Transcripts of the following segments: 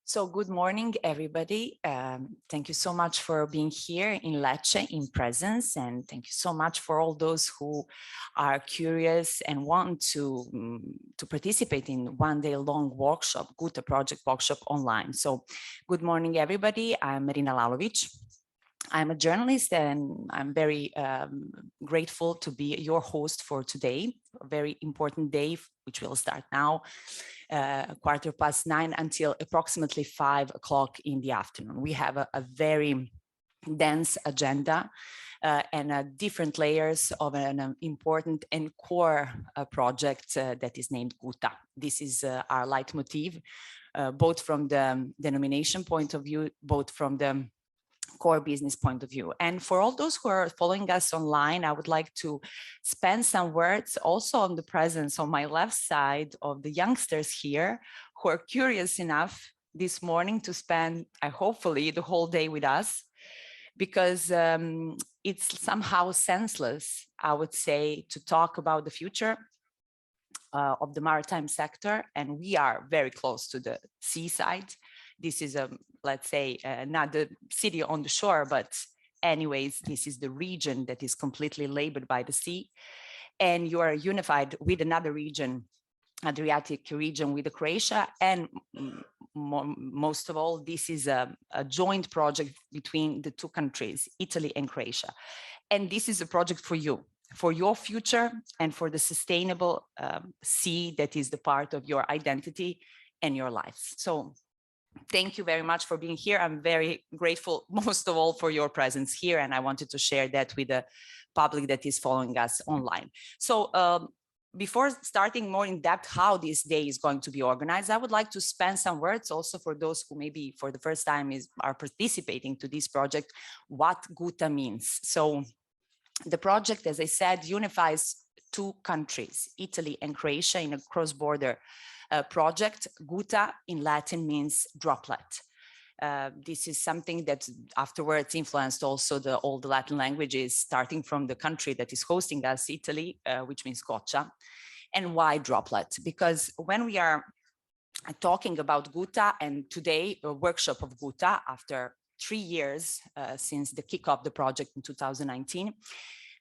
So good morning, everybody. Thank you so much for being here in Lecce in presence, and thank you so much for all those who are curious and want to participate in one-day-long workshop, GUTTA project workshop online. So good morning, everybody. I'm Marina Lalovic. I'm a journalist and I'm very grateful to be your host for today, a very important day, which will start now, 9:15 until approximately 5 o'clock in the afternoon. We have a very dense agenda and different layers of an important and core project that is named GUTTA. This is our leitmotif, both from the denomination point of view, both from the core business point of view. And for all those who are following us online, I would like to spend some words also on the presence on my left side of the youngsters here who are curious enough this morning to spend, hopefully, the whole day with us, because it's somehow senseless, I would say, to talk about the future of the maritime sector, and we are very close to the seaside. This is let's say, not the city on the shore, but anyways, this is the region that is completely labored by the sea. And you are unified with another region, Adriatic region with Croatia. And most of all, this is a joint project between the two countries, Italy and Croatia. And this is a project for you, for your future and for the sustainable sea that is the part of your identity and your lives. So thank you very much for being here. I'm very grateful, most of all, for your presence here, and I wanted to share that with the public that is following us online. So before starting more in depth how this day is going to be organized, I would like to spend some words also for those who maybe for the first time are participating to this project, what GUTTA means. So the project, as I said, unifies two countries, Italy and Croatia, in a cross-border project. GUTTA in Latin means droplet. This is something that afterwards influenced also all the Latin languages, starting from the country that is hosting us, Italy, which means goccia. And why droplet? Because when we are talking about GUTTA, and today a workshop of GUTTA after 3 years since the kickoff of the project in 2019,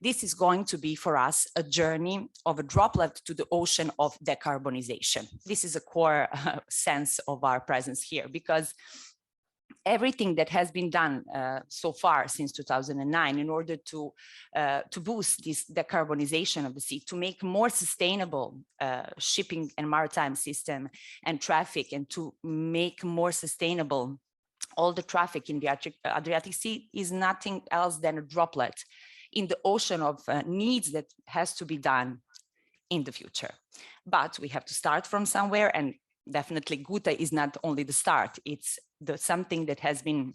this is going to be for us a journey of a droplet to the ocean of decarbonization. This is a core sense of our presence here, because everything that has been done so far since 2009 in order to boost this decarbonization of the sea, to make more sustainable shipping and maritime system and traffic, and to make more sustainable all the traffic in the Adriatic Sea, is nothing else than a droplet in the ocean of needs that has to be done in the future. But we have to start from somewhere, and definitely GUTTA is not only the start, it's something that has been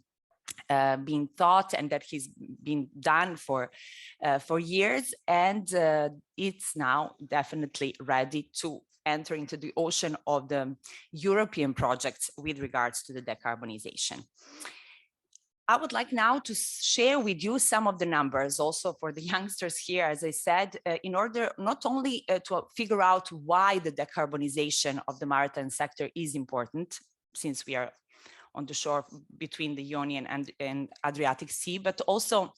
being thought and that has been done for years, and it's now definitely ready to enter into the ocean of the European projects with regards to the decarbonization. I would like now to share with you some of the numbers also for the youngsters here, as I said, in order not only to figure out why the decarbonization of the maritime sector is important, since we are on the shore between the Ionian and Adriatic Sea, but also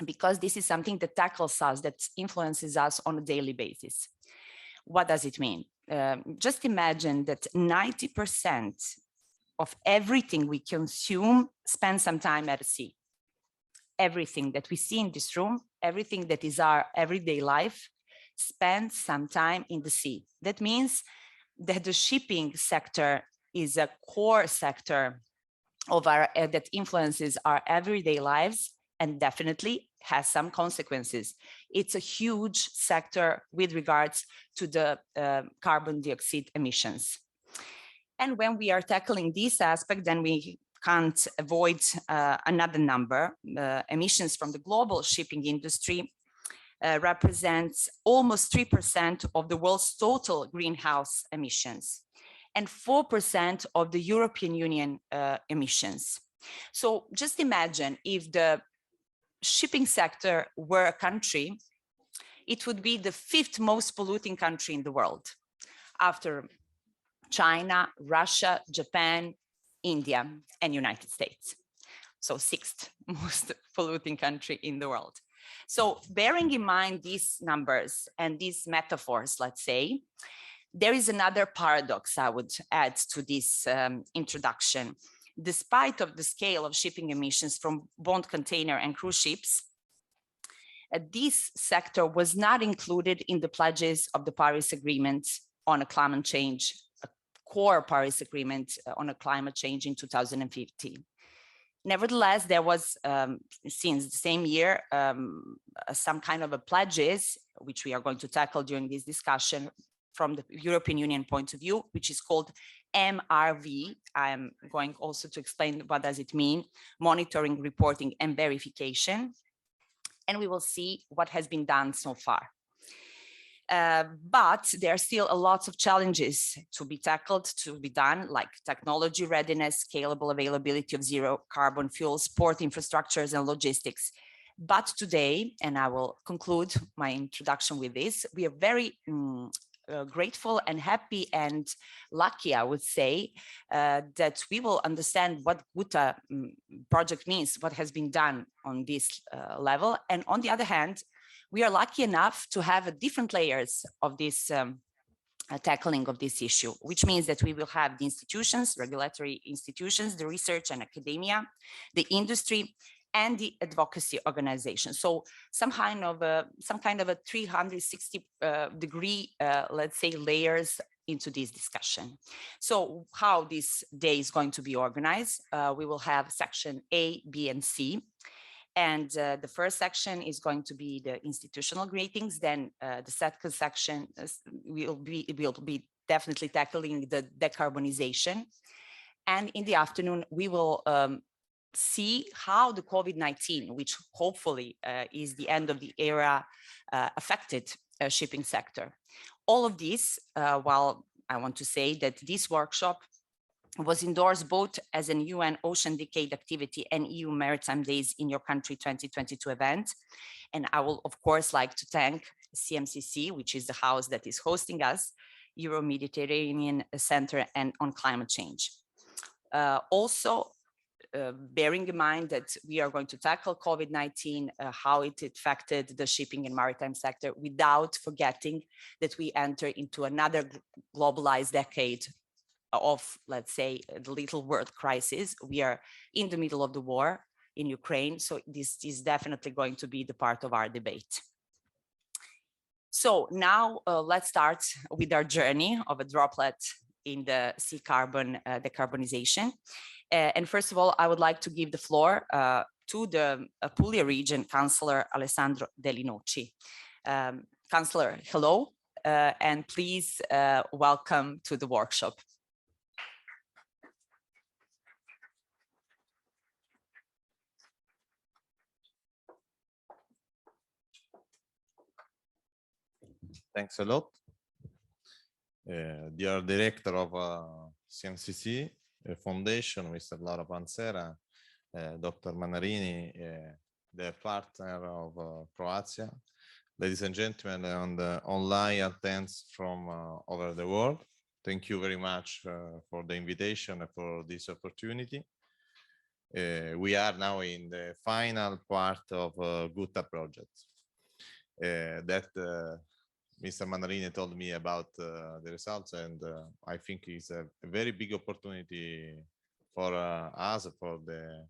because this is something that tackles us, that influences us on a daily basis. What does it mean? Just imagine that 90% of everything we consume spends some time at the sea. Everything that we see in this room, everything that is our everyday life, spends some time in the sea. That means that the shipping sector is a core sector of our that influences our everyday lives and definitely has some consequences. It's a huge sector with regards to the carbon dioxide emissions. And when we are tackling this aspect, then we can't avoid another number. Emissions from the global shipping industry represents almost 3% of the world's total greenhouse emissions and 4% of the European Union emissions. So just imagine if the shipping sector were a country, it would be the 5th most polluting country in the world after China, Russia, Japan, India, and United States. So 6th most polluting country in the world. So bearing in mind these numbers and these metaphors, let's say, there is another paradox I would add to this introduction. Despite of the scale of shipping emissions from bond container and cruise ships, this sector was not included in the pledges of the Paris Agreement on a climate change, a core Paris Agreement on a climate change in 2015. Nevertheless, there was, since the same year, some kind of a pledges, which we are going to tackle during this discussion from the European Union point of view, which is called MRV. I'm going also to explain what does it mean, monitoring, reporting, and verification. And we will see what has been done so far. But there are still a lot of challenges to be tackled, to be done, like technology readiness, scalable availability of zero carbon fuels, port infrastructures, and logistics. But today, and I will conclude my introduction with this, we are very grateful and happy and lucky, I would say, that we will understand what GUTTA project means, what has been done on this level. And on the other hand, we are lucky enough to have different layers of this tackling of this issue, which means that we will have the institutions, regulatory institutions, the research and academia, the industry, and the advocacy organization. So some kind of a 360 degree, let's say, layers into this discussion. So how this day is going to be organized? We will have section A, B, and C. And the first section is going to be the institutional greetings. Then the second section will be definitely tackling the decarbonization. And in the afternoon, we will see how the COVID-19, which hopefully is the end of the era, affected shipping sector. All of this, while I want to say that this workshop was endorsed both as an UN Ocean Decade activity and EU Maritime Days in Your Country 2022 event. And I will, of course, like to thank CMCC, which is the house that is hosting us, Euro-Mediterranean Center and on Climate Change. Also, bearing in mind that we are going to tackle COVID-19, how it affected the shipping and maritime sector, without forgetting that we enter into another globalized decade of, let's say, the little world crisis. We are in the middle of the war in Ukraine, so this is definitely going to be the part of our debate. So now let's start with our journey of a droplet in the sea carbon decarbonization. And first of all, I would like to give the floor to the Puglia region Councilor Alessandro Delli Noci. Councilor, hello, and please welcome to the workshop. Thanks a lot. Dear Director of CMCC Foundation, Mr. Laura Pansera, Dr. Mannarini, the partner of Croatia, ladies and gentlemen, and online attendants from over the world, thank you very much for the invitation and for this opportunity. We are now in the final part of GUTTA project that Mr. Mannarini told me about the results, and I think it's a very big opportunity for us, for the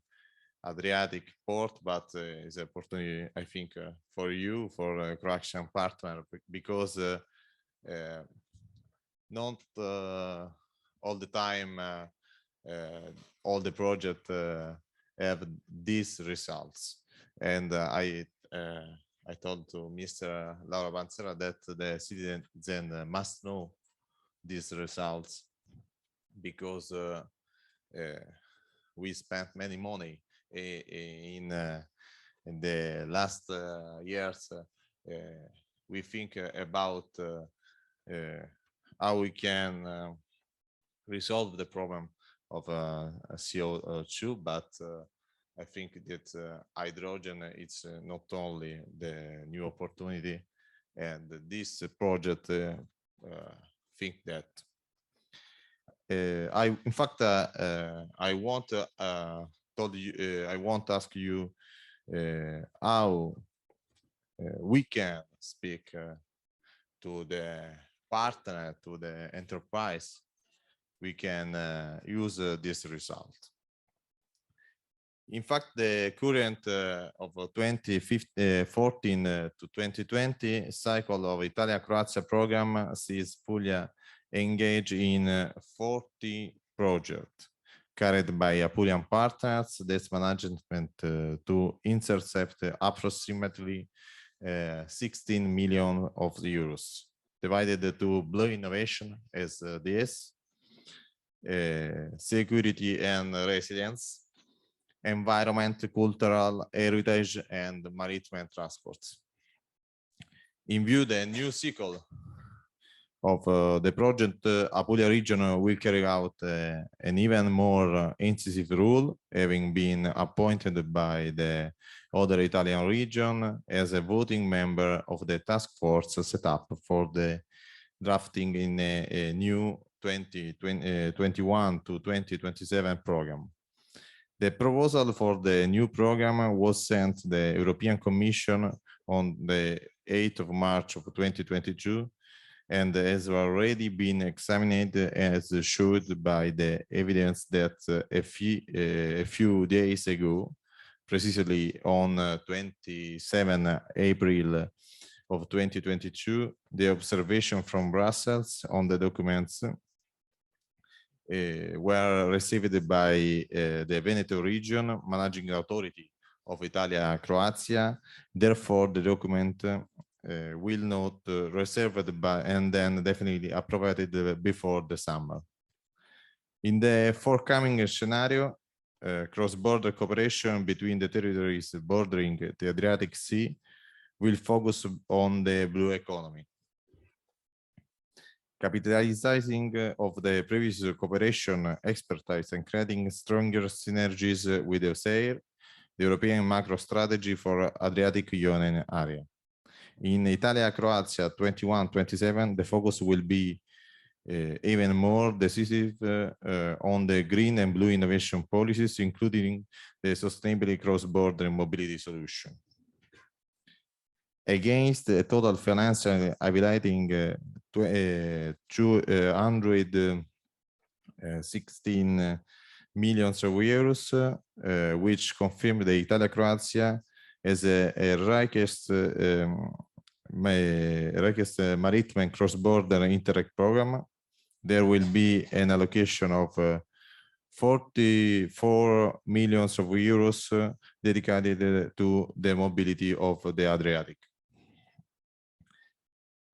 Adriatic port, but it's an opportunity, I think, for you, for a Croatian partner, because not all the time all the projects have these results. And I told to Mr. Laura Pansera that the citizen must know these results, because we spent many money in the last years. We think about how we can resolve the problem of CO2, but I think that hydrogen it's not only the new opportunity, and this project think that in fact, I want I want to ask you how we can speak to the partner, to the enterprise. We can use this result. In fact, the current of 2014 to 2020 cycle of Italia-Croatia program sees Puglia engage in 40 projects carried by Apulian partners. This management to intercept approximately 16 million of euros, divided to blue innovation as this, security and resilience, environment, cultural heritage, and maritime transports. In view the new cycle of the project, Apulia region will carry out an even more incisive role, having been appointed by the other Italian region as a voting member of the task force set up for the drafting in a new 2021 to 2027 program. The proposal for the new program was sent to the European Commission on the 8th of March of 2022 and has already been examined as showed by the evidence that a few days ago, precisely on 27 April of 2022, the observation from Brussels on the documents were received by the Veneto region managing authority of Italia-Croatia. Therefore, the document will not reserved by and then definitely approved before the summer. In the forthcoming scenario, cross-border cooperation between the territories bordering the Adriatic Sea will focus on the blue economy. Capitalizing of the previous cooperation expertise and creating stronger synergies with the EUSEIR, the European macro strategy for Adriatic Union area. In Italia-Croatia 21-27, the focus will be even more decisive on the green and blue innovation policies, including the sustainable cross-border mobility solution. Against the total financial evaluating 216 million euros, which confirmed the Italia-Croatia as a richest maritime cross-border Interreg program. There will be an allocation of 44 million euros dedicated to the mobility of the Adriatic.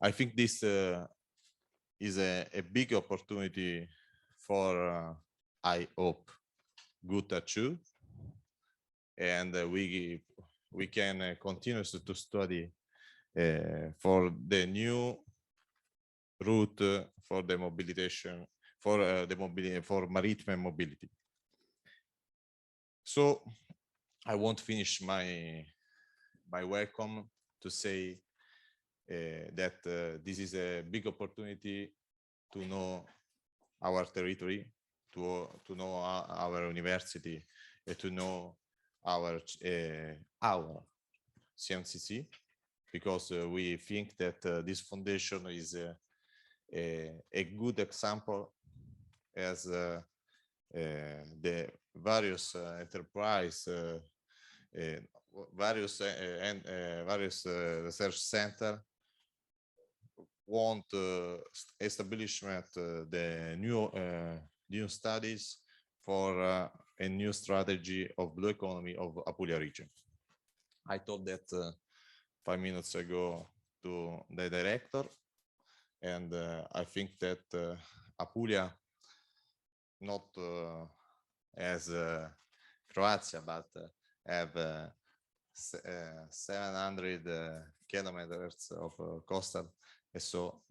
I think this is a big opportunity for, I hope, GUTTA too, and we can continue to study for the new route for the mobilization for for maritime mobility. So I won't finish my welcome to say that this is a big opportunity to know our territory, to know our university, and to know our CMCC, because we think that this foundation is a good example as the various enterprise, various research center want establishment the new studies for a new strategy of blue economy of Apulia region. I told that 5 minutes ago to the director, and I think that Apulia, not as Croatia, but have 700 kilometers of coastal. So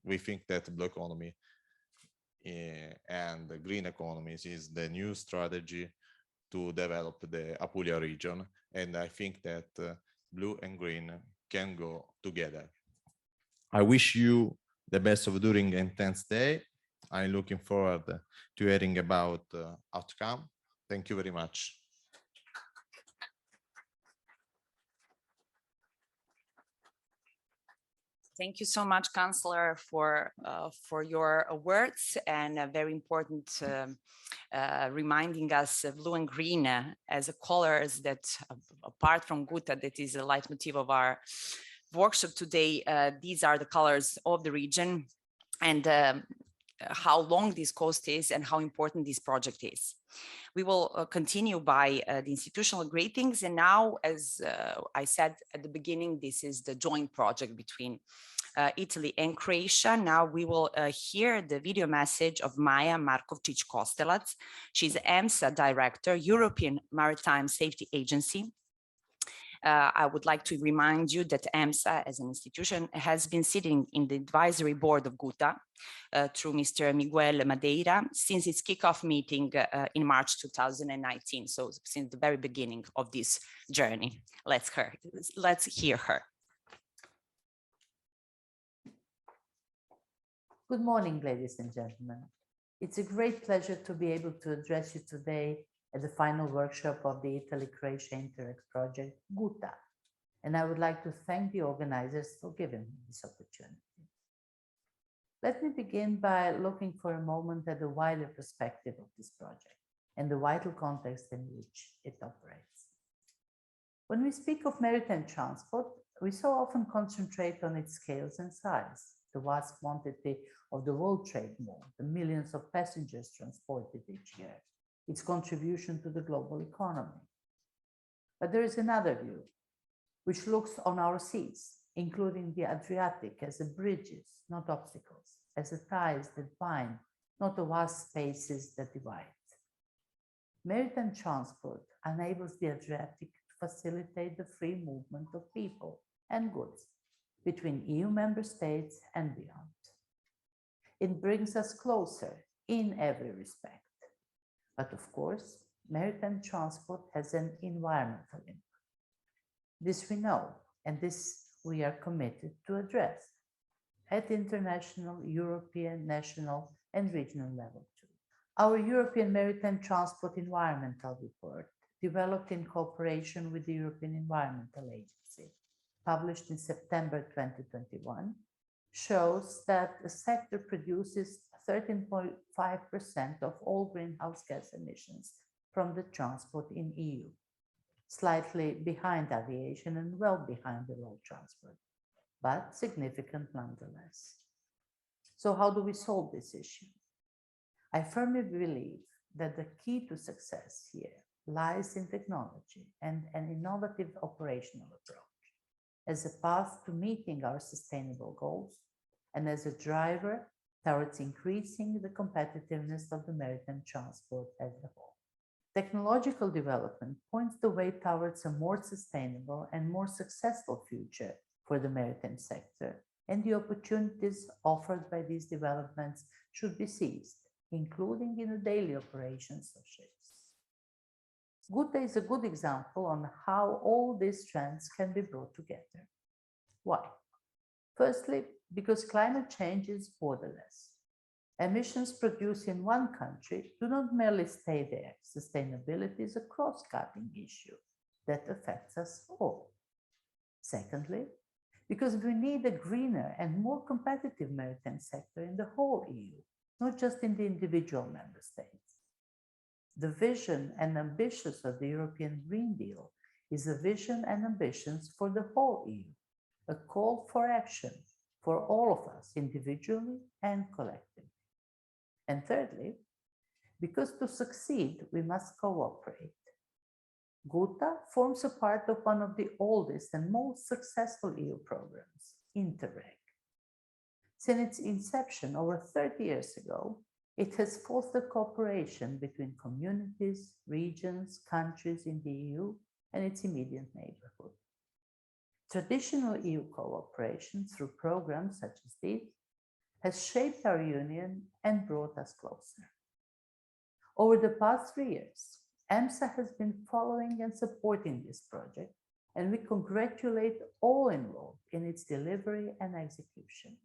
we think that blue economy and the green economies is the new strategy to develop the Apulia region. And I think that blue and green can go together. I wish you the best of during intense day. I'm looking forward to hearing about outcome. Thank you very much. Thank you so much, Councilor, for your words and very important reminding us of blue and green as colors that, apart from GUTTA, that is a leitmotif of our workshop today. These are the colors of the region and how long this coast is and how important this project is. We will continue by the institutional greetings. And now, as I said at the beginning, this is the joint project between Italy and Croatia. Now we will hear the video message of Maja Markovčić Kostelac. She's EMSA Director, European Maritime Safety Agency. I would like to remind you that EMSA as an institution has been sitting in the advisory board of GUTTA through Mr. Miguel Madeira since its kickoff meeting in March 2019. So since the very beginning of this journey. Let's hear her. Good morning, ladies and gentlemen. It's a great pleasure to be able to address you today at the final workshop of the Italy-Croatia Interreg project, GUTTA. And I would like to thank the organizers for giving me this opportunity. Let me begin by looking for a moment at the wider perspective of this project and the vital context in which it operates. When we speak of maritime transport, we so often concentrate on its scales and size, the vast quantity of the world trade move, the millions of passengers transported each year, its contribution to the global economy. But there is another view, which looks on our seas, including the Adriatic, as the bridges, not obstacles, as the ties that bind, not the vast spaces that divide. Maritime transport enables the Adriatic to facilitate the free movement of people and goods between EU member states and beyond. It brings us closer in every respect. But of course, maritime transport has an environmental impact. This we know, and this we are committed to address at international, European, national, and regional level too. Our European Maritime Transport Environmental Report, developed in cooperation with the European Environmental Agency, published in September 2021, shows that the sector produces 13.5% of all greenhouse gas emissions from the transport in EU, slightly behind aviation and well behind the road transport, but significant nonetheless. So how do we solve this issue? I firmly believe that the key to success here lies in technology and an innovative operational approach as a path to meeting our sustainable goals and as a driver towards increasing the competitiveness of the maritime transport as a whole. Technological development points the way towards a more sustainable and more successful future for the maritime sector, and the opportunities offered by these developments should be seized, including in the daily operations of ships. GUTTA is a good example on how all these trends can be brought together. Why? Firstly, because climate change is borderless. Emissions produced in one country do not merely stay there. Sustainability is a cross-cutting issue that affects us all. Secondly, because we need a greener and more competitive maritime sector in the whole EU, not just in the individual member states. The vision and ambitions of the European Green Deal is a vision and ambitions for the whole EU, a call for action for all of us individually and collectively. And thirdly, because to succeed, we must cooperate. GUTTA forms a part of one of the oldest and most successful EU programs, Interreg. Since its inception over 30 years ago, it has fostered cooperation between communities, regions, countries in the EU and its immediate neighborhood. Traditional EU cooperation through programs such as these has shaped our union and brought us closer. Over the past 3 years, EMSA has been following and supporting this project, and we congratulate all involved in its delivery and execution.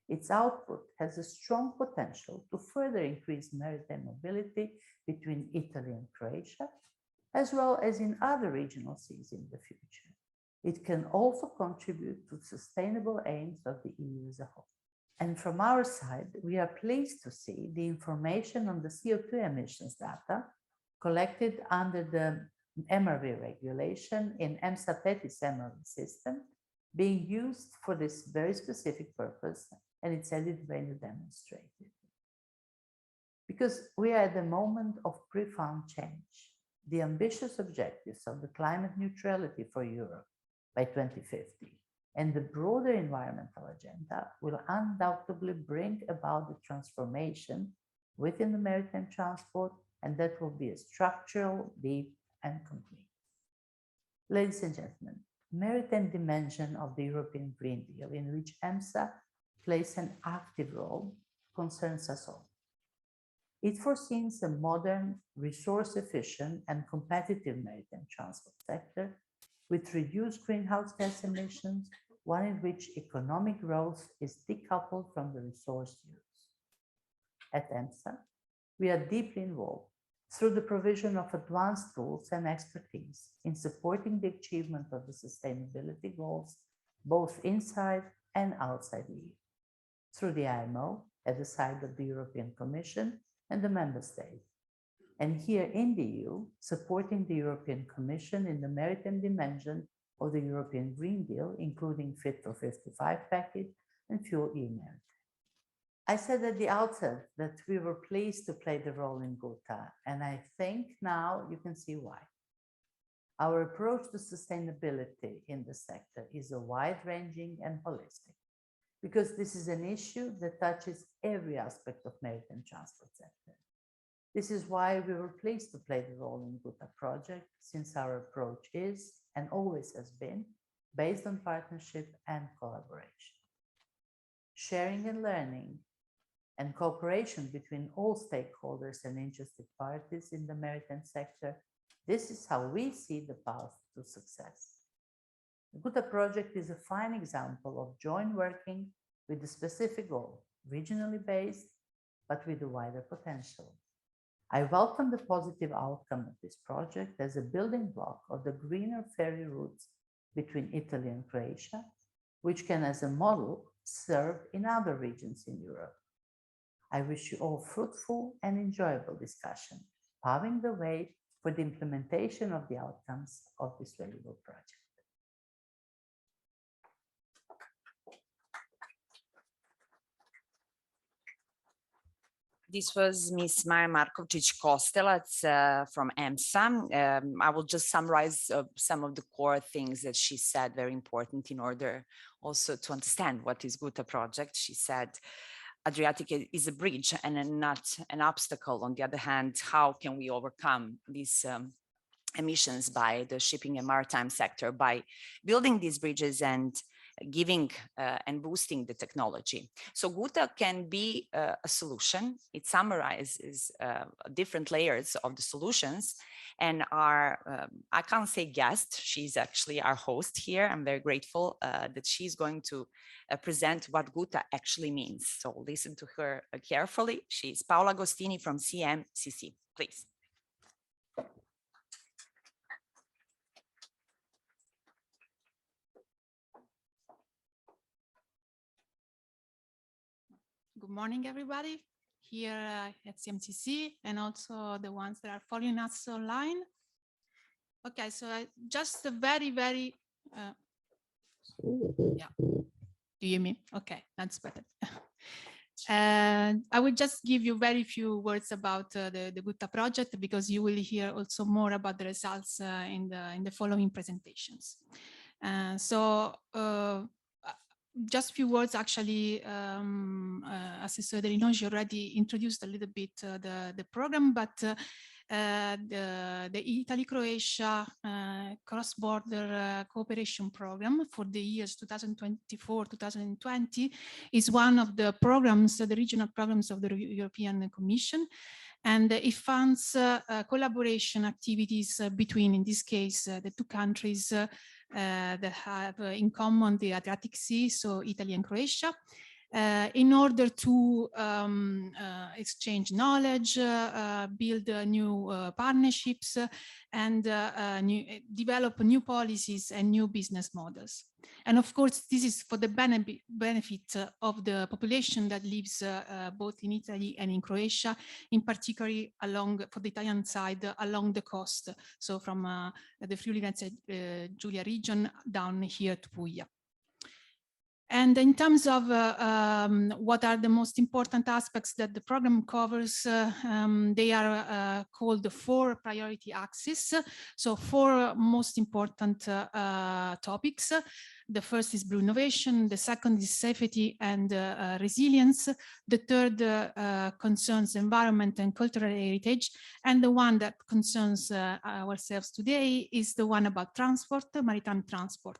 its output has a strong potential to further increase maritime mobility between Italy and Croatia, as well as in other regional seas in the future. It can also contribute to sustainable aims of the EU as a whole. And from our side, we are pleased to see the information on the CO2 emissions data collected under the CMRE regulation in EMSA CEMRE system being used for this very specific purpose, and it's added value demonstrated. Because we are at the moment of profound change. The ambitious objectives of the climate neutrality for Europe by 2050 and the broader environmental agenda will undoubtedly bring about the transformation within the maritime transport, and that will be a structural, deep, and complete. Ladies and gentlemen, maritime dimension of the European Green Deal, in which EMSA plays an active role, concerns us all. It foresees a modern, resource-efficient, and competitive maritime transport sector with reduced greenhouse gas emissions, one in which economic growth is decoupled from the resource use. At EMSA, we are deeply involved through the provision of advanced tools and expertise in supporting the achievement of the sustainability goals, both inside and outside the EU, through the IMO at the side of the European Commission and the member states. And here in the EU, supporting the European Commission in the maritime dimension of the European Green Deal, including Fit for 55 package and Fuel EU Maritime. I said at the outset that we were pleased to play the role in GUTTA, and I think now you can see why. Our approach to sustainability in the sector is a wide-ranging and holistic, because this is an issue that touches every aspect of maritime transport sector. This is why we were pleased to play the role in GUTTA project, since our approach is, and always has been, based on partnership and collaboration. Sharing and learning and cooperation between all stakeholders and interested parties in the maritime sector, this is how we see the path to success. The GUTTA project is a fine example of joint working with a specific goal, regionally based, but with a wider potential. I welcome the positive outcome of this project as a building block of the greener ferry routes between Italy and Croatia, which can, as a model, serve in other regions in Europe. I wish you all fruitful and enjoyable discussion, paving the way for the implementation of the outcomes of this valuable project. This was Ms. Maja Markovčić Kostelac from EMSA. I will just summarize some of the core things that she said, very important in order also to understand what is GUTTA project. She said, Adriatic is a bridge and not an obstacle. On the other hand, how can we overcome these emissions by the shipping and maritime sector? By building these bridges and giving and boosting the technology. So GUTTA can be a solution. It summarizes different layers of the solutions, and our, I can't say guest, she's actually our host here. I'm very grateful that she's going to present what GUTTA actually means. So listen to her carefully. She's Paola Agostini from CMCC, please. Good morning, everybody here at CMCC and also the ones that are following us online. Okay, so just a very, yeah. Do you hear me? Okay, that's better. I will just give you very few words about the GUTTA project, because you will hear also more about the results in the following presentations. Just a few words, actually. Assessor Delli already introduced a little bit the program, but the Italy-Croatia cross-border cooperation program for the years 2024-2020 is one of the programs, the regional programs of the European Commission, and it funds collaboration activities between, in this case, the two countries that have in common the Adriatic Sea, so Italy and Croatia, in order to exchange knowledge, build new partnerships, and develop new policies and new business models. And of course, this is for the benefit of the population that lives both in Italy and in Croatia, in particular for the Italian side, along the coast, so from the Friuli-Venezia Giulia region down here to Puglia. And in terms of what are the most important aspects that the program covers, they are called the 4 priority axes. So 4 most important topics. The first is blue innovation, the second is safety and resilience, the third concerns environment and cultural heritage, and the one that concerns ourselves today is the one about transport, maritime transport,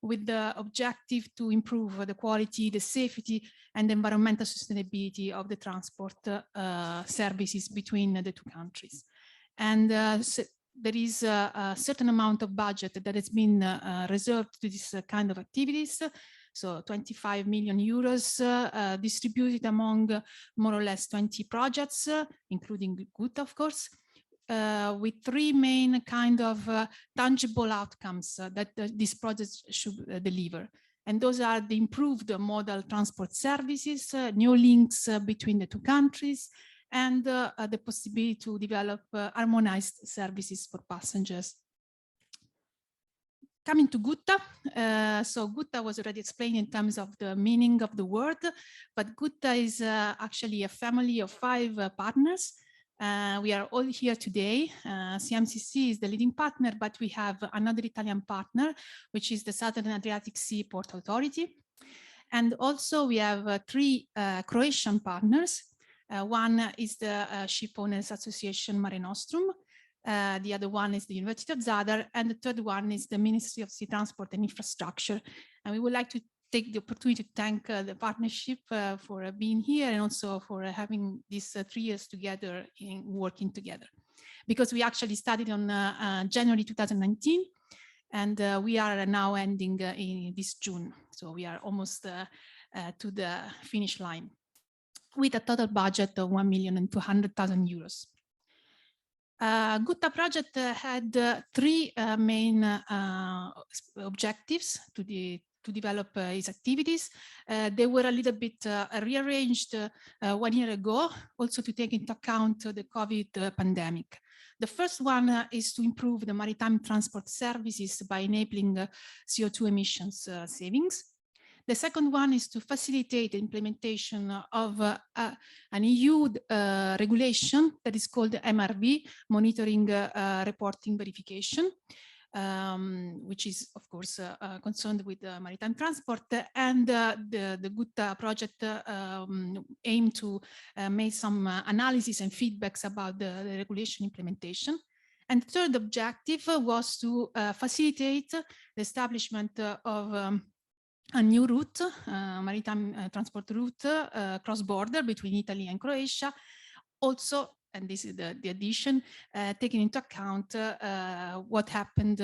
with the objective to improve the quality, the safety, and the environmental sustainability of the transport services between the 2 countries. And so there is a certain amount of budget that has been reserved to this kind of activities. So 25 million euros distributed among more or less 20 projects, including GUTTA, of course, with 3 main kind of tangible outcomes that these projects should deliver. And those are the improved modal transport services, new links between the 2 countries, and the possibility to develop harmonized services for passengers. Coming to GUTTA, so GUTTA was already explained in terms of the meaning of the word, but GUTTA is actually a family of 5 partners. We are all here today. CMCC is the leading partner, but we have another Italian partner, which is the Southern Adriatic Sea Port Authority. And also we have 3 Croatian partners. One is the Ship Owners Association Mare Nostrum. The other one is the University of Zadar, and the third one is the Ministry of Sea Transport and Infrastructure. And we would like to take the opportunity to thank the partnership for being here, and also for having these 3 years together in working together. Because we actually started on January 2019, and we are now ending in this June. So we are almost to the finish line, with a total budget of 1,200,000 euros. GUTTA project had 3 main objectives to develop its activities. They were a little bit rearranged 1 year ago, also to take into account the COVID pandemic. The first one is to improve the maritime transport services by enabling CO2 emissions savings. The second one is to facilitate the implementation of an EU regulation that is called MRV, Monitoring, Reporting, Verification, which is, of course, concerned with maritime transport. And the GUTTA project aimed to make some analysis and feedbacks about the regulation implementation. And the third objective was to facilitate the establishment of a new route, maritime transport route, cross-border between Italy and Croatia. Also, and this is the addition, taking into account what happened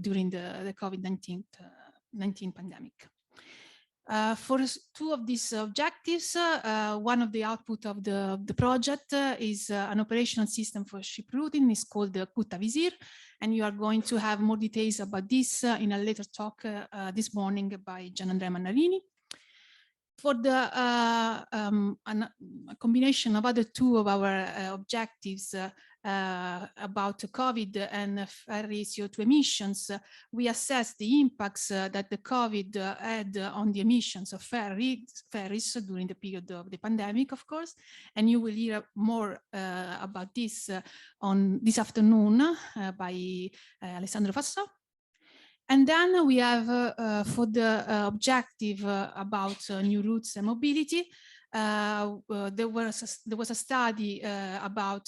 during the COVID-19 pandemic. For 2 of these objectives, one of the output of the project is an operational system for ship routing. It's called the GUTTA Visir, and you are going to have more details about this in a later talk this morning by Gianandrea Mannarini. For the a combination of other 2 of our objectives about COVID and ferry CO2 emissions, we assess the impacts that the COVID had on the emissions of ferries during the period of the pandemic, of course. And you will hear more about this on this afternoon by Alessandro Fassò. And then we have for the objective about new routes and mobility, there was a study about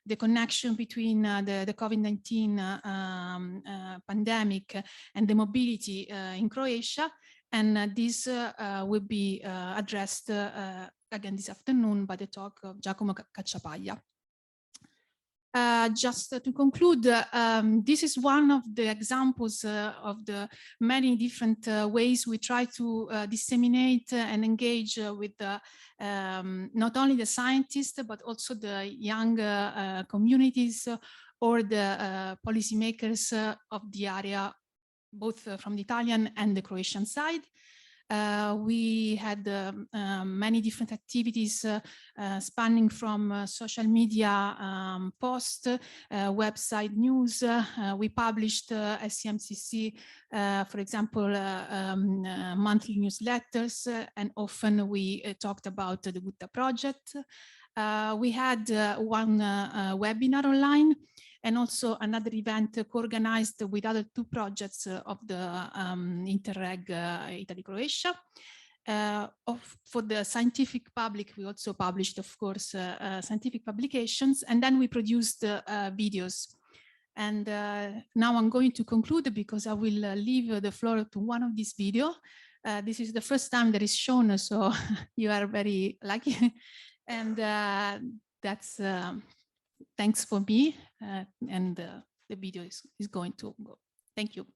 the connection between the COVID-19 pandemic and the mobility in Croatia. And this will be addressed again this afternoon by the talk of Giacomo Cacciapaglia. Just to conclude, this is one of the examples of the many different ways we try to disseminate and engage with not only the scientists, but also the young communities or the policymakers of the area, both from the Italian and the Croatian side. We had many different activities spanning from social media posts, website news. We published as CMCC, for example, monthly newsletters, and often we talked about the GUTTA project. We had one webinar online, and also another event co-organized with other two projects of the Interreg Italy-Croatia. For the scientific public, we also published, of course, scientific publications, and then we produced videos. And now I'm going to conclude because I will leave the floor to one of these videos. This is the first time that is shown, so you are very lucky. And that's thanks for me, and the video is going to go. Thank you.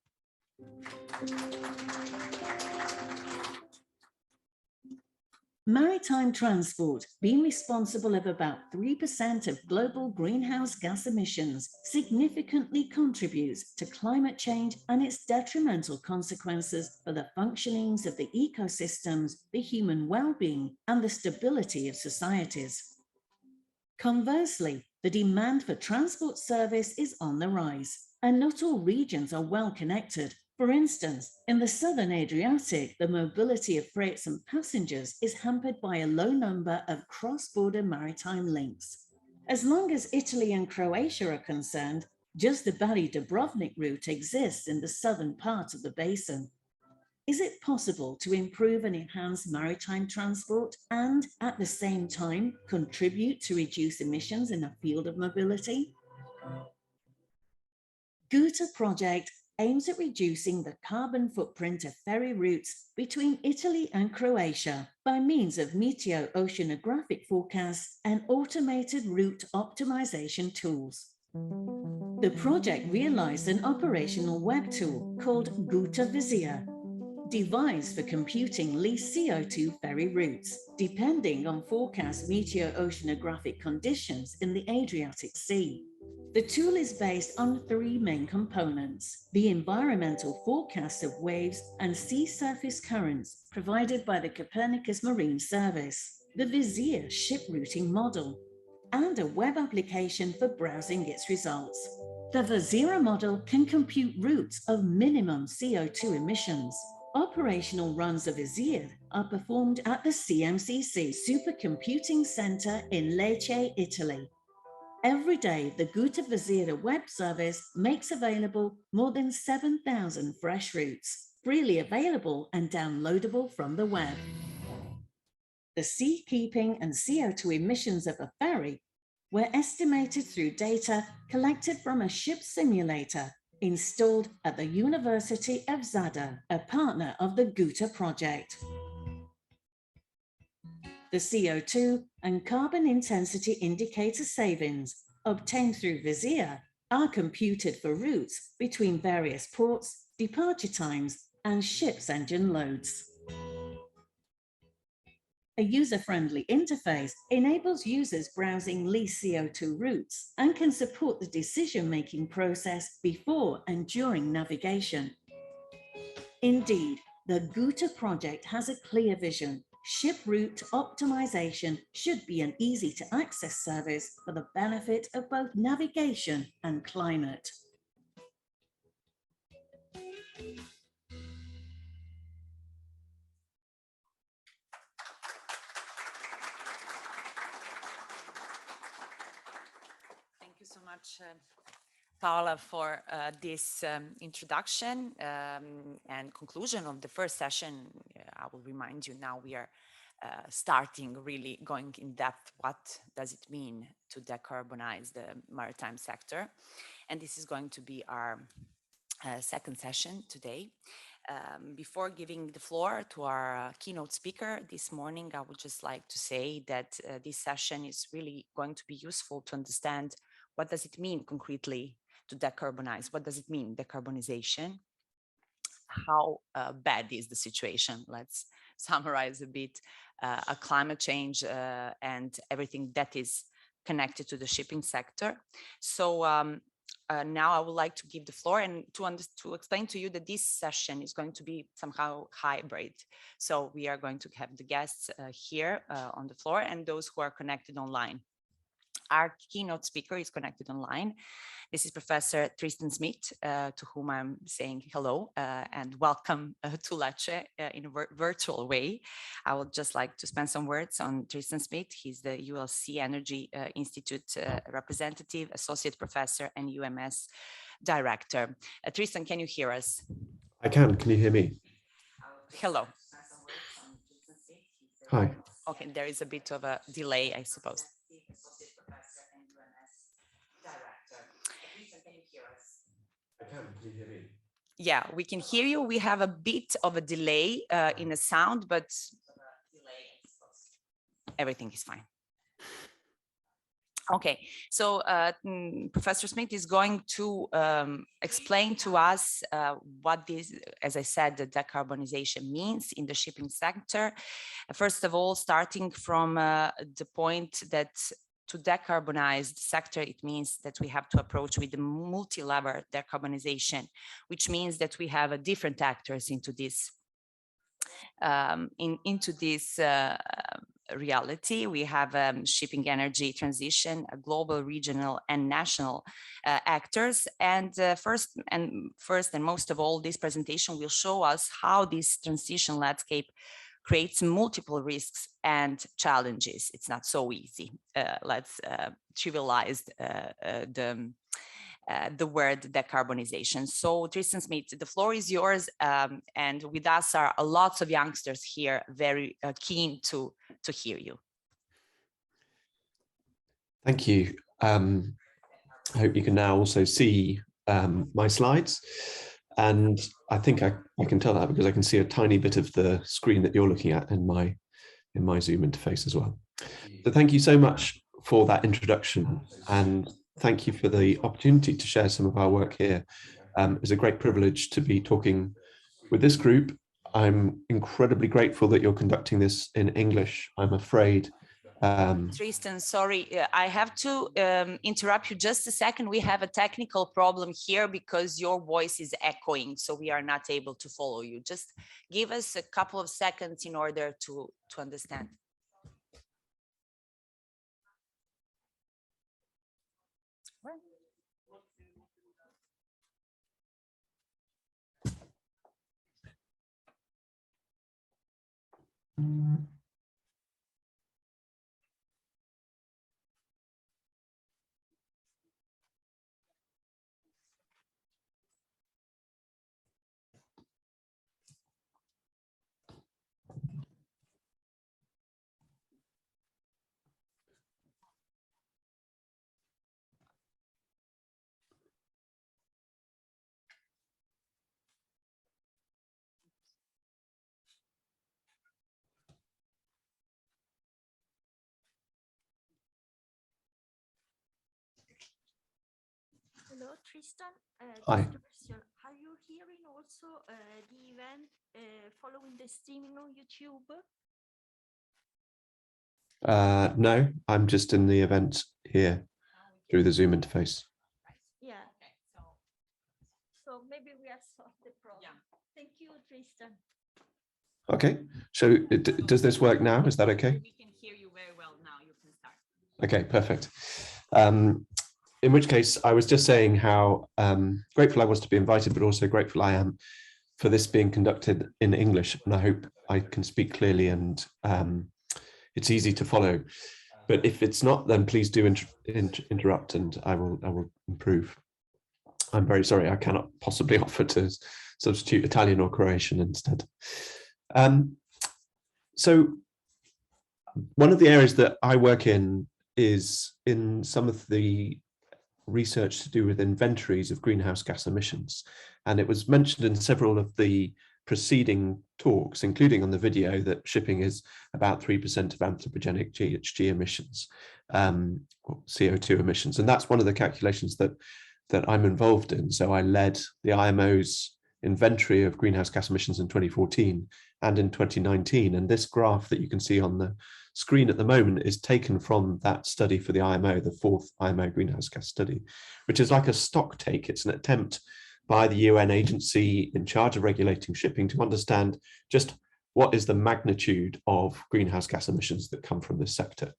Maritime transport, being responsible of about 3% of global greenhouse gas emissions, significantly contributes to climate change and its detrimental consequences for the functionings of the ecosystems, the human well-being, and the stability of societies. Conversely, the demand for transport service is on the rise, and not all regions are well connected. For instance, in the southern Adriatic, the mobility of freights and passengers is hampered by a low number of cross-border maritime links. As long as Italy and Croatia are concerned, just the Bari-Dubrovnik route exists in the southern part of the basin. Is it possible to improve and enhance maritime transport and, at the same time, contribute to reduce emissions in the field of mobility? GUTTA project aims at reducing the carbon footprint of ferry routes between Italy and Croatia by means of meteo-oceanographic forecasts and automated route optimization tools. The project realized an operational web tool called GUTTA Vizier, devised for computing least CO2 ferry routes, depending on forecast meteo-oceanographic conditions in the Adriatic Sea. The tool is based on three main components: the environmental forecast of waves and sea surface currents provided by the Copernicus Marine Service, the Vizier ship routing model, and a web application for browsing its results. The Vizier model can compute routes of minimum CO2 emissions. Operational runs of Vizier are performed at the CMCC Supercomputing Center in Lecce, Italy. Every day, the GUTTA Vizier web service makes available more than 7,000 fresh routes, freely available and downloadable from the web. The seakeeping and CO2 emissions of a ferry were estimated through data collected from a ship simulator installed at the University of Zadar, a partner of the GUTTA project. The CO2 and carbon intensity indicator savings obtained through Vizier are computed for routes between various ports, departure times, and ships' engine loads. A user-friendly interface enables users browsing least CO2 routes and can support the decision-making process before and during navigation. Indeed, the GUTTA project has a clear vision. Ship route optimization should be an easy-to-access service for the benefit of both navigation and climate. Thank you so much, Paola, for this introduction and conclusion of the first session. I will remind you now we are starting really going in depth. What does it mean to decarbonize the maritime sector? And this is going to be our second session today. Before giving the floor to our keynote speaker this morning, I would just like to say that this session is really going to be useful to understand What does it mean concretely to decarbonize? What does it mean, decarbonization? How bad is the situation? Let's summarize a bit. A climate change and everything that is connected to the shipping sector. So now I would like to give the floor and to explain to you that this session is going to be somehow hybrid. So we are going to have the guests here on the floor and those who are connected online. Our keynote speaker is connected online. This is Professor Tristan Smith, to whom I'm saying hello and welcome to Lecce in a virtual way. I would just like to spend some words on Tristan Smith. He's the ULC Energy Institute representative, associate professor, and UMS director. Tristan, can you hear us? I can. Can you hear me? Hello. Hi. Okay, there is a bit of a delay, I suppose. Can you hear me? Yeah, we can hear you. We have a bit of a delay in the sound, but everything is fine. Okay, so Professor Smith is going to explain to us what this, as I said, the decarbonization means in the shipping sector. First of all, starting from the point that to decarbonize the sector, it means that we have to approach with the multi-level decarbonization, which means that we have different actors into this reality. We have shipping energy transition, global, regional, and national actors. And first and most of all, this presentation will show us how this transition landscape creates multiple risks and challenges. It's not so easy. Let's trivialize the word decarbonization. So Tristan Smith, the floor is yours. And with us are lots of youngsters here, very keen to hear you. Thank you. I hope you can now also see my slides. And I think I can tell that because I can see a tiny bit of the screen that you're looking at in my Zoom interface as well. So thank you so much for that introduction, and thank you for the opportunity to share some of our work here. It's a great privilege to be talking with this group. I'm incredibly grateful that you're conducting this in English. I'm afraid Tristan, sorry, I have to interrupt you just a second. We have a technical problem here because your voice is echoing, so we are not able to follow you. Just give us a couple of seconds in order to understand. Hello, Tristan. Hi. Just a question. Are you hearing also the event following the streaming on YouTube? no, I'm just in the event here through the Zoom interface. Yeah. So maybe we have solved the problem. Yeah. Thank you, Tristan. Okay, so does this work now? Is that okay? We can hear you very well now. You can start. Okay, perfect. In which case, I was just saying how grateful I was to be invited, but also grateful I am for this being conducted in English. And I hope I can speak clearly and it's easy to follow. But if it's not, then please do interrupt and I will improve. I'm very sorry, I cannot possibly offer to substitute Italian or Croatian instead. So one of the areas that I work in is in some of the research to do with inventories of greenhouse gas emissions. And it was mentioned in several of the preceding talks, including on the video, that shipping is about 3% of anthropogenic GHG emissions, CO2 emissions. And that's one of the calculations that I'm involved in. So I led the IMO's inventory of greenhouse gas emissions in 2014 and in 2019. And this graph that you can see on the screen at the moment is taken from that study for the IMO, the 4th IMO greenhouse gas study, which is like a stock take. It's an attempt by the UN agency in charge of regulating shipping to understand just what is the magnitude of greenhouse gas emissions that come from this sector.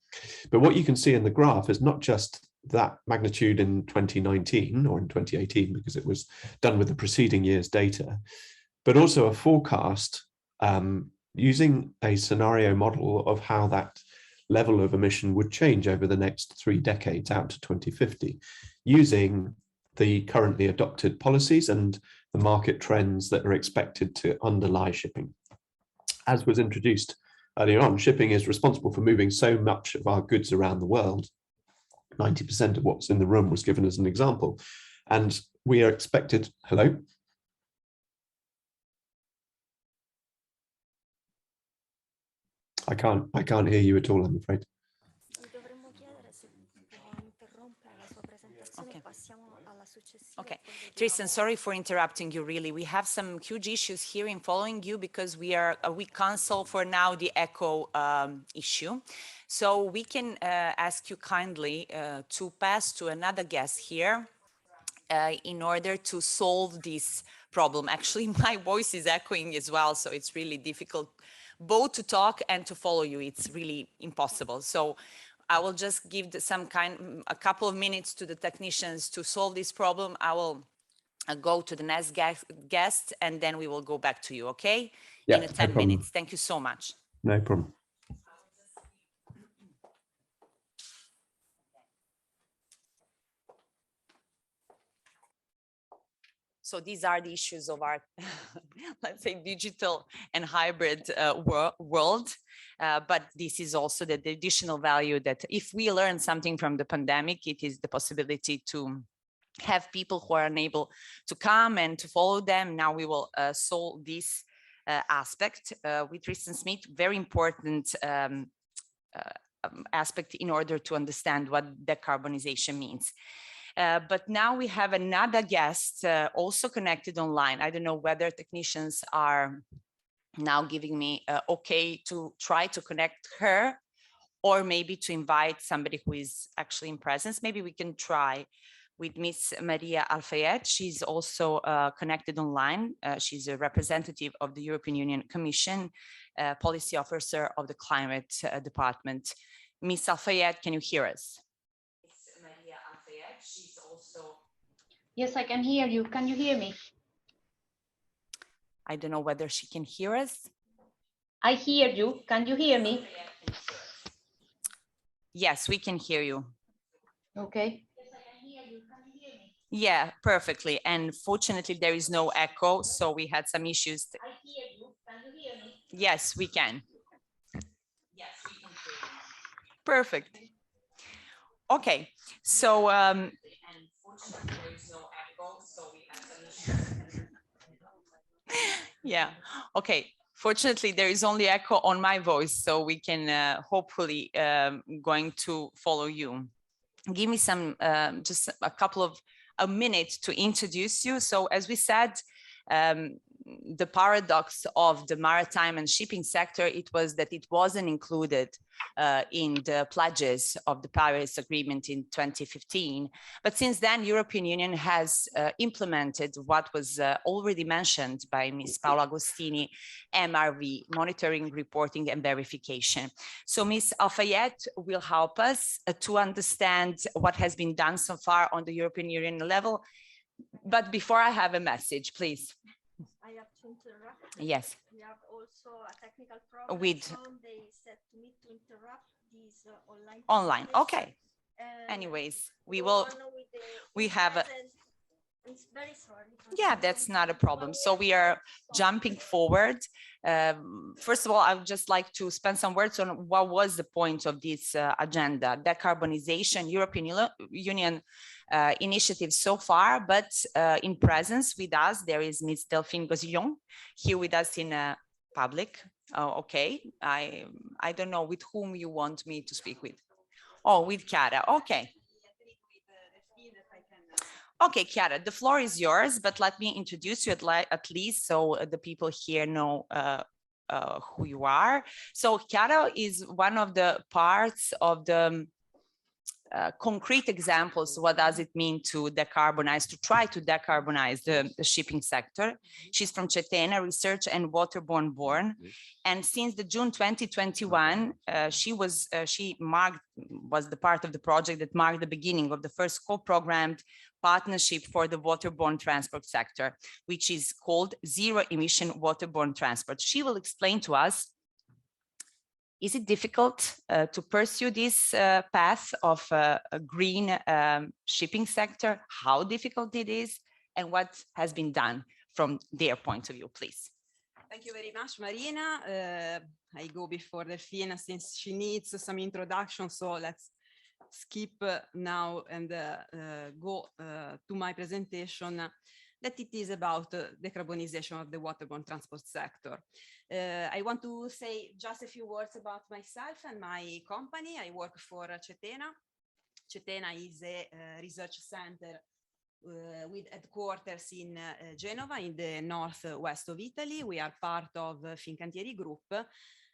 But what you can see in the graph is not just that magnitude in 2019 or in 2018, because it was done with the preceding year's data, but also a forecast using a scenario model of how that level of emission would change over the next 3 decades out to 2050, using the currently adopted policies and the market trends that are expected to underlie shipping. As was introduced earlier on, shipping is responsible for moving so much of our goods around the world. 90% of what's in the room was given as an example. And we are expected, hello? I can't hear you at all, I'm afraid. Okay, Tristan, sorry for interrupting you, really. We have some huge issues here in following you because we cancel for now the echo issue. So we can ask you kindly to pass to another guest here in order to solve this problem. Actually, my voice is echoing as well, so it's really difficult both to talk and to follow you. It's really impossible. So I will just give a couple of minutes to the technicians to solve this problem. I will go to the next guest and then we will go back to you, okay? Yeah, in 10 minutes. Thank you so much. No problem. So these are the issues of our, let's say, digital and hybrid world. But this is also the additional value that if we learn something from the pandemic, it is the possibility to have people who are unable to come and to follow them. Now we will solve this aspect with Tristan Smith, very important aspect in order to understand what decarbonization means. But now we have another guest also connected online. I don't know whether technicians are now giving me okay to try to connect her, or maybe to invite somebody who is actually in presence. Maybe we can try with Miss Maria Alfayate. She's also connected online. She's a representative of the European Union Commission, policy officer of the Climate Department. Miss Alfayate, can you hear us? She's also... Yes, I can hear you. Can you hear me? I don't know whether she can hear us. I hear you. Can you hear me? Yes, we can hear you. Okay. Yes, I can hear you. Can you hear me? Yeah, perfectly. And fortunately, there is no echo, so we had some issues. I hear you. Can you hear me? Yes, we can. Yes, we can hear you. Perfect. Okay, so and fortunately there is no echo, so we have some issues. Yeah, okay. Fortunately, there is only echo on my voice, so we can hopefully going to follow you. Give me some just a couple of a minute to introduce you. So as we said, the paradox of the maritime and shipping sector, it was that it wasn't included in the pledges of the Paris Agreement in 2015. But since then, European Union has implemented what was already mentioned by Ms. Paola Agostini, MRV, monitoring, reporting, and verification. So Ms. Alfayate will help us to understand what has been done so far on the European Union level. But before I have a message, please. I have to interrupt. Yes. We have also a technical problem. With they said to me to interrupt these online. Online. Okay. Anyways, we will. We have It's very sorry. Yeah, that's not a problem. So we are jumping forward. First of all, I would just like to spend some words on what was the point of this agenda, decarbonization, European Union initiative so far, but in presence with us, there is Ms. Delphine Gozillon here with us in public. Oh, okay, I don't know with whom you want me to speak with. Oh, with Chiara, okay. Okay, Chiara, the floor is yours, but let me introduce you at least so the people here know who you are. So Chiara is one of the parts of the concrete examples. What does it mean to decarbonize, to try to decarbonize the shipping sector? She's from CETENA Research and Waterborne born. And since the June 2021, she was the part of the project that marked the beginning of the first co-programmed partnership for the waterborne transport sector, which is called Zero Emission Waterborne Transport. She will explain to us, is it difficult to pursue this path of a green shipping sector? How difficult it is and what has been done from their point of view, please? Thank you very much, Marina. I go before Delphine since she needs some introduction, so let's skip now and go to my presentation, that it is about decarbonization of the waterborne transport sector. I want to say just a few words about myself and my company. I work for CETENA. CETENA is a research center with headquarters in Genova, in the northwest of Italy. We are part of Fincantieri Group,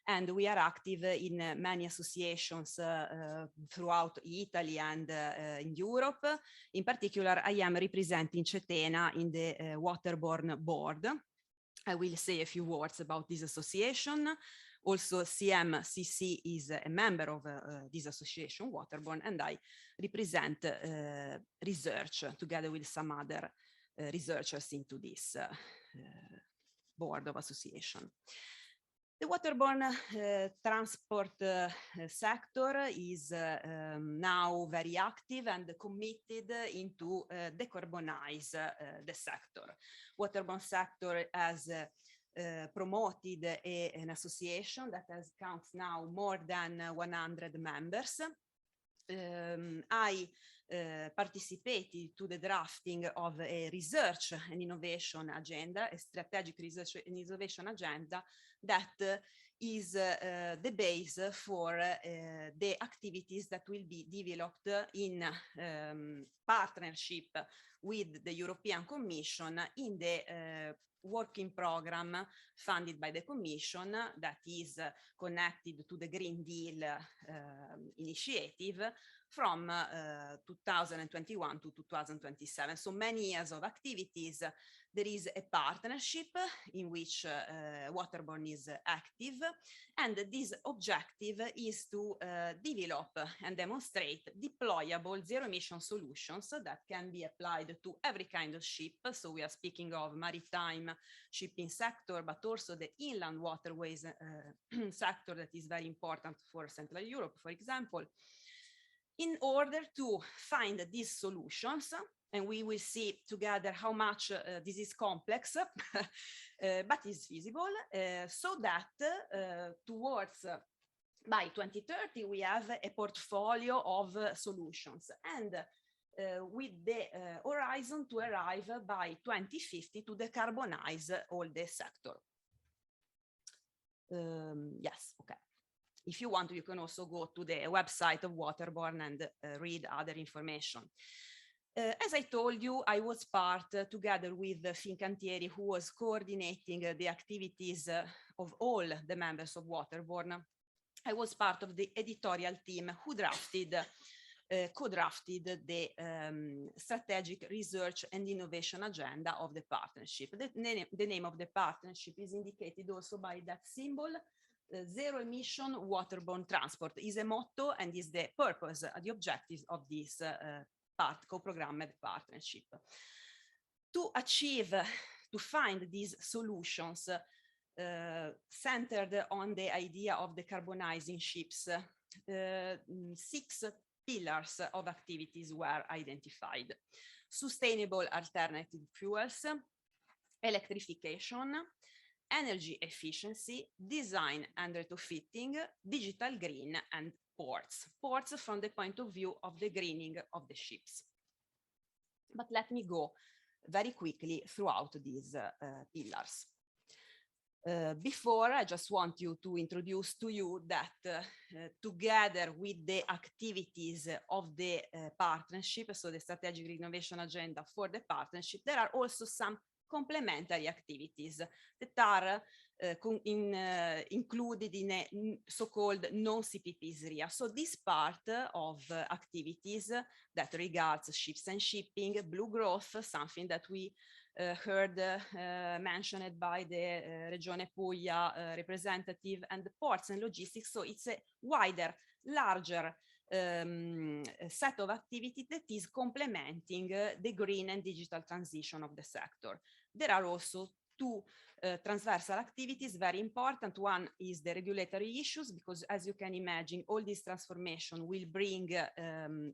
and we are active in many associations throughout Italy and in Europe. In particular, I am representing CETENA in the Waterborne board. I will say a few words about this association. Also, CMCC is a member of this association, Waterborne, and I represent research together with some other researchers into this board of association. The waterborne transport sector is now very active and committed into decarbonize the sector. Waterborne sector has promoted an association that counts now more than 100 members. I participated to the drafting of a research and innovation agenda, a strategic research and innovation agenda that is the base for the activities that will be developed in partnership with the European Commission in the working program funded by the Commission that is connected to the Green Deal initiative from 2021 to 2027. So many years of activities. There is a partnership in which Waterborne is active, and this objective is to develop and demonstrate deployable zero-emission solutions that can be applied to every kind of ship. So we are speaking of maritime shipping sector, but also the inland waterways sector that is very important for Central Europe, for example, in order to find these solutions. And we will see together how much this is complex, but is feasible, so that towards by 2030, we have a portfolio of solutions, and with the horizon to arrive by 2050 to decarbonize all the sector. Yes, okay. If you want, you can also go to the website of Waterborne and read other information. As I told you, I was part, together with Fincantieri, who was coordinating the activities of all the members of Waterborne. I was part of the editorial team who co-drafted the strategic research and innovation agenda of the partnership. The name of the partnership is indicated also by that symbol. Zero emission waterborne transport is a motto and is the purpose, the objectives of this co-programmed partnership. To achieve, to find these solutions centered on the idea of decarbonizing ships, 6 pillars of activities were identified. sustainable alternative fuels, electrification, energy efficiency, design and retrofitting, digital green, and ports. Ports from the point of view of the greening of the ships. But let me go very quickly throughout these pillars. Before, I just want to introduce to you that together with the activities of the partnership, so the strategic innovation agenda for the partnership, there are also some complementary activities that are included in a so-called non-CPPs RIA. So this part of activities that regards ships and shipping, blue growth, something that we heard mentioned by the Regione Puglia representative, and the ports and logistics. So it's a wider, larger set of activity that is complementing the green and digital transition of the sector. There are also two transversal activities, very important. One is the regulatory issues, because as you can imagine, all this transformation will bring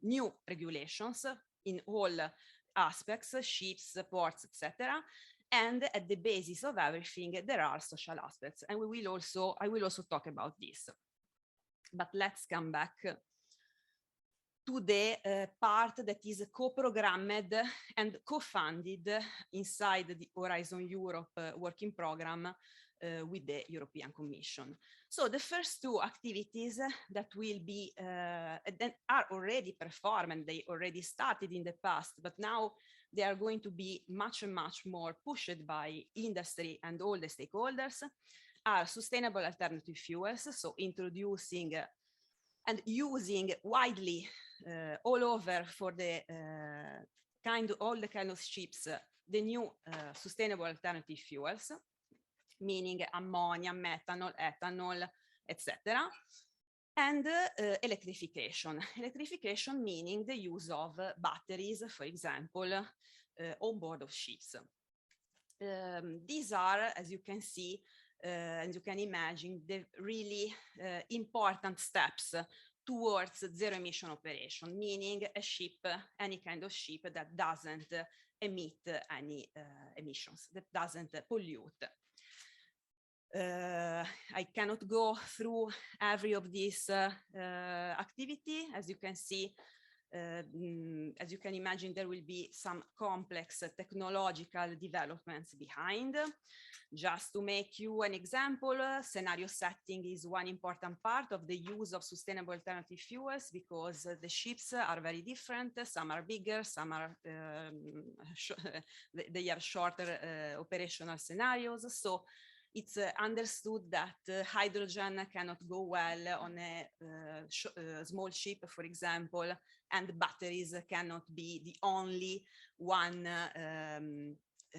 new regulations in all aspects, ships, ports, etc. And at the basis of everything, there are social aspects. And I will also talk about this. But let's come back to the part that is co-programmed and co-funded inside the Horizon Europe working program with the European Commission. So the first two activities that will be, that are already performed, and they already started in the past, but now they are going to be much more pushed by industry and all the stakeholders, are sustainable alternative fuels, so introducing and using widely all over for the all the kind of ships, the new sustainable alternative fuels, meaning ammonia, methanol, ethanol, etc. And electrification. Electrification meaning the use of batteries, for example, on board of ships. These are, as you can see, and you can imagine, the really important steps towards zero emission operation, meaning a ship, any kind of ship that doesn't emit any emissions, that doesn't pollute. I cannot go through every of these activity. As you can see, as you can imagine, there will be some complex technological developments behind. Just to make you an example, scenario setting is one important part of the use of sustainable alternative fuels, because the ships are very different. Some are bigger, some are they have shorter operational scenarios. So it's understood that hydrogen cannot go well on a small ship, for example, and batteries cannot be the only one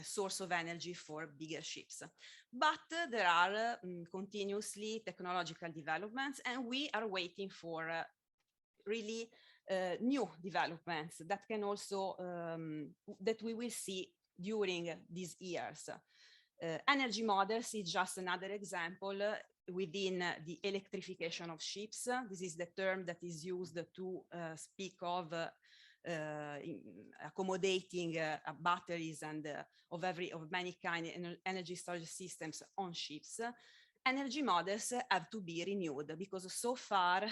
source of energy for bigger ships. But there are continuously technological developments, and we are waiting for really new developments that can also, that we will see during these years. Energy models is just another example within the electrification of ships. This is the term that is used to speak of accommodating batteries and of many kind of energy storage systems on ships. Energy models have to be renewed, because so far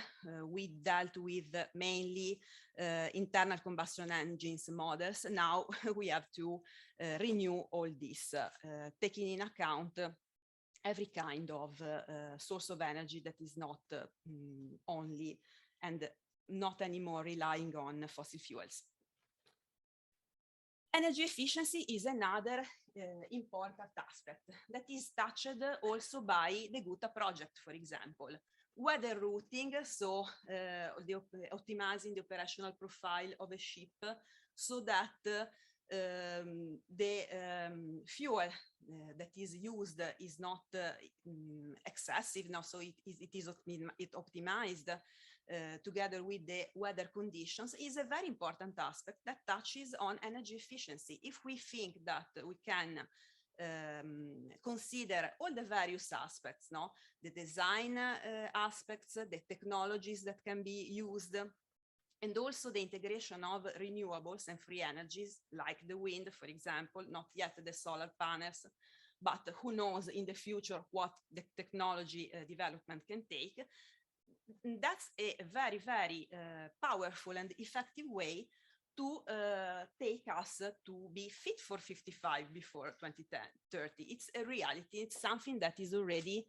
we dealt with mainly internal combustion engines models. Now we have to renew all this, taking in account every kind of source of energy that is not only and not anymore relying on fossil fuels. Energy efficiency is another important aspect that is touched also by the GUTTA project, for example. Weather routing, so optimizing the operational profile of a ship so that the fuel that is used is not excessive, no, so it is optimized together with the weather conditions, is a very important aspect that touches on energy efficiency. If we think that we can consider all the various aspects, no, the design aspects, the technologies that can be used, And also the integration of renewables and free energies like the wind, for example, not yet the solar panels, but who knows in the future what the technology development can take. That's a very, very powerful and effective way to take us to be fit for 55 before 2030. It's a reality. It's something that is already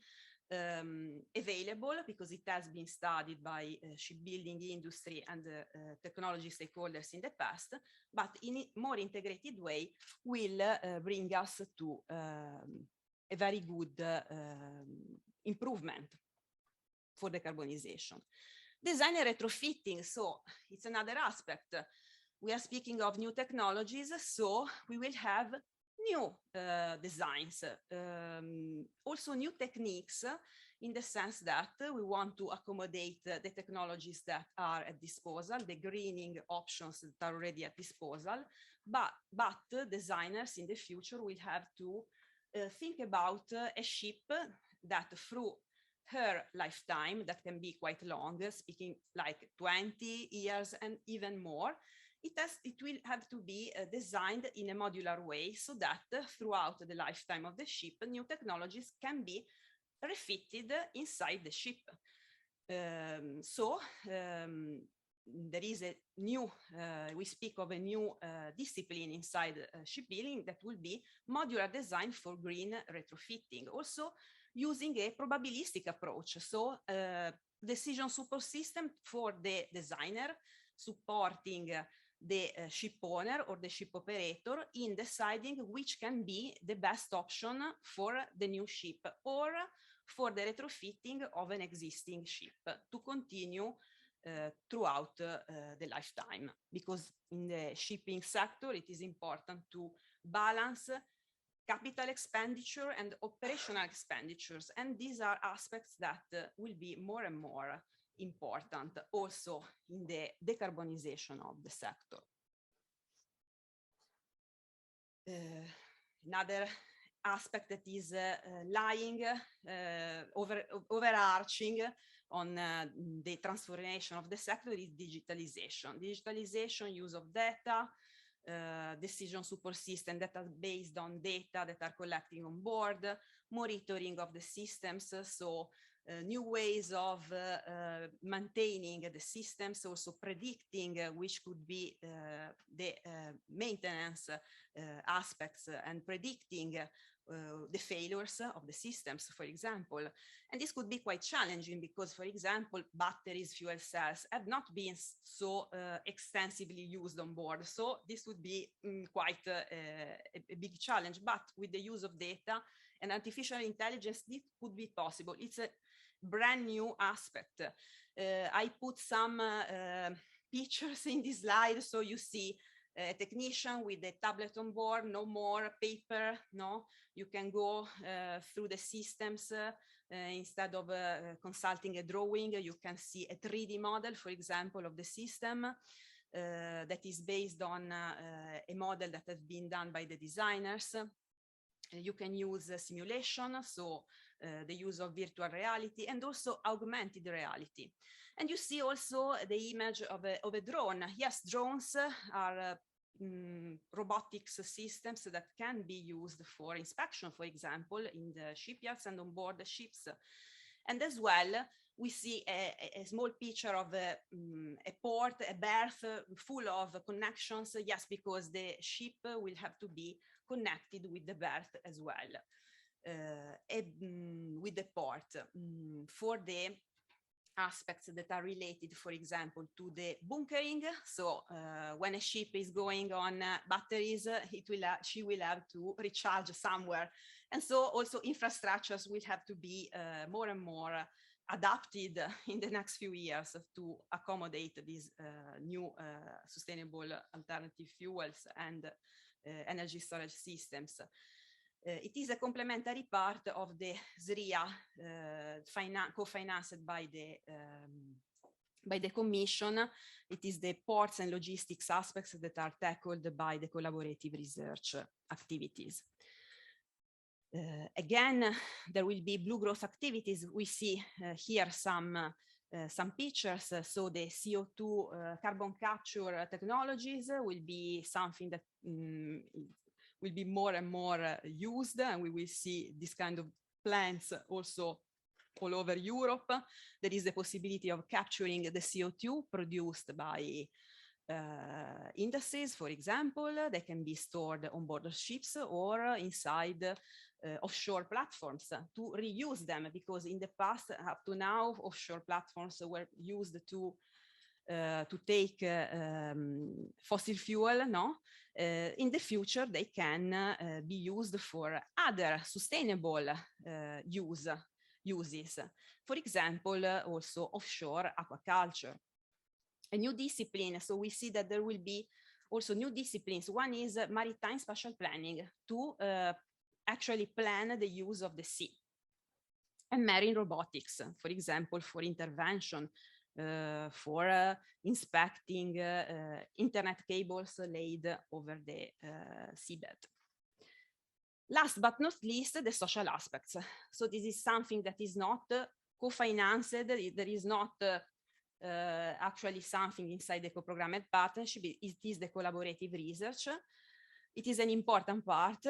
available because it has been studied by shipbuilding industry and technology stakeholders in the past, but in a more integrated way will bring us to a very good improvement for decarbonization. Design and retrofitting, so it's another aspect. We are speaking of new technologies, so we will have new designs, also new techniques, in the sense that we want to accommodate the technologies that are at disposal, the greening options that are already at disposal, but designers in the future will have to think about a ship that through her lifetime, that can be quite long, speaking like 20 years and even more, it will have to be designed in a modular way so that throughout the lifetime of the ship, new technologies can be refitted inside the ship. There is a new, we speak of a new discipline inside shipbuilding that will be modular design for green retrofitting, also using a probabilistic approach. So decision support system for the designer supporting the ship owner or the ship operator in deciding which can be the best option for the new ship or for the retrofitting of an existing ship to continue throughout the lifetime. Because in the shipping sector, it is important to balance capital expenditure and operational expenditures. And these are aspects that will be more and more important also in the decarbonization of the sector. Another aspect that is lying overarching on the transformation of the sector is digitalization. Digitalization, use of data, decision support system that are based on data that are collecting on board, monitoring of the systems, so new ways of maintaining the systems, also predicting which could be the maintenance aspects and predicting the failures of the systems, for example. And this could be quite challenging because, for example, batteries, fuel cells have not been so extensively used on board. So this would be quite a big challenge. But with the use of data and artificial intelligence, this could be possible. It's a brand new aspect. I put some pictures in this slide so you see a technician with a tablet on board, no more paper, no? You can go through the systems instead of consulting a drawing, you can see a 3D model, for example, of the system that is based on a model that has been done by the designers. You can use simulation, so the use of virtual reality and also augmented reality. And you see also the image of a drone. Yes, drones are robotics systems that can be used for inspection, for example, in the shipyards and on board the ships. And as well, we see a small picture of a port, a berth full of connections. Yes, because the ship will have to be connected with the berth as well, with the port for the aspects that are related, for example, to the bunkering. So when a ship is going on batteries, she will have to recharge somewhere. And so also infrastructures will have to be more and more adapted in the next few years to accommodate these new sustainable alternative fuels and energy storage systems. It is a complementary part of the SRIA co-financed by the Commission. It is the ports and logistics aspects that are tackled by the collaborative research activities. Again, there will be blue growth activities. We see here some some pictures. So the CO2 carbon capture technologies will be something that will be more and more used, and we will see this kind of plants also all over Europe. There is the possibility of capturing the CO2 produced by industries, for example. They can be stored on board of ships or inside offshore platforms to reuse them, because in the past, up to now, offshore platforms were used to take fossil fuel, no? In the future, they can be used for other sustainable uses. For example, also offshore aquaculture. A new discipline, so we see that there will be also new disciplines. One is maritime spatial planning, to actually plan the use of the sea. And marine robotics, for example, for intervention, for inspecting internet cables laid over the seabed. Last but not least, the social aspects. So this is something that is not co-financed. There is not actually something inside the co-programmed partnership. It is the collaborative research. It is an important part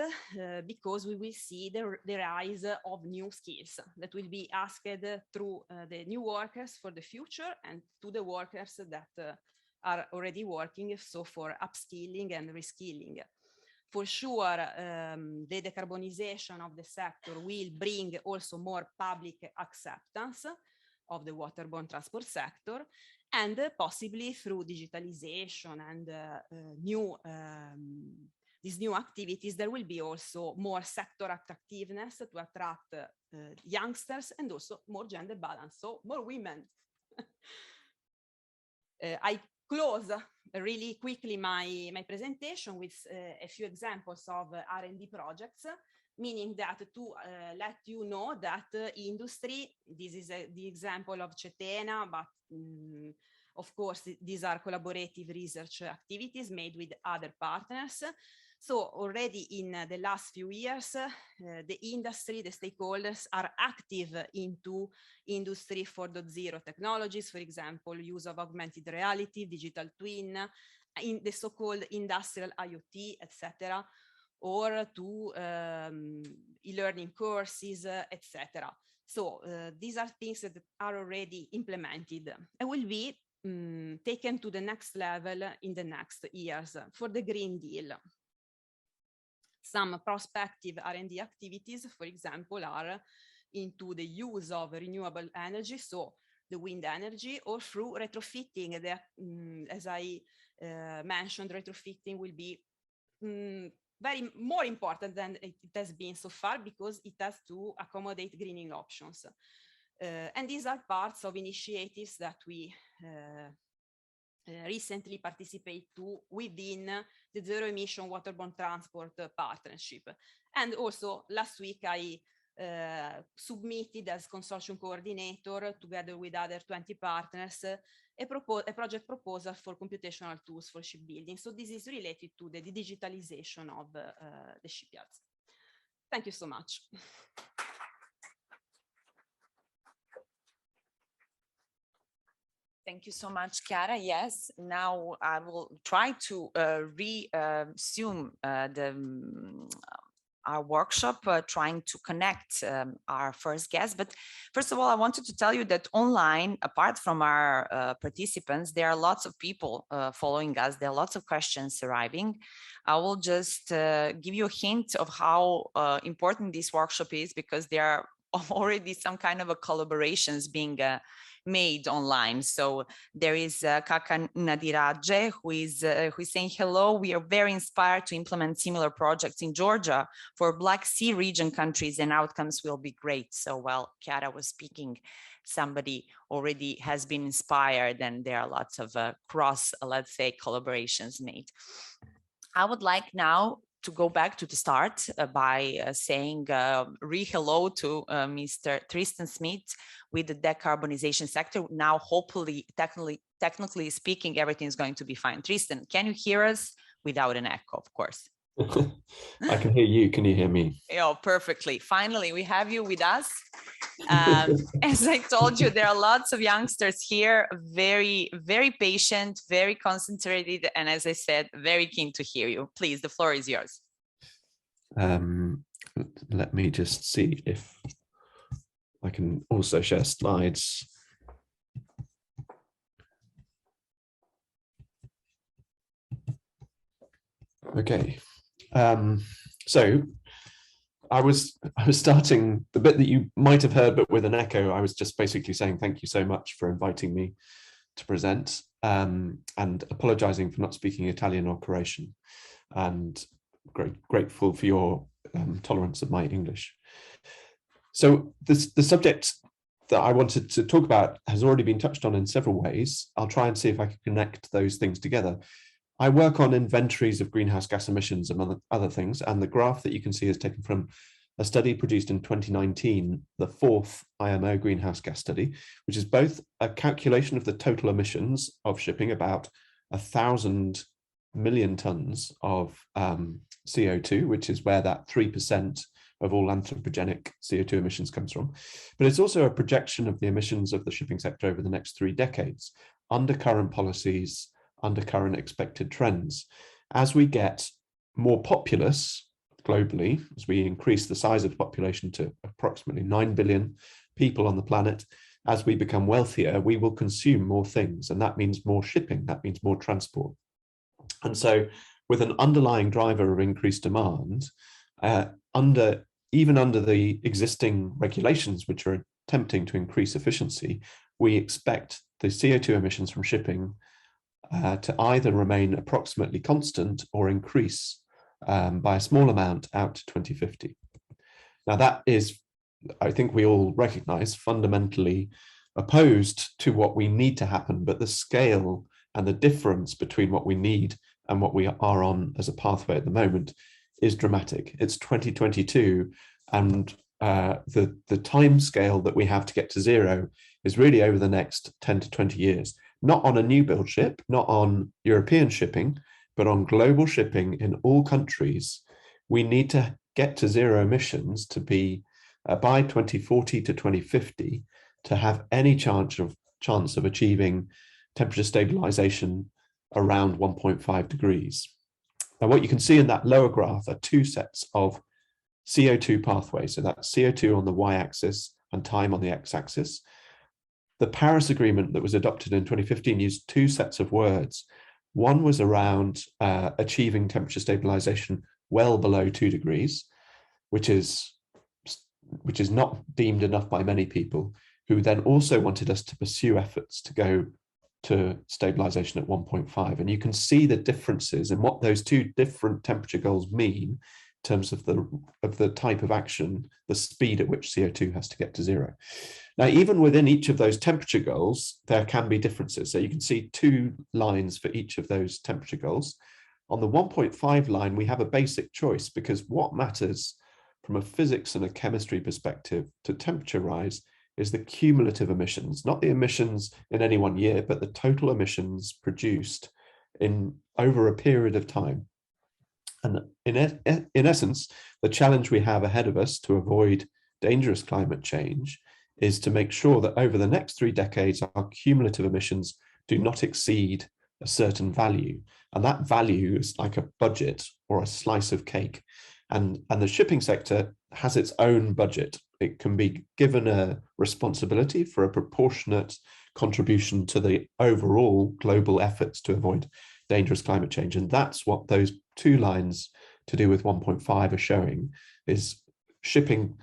because we will see the rise of new skills that will be asked through the new workers for the future and to the workers that are already working, so for upskilling and reskilling. For sure, the decarbonisation of the sector will bring also more public acceptance of the waterborne transport sector, and possibly through digitalization and these new activities, there will be also more sector attractiveness to attract youngsters, and also more gender balance, so more women. I close really quickly my presentation with a few examples of R&D projects, meaning that to let you know that industry, this is the example of CETENA, but of course, these are collaborative research activities made with other partners. So already in the last few years, the industry, the stakeholders are active into Industry 4.0 technologies, for example, use of augmented reality, digital twin, in the so-called industrial IoT, etc., or to e-learning courses, etc. So these are things that are already implemented and will be taken to the next level in the next years for the Green Deal. Some prospective R&D activities, for example, are into the use of renewable energy, so the wind energy, or through retrofitting. As I mentioned, retrofitting will be very more important than it has been so far, because it has to accommodate greening options. And these are parts of initiatives that we recently participate to within the Zero Emission Waterborne Transport Partnership. And also last week I submitted as consortium coordinator, together with other 20 partners, a project proposal for computational tools for shipbuilding. So this is related to the digitalization of the shipyards. Thank you so much. Thank you so much, Chiara. Yes, now I will try to resume our workshop, trying to connect our first guest. But first of all, I wanted to tell you that online, apart from our participants, there are lots of people following us. There are lots of questions arriving. I will just give you a hint of how important this workshop is, because there are already some kind of a collaborations being made online. So there is Kaka Nadiraje, who is saying, hello, we are very inspired to implement similar projects in Georgia for Black Sea region countries, and outcomes will be great. So while Chiara was speaking, somebody already has been inspired, and there are lots of cross, let's say, collaborations made. I would like now to go back to the start by saying hello to Mr. Tristan Smith with the decarbonisation sector. Now, hopefully, technically speaking, everything is going to be fine. Tristan, can you hear us without an echo, of course? I can hear you. Can you hear me? Oh, perfectly. Finally, we have you with us. As I told you, there are lots of youngsters here, very, very patient, very concentrated, and as I said, very keen to hear you. Please, the floor is yours. Let me just see if I can also share slides. Okay, so I was starting the bit that you might have heard, but with an echo. I was just basically saying thank you so much for inviting me to present, and apologizing for not speaking Italian or Croatian, and grateful for your tolerance of my English. So the subject that I wanted to talk about has already been touched on in several ways. I'll try and see if I can connect those things together. I work on inventories of greenhouse gas emissions, among other things, and the graph that you can see is taken from a study produced in 2019, the 4th IMO greenhouse gas study, which is both a calculation of the total emissions of shipping, about 1,000 million tons of CO2, which is where that 3% of all anthropogenic CO2 emissions comes from. But it's also a projection of the emissions of the shipping sector over the next 3 decades, under current policies, under current expected trends. As we get more populous globally, as we increase the size of the population to approximately 9 billion people on the planet, as we become wealthier, we will consume more things, and that means more shipping, that means more transport. And so with an underlying driver of increased demand, even under the existing regulations, which are attempting to increase efficiency, we expect the CO2 emissions from shipping to either remain approximately constant or increase by a small amount out to 2050. Now that is, I think we all recognize, fundamentally opposed to what we need to happen, but the scale and the difference between what we need and what we are on as a pathway at the moment is dramatic. It's 2022, and the time scale that we have to get to zero is really over the next 10 to 20 years. Not on a new build ship, not on European shipping, but on global shipping in all countries. We need to get to zero emissions to be by 2040 to 2050 to have any chance of achieving temperature stabilization around 1.5 degrees. Now, what you can see in that lower graph are 2 sets of CO2 pathways. So that's CO2 on the y-axis and time on the x-axis. The Paris Agreement that was adopted in 2015 used 2 sets of words. One was around achieving temperature stabilization well below 2 degrees, which is not deemed enough by many people, who then also wanted us to pursue efforts to go to stabilization at 1.5. And you can see the differences in what those 2 different temperature goals mean in terms of the type of action, the speed at which CO2 has to get to zero. Now, even within each of those temperature goals, there can be differences. So you can see 2 lines for each of those temperature goals. On the 1.5 line, we have a basic choice, because what matters from a physics and a chemistry perspective to temperature rise is the cumulative emissions, not the emissions in any one year, but the total emissions produced in over a period of time. And in essence, the challenge we have ahead of us to avoid dangerous climate change is to make sure that over the next 3 decades, our cumulative emissions do not exceed a certain value. And that value is like a budget or a slice of cake. And the shipping sector has its own budget. It can be given a responsibility for a proportionate contribution to the overall global efforts to avoid dangerous climate change. And that's what those 2 lines to do with 1.5 are showing, is shipping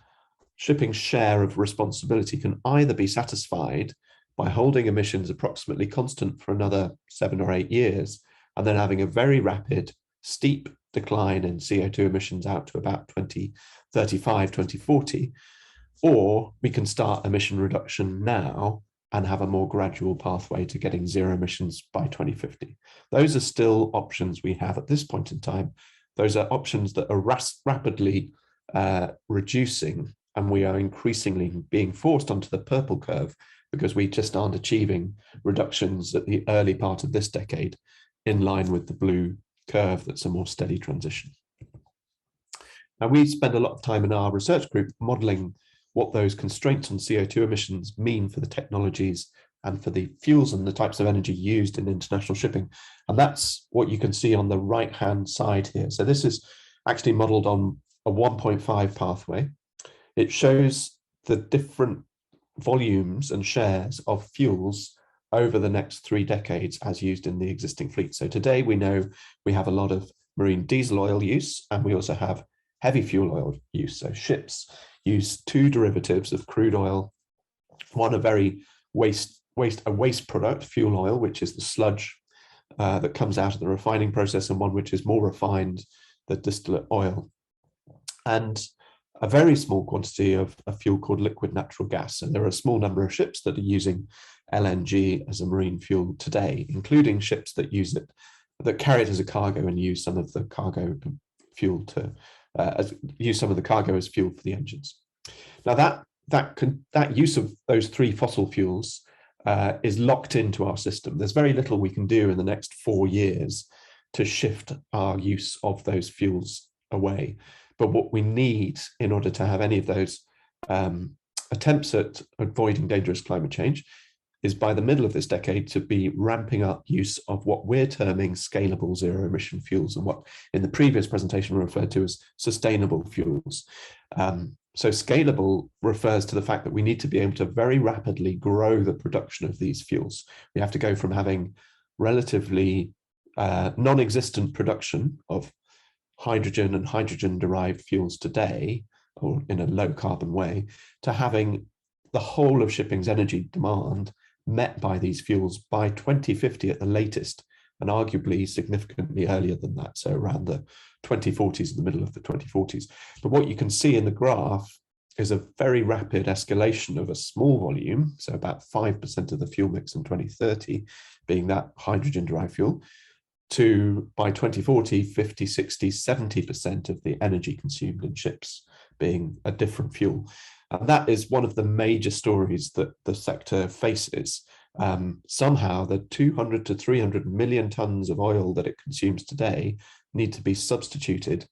share of responsibility can either be satisfied by holding emissions approximately constant for another 7 or 8 years, and then having a very rapid, steep decline in CO2 emissions out to about 2035, 2040, or we can start emission reduction now and have a more gradual pathway to getting zero emissions by 2050. Those are still options we have at this point in time. Those are options that are rapidly reducing, and we are increasingly being forced onto the purple curve because we just aren't achieving reductions at the early part of this decade in line with the blue curve that's a more steady transition. Now, we spend a lot of time in our research group modeling what those constraints on CO2 emissions mean for the technologies and for the fuels and the types of energy used in international shipping. And that's what you can see on the right-hand side here. So this is actually modeled on a 1.5 pathway. It shows the different volumes and shares of fuels over the next 3 decades as used in the existing fleet. So today we know we have a lot of marine diesel oil use, and we also have heavy fuel oil use. So ships use 2 derivatives of crude oil, one a very waste product, fuel oil, which is the sludge that comes out of the refining process, and one which is more refined, the distillate oil. And a very small quantity of a fuel called liquid natural gas. And there are a small number of ships that are using LNG as a marine fuel today, including ships that use it, that carry it as a cargo and use some of the cargo fuel to use some of the cargo as fuel for the engines. Now that use of those 3 fossil fuels is locked into our system. There's very little we can do in the next 4 years to shift our use of those fuels away. But what we need in order to have any of those attempts at avoiding dangerous climate change is by the middle of this decade to be ramping up use of what we're terming scalable zero emission fuels, and what in the previous presentation we referred to as sustainable fuels. So scalable refers to the fact that we need to be able to very rapidly grow the production of these fuels. We have to go from having relatively non-existent production of hydrogen and hydrogen-derived fuels today, or in a low carbon way, to having the whole of shipping's energy demand met by these fuels by 2050 at the latest, and arguably significantly earlier than that, so around the 2040s, in the middle of the 2040s. But what you can see in the graph is a very rapid escalation of a small volume, so about 5% of the fuel mix in 2030 being that hydrogen-derived fuel, to by 2040, 50, 60, 70% of the energy consumed in ships being a different fuel. And that is one of the major stories that the sector faces. Somehow the 200 to 300 million tons of oil that it consumes today need to be substituted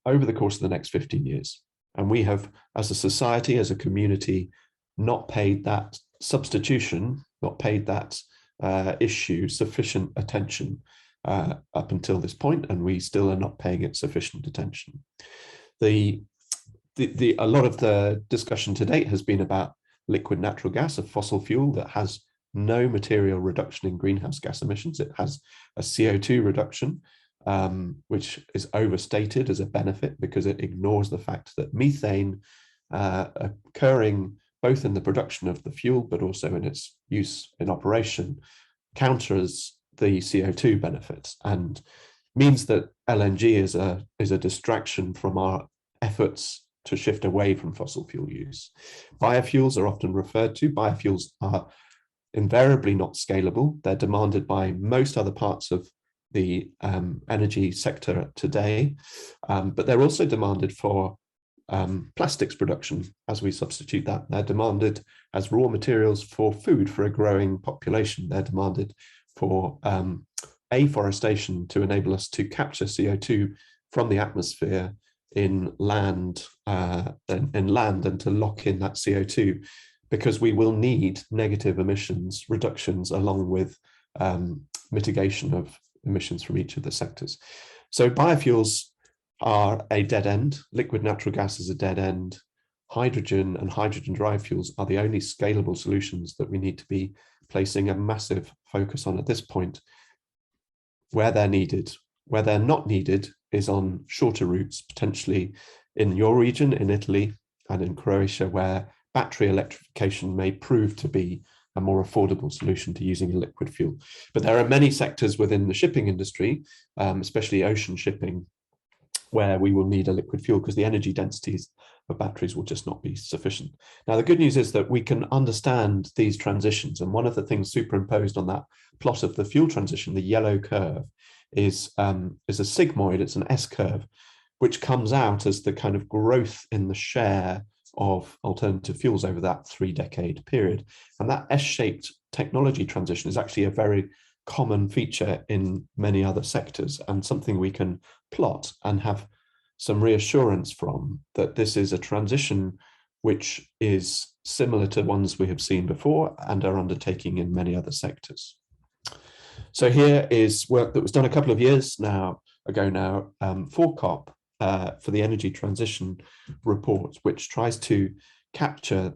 over the course of the next 15 years. And we have, as a society, as a community, not paid that substitution, not paid that issue sufficient attention up until this point, and we still are not paying it sufficient attention. A lot of the discussion to date has been about liquid natural gas, a fossil fuel that has no material reduction in greenhouse gas emissions. It has a CO2 reduction, which is overstated as a benefit because it ignores the fact that methane occurring both in the production of the fuel, but also in its use in operation, counters the CO2 benefits and means that LNG is a distraction from our efforts to shift away from fossil fuel use. Biofuels are often referred to. Biofuels are invariably not scalable. They're demanded by most other parts of the energy sector today, but they're also demanded for plastics production as we substitute that. They're demanded as raw materials for food for a growing population. They're demanded for afforestation to enable us to capture CO2 from the atmosphere in land and to lock in that CO2, because we will need negative emissions reductions along with mitigation of emissions from each of the sectors. So biofuels are a dead end. Liquid natural gas is a dead end. Hydrogen and hydrogen-derived fuels are the only scalable solutions that we need to be placing a massive focus on at this point. Where they're needed, where they're not needed is on shorter routes, potentially in your region, in Italy and in Croatia, where battery electrification may prove to be a more affordable solution to using a liquid fuel. But there are many sectors within the shipping industry, especially ocean shipping, where we will need a liquid fuel because the energy densities of batteries will just not be sufficient. Now, the good news is that we can understand these transitions. And one of the things superimposed on that plot of the fuel transition, the yellow curve, is a sigmoid, it's an S-curve, which comes out as the kind of growth in the share of alternative fuels over that 3-decade period. And that S-shaped technology transition is actually a very common feature in many other sectors and something we can plot and have some reassurance from that this is a transition which is similar to ones we have seen before and are undertaking in many other sectors. So here is work that was done a couple of years ago now for COP, for the Energy Transition Report, which tries to capture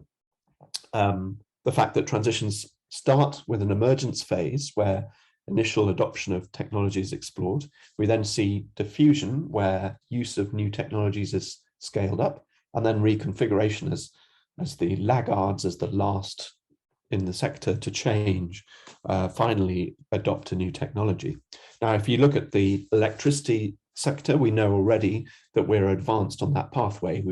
the fact that transitions start with an emergence phase where initial adoption of technology is explored. We then see diffusion where use of new technologies is scaled up, and then reconfiguration as the laggards, as the last in the sector to change, finally adopt a new technology. Now, if you look at the electricity sector, we know already that we're advanced on that pathway.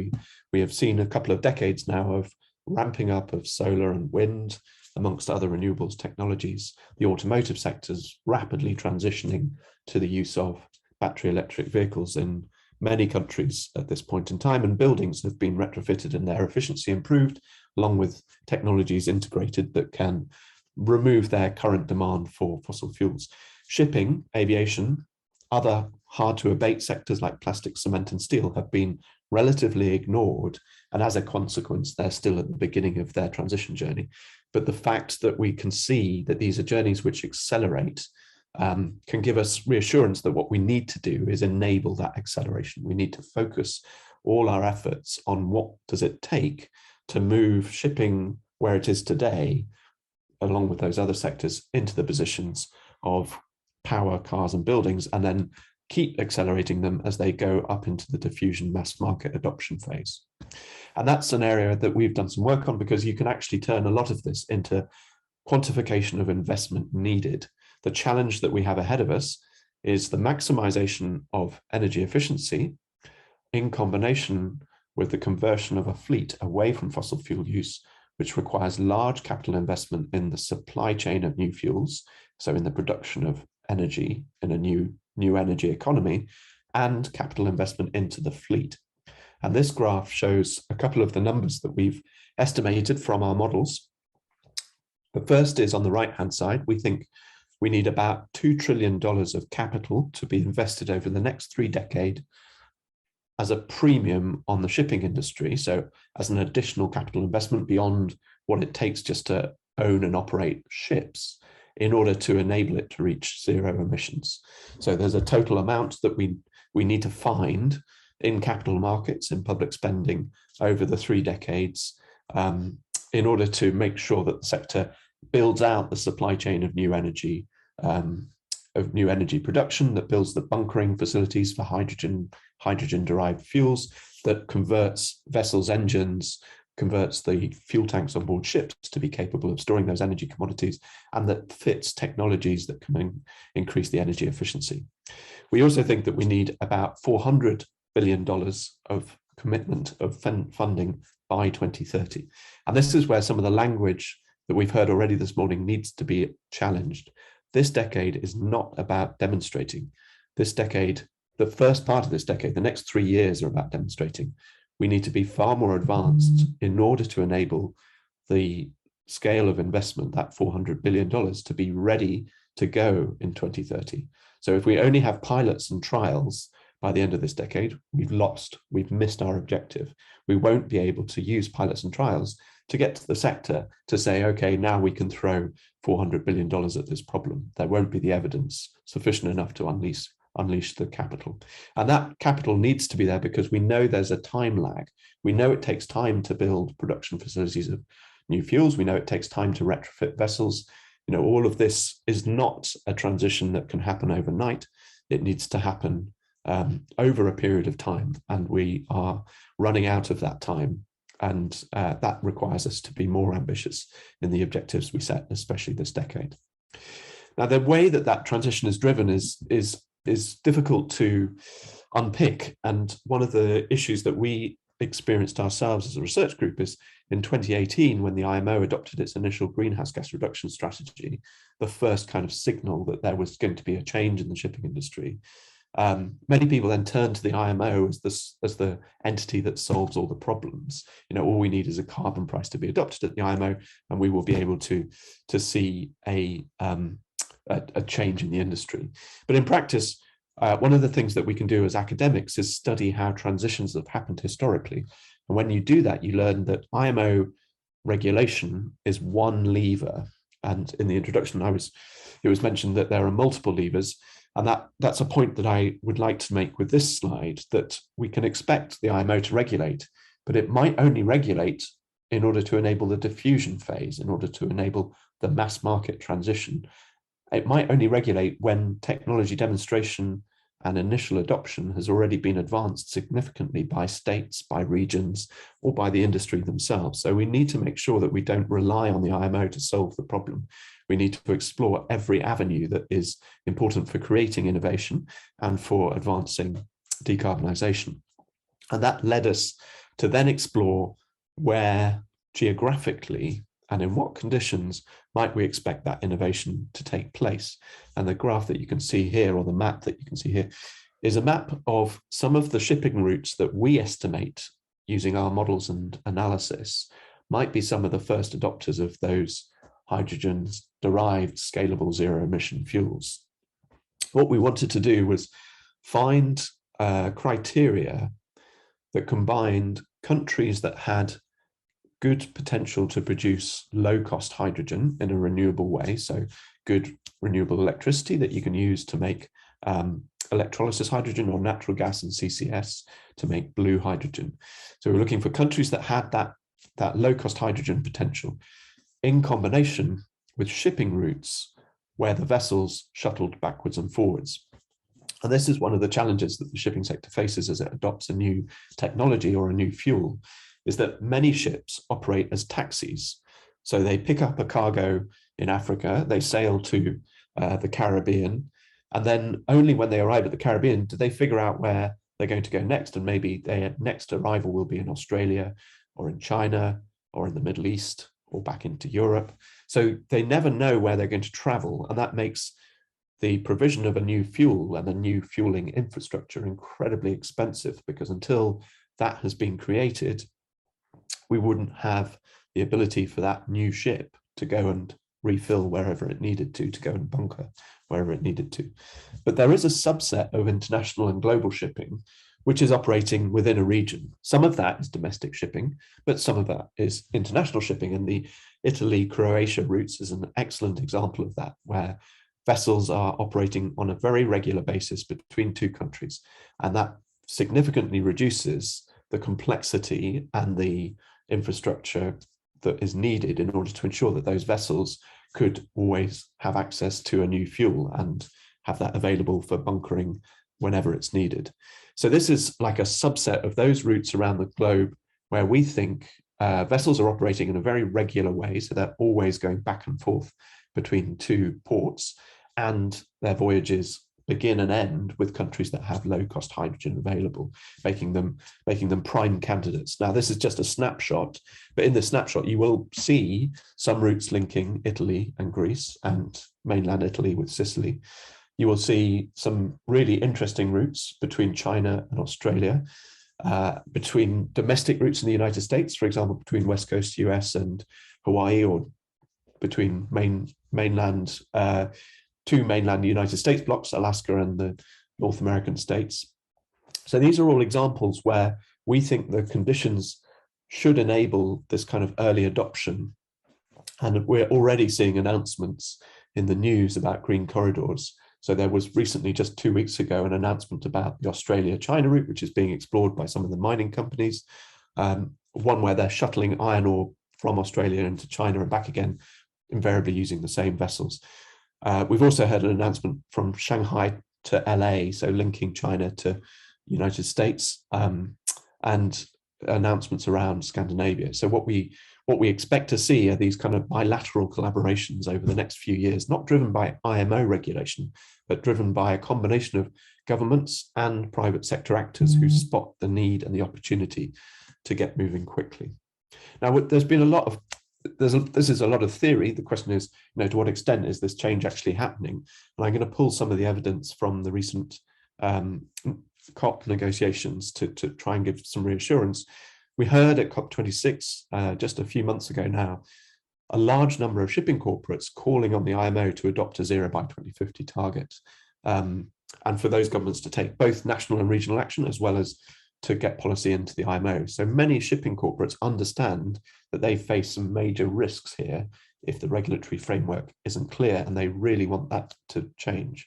We have seen a couple of decades now of ramping up of solar and wind, amongst other renewables technologies. The automotive sector is rapidly transitioning to the use of battery electric vehicles in many countries at this point in time, and buildings have been retrofitted and their efficiency improved, along with technologies integrated that can remove their current demand for fossil fuels. Shipping, aviation, other hard to abate sectors like plastic, cement and steel have been relatively ignored, and as a consequence they're still at the beginning of their transition journey. But the fact that we can see that these are journeys which accelerate can give us reassurance that what we need to do is enable that acceleration. We need to focus all our efforts on what does it take to move shipping where it is today, along with those other sectors, into the positions of power, cars and buildings, and then keep accelerating them as they go up into the diffusion mass market adoption phase. And that's an area that we've done some work on, because you can actually turn a lot of this into quantification of investment needed. The challenge that we have ahead of us is the maximization of energy efficiency in combination with the conversion of a fleet away from fossil fuel use, which requires large capital investment in the supply chain of new fuels, so in the production of energy in a new energy economy, and capital investment into the fleet. And this graph shows a couple of the numbers that we've estimated from our models. The first is on the right-hand side. We think we need about $2 trillion of capital to be invested over the next 3 decades as a premium on the shipping industry. So as an additional capital investment beyond what it takes just to own and operate ships in order to enable it to reach zero emissions. So there's a total amount that we need to find in capital markets, in public spending over the 3 decades in order to make sure that the sector builds out the supply chain of new energy production, that builds the bunkering facilities for hydrogen-derived fuels, that converts vessels' engines, converts the fuel tanks on board ships to be capable of storing those energy commodities, and that fits technologies that can increase the energy efficiency. We also think that we need about $400 billion of commitment of funding by 2030. And this is where some of the language that we've heard already this morning needs to be challenged. This decade is not about demonstrating. This decade, the first part of this decade, the next 3 years are about demonstrating. We need to be far more advanced in order to enable the scale of investment, that $400 billion, to be ready to go in 2030. So if we only have pilots and trials by the end of this decade, we've missed our objective. We won't be able to use pilots and trials to get to the sector to say, okay, now we can throw $400 billion at this problem. There won't be the evidence sufficient enough to unleash the capital. And that capital needs to be there because we know there's a time lag. We know it takes time to build production facilities of new fuels. We know it takes time to retrofit vessels. You know, all of this is not a transition that can happen overnight. It needs to happen over a period of time, and we are running out of that time. And that requires us to be more ambitious in the objectives we set, especially this decade. Now, the way that that transition is driven is difficult to unpick. And one of the issues that we experienced ourselves as a research group is in 2018, when the IMO adopted its initial greenhouse gas reduction strategy, the first kind of signal that there was going to be a change in the shipping industry. Many people then turn to the IMO as the entity that solves all the problems. You know, all we need is a carbon price to be adopted at the IMO, and we will be able to see a change in the industry. But in practice, one of the things that we can do as academics is study how transitions have happened historically. And when you do that, you learn that IMO regulation is one lever. And in the introduction, it was mentioned that there are multiple levers. And that's a point that I would like to make with this slide, that we can expect the IMO to regulate, but it might only regulate in order to enable the diffusion phase, in order to enable the mass market transition. It might only regulate when technology demonstration and initial adoption has already been advanced significantly by states, by regions, or by the industry themselves. So we need to make sure that we don't rely on the IMO to solve the problem. We need to explore every avenue that is important for creating innovation and for advancing decarbonisation. And that led us to then explore where geographically and in what conditions might we expect that innovation to take place. And the graph that you can see here, or the map that you can see here, is a map of some of the shipping routes that we estimate using our models and analysis might be some of the first adopters of those hydrogen-derived scalable zero-emission fuels. What we wanted to do was find criteria that combined countries that had good potential to produce low-cost hydrogen in a renewable way, so good renewable electricity that you can use to make electrolysis hydrogen, or natural gas and CCS to make blue hydrogen. So we're looking for countries that had that low-cost hydrogen potential in combination with shipping routes where the vessels shuttled backwards and forwards. And this is one of the challenges that the shipping sector faces as it adopts a new technology or a new fuel, is that many ships operate as taxis. So they pick up a cargo in Africa, they sail to the Caribbean, and then only when they arrive at the Caribbean do they figure out where they're going to go next. And maybe their next arrival will be in Australia or in China or in the Middle East or back into Europe. So they never know where they're going to travel. And that makes the provision of a new fuel and a new fueling infrastructure incredibly expensive, because until that has been created, we wouldn't have the ability for that new ship to go and refill wherever it needed to go and bunker wherever it needed to. But there is a subset of international and global shipping which is operating within a region. Some of that is domestic shipping, but some of that is international shipping. And the Italy-Croatia routes is an excellent example of that, where vessels are operating on a very regular basis between two countries. And that significantly reduces the complexity and the infrastructure that is needed in order to ensure that those vessels could always have access to a new fuel and have that available for bunkering whenever it's needed. So this is like a subset of those routes around the globe where we think vessels are operating in a very regular way. So they're always going back and forth between two ports, and their voyages begin and end with countries that have low-cost hydrogen available, making them prime candidates. Now, this is just a snapshot, but in this snapshot, you will see some routes linking Italy and Greece and mainland Italy with Sicily. You will see some really interesting routes between China and Australia, between domestic routes in the United States, for example, between West Coast US and Hawaii, or between two mainland United States blocks, Alaska and the North American states. So these are all examples where we think the conditions should enable this kind of early adoption. And we're already seeing announcements in the news about green corridors. So there was recently, just 2 weeks ago, an announcement about the Australia-China route, which is being explored by some of the mining companies. One where they're shuttling iron ore from Australia into China and back again, invariably using the same vessels. We've also heard an announcement from Shanghai to LA, so linking China to United States, and announcements around Scandinavia. So what we expect to see are these kind of bilateral collaborations over the next few years, not driven by IMO regulation, but driven by a combination of governments and private sector actors who spot the need and the opportunity to get moving quickly. Now, there's been a lot of this is a lot of theory. The question is, to what extent is this change actually happening? And I'm going to pull some of the evidence from the recent COP negotiations to try and give some reassurance. We heard at COP26 just a few months ago now, a large number of shipping corporates calling on the IMO to adopt a 0 by 2050 target. and for those governments to take both national and regional action, as well as to get policy into the IMO. So many shipping corporates understand that they face some major risks here if the regulatory framework isn't clear, and they really want that to change.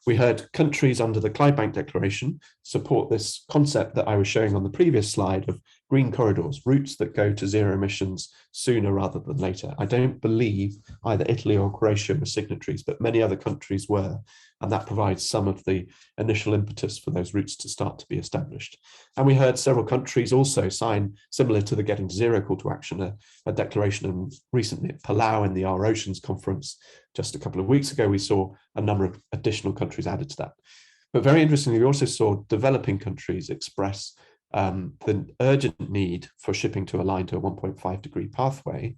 We heard countries under the Clydebank Declaration support this concept that I was showing on the previous slide of green corridors, routes that go to zero emissions sooner rather than later. I don't believe either Italy or Croatia were signatories, but many other countries were, and that provides some of the initial impetus for those routes to start to be established. And we heard several countries also sign, similar to the Getting to Zero call to action, a declaration, and recently at Palau in the Our Oceans conference just a couple of weeks ago, we saw a number of additional countries added to that. But very interestingly, we also saw developing countries express the urgent need for shipping to align to a 1.5 degree pathway,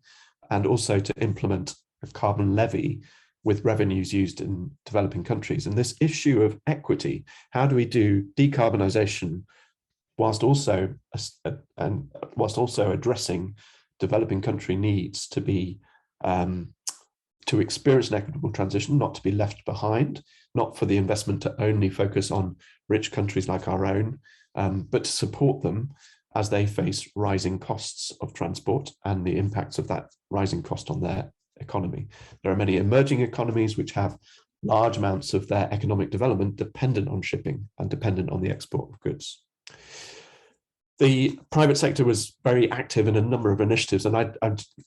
and also to implement a carbon levy with revenues used in developing countries. And this issue of equity, how do we do decarbonisation whilst also addressing developing country needs to be to experience an equitable transition, not to be left behind, not for the investment to only focus on rich countries like our own, but to support them as they face rising costs of transport and the impacts of that rising cost on their economy. There are many emerging economies which have large amounts of their economic development dependent on shipping and dependent on the export of goods. The private sector was very active in a number of initiatives, and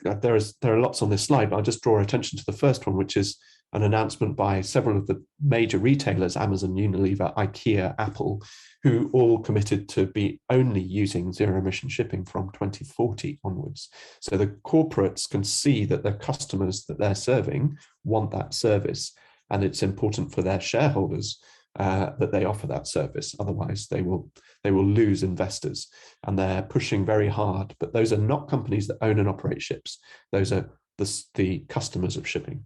there are lots on this slide, but I'll just draw attention to the first one, which is an announcement by several of the major retailers, Amazon, Unilever, IKEA, Apple, who all committed to be only using zero emission shipping from 2040 onwards. So the corporates can see that the customers that they're serving want that service, and it's important for their shareholders that they offer that service. Otherwise, they will lose investors, and they're pushing very hard. But those are not companies that own and operate ships. Those are the customers of shipping.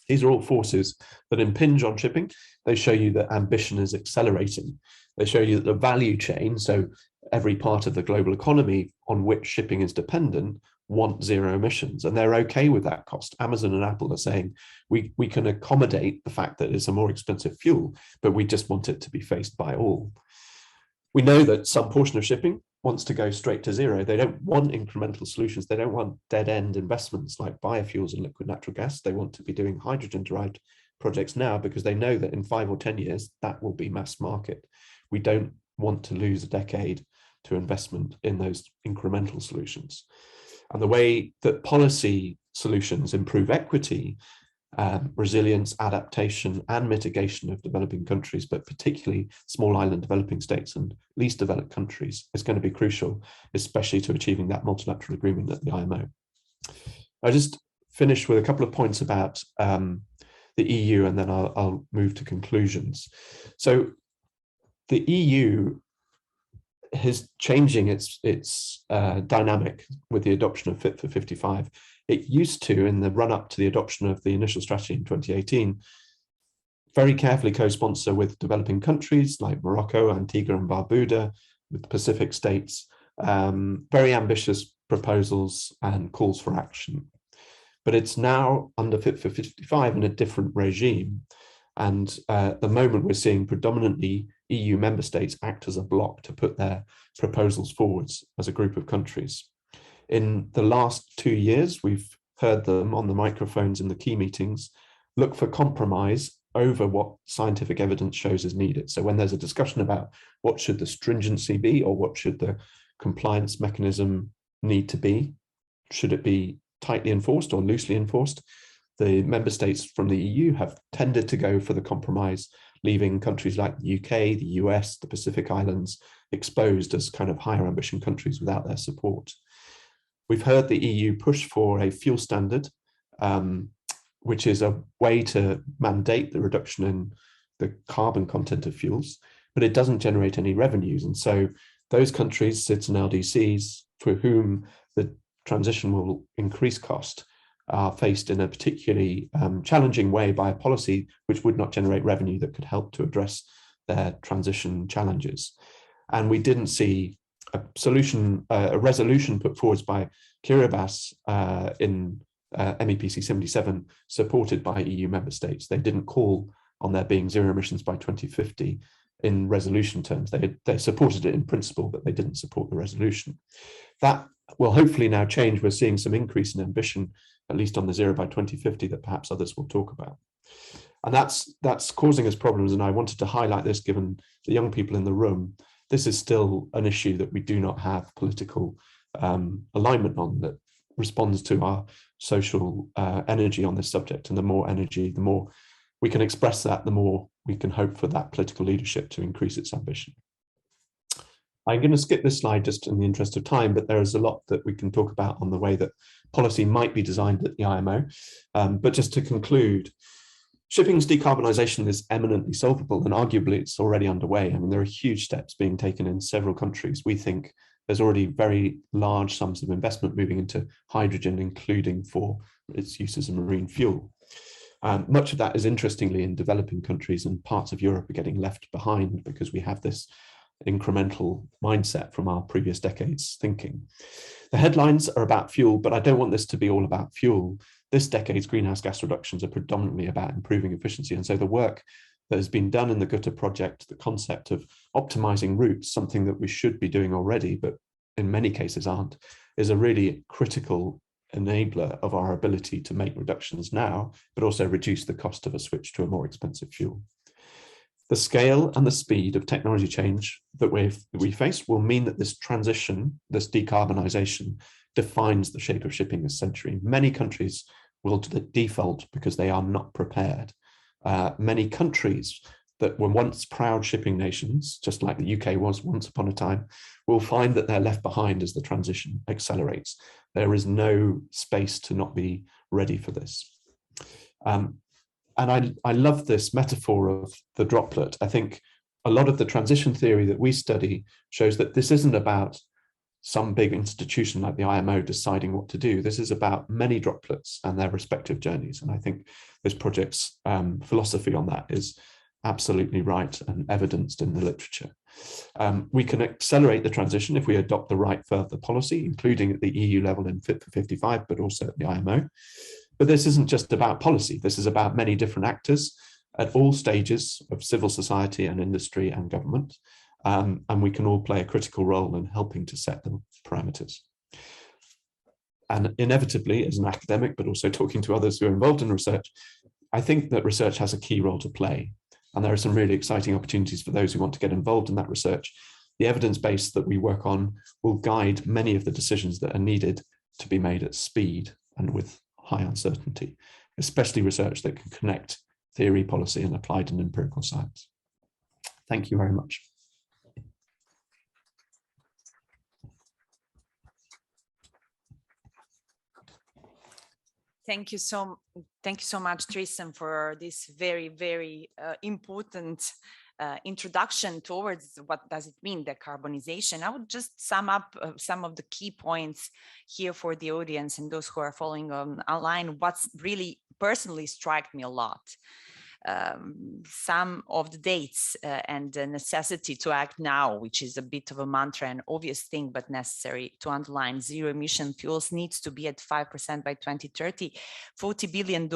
These are all forces that impinge on shipping. They show you that ambition is accelerating. They show you that the value chain, so every part of the global economy on which shipping is dependent, want zero emissions, and they're okay with that cost. Amazon and Apple are saying we can accommodate the fact that it's a more expensive fuel, but we just want it to be faced by all. We know that some portion of shipping wants to go straight to zero. They don't want incremental solutions. They don't want dead-end investments like biofuels and liquid natural gas. They want to be doing hydrogen-derived projects now because they know that in 5 or 10 years, that will be mass market. We don't want to lose a decade to investment in those incremental solutions. And the way that policy solutions improve equity, resilience, adaptation, and mitigation of developing countries, but particularly small island developing states and least developed countries, is going to be crucial, especially to achieving that multilateral agreement at the IMO. I just finish with a couple of points about the EU, and then I'll move to conclusions. So the EU is changing its dynamic with the adoption of Fit for 55. It used to, in the run-up to the adoption of the initial strategy in 2018, very carefully co-sponsor with developing countries like Morocco, Antigua and Barbuda, with Pacific states, very ambitious proposals and calls for action. But it's now under Fit for 55 in a different regime. And at the moment, we're seeing predominantly EU member states act as a bloc to put their proposals forwards as a group of countries. In the last 2 years, we've heard them on the microphones in the key meetings look for compromise over what scientific evidence shows is needed. So when there's a discussion about what should the stringency be or what should the compliance mechanism need to be, should it be tightly enforced or loosely enforced, the member states from the EU have tended to go for the compromise, leaving countries like the UK, the US, the Pacific Islands exposed as kind of higher ambition countries without their support. We've heard the EU push for a fuel standard, which is a way to mandate the reduction in the carbon content of fuels, but it doesn't generate any revenues. And so those countries, CIDs and LDCs, for whom the transition will increase cost, are faced in a particularly challenging way by a policy which would not generate revenue that could help to address their transition challenges. And we didn't see a resolution put forward by Kiribati in MEPC 77 supported by EU member states. They didn't call on there being zero emissions by 2050 in resolution terms. They supported it in principle, but they didn't support the resolution. That will hopefully now change. We're seeing some increase in ambition, at least on the zero by 2050, that perhaps others will talk about. And that's causing us problems. And I wanted to highlight this, given the young people in the room. This is still an issue that we do not have political alignment on, that responds to our social energy on this subject. And the more energy, the more we can express that, the more we can hope for that political leadership to increase its ambition. I'm going to skip this slide just in the interest of time, but there is a lot that we can talk about on the way that policy might be designed at the IMO. But just to conclude, shipping's decarbonisation is eminently solvable, and arguably it's already underway. I mean, there are huge steps being taken in several countries. We think there's already very large sums of investment moving into hydrogen, including for its use as a marine fuel. Much of that is interestingly in developing countries, and parts of Europe are getting left behind because we have this incremental mindset from our previous decades thinking. The headlines are about fuel, but I don't want this to be all about fuel. This decade's greenhouse gas reductions are predominantly about improving efficiency. And so the work that has been done in the GUTTA project, the concept of optimizing routes, something that we should be doing already, but in many cases aren't, is a really critical enabler of our ability to make reductions now, but also reduce the cost of a switch to a more expensive fuel. The scale and the speed of technology change that we face will mean that this transition, this decarbonisation, defines the shape of shipping this century. Many countries will default because they are not prepared. Many countries that were once proud shipping nations, just like the UK was once upon a time, will find that they're left behind as the transition accelerates. There is no space to not be ready for this. And I love this metaphor of the droplet. I think a lot of the transition theory that we study shows that this isn't about some big institution like the IMO deciding what to do. This is about many droplets and their respective journeys. And I think this project's philosophy on that is absolutely right and evidenced in the literature. We can accelerate the transition if we adopt the right further policy, including at the EU level in Fit for 55, but also at the IMO. But this isn't just about policy. This is about many different actors at all stages of civil society and industry and government. And we can all play a critical role in helping to set the parameters. And inevitably, as an academic, but also talking to others who are involved in research, I think that research has a key role to play. And there are some really exciting opportunities for those who want to get involved in that research. The evidence base that we work on will guide many of the decisions that are needed to be made at speed and with high uncertainty, especially research that can connect theory, policy, and applied and empirical science. Thank you very much. Thank you so much, Tristan, for this very, very important introduction towards what does it mean, decarbonization. I would just sum up some of the key points here for the audience and those who are following online. What's really personally struck me a lot. Some of the dates and the necessity to act now, which is a bit of a mantra and obvious thing, but necessary to underline. Zero emission fuels needs to be at 5% by 2030, $40 billion.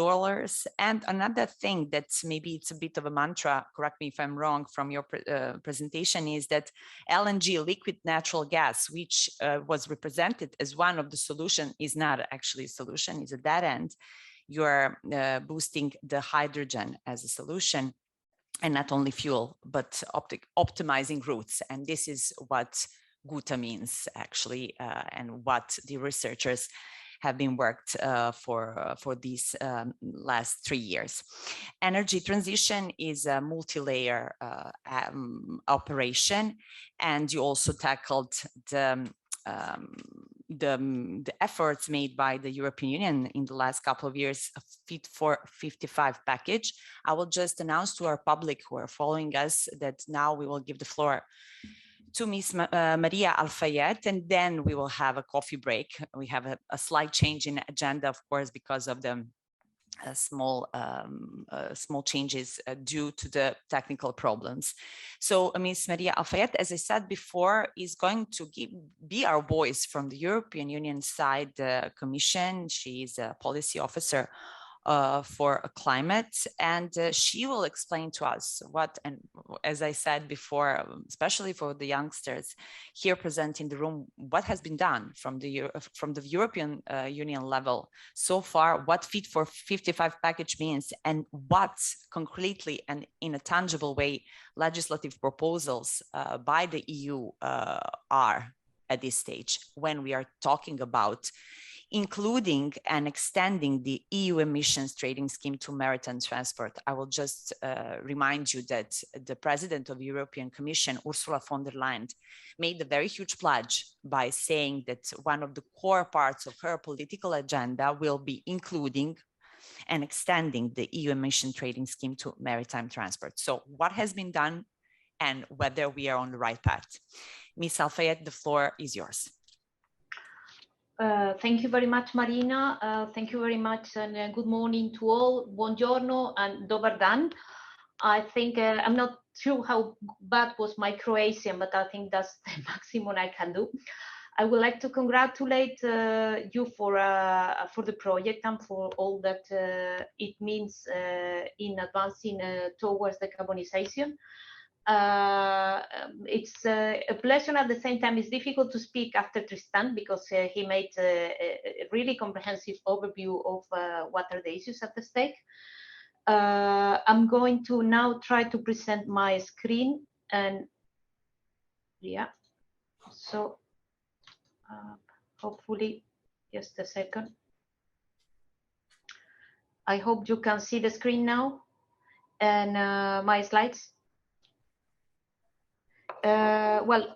And another thing that maybe it's a bit of a mantra, correct me if I'm wrong, from your presentation, is that LNG, liquid natural gas, which was represented as one of the solution, is not actually a solution, is a dead end. You're boosting the hydrogen as a solution, and not only fuel, but optimizing routes. And this is what GUTTA means actually, and what the researchers have been worked for these last 3 years. Energy transition is a multi-layer operation, and you also tackled the efforts made by the European Union in the last couple of years, a Fit for 55 package. I will just announce to our public who are following us that now we will give the floor to Ms. Maria Alfayate, and then we will have a coffee break. We have a slight change in agenda, of course, because of the small changes due to the technical problems. So Ms. Maria Alfayate, as I said before, is going to be our voice from the European Union side, the Commission. She is a policy officer for climate, and she will explain to us what, and as I said before, especially for the youngsters here present in the room, what has been done from the European Union level so far, what Fit for 55 package means, and what concretely and in a tangible way legislative proposals by the EU are at this stage when we are talking about including and extending the EU emissions trading scheme to maritime transport. I will just remind you that the President of the European Commission, Ursula von der Leyen, made a very huge pledge by saying that one of the core parts of her political agenda will be including and extending the EU emission trading scheme to maritime transport. So what has been done and whether we are on the right path. Ms. Alfayate, the floor is yours. Thank you very much, Marina. Thank you very much, and good morning to all. Buongiorno and dobar dan. I think I'm not sure how bad was my Croatian, but I think that's the maximum I can do. I would like to congratulate you for the project and for all that it means in advancing towards decarbonization. It's a pleasure. At the same time, it's difficult to speak after Tristan because he made a really comprehensive overview of what are the issues at the stake. I'm going to now try to present my screen, and yeah, so hopefully, just a second. I hope you can see the screen now and my slides. Well,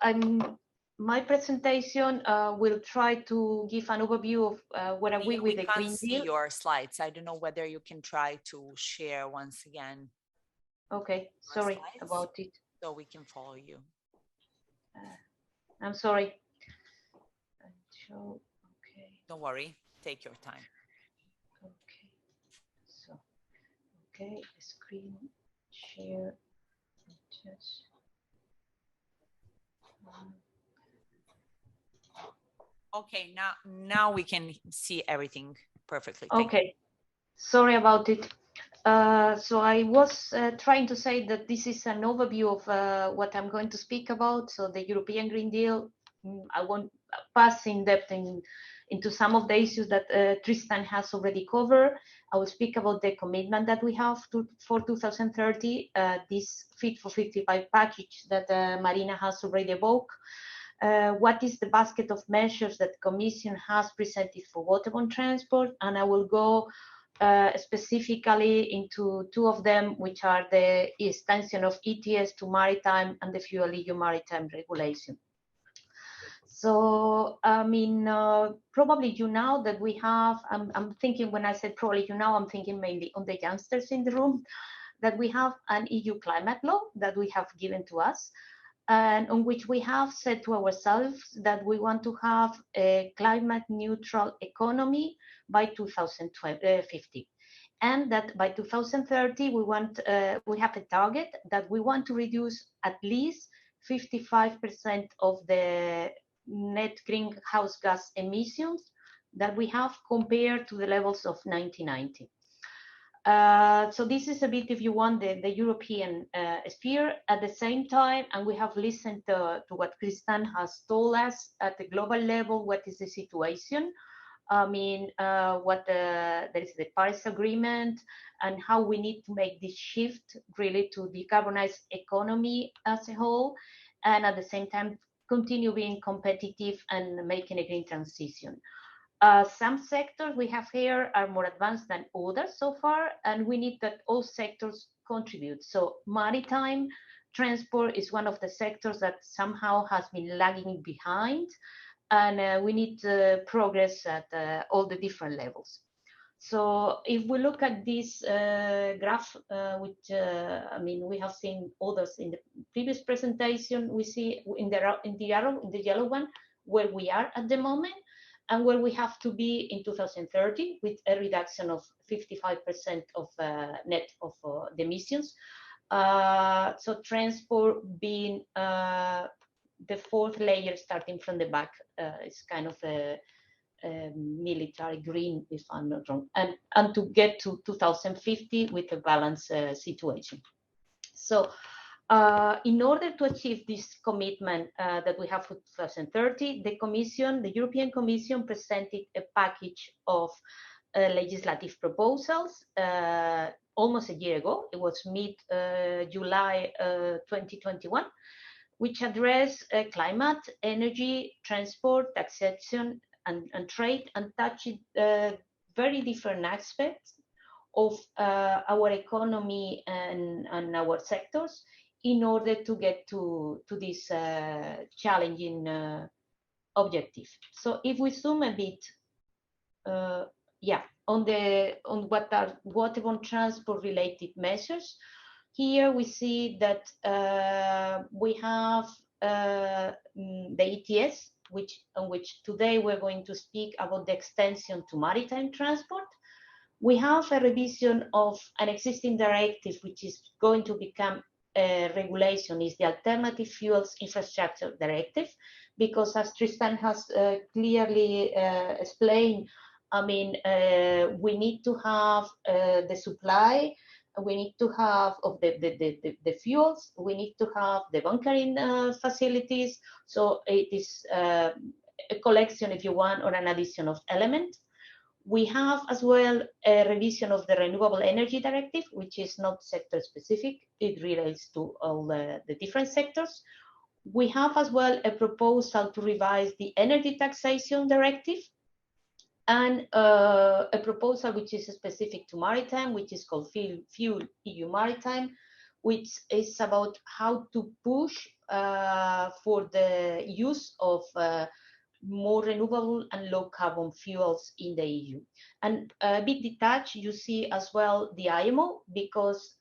my presentation will try to give an overview of where are we with the Green Deal. We can't see your slides. I don't know whether you can try to share once again. Okay, sorry about it. So we can follow you. I'm sorry. Okay. Don't worry, take your time. Okay, so, okay, screen share, just. Okay, now we can see everything perfectly. Okay, sorry about it. So I was trying to say that this is an overview of what I'm going to speak about. So the European Green Deal, I won't pass in depth into some of the issues that Tristan has already covered. I will speak about the commitment that we have for 2030, this Fit for 55 package that Marina has already evoked. What is the basket of measures that the Commission has presented for waterborne transport? And I will go specifically into two of them, which are the extension of ETS to maritime and the Fuel EU maritime regulation. So, I mean, probably you know that we have, I'm thinking when I said probably you know, I'm thinking mainly on the youngsters in the room, that we have an EU climate law that we have given to us, and on which we have said to ourselves that we want to have a climate neutral economy by 2050. And that by 2030, we have a target that we want to reduce at least 55% of the net greenhouse gas emissions that we have compared to the levels of 1990. So this is a bit, if you want, the European sphere at the same time, and we have listened to what Tristan has told us at the global level, what is the situation. I mean, there is the Paris Agreement and how we need to make this shift really to decarbonize economy as a whole, and at the same time continue being competitive and making a green transition. Some sectors we have here are more advanced than others so far, and we need that all sectors contribute. So maritime transport is one of the sectors that somehow has been lagging behind, and we need progress at all the different levels. So if we look at this graph, which I mean, we have seen others in the previous presentation, we see in the yellow one where we are at the moment and where we have to be in 2030 with a reduction of 55% of net of the emissions. So transport being the fourth layer starting from the back is kind of military green, if I'm not wrong, and to get to 2050 with a balanced situation. So in order to achieve this commitment that we have for 2030, the European Commission presented a package of legislative proposals almost a year ago. It was mid-July 2021, which address climate, energy, transport, taxation, and trade, and touch very different aspects of our economy and our sectors in order to get to this challenging objective. So if we zoom a bit, on what are waterborne transport related measures, here we see that we have the ETS, on which today we're going to speak about the extension to maritime transport. We have a revision of an existing directive, which is going to become a regulation, is the Alternative Fuels Infrastructure Directive, because as Tristan has clearly explained, I mean, we need to have the supply, we need to have of the fuels, we need to have the bunkering facilities. So it is a collection, if you want, or an addition of elements. We have as well a revision of the Renewable Energy Directive, which is not sector specific. It relates to all the different sectors. We have as well a proposal to revise the Energy Taxation Directive, and a proposal which is specific to maritime, which is called Fuel EU Maritime, which is about how to push for the use of more renewable and low carbon fuels in the EU. And a bit detached, you see as well the IMO, because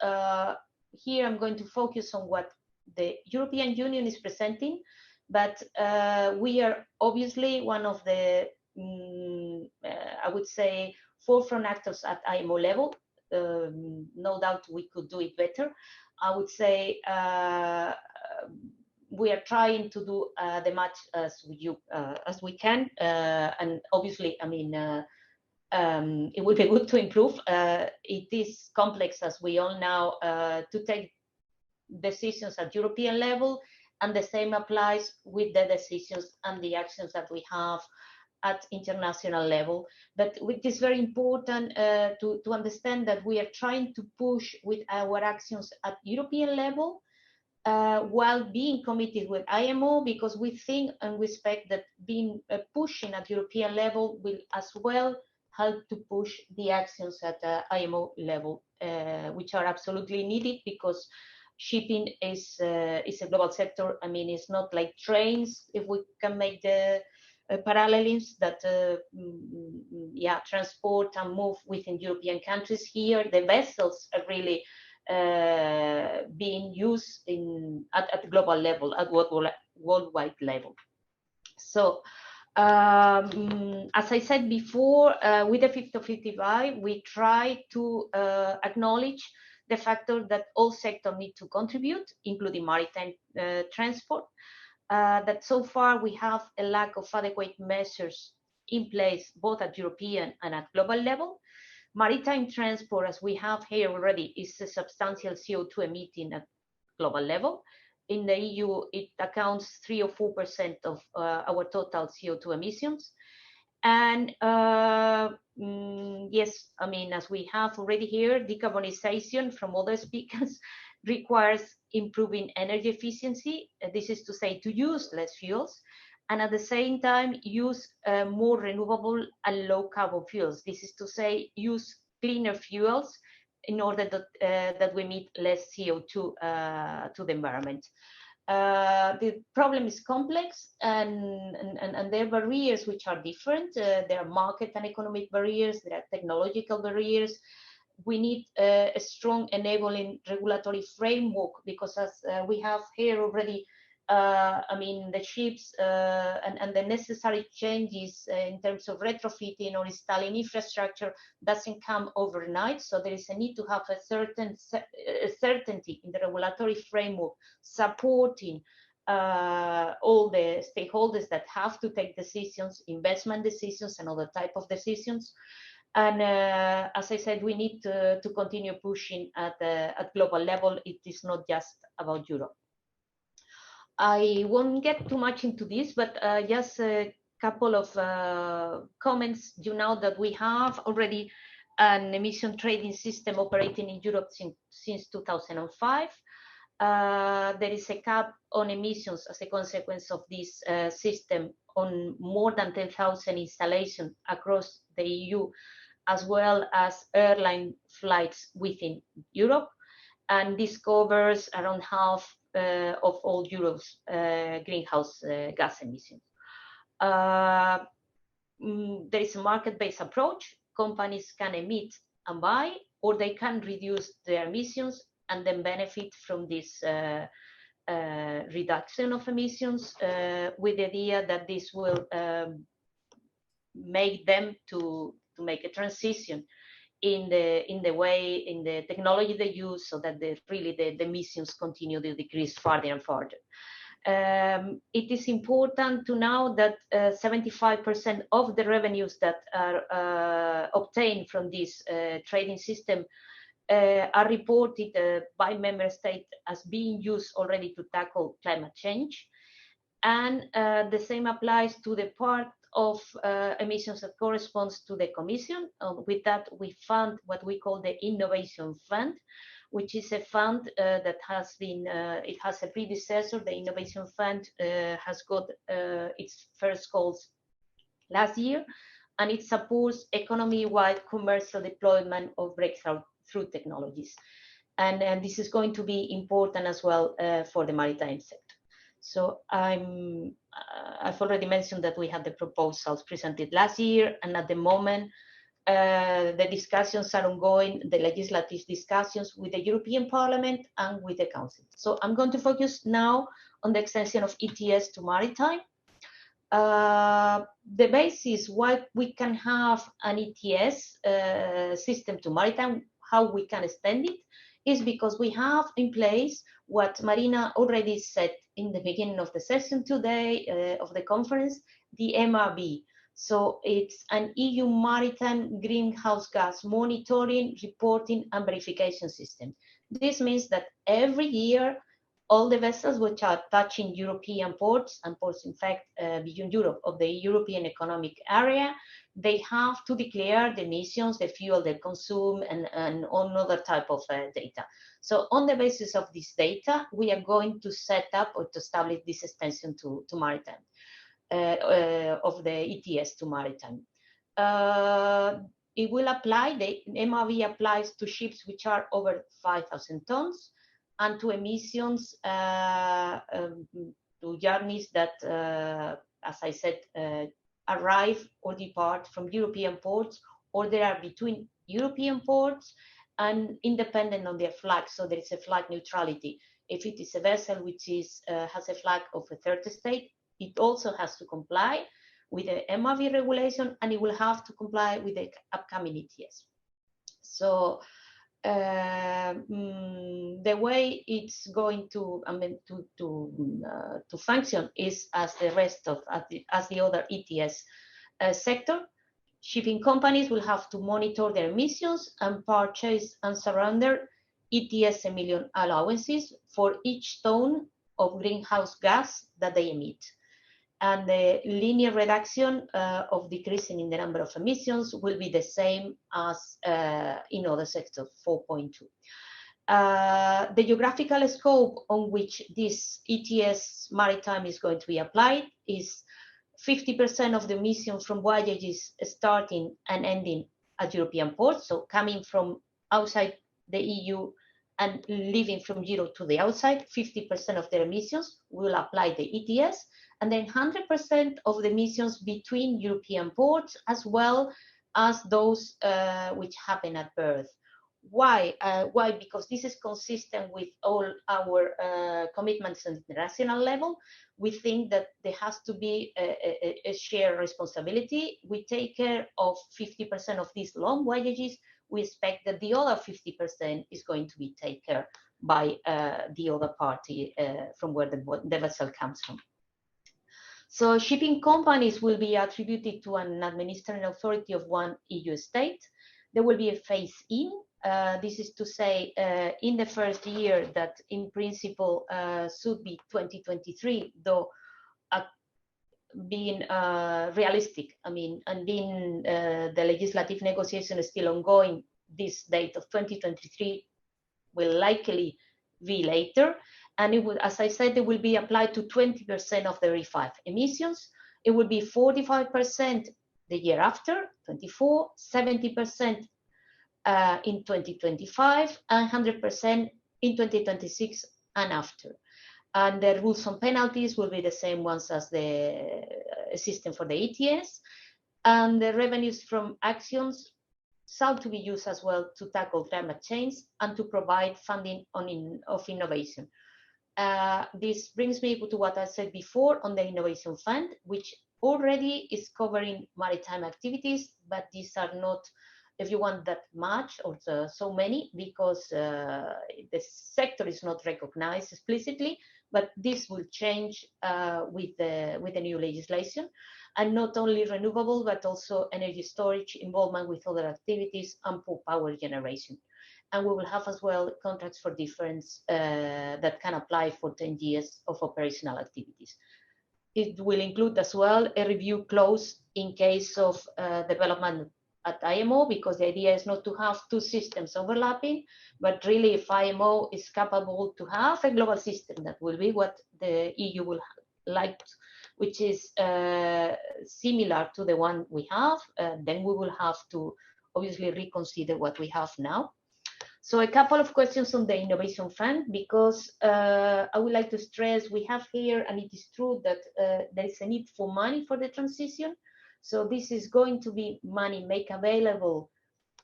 here I'm going to focus on what the European Union is presenting, but we are obviously one of the I would say forefront actors at IMO level. No doubt we could do it better. I would say we are trying to do the much as we can, and obviously, I mean, it would be good to improve. It is complex, as we all know, to take decisions at European level, and the same applies with the decisions and the actions that we have at international level. But it is very important to understand that we are trying to push with our actions at European level, while being committed with IMO, because we think and we expect that being pushing at European level will as well help to push the actions at IMO level, which are absolutely needed, because shipping is a global sector. I mean, it's not like trains, if we can make the parallels that transport and move within European countries. Here the vessels are really being used at global level, at worldwide level. So as I said before, with the Fit for 55, we try to acknowledge the factor that all sectors need to contribute, including maritime transport. That so far we have a lack of adequate measures in place, both at European and at global level. Maritime transport, as we have here already, is a substantial CO2 emitting at global level. In the EU, it accounts 3 or 4% of our total CO2 emissions. And yes, I mean, as we have already here, decarbonization from other speakers requires improving energy efficiency. This is to say, to use less fuels, and at the same time use more renewable and low carbon fuels. This is to say, use cleaner fuels in order that we emit less CO2 to the environment. The problem is complex, and there are barriers which are different. There are market and economic barriers, there are technological barriers. We need a strong enabling regulatory framework, because as we have here already, I mean, the ships and the necessary changes in terms of retrofitting or installing infrastructure doesn't come overnight. So there is a need to have a certain certainty in the regulatory framework supporting all the stakeholders that have to take decisions, investment decisions and other type of decisions. And as I said, we need to continue pushing at global level. It is not just about Europe. I won't get too much into this, but just a couple of comments. You know that we have already an emission trading system operating in Europe since 2005. There is a cap on emissions as a consequence of this system on more than 10,000 installations across the EU, as well as airline flights within Europe. And this covers around half of all Europe's greenhouse gas emissions. There is a market-based approach. Companies can emit and buy, or they can reduce their emissions and then benefit from this reduction of emissions, with the idea that this will make them to make a transition in the technology they use, so that the emissions continue to decrease further and further. It is important to know that 75% of the revenues that are obtained from this trading system are reported by member states as being used already to tackle climate change. And the same applies to the part of emissions that corresponds to the Commission. With that, we fund what we call the Innovation Fund, which is a fund that has been, it has a predecessor. The Innovation Fund has got its first calls last year, and it supports economy-wide commercial deployment of breakthrough technologies. And this is going to be important as well for the maritime sector. So I've already mentioned that we had the proposals presented last year, and at the moment, the discussions are ongoing, the legislative discussions with the European Parliament and with the Council. So I'm going to focus now on the extension of ETS to maritime. The basis why we can have an ETS system to maritime, how we can extend it, is because we have in place what Marina already said in the beginning of the session today, of the conference, the MRV. So it's an EU maritime greenhouse gas monitoring, reporting and verification system. This means that every year, all the vessels which are touching European ports, and ports in fact beyond Europe, of the European Economic Area, they have to declare the emissions, the fuel they consume, and all other type of data. So on the basis of this data, we are going to set up or to establish this extension to maritime, of the ETS to maritime. It will apply, the MRV applies to ships which are over 5,000 tons, and to emissions, to journeys that, as I said, arrive or depart from European ports, or they are between European ports and independent on their flag. So there is a flag neutrality. If it is a vessel which is has a flag of a third state, it also has to comply with the MRV regulation, and it will have to comply with the upcoming ETS. So the way it's going to, to function is as the rest of, as the other ETS sector. Shipping companies will have to monitor their emissions and purchase and surrender ETS emission allowances for each ton of greenhouse gas that they emit. And the linear reduction of decreasing in the number of emissions will be the same as in other sectors, 4.2. The geographical scope on which this ETS maritime is going to be applied is 50% of the emissions from voyages starting and ending at European ports, so coming from outside the EU and leaving from Europe to the outside, 50% of their emissions will apply the ETS, and then 100% of the emissions between European ports, as well as those which happen at berth. Why? Why? Because this is consistent with all our commitments at the international level. We think that there has to be a shared responsibility. We take care of 50% of these long voyages. We expect that the other 50% is going to be taken care by the other party from where the vessel comes from. So shipping companies will be attributed to an administrative authority of one EU state. There will be a phase-in. This is to say, in the first year that in principle should be 2023, though being realistic, I mean, and being the legislative negotiation is still ongoing, this date of 2023 will likely be later. And it will, as I said, it will be applied to 20% of the RE5 emissions. It will be 45% the year after, 24, 70% in 2025, and 100% in 2026 and after. And the rules on penalties will be the same ones as the system for the ETS. And the revenues from actions sought to be used as well to tackle climate change and to provide funding of innovation. This brings me to what I said before on the Innovation Fund, which already is covering maritime activities, but these are not, if you want, that much or so many, because the sector is not recognized explicitly, but this will change with the new legislation. And not only renewable, but also energy storage, involvement with other activities, and power generation. And we will have as well contracts for difference that can apply for 10 years of operational activities. It will include as well a review clause in case of development at IMO, because the idea is not to have two systems overlapping, but really if IMO is capable to have a global system, that will be what the EU will like, which is similar to the one we have, then we will have to obviously reconsider what we have now. So a couple of questions on the Innovation Fund, because I would like to stress we have here, and it is true that there is a need for money for the transition. So this is going to be money made available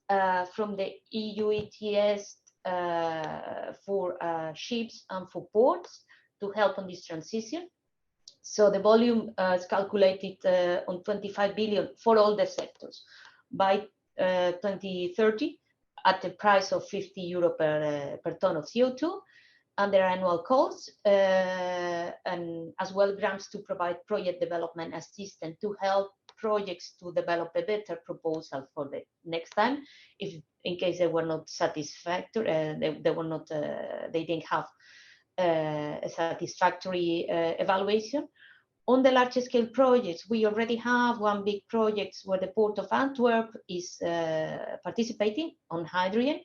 from the EU ETS for ships and for ports to help on this transition. So the volume is calculated on 25 billion for all the sectors by 2030 at the price of 50 euro per ton of CO2 and their annual costs, and as well grants to provide project development assistance to help projects to develop a better proposal for the next time, if in case they were not satisfactory, they didn't have a satisfactory evaluation. On the large scale projects, we already have one big project where the Port of Antwerp is participating on hydrogen.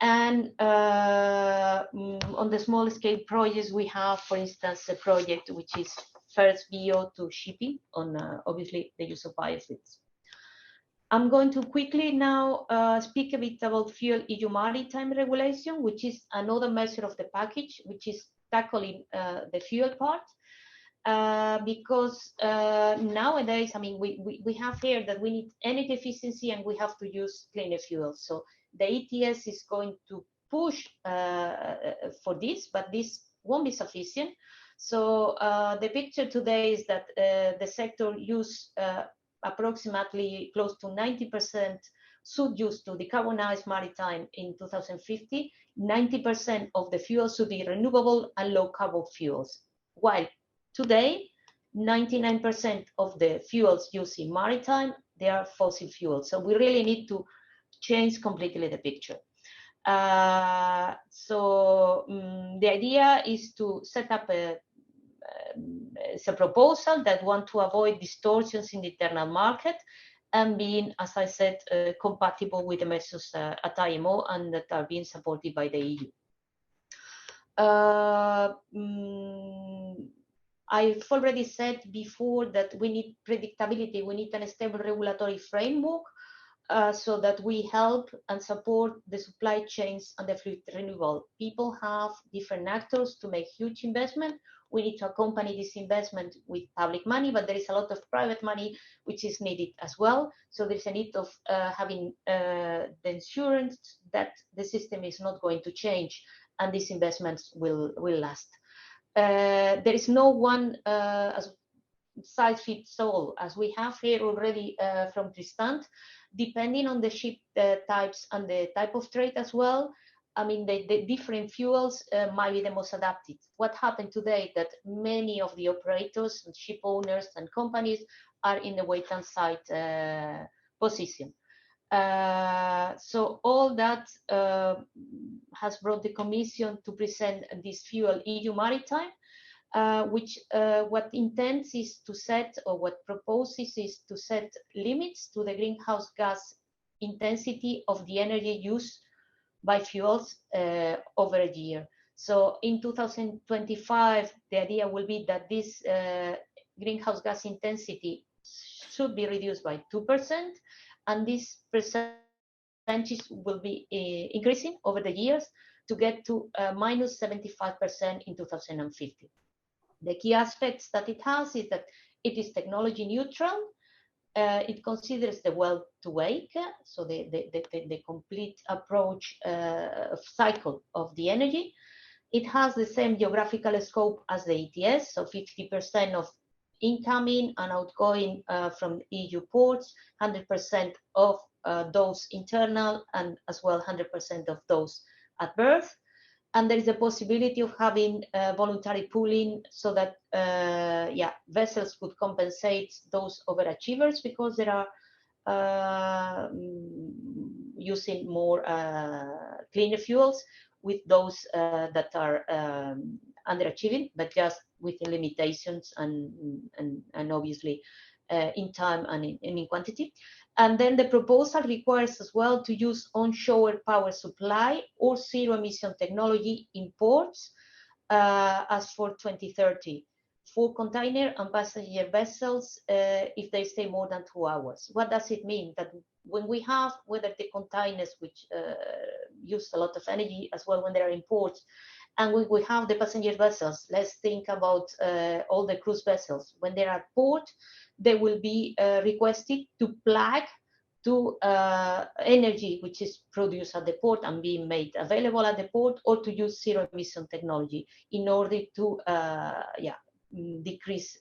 And on the small scale projects, we have, for instance, a project which is first bio to shipping on obviously the use of biofuels. I'm going to quickly now speak a bit about fuel EU maritime regulation, which is another measure of the package, which is tackling the fuel part. Because nowadays, I mean, we have here that we need energy efficiency and we have to use cleaner fuels. So the ETS is going to push for this, but this won't be sufficient. So the picture today is that the sector use approximately close to 90% should use to decarbonize maritime in 2050. 90% of the fuels should be renewable and low carbon fuels. While today, 99% of the fuels used in maritime, they are fossil fuels. So we really need to change completely the picture. The idea is to set up a proposal that want to avoid distortions in the internal market and being, as I said, compatible with the measures at IMO and that are being supported by the EU. I've already said before that we need predictability, we need a stable regulatory framework so that we help and support the supply chains and the fleet renewal. People have different actors to make huge investment. We need to accompany this investment with public money, but there is a lot of private money which is needed as well. So there's a need of having the insurance that the system is not going to change and these investments will last. There is no one size fits all, as we have here already from Tristan, depending on the ship types and the type of trade as well. I mean, the different fuels might be the most adapted. What happened today that many of the operators and ship owners and companies are in the wait-and side position. So all that has brought the Commission to present this fuel EU Maritime, which what intends is to set, or what proposes is to set limits to the greenhouse gas intensity of the energy used by fuels over a year. So in 2025, the idea will be that this greenhouse gas intensity should be reduced by 2%, and this percentage will be increasing over the years to get to minus 75% in 2050. The key aspects that it has is that it is technology neutral. It considers the well to wake, so the complete approach cycle of the energy. It has the same geographical scope as the ETS, so 50% of incoming and outgoing from EU ports, 100% of those internal, and as well 100% of those at berth. And there is a possibility of having voluntary pooling so that vessels could compensate those overachievers because they are using more cleaner fuels with those that are underachieving, but just with the limitations and obviously in time and in quantity. And then the proposal requires as well to use onshore power supply or zero emission technology in ports as for 2030 for container and passenger vessels if they stay more than 2 hours. What does it mean? That when we have, whether the containers which use a lot of energy as well when they are in ports, and when we have the passenger vessels, let's think about all the cruise vessels. When they are at port, they will be requested to plug to energy which is produced at the port and being made available at the port, or to use zero emission technology in order to decrease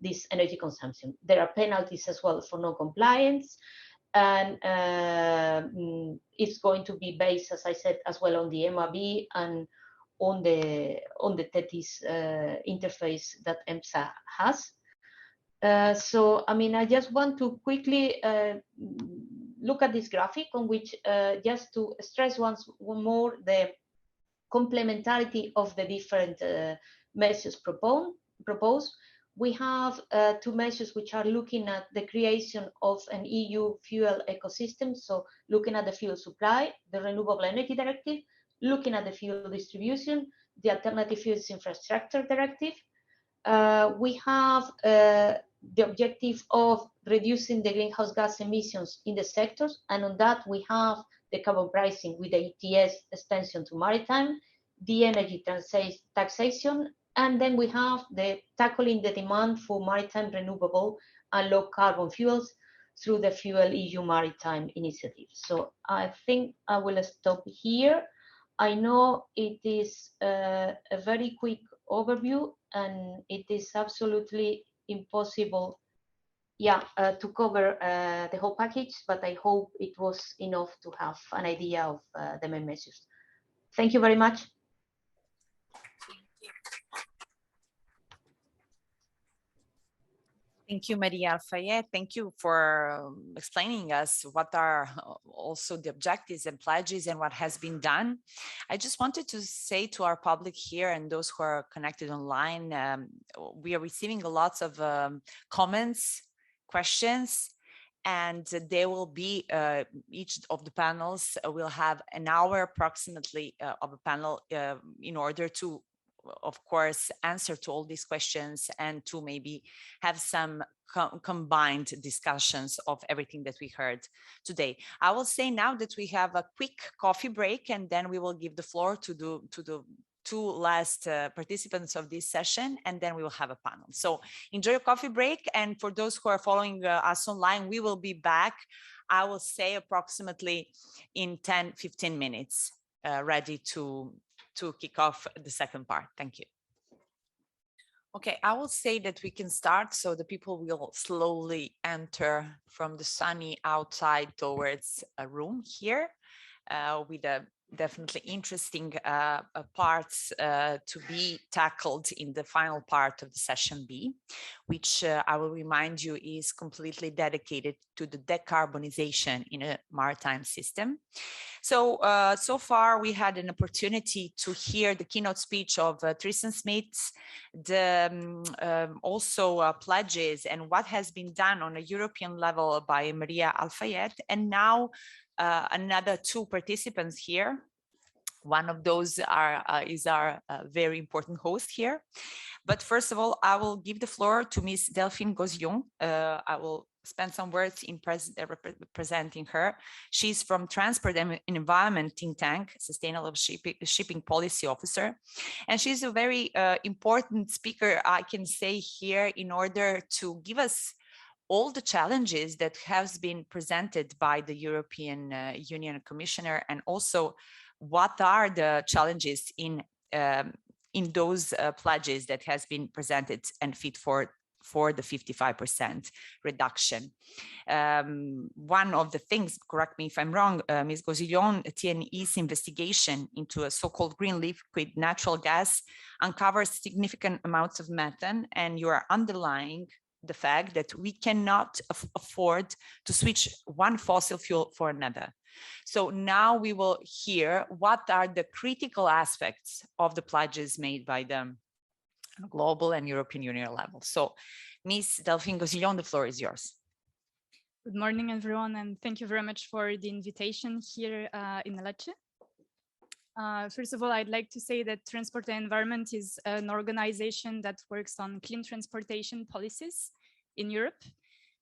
this energy consumption. There are penalties as well for non-compliance, and it's going to be based, as I said, as well on the MAB and on the TETIS interface that EMSA has. So, I mean, I just want to quickly look at this graphic on which just to stress once more the complementarity of the different measures proposed. We have 2 measures which are looking at the creation of an EU fuel ecosystem. So looking at the fuel supply, the Renewable Energy Directive, looking at the fuel distribution, the Alternative Fuels Infrastructure Directive. We have the objective of reducing the greenhouse gas emissions in the sectors, and on that we have the carbon pricing with the ETS extension to maritime, the energy taxation, and then we have the tackling the demand for maritime renewable and low carbon fuels through the Fuel EU Maritime Initiative. So I think I will stop here. I know it is a very quick overview, and it is absolutely impossible to cover the whole package, but I hope it was enough to have an idea of the main measures. Thank you very much. Thank you, Maria Alfayate. Thank you for explaining us what are also the objectives and pledges and what has been done. I just wanted to say to our public here and those who are connected online, we are receiving lots of comments, questions, and there will be each of the panels will have an hour approximately of a panel in order to, of course, answer to all these questions and to maybe have some combined discussions of everything that we heard today. I will say now that we have a quick coffee break, and then we will give the floor to the 2 last participants of this session, and then we will have a panel. So enjoy your coffee break. And for those who are following us online, we will be back, I will say, approximately in 10-15 minutes, ready to kick off the second part. Thank you. Okay, I will say that we can start, so the people will slowly enter from the sunny outside towards a room here with a definitely interesting parts to be tackled in the final part of the session B, which I will remind you is completely dedicated to the decarbonization in a maritime system. So, so far we had an opportunity to hear the keynote speech of Tristan Smith, the also pledges and what has been done on a European level by Maria Alfayate, and now another two participants here. One of those is our very important host here. But first of all, I will give the floor to Ms. Delphine Gozillon. I will spend some words in presenting her. She's from Transport and Environment think tank, Sustainable Shipping Policy Officer. And she's a very important speaker, I can say here, in order to give us all the challenges that has been presented by the European Union Commissioner, and also what are the challenges in those pledges that has been presented and fit for the 55% reduction. One of the things, correct me if I'm wrong, Ms. Gozillon, TNE's investigation into a so-called green liquid natural gas uncovers significant amounts of methane, and you are underlying the fact that we cannot afford to switch one fossil fuel for another. So now we will hear what are the critical aspects of the pledges made by the global and European Union level. So Ms. Delphine Gozillon, the floor is yours. Good morning, everyone, and thank you very much for the invitation here in Lecce. First of all, I'd like to say that Transport and Environment is an organization that works on clean transportation policies in Europe.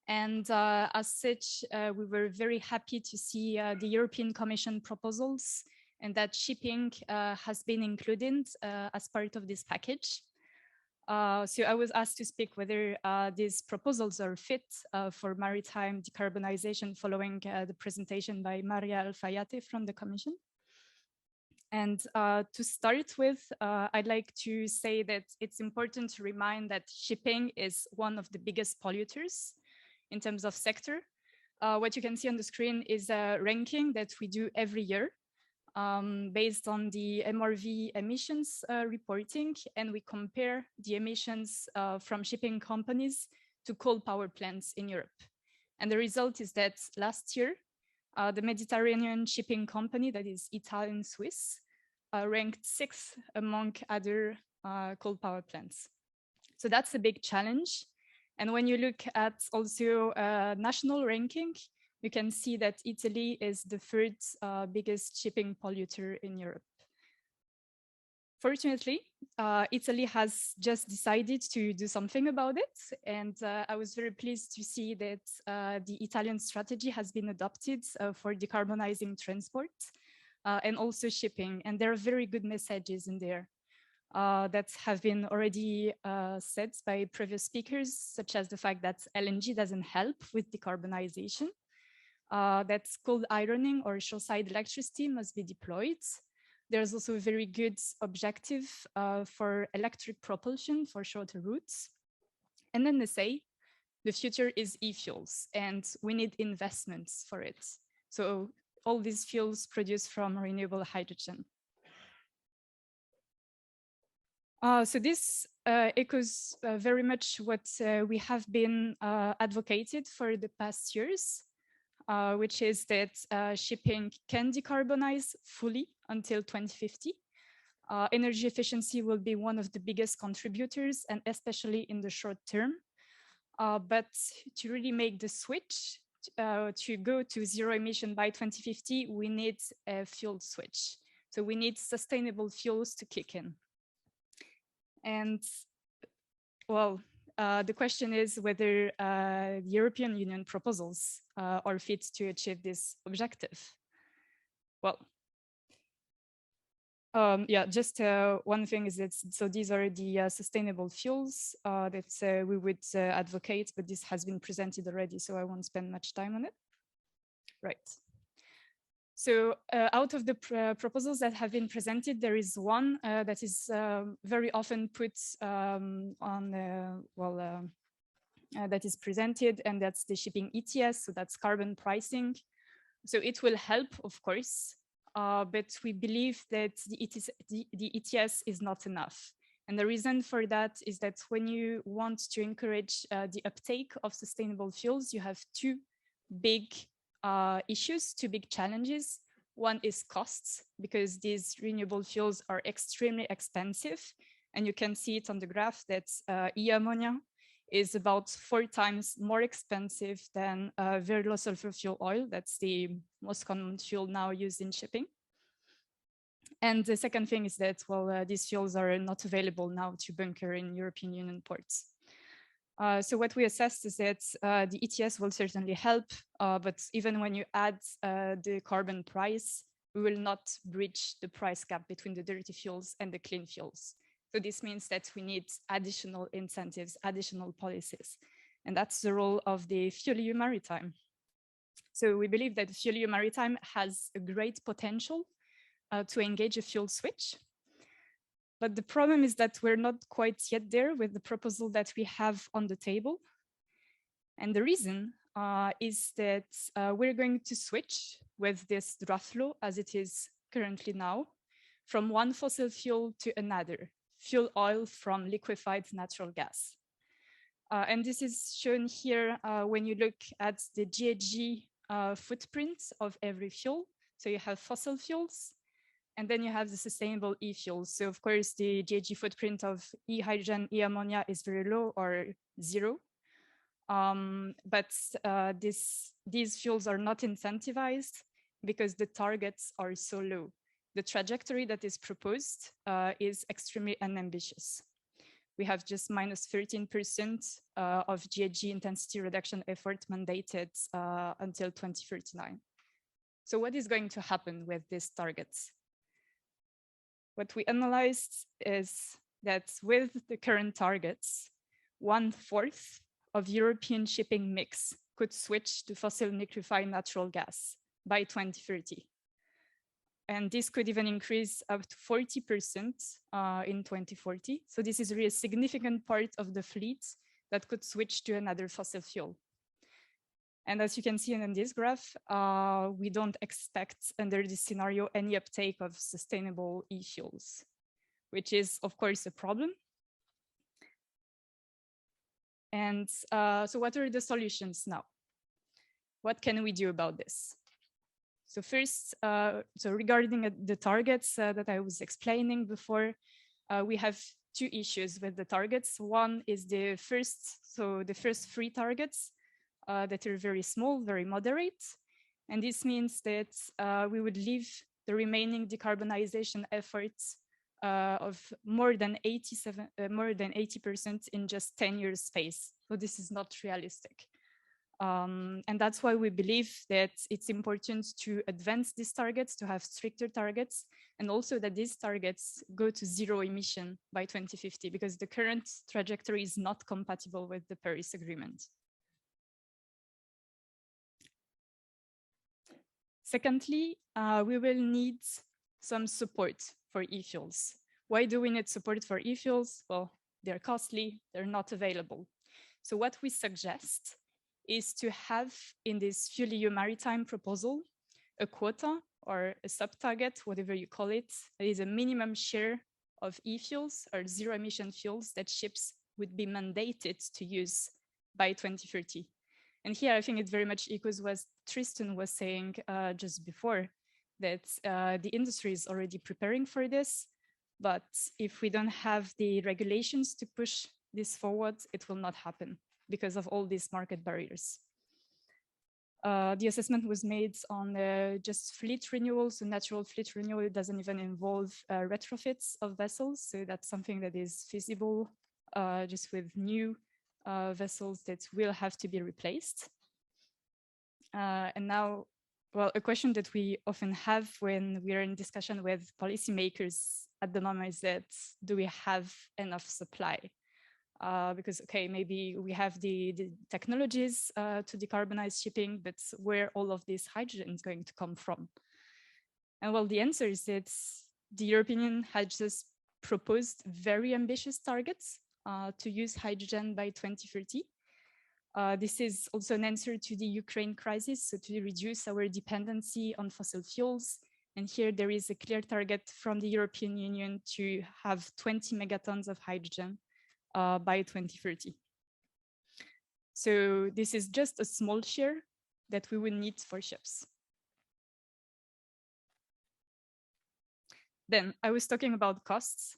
And as such, we were very happy to see the European Commission proposals, and that shipping has been included as part of this package. So I was asked to speak whether these proposals are fit for maritime decarbonization following the presentation by Maria Alfayate from the Commission. And to start with, I'd like to say that it's important to remind that shipping is one of the biggest polluters in terms of sector. What you can see on the screen is a ranking that we do every year based on the MRV emissions reporting, and we compare the emissions from shipping companies to coal power plants in Europe. And the result is that last year, the Mediterranean shipping company, that is Italian Swiss, ranked 6th among other coal power plants. So that's a big challenge. And when you look at also national ranking, you can see that Italy is the third biggest shipping polluter in Europe. Fortunately, Italy has just decided to do something about it. And I was very pleased to see that the Italian strategy has been adopted for decarbonizing transport and also shipping. And there are very good messages in there that have been already said by previous speakers, such as the fact that LNG doesn't help with decarbonization, that cold ironing or shoreside electricity must be deployed. There's also a very good objective for electric propulsion for shorter routes. And then they say the future is e-fuels and we need investments for it. So all these fuels produced from renewable hydrogen. So this echoes very much what we have been advocated for the past years, which is that shipping can decarbonize fully until 2050. Energy efficiency will be one of the biggest contributors, and especially in the short term. But to really make the switch to go to zero emission by 2050, we need a fuel switch. So we need sustainable fuels to kick in. And well, the question is whether the European Union proposals are fit to achieve this objective. Well, yeah, just one thing is that, so these are the sustainable fuels that we would advocate, but this has been presented already, so I won't spend much time on it. Right. So out of the proposals that have been presented, there is one that is very often put that is presented, and that's the shipping ETS, so that's carbon pricing. So it will help, of course, but we believe that the ETS is not enough. And the reason for that is that when you want to encourage the uptake of sustainable fuels, you have two big issues, two big challenges. One is costs, because these renewable fuels are extremely expensive. And you can see it on the graph that e-ammonia is about 4 times more expensive than very low sulfur fuel oil. That's the most common fuel now used in shipping. And the second thing is that, well, these fuels are not available now to bunker in European Union ports. So what we assessed is that the ETS will certainly help, but even when you add the carbon price, we will not bridge the price gap between the dirty fuels and the clean fuels. So this means that we need additional incentives, additional policies. And that's the role of the FuelEU Maritime. So we believe that FuelEU Maritime has a great potential to engage a fuel switch. But the problem is that we're not quite yet there with the proposal that we have on the table. And the reason is that we're going to switch with this draft law as it is currently now from one fossil fuel to another, fuel oil from liquefied natural gas. And this is shown here when you look at the GHG footprint of every fuel. So you have fossil fuels, and then you have the sustainable e-fuels. So of course, the GHG footprint of e-hydrogen, e-ammonia is very low or zero. But these fuels are not incentivized because the targets are so low. The trajectory that is proposed is extremely unambitious. We have just minus 13% of GHG intensity reduction effort mandated until 2039. So what is going to happen with these targets? What we analyzed is that with the current targets, 1/4 of European shipping mix could switch to fossil liquefied natural gas by 2030. And this could even increase up to 40% in 2040. So this is really a significant part of the fleet that could switch to another fossil fuel. And as you can see in this graph, we don't expect under this scenario any uptake of sustainable e-fuels, which is of course a problem. And so what are the solutions now? What can we do about this? So first, so regarding the targets that I was explaining before, we have two issues with the targets. One is the first 3 targets that are very small, very moderate. And this means that we would leave the remaining decarbonization efforts of more than 80% in just 10 years space. So this is not realistic. And that's why we believe that it's important to advance these targets, to have stricter targets, and also that these targets go to zero emission by 2050, because the current trajectory is not compatible with the Paris Agreement. Secondly, we will need some support for e-fuels. Why do we need support for e-fuels? Well, they're costly, they're not available. So what we suggest is to have in this FuelEU Maritime proposal a quota or a sub-target, whatever you call it. There is a minimum share of e-fuels or zero emission fuels that ships would be mandated to use by 2030. And here I think it very much echoes what Tristan was saying just before, that the industry is already preparing for this, but if we don't have the regulations to push this forward, it will not happen because of all these market barriers. The assessment was made on just fleet renewal, so natural fleet renewal. It doesn't even involve retrofits of vessels, so that's something that is feasible just with new vessels that will have to be replaced. And now, well, a question that we often have when we are in discussion with policymakers at the moment is that, do we have enough supply? Because, okay, maybe we have the technologies to decarbonize shipping, but where all of this hydrogen is going to come from? And well, the answer is that the European Union had just proposed very ambitious targets to use hydrogen by 2030. This is also an answer to the Ukraine crisis, so to reduce our dependency on fossil fuels And here there is a clear target from the European Union to have 20 megatons of hydrogen by 2030. So this is just a small share that we will need for ships. Then I was talking about costs.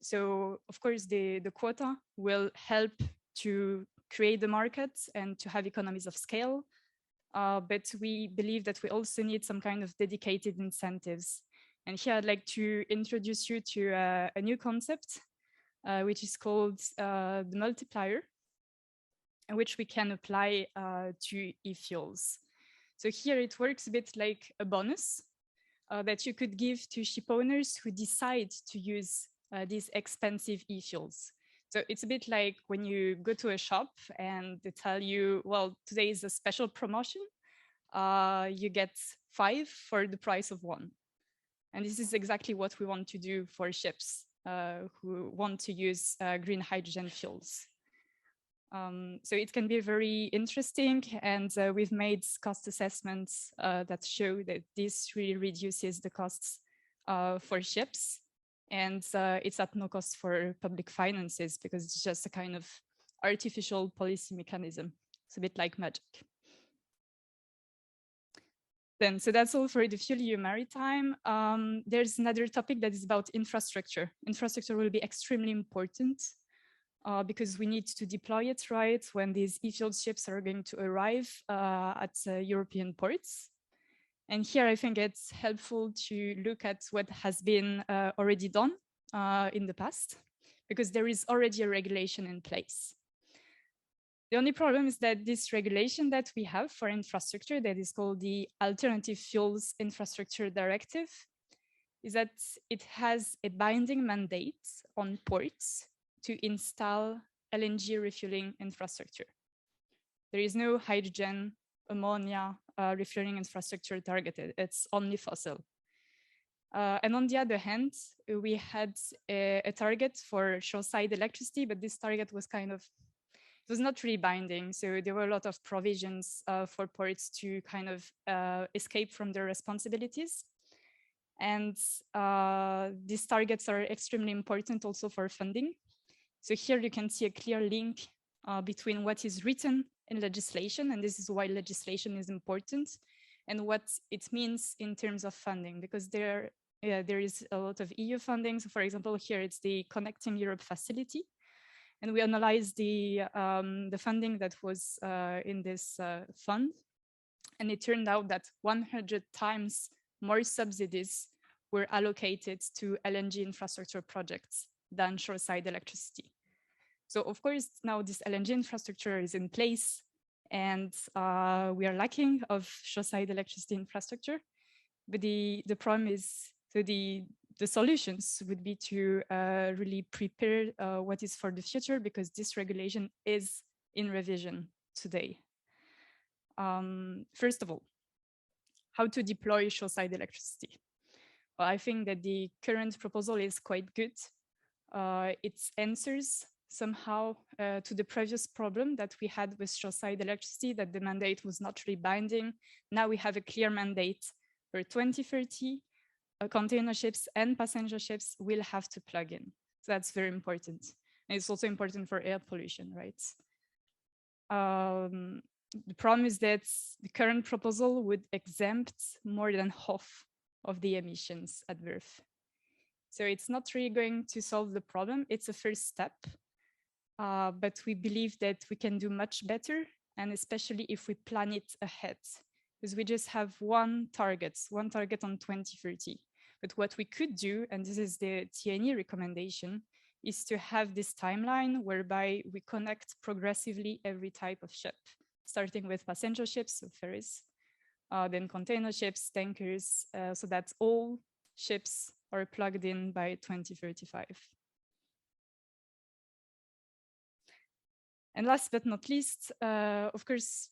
So of course the quota will help to create the market and to have economies of scale. But we believe that we also need some kind of dedicated incentives. And here I'd like to introduce you to a new concept, which is called the multiplier, which we can apply to e-fuels. So here it works a bit like a bonus that you could give to ship owners who decide to use these expensive e-fuels. So it's a bit like when you go to a shop and they tell you, well, today is a special promotion. You get 5 for the price of 1. And this is exactly what we want to do for ships who want to use green hydrogen fuels. So it can be very interesting, and we've made cost assessments that show that this really reduces the costs for ships, and it's at no cost for public finances because it's just a kind of artificial policy mechanism. It's a bit like magic. Then, so that's all for the FuelEU Maritime. There's another topic that is about infrastructure. Infrastructure will be extremely important because we need to deploy it right when these e-fuel ships are going to arrive at European ports. And here I think it's helpful to look at what has been already done in the past, because there is already a regulation in place. The only problem is that this regulation that we have for infrastructure, that is called the Alternative Fuels Infrastructure Directive, is that it has a binding mandate on ports to install LNG refueling infrastructure. There is no hydrogen, ammonia refueling infrastructure targeted. It's only fossil. And on the other hand, we had a target for shoreside electricity, but this target was kind of, it was not really binding. So there were a lot of provisions for ports to kind of escape from their responsibilities. And these targets are extremely important also for funding. So here you can see a clear link between what is written in legislation, and this is why legislation is important, and what it means in terms of funding, because there is a lot of EU funding. So for example, here it's the Connecting Europe facility. And we analyzed the funding that was in this fund. And it turned out that 100 times more subsidies were allocated to LNG infrastructure projects than shoreside electricity. So of course, now this LNG infrastructure is in place, and we are lacking of shoreside electricity infrastructure. But the problem is, so the solutions would be to really prepare what is for the future, because this regulation is in revision today. First of all, how to deploy shoreside electricity? Well, I think that the current proposal is quite good. It answers somehow to the previous problem that we had with shoreside electricity, that the mandate was not really binding. Now we have a clear mandate for 2030. Container ships and passenger ships will have to plug in. So that's very important. And it's also important for air pollution, right? The problem is that the current proposal would exempt more than half of the emissions at birth. So it's not really going to solve the problem. It's a first step, but we believe that we can do much better, and especially if we plan it ahead, because we just have one target on 2030. But what we could do, and this is the TNE recommendation, is to have this timeline whereby we connect progressively every type of ship, starting with passenger ships, so ferries, then container ships, tankers, so that all ships are plugged in by 2035. And last but not least, of course,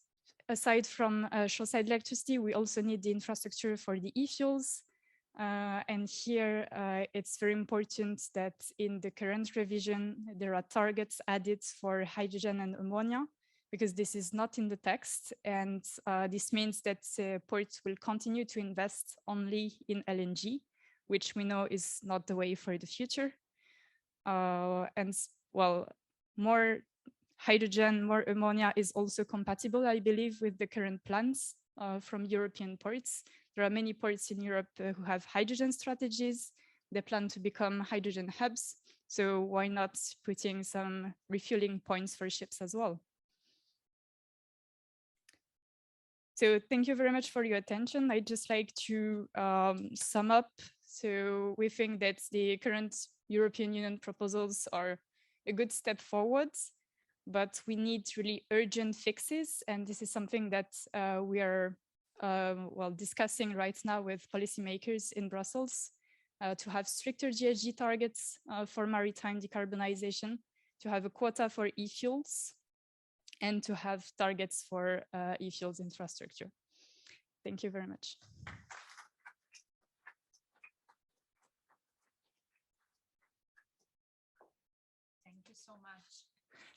aside from shoreside electricity, we also need the infrastructure for the e-fuels. And here it's very important that in the current revision, there are targets added for hydrogen and ammonia, because this is not in the text. And this means that ports will continue to invest only in LNG, which we know is not the way for the future. And well, more hydrogen, more ammonia is also compatible, I believe, with the current plans from European ports. There are many ports in Europe who have hydrogen strategies. They plan to become hydrogen hubs. So why not putting some refueling points for ships as well? So thank you very much for your attention. I'd just like to sum up. So we think that the current European Union proposals are a good step forward, but we need really urgent fixes. And this is something that we are discussing right now with policymakers in Brussels to have stricter GHG targets for maritime decarbonization, to have a quota for e-fuels, and to have targets for e-fuels infrastructure. Thank you very much. Thank you so much.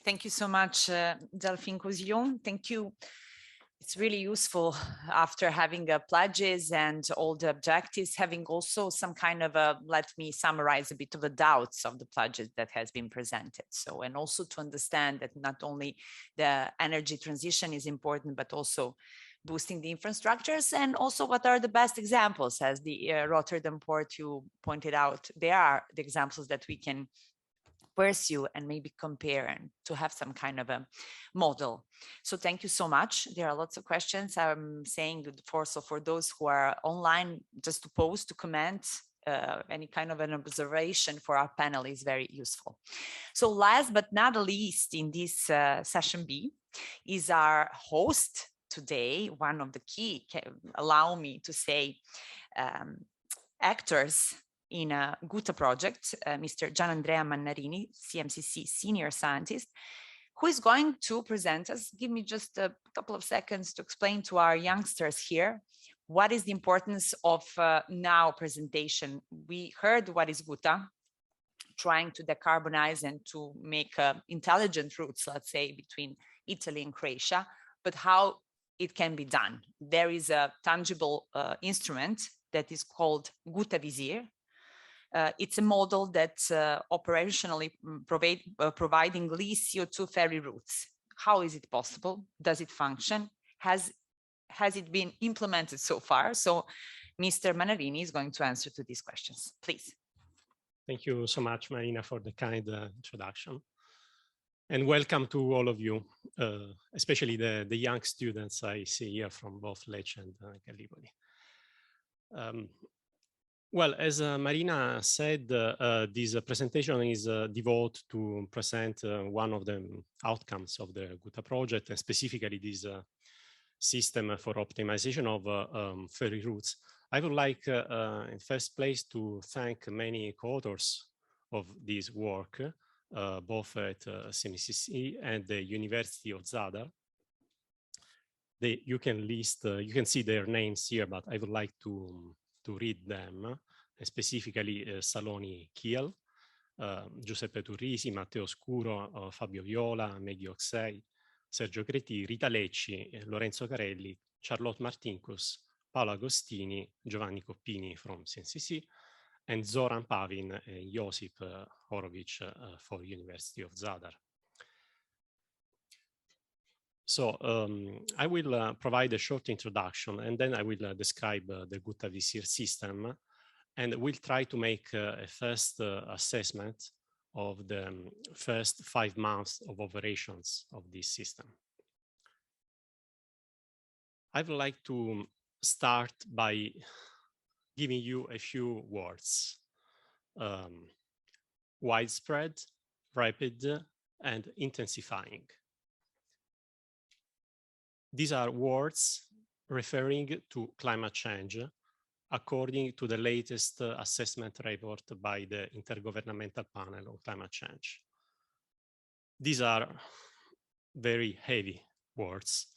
Thank you so much, Delphine Gozillon. Thank you. It's really useful after having pledges and all the objectives, having also some kind of a, let me summarize a bit of the doubts of the pledges that has been presented. So, and also to understand that not only the energy transition is important, but also boosting the infrastructures, and also what are the best examples, as the Rotterdam port you pointed out, they are the examples that we can pursue and maybe compare and to have some kind of a model. So thank you so much. There are lots of questions. I'm saying for those who are online, just to post, to comment, any kind of an observation for our panel is very useful. So last but not least in this session B is our host today, one of the key, allow me to say, actors in a GUTTA project, Mr. Gianandrea Mannarini, CMCC senior scientist, who is going to present us. Give me just a couple of seconds to explain to our youngsters here what is the importance of now presentation. We heard what is GUTTA, trying to decarbonize and to make intelligent routes, let's say, between Italy and Croatia, but how it can be done. There is a tangible instrument that is called GUTTA Visir. It's a model that's operationally providing least CO2 ferry routes. How is it possible? Does it function? Has it been implemented so far? So Mr. Mannarini is going to answer to these questions, please. Thank you so much, Marina, for the kind introduction. And welcome to all of you, especially the young students I see here from both Lecce and Gallipoli. Well, as Marina said, this presentation is devoted to present one of the outcomes of the GUTTA project, and specifically this system for optimization of ferry routes. I would like, in first place, to thank many co-authors of this work, both at CMCC and the University of Zadar. You can see their names here, but I would like to read them, specifically Saloni Kiel, Giuseppe Turrisi, Matteo Scuro, Fabio Viola, Meghi Oxei, Sergio Creti, Rita Lecci, Lorenzo Carelli, Charlotte Martinkus, Paola Agostini, Giovanni Coppini from CMCC, and Zoran Pavin and Josip Horovic for University of Zadar. So I will provide a short introduction, and then I will describe the GUTTA Visir system, and we'll try to make a first assessment of the first 5 months of operations of this system. I would like to start by giving you a few words: widespread, rapid, and intensifying. These are words referring to climate change according to the latest assessment report by the Intergovernmental Panel on Climate Change. These are very heavy words,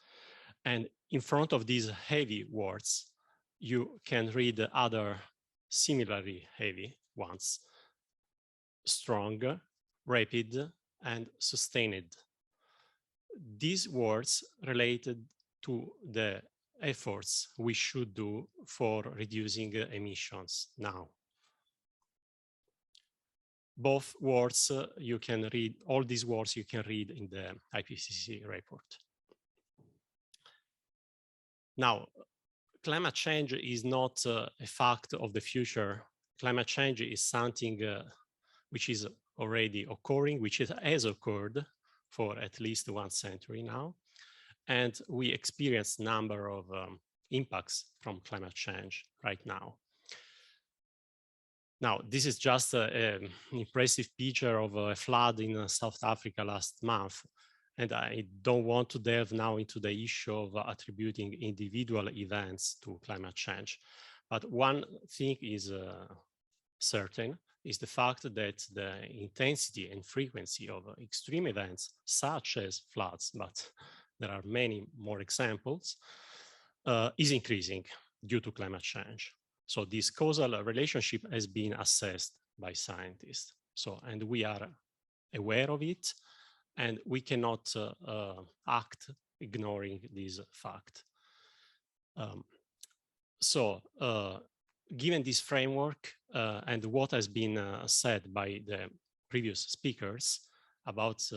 and in front of these heavy words, you can read other similarly heavy ones: strong, rapid, and sustained. these words related to the efforts we should do for reducing emissions now. Both words you can read, all these words you can read in the IPCC report. Now, climate change is not a fact of the future. Climate change is something which is already occurring, which has occurred for at least 1 century now. And we experience a number of impacts from climate change right now. Now, this is just an impressive picture of a flood in South Africa last month. And I don't want to delve now into the issue of attributing individual events to climate change. But one thing is certain, is the fact that the intensity and frequency of extreme events, such as floods, but there are many more examples, is increasing due to climate change. So this causal relationship has been assessed by scientists. So, and we are aware of it, and we cannot act ignoring this fact. Given this framework and what has been said by the previous speakers about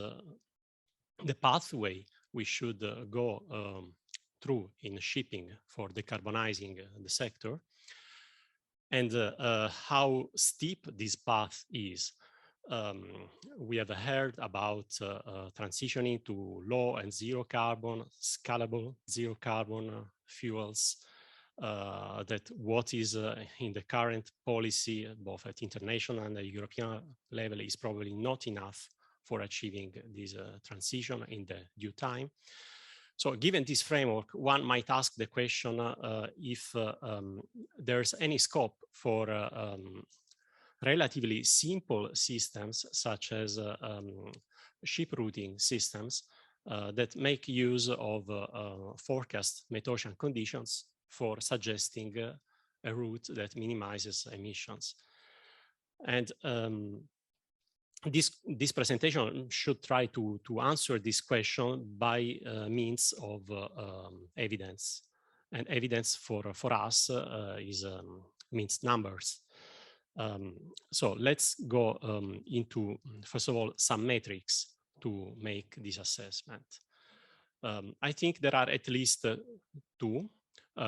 the pathway we should go through in shipping for decarbonizing the sector, and how steep this path is. We have heard about transitioning to low and zero carbon, scalable zero carbon fuels, that what is in the current policy, both at international and the European level, is probably not enough for achieving this transition in the due time. So given this framework, one might ask the question if there's any scope for relatively simple systems, such as ship routing systems that make use of forecast metocean conditions for suggesting a route that minimizes emissions. And this presentation should try to answer this question by means of evidence. And evidence for us means numbers. So let's go into, first of all, some metrics to make this assessment. I think there are at least two.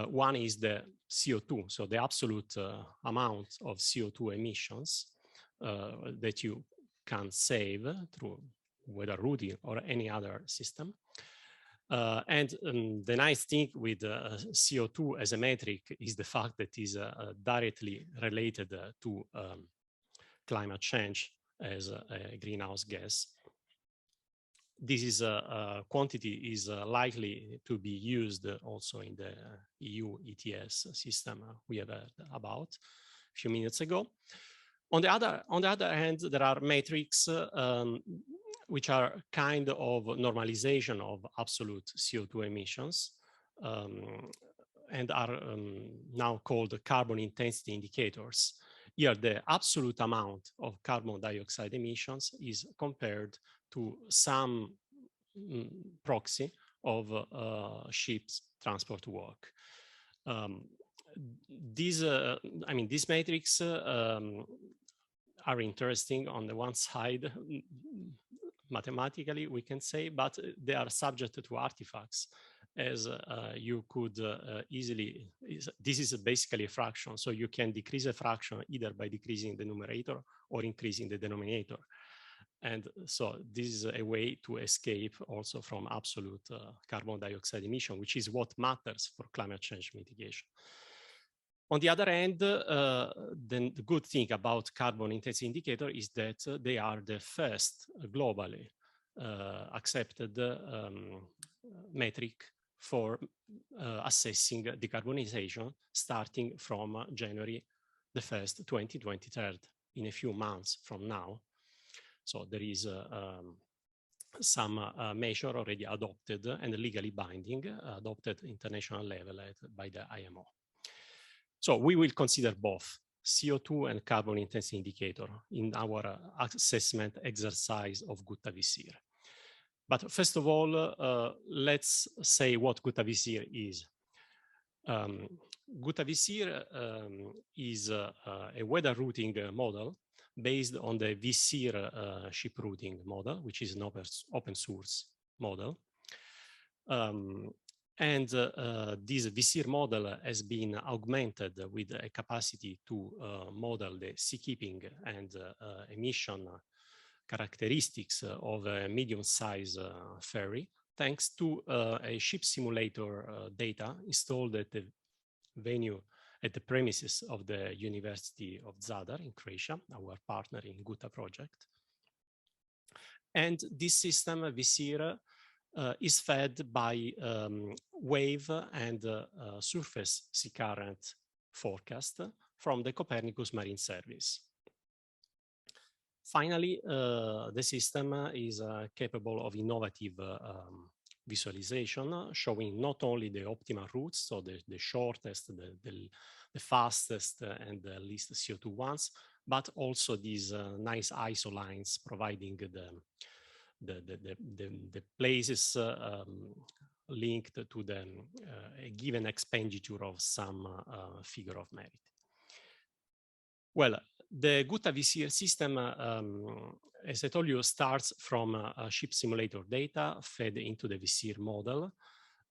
One is the CO2, so the absolute amount of CO2 emissions that you can save through weather routing or any other system. And the nice thing with CO2 as a metric is the fact that it is directly related to climate change as a greenhouse gas. This is quantity is likely to be used also in the EU ETS system we have heard about a few minutes ago. On the other hand, there are metrics which are kind of normalization of absolute CO2 emissions and are now called carbon intensity indicators. Here, the absolute amount of carbon dioxide emissions is compared to some proxy of ships transport work. These metrics are interesting on the one side, mathematically we can say, but they are subject to artifacts, as you could easily, this is basically a fraction, so you can decrease a fraction either by decreasing the numerator or increasing the denominator. And so this is a way to escape also from absolute carbon dioxide emission, which is what matters for climate change mitigation. On the other hand, then the good thing about carbon intensity indicator is that they are the first globally accepted metric for assessing decarbonization starting from January the 1st, 2023, in a few months from now. So there is some measure already adopted and legally binding, adopted international level by the IMO. So we will consider both CO2 and carbon intensity indicator in our assessment exercise of GUTTA this year. But first of all, let's say what GUTTA VISIR is. GUTTA VISIR is a weather routing model based on the VISIR ship routing model, which is an open source model. This VISIR model has been augmented with a capacity to model the seakeeping and emission characteristics of a medium-sized ferry, thanks to a ship simulator data installed at the venue at the premises of the University of Zadar in Croatia, our partner in GUTTA project. And this system, VISIR, is fed by wave and surface sea current forecast from the Copernicus Marine Service. Finally, the system is capable of innovative visualization, showing not only the optimal routes, so the shortest, the fastest, and the least CO2 ones, but also these nice ISO lines providing the places linked to the given expenditure of some figure of merit. Well, the GUTTA VISIR system, as I told you, starts from ship simulator data fed into the VISIR model.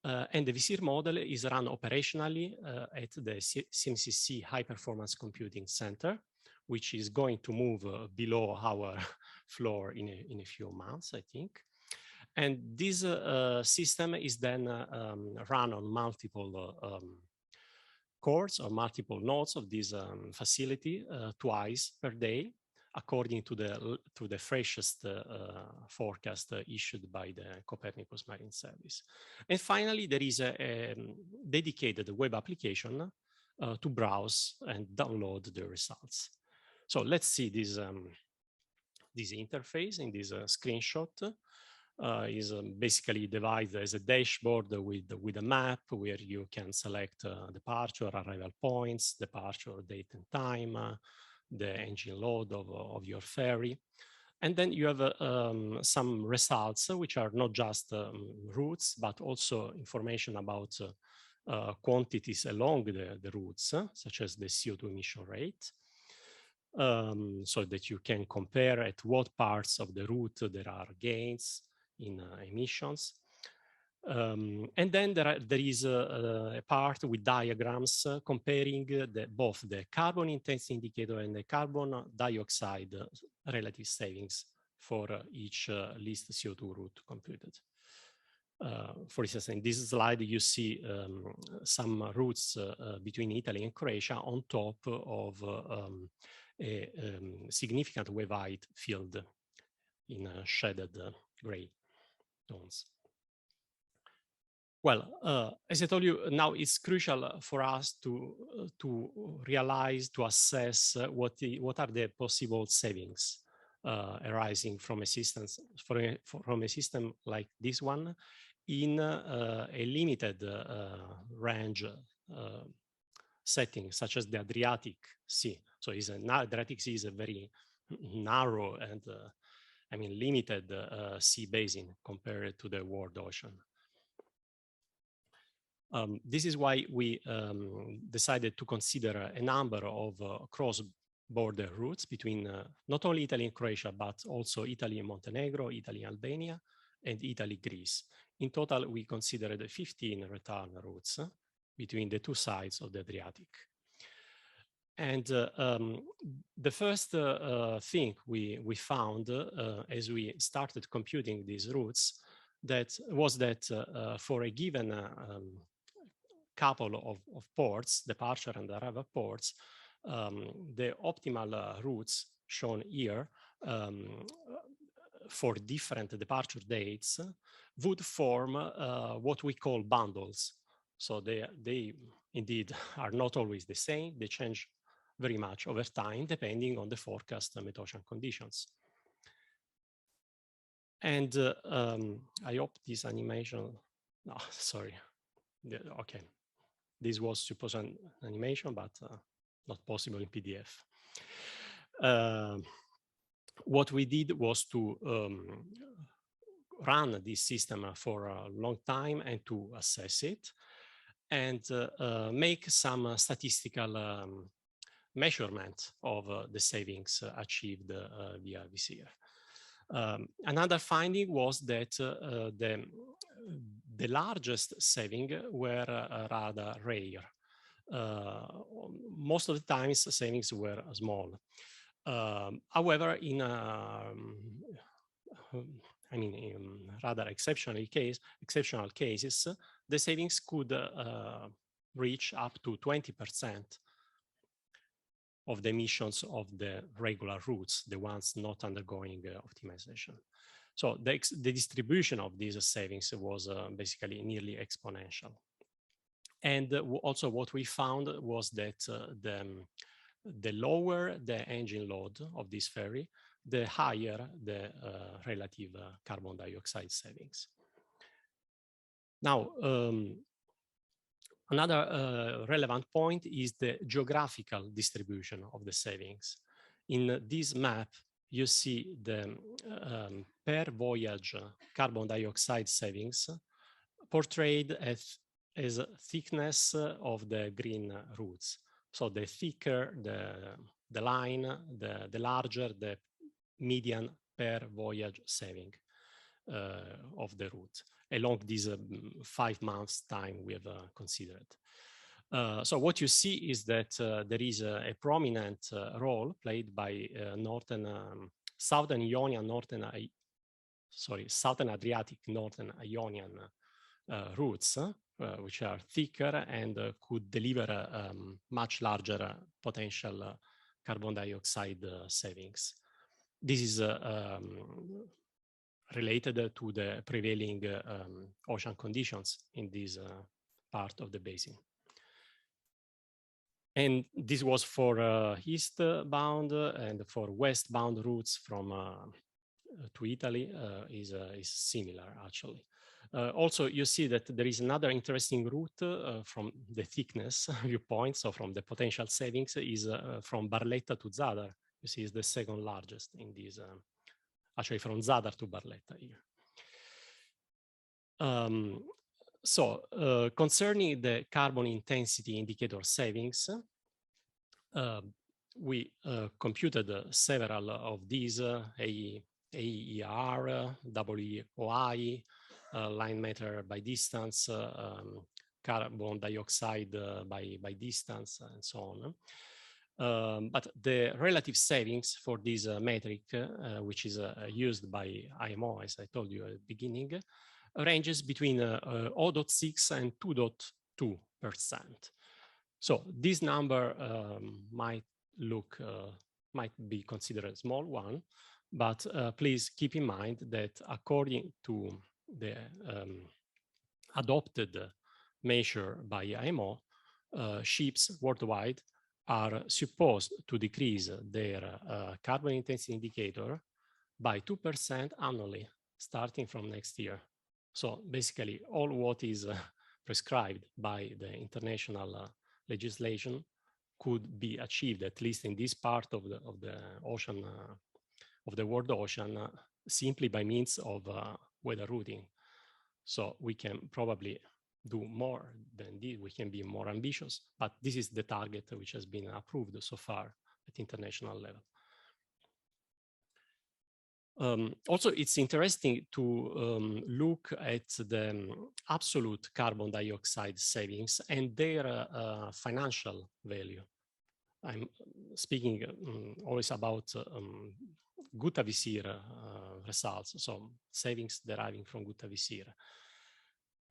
And the VISIR model is run operationally at the CMCC High Performance Computing Center, which is going to move below our floor in a few months, I think. And this system is then run on multiple cores or multiple nodes of this facility twice per day, according to the freshest forecast issued by the Copernicus Marine Service. And finally, there is a dedicated web application to browse and download the results. So let's see this interface in this screenshot. Is basically divided as a dashboard with a map where you can select departure, arrival points, departure date and time, the engine load of your ferry. And then you have some results which are not just routes, but also information about quantities along the routes, such as the CO2 emission rate. So that you can compare at what parts of the route there are gains in emissions. And then there is a part with diagrams comparing both the carbon intensity indicator and the carbon dioxide relative savings for each least CO2 route computed. For instance, in this slide, you see some routes between Italy and Croatia on top of a significant wave height field in shaded gray tones. Well, as I told you, now it's crucial for us to realize, to assess what are the possible savings arising from a system like this one in a limited range setting, such as the Adriatic Sea. So Adriatic Sea is a very narrow and I mean limited sea basin compared to the world ocean. This is why we decided to consider a number of cross-border routes between not only Italy and Croatia, but also Italy and Montenegro, Italy and Albania, and Italy-Greece. In total, we considered 15 return routes between the two sides of the Adriatic. And the first thing we found as we started computing these routes was that for a given couple of ports, departure and arrival ports, the optimal routes shown here for different departure dates would form what we call bundles. So they indeed are not always the same. They change very much over time, depending on the forecast metocean conditions. And I hope this animation, no, sorry. Okay, this was supposed an animation, but not possible in PDF. What we did was to run this system for a long time and to assess it and make some statistical measurement of the savings achieved via this year. Another finding was that the largest saving were rather rare. Most of the times savings were small. However, in rather exceptional cases, the savings could reach up to 20% of the emissions of the regular routes, the ones not undergoing optimization. So the distribution of these savings was basically nearly exponential. And also what we found was that the lower the engine load of this ferry, the higher the relative carbon dioxide savings. Now, another relevant point is the geographical distribution of the savings. In this map, you see the per voyage carbon dioxide savings portrayed as thickness of the green routes. So the thicker the line, the larger the median per voyage saving of the route along this 5 months time we have considered. So what you see is that there is a prominent role played by Southern Adriatic, Northern Ionian routes, which are thicker and could deliver a much larger potential carbon dioxide savings. This is related to the prevailing ocean conditions in this part of the basin. And this was for eastbound and for westbound routes from to Italy is similar actually. Also, you see that there is another interesting route from the thickness viewpoint, so from the potential savings is from Barletta to Zadar. You see, is the second largest in this, actually from Zadar to Barletta here. Concerning the carbon intensity indicator savings, we computed several of these, AER, WOI, line meter by distance, carbon dioxide by distance, and so on. But the relative savings for this metric, which is used by IMO, as I told you at the beginning, ranges between 0.6 and 2.2%. So this number might be considered a small one, but please keep in mind that according to the adopted measure by IMO, ships worldwide are supposed to decrease their carbon intensity indicator by 2% annually, starting from next year. So basically, all what is prescribed by the international legislation could be achieved, at least in this part of the ocean, of the world ocean, simply by means of weather routing. So we can probably do more than this, we can be more ambitious, but this is the target which has been approved so far at international level. Also, it's interesting to look at the absolute carbon dioxide savings and their financial value. I'm speaking always about GUTTA VISIR results, so savings deriving from GUTTA VISIR.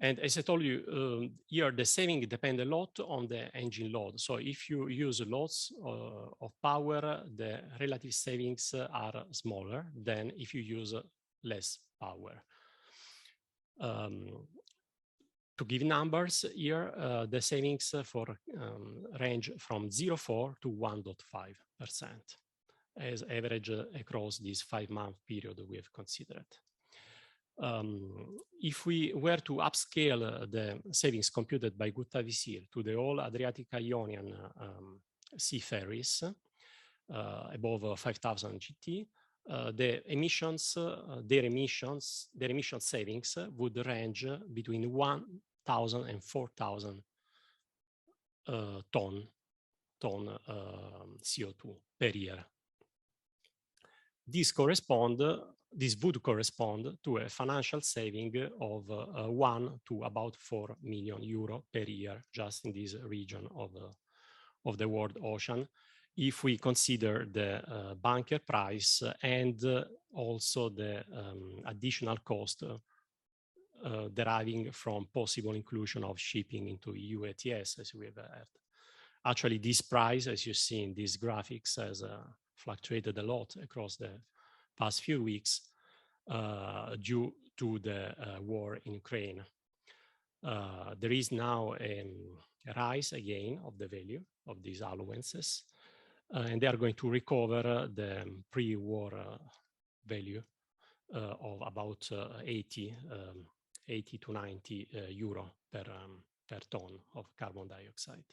And as I told you, here the saving depend a lot on the engine load. So if you use lots of power, the relative savings are smaller than if you use less power. To give numbers here, the savings for range from 0.4 to 1.5% as average across this 5-month period we have considered. If we were to upscale the savings computed by GUTTA VISIR to the all Adriatic Ionian sea ferries above 5,000 GT, their emission savings would range between 1,000 and 4,000 ton CO2 per year. This would correspond to a financial saving of 1 to about 4 million euro per year, just in this region of the world ocean, if we consider the bunker price and also the additional cost deriving from possible inclusion of shipping into EU ETS, as we have heard. Actually, this price, as you see in these graphics, has fluctuated a lot across the past few weeks due to the war in Ukraine. There is now a rise again of the value of these allowances, and they are going to recover the pre-war value of about 80 to 90 euro per ton of carbon dioxide.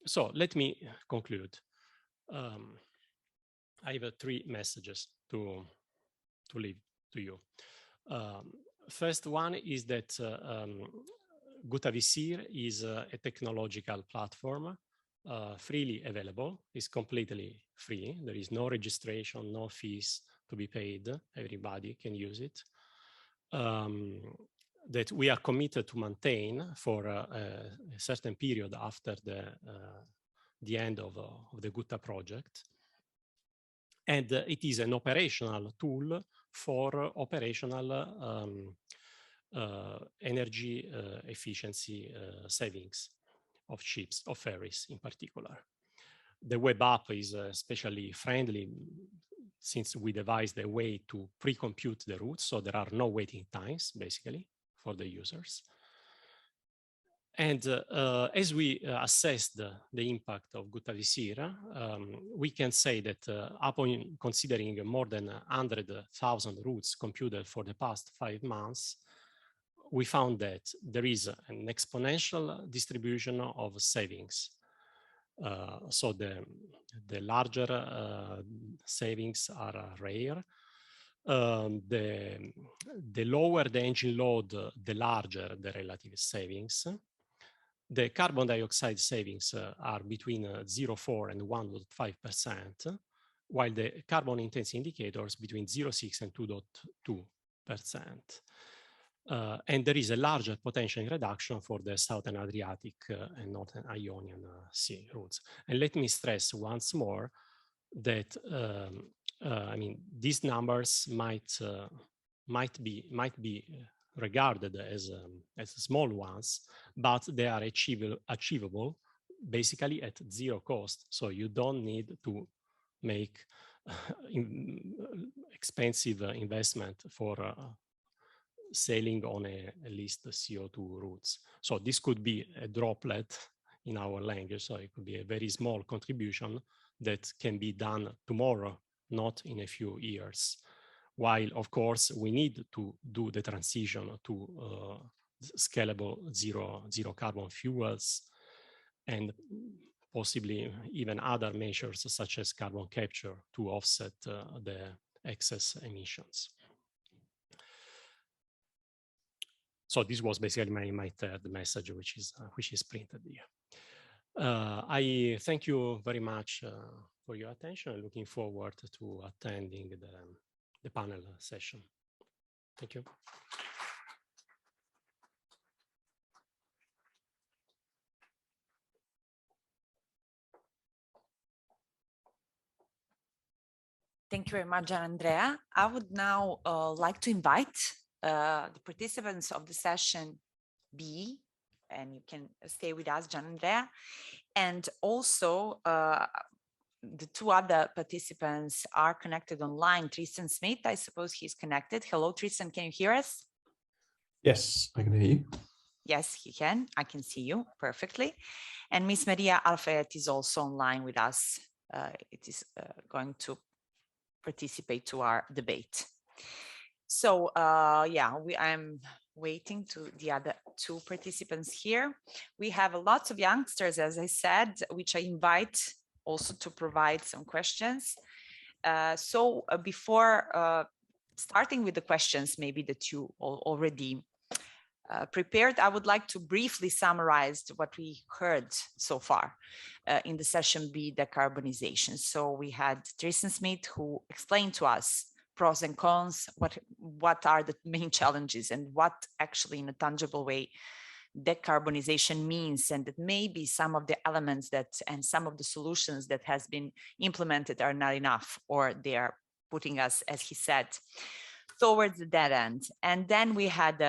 So let me conclude. I have 3 messages to leave to you. First one is that GUTTA VISIR is a technological platform freely available. It's completely free. There is no registration, no fees to be paid. Everybody can use it. That we are committed to maintain for a certain period after the end of the GUTTA project. And it is an operational tool for operational energy efficiency savings of ships, of ferries in particular. The web app is especially friendly since we devised a way to pre-compute the routes, so there are no waiting times, basically, for the users. And as we assessed the impact of GUTTA VISIR, we can say that upon considering more than 100,000 routes computed for the past 5 months, we found that there is an exponential distribution of savings. So the larger savings are rare. The lower the engine load, the larger the relative savings. The carbon dioxide savings are between 0.4 and 1.5%, while the carbon intensity indicators between 0.6 and 2.2%. And there is a larger potential reduction for the Southern Adriatic and Northern Ionian Sea routes. And let me stress once more that I mean, these numbers might be regarded as small ones, but they are achievable basically at 0 cost. So you don't need to make expensive investment for sailing on at least the CO2 routes. So this could be a droplet in our language. So it could be a very small contribution that can be done tomorrow, not in a few years. While, of course, we need to do the transition to scalable zero carbon fuels and possibly even other measures such as carbon capture to offset the excess emissions. So this was basically my third message, which is printed here. I thank you very much for your attention. Looking forward to attending the panel session. Thank you. Thank you very much, Gianandrea. I would now like to invite the participants of the session B, and you can stay with us, Gianandrea, and also the 2 other participants are connected online. Tristan Smith, I suppose he's connected. Hello, Tristan, can you hear us? Yes, I can hear you. Yes, he can. I can see you perfectly. And Miss Maria Alfayate is also online with us. It is going to participate to our debate. So yeah, I'm waiting to the other 2 participants here. We have lots of youngsters, as I said, which I invite also to provide some questions. Before starting with the questions, maybe that you already prepared, I would like to briefly summarize what we heard so far in the session B, decarbonization. So we had Tristan Smith, who explained to us pros and cons, what are the main challenges and what actually in a tangible way decarbonization means, and that maybe some of the elements and some of the solutions that has been implemented are not enough, or they are putting us, as he said, towards the dead end. And then we had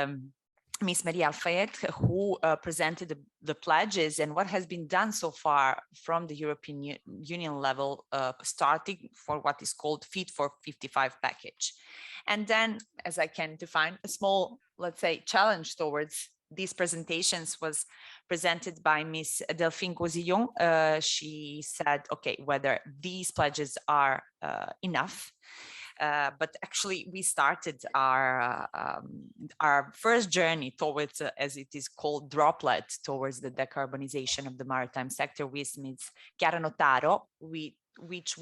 Ms. Maria Alfayate, who presented the pledges and what has been done so far from the European Union level, starting for what is called Fit for 55 package. And then, as I can define, a small, let's say, challenge towards these presentations was presented by Ms. Delphine Gozillon. She said, okay, whether these pledges are enough. But actually, we started our first journey towards, as it is called, droplet, towards the decarbonization of the maritime sector with Ms. Chiara Notaro, which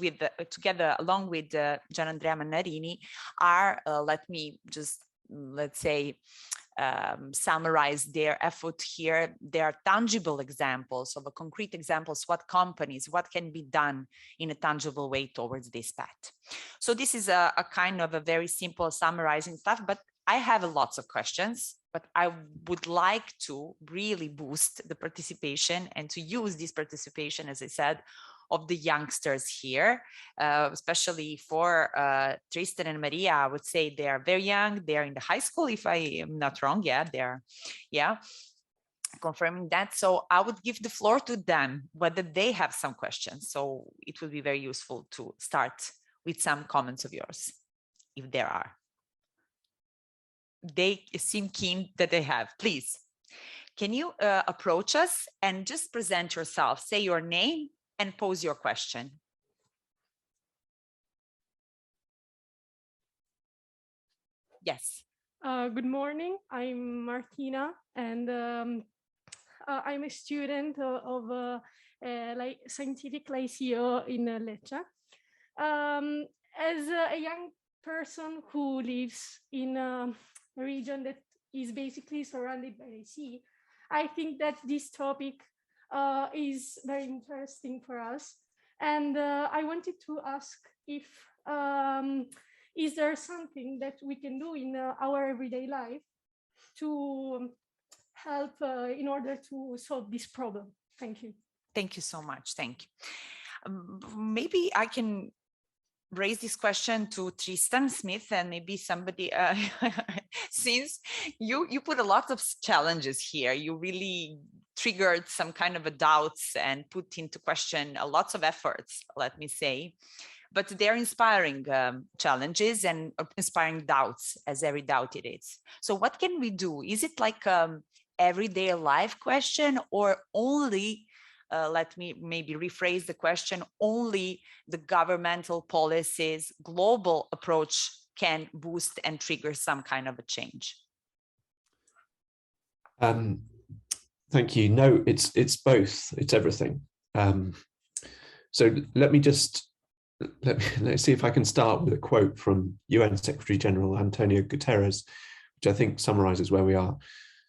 together, along with Gianandrea Mannarini, are, let's say, summarize their effort here. There are tangible examples of concrete examples, what companies, what can be done in a tangible way towards this path. So this is a kind of a very simple summarizing stuff, but I have lots of questions, but I would like to really boost the participation and to use this participation, as I said, of the youngsters here, especially for Tristan and Maria. I would say they are very young. They are in the high school, if I am not wrong. Yeah, they're, confirming that. So I would give the floor to them, whether they have some questions. So it would be very useful to start with some comments of yours, if there are. They seem keen that they have. Please, can you approach us and just present yourself, say your name, and pose your question. Yes. Good morning. I'm Martina, and I'm a student of scientific ICO in Lecce. As a young person who lives in a region that is basically surrounded by the sea, I think that this topic is very interesting for us, and I wanted to ask if is there something that we can do in our everyday life to help in order to solve this problem? Thank you. Thank you so much. Thank you. Maybe I can raise this question to Tristan Smith, and maybe somebody, since you put a lot of challenges here, you really triggered some kind of a doubts and put into question lots of efforts, let me say, but they're inspiring challenges and inspiring doubts, as every doubt it is. So what can we do? Is it like everyday life question, or only, let me maybe rephrase the question, only the governmental policies, global approach can boost and trigger some kind of a change? Thank you. No, it's both. It's everything. So let's see if I can start with a quote from UN Secretary General Antonio Guterres, which I think summarizes where we are.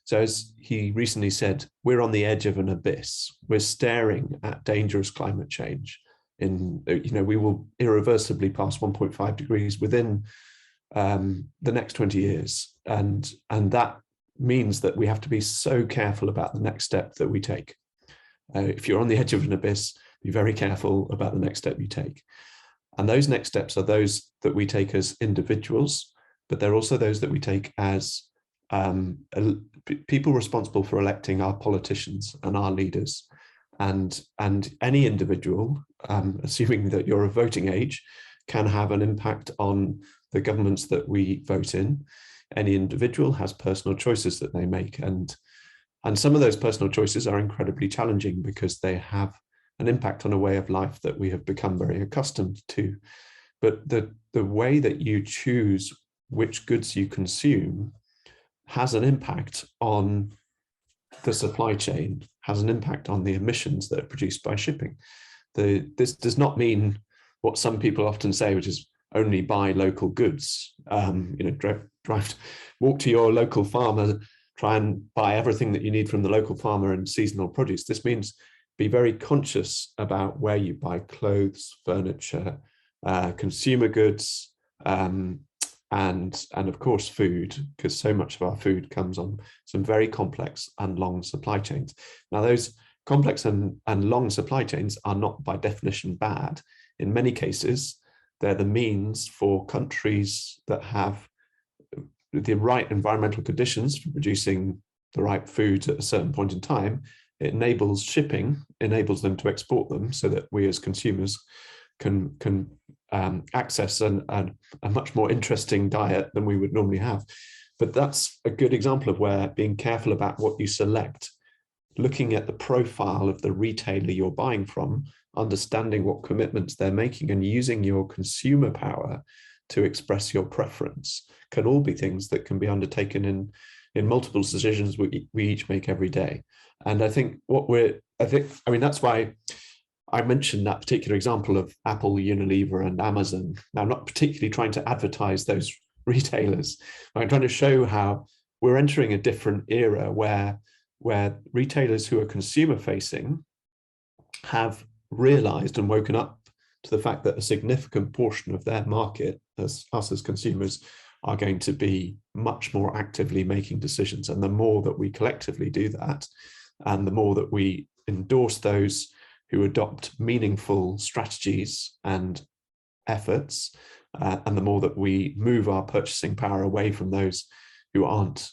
So as he recently said, we're on the edge of an abyss. We're staring at dangerous climate change. We will irreversibly pass 1.5 degrees within the next 20 years. And that means that we have to be so careful about the next step that we take. If you're on the edge of an abyss, be very careful about the next step you take. And those next steps are those that we take as individuals, but they're also those that we take as people responsible for electing our politicians and our leaders. And any individual, assuming that you're of voting age, can have an impact on the governments that we vote in. Any individual has personal choices that they make, and some of those personal choices are incredibly challenging because they have an impact on a way of life that we have become very accustomed to. But the way that you choose which goods you consume has an impact on the supply chain, has an impact on the emissions that are produced by shipping. This does not mean what some people often say, which is only buy local goods. Walk to your local farmer, try and buy everything that you need from the local farmer and seasonal produce. This means be very conscious about where you buy clothes, furniture, consumer goods, and of course food, because so much of our food comes on some very complex and long supply chains. Now, those complex and long supply chains are not by definition bad. In many cases, they're the means for countries that have the right environmental conditions for producing the right foods at a certain point in time. It enables shipping, enables them to export them so that we as consumers can access a much more interesting diet than we would normally have. But that's a good example of where being careful about what you select, looking at the profile of the retailer you're buying from, understanding what commitments they're making, and using your consumer power to express your preference can all be things that can be undertaken in multiple decisions we each make every day. And I think that's why I mentioned that particular example of Apple, Unilever, and Amazon. Now, I'm not particularly trying to advertise those retailers. I'm trying to show how we're entering a different era where retailers who are consumer facing have realized and woken up to the fact that a significant portion of their market, us as consumers, are going to be much more actively making decisions. And the more that we collectively do that, and the more that we endorse those who adopt meaningful strategies and efforts, and the more that we move our purchasing power away from those who aren't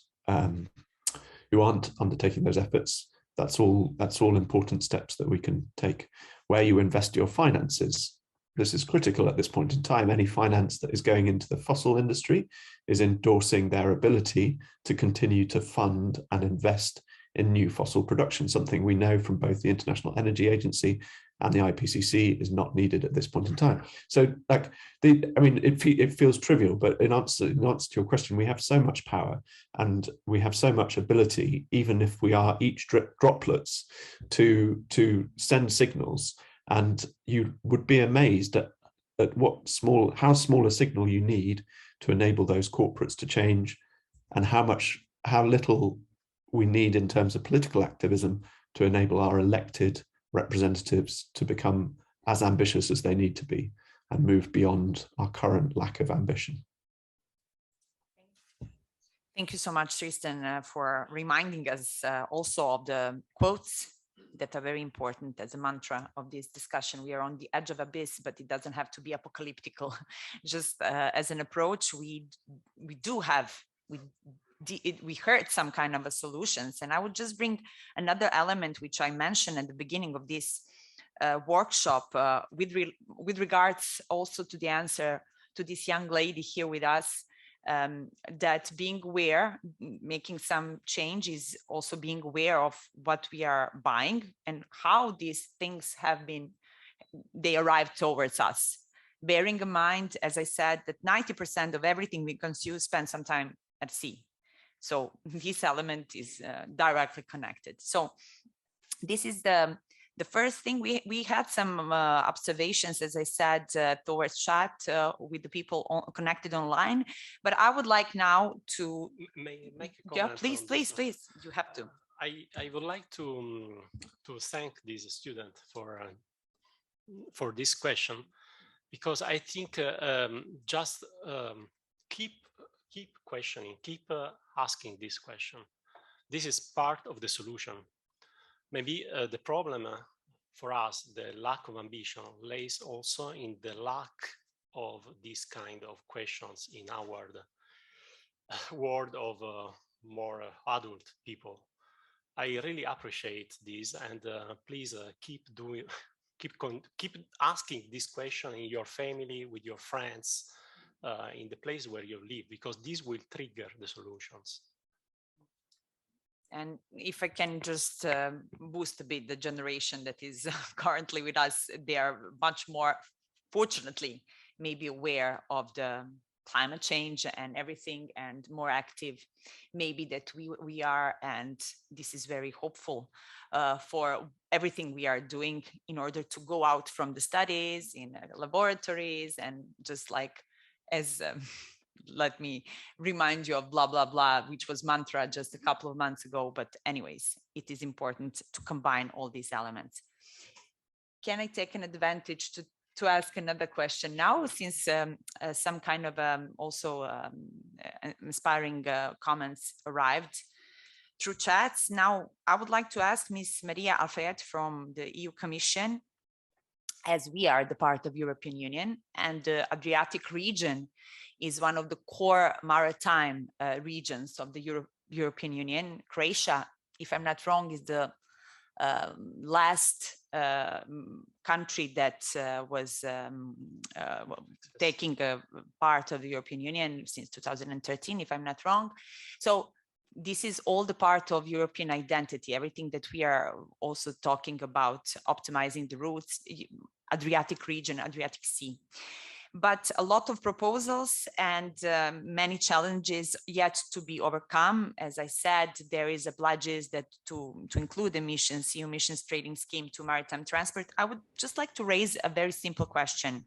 undertaking those efforts, that's all important steps that we can take. Where you invest your finances, this is critical at this point in time. Any finance that is going into the fossil industry is endorsing their ability to continue to fund and invest in new fossil production, something we know from both the International Energy Agency and the IPCC is not needed at this point in time. So it feels trivial, but in answer to your question, we have so much power and we have so much ability, even if we are each droplets, to send signals. And you would be amazed at how small a signal you need to enable those corporates to change, and how little we need in terms of political activism to enable our elected representatives to become as ambitious as they need to be and move beyond our current lack of ambition. Thank you so much, Tristan, for reminding us also of the quotes that are very important as a mantra of this discussion. We are on the edge of abyss, but it doesn't have to be apocalyptical. Just as an approach, we heard some kind of a solutions. And I would just bring another element, which I mentioned at the beginning of this workshop, with regards also to the answer to this young lady here with us, that being aware, making some changes, also being aware of what we are buying and how these things they arrive towards us. Bearing in mind, as I said, that 90% of everything we consume spends some time at sea. So this element is directly connected. So this is the first thing. We had some observations, as I said, towards chat with the people connected online. But I would like now to make a comment. Yeah, please, you have to. I would like to thank this student for this question, because I think just keep questioning, keep asking this question. This is part of the solution. Maybe the problem for us, the lack of ambition, lays also in the lack of this kind of questions in our world of more adult people. I really appreciate this, and please keep asking this question in your family, with your friends, in the place where you live, because this will trigger the solutions. And if I can just boost a bit the generation that is currently with us, they are much more, fortunately, maybe aware of the climate change and everything, and more active maybe that we are. And this is very hopeful for everything we are doing in order to go out from the studies in laboratories, and just like as let me remind you of blah, blah, blah, which was mantra just a couple of months ago. But anyways, it is important to combine all these elements. Can I take an advantage to ask another question now, since some kind of inspiring comments arrived through chats? Now, I would like to ask Ms. Maria Alfayate from the EU Commission, as we are the part of European Union, and the Adriatic region is one of the core maritime regions of the European Union. Croatia, if I'm not wrong, is the last country that was taking a part of the European Union since 2013, if I'm not wrong. So this is all the part of European identity, everything that we are also talking about, optimizing the routes, Adriatic region, Adriatic Sea. But a lot of proposals and many challenges yet to be overcome. As I said, there is a pledges that to include emissions, EU emissions trading scheme to maritime transport. I would just like to raise a very simple question.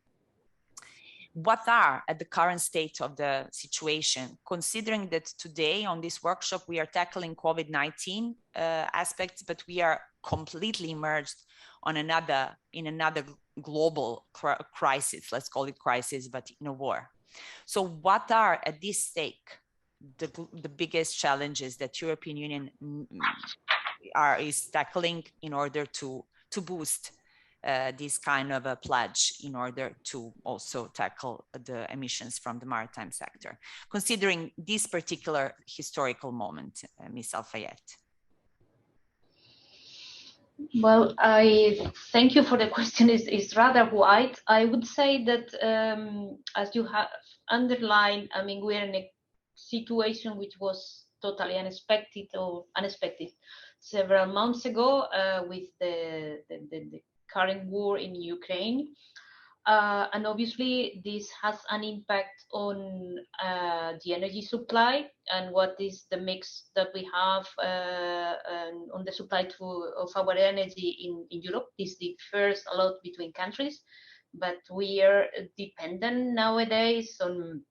What are at the current state of the situation, considering that today on this workshop we are tackling COVID-19 aspects, but we are completely immersed on in another global crisis, let's call it crisis, but in a war. So what are at this stake the biggest challenges that European Union is tackling in order to boost this kind of a pledge in order to also tackle the emissions from the maritime sector, considering this particular historical moment, Ms. Alfayate? Well, I thank you for the question. Is rather wide. I would say that, as you have underlined, I mean, we're in a situation which was totally unexpected several months ago with the current war in Ukraine. And obviously this has an impact on the energy supply and what is the mix that we have on the supply of our energy in Europe. This differs a lot between countries, but we are dependent nowadays on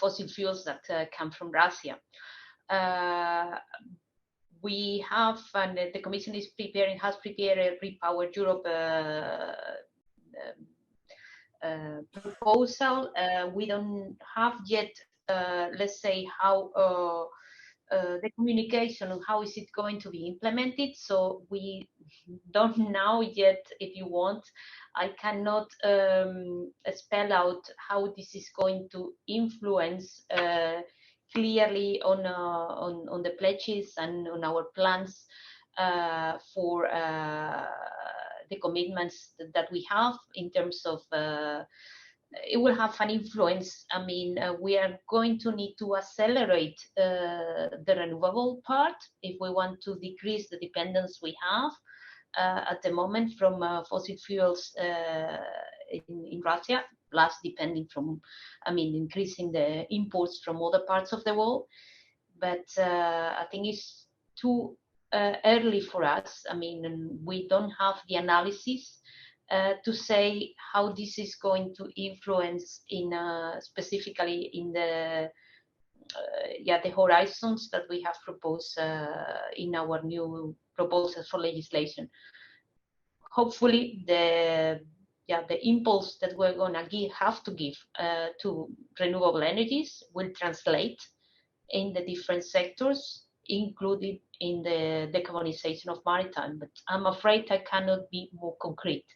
fossil fuels that come from Russia. We have, and the Commission has prepared a Repower Europe proposal. We don't have yet, let's say, how the communication on how is it going to be implemented. So we don't know yet. If you want, I cannot spell out how this is going to influence clearly on the pledges and on our plans for the commitments that we have in terms of it will have an influence. I mean, we are going to need to accelerate the renewable part if we want to decrease the dependence we have at the moment from fossil fuels in Russia, plus depending from, I mean, increasing the imports from other parts of the world. But I think it's too early for us. I mean, we don't have the analysis to say how this is going to influence in specifically in the the horizons that we have proposed in our new proposals for legislation. Hopefully, the impulse that we're gonna have to give to renewable energies will translate in the different sectors, including in the decarbonization of maritime. But I'm afraid I cannot be more concrete.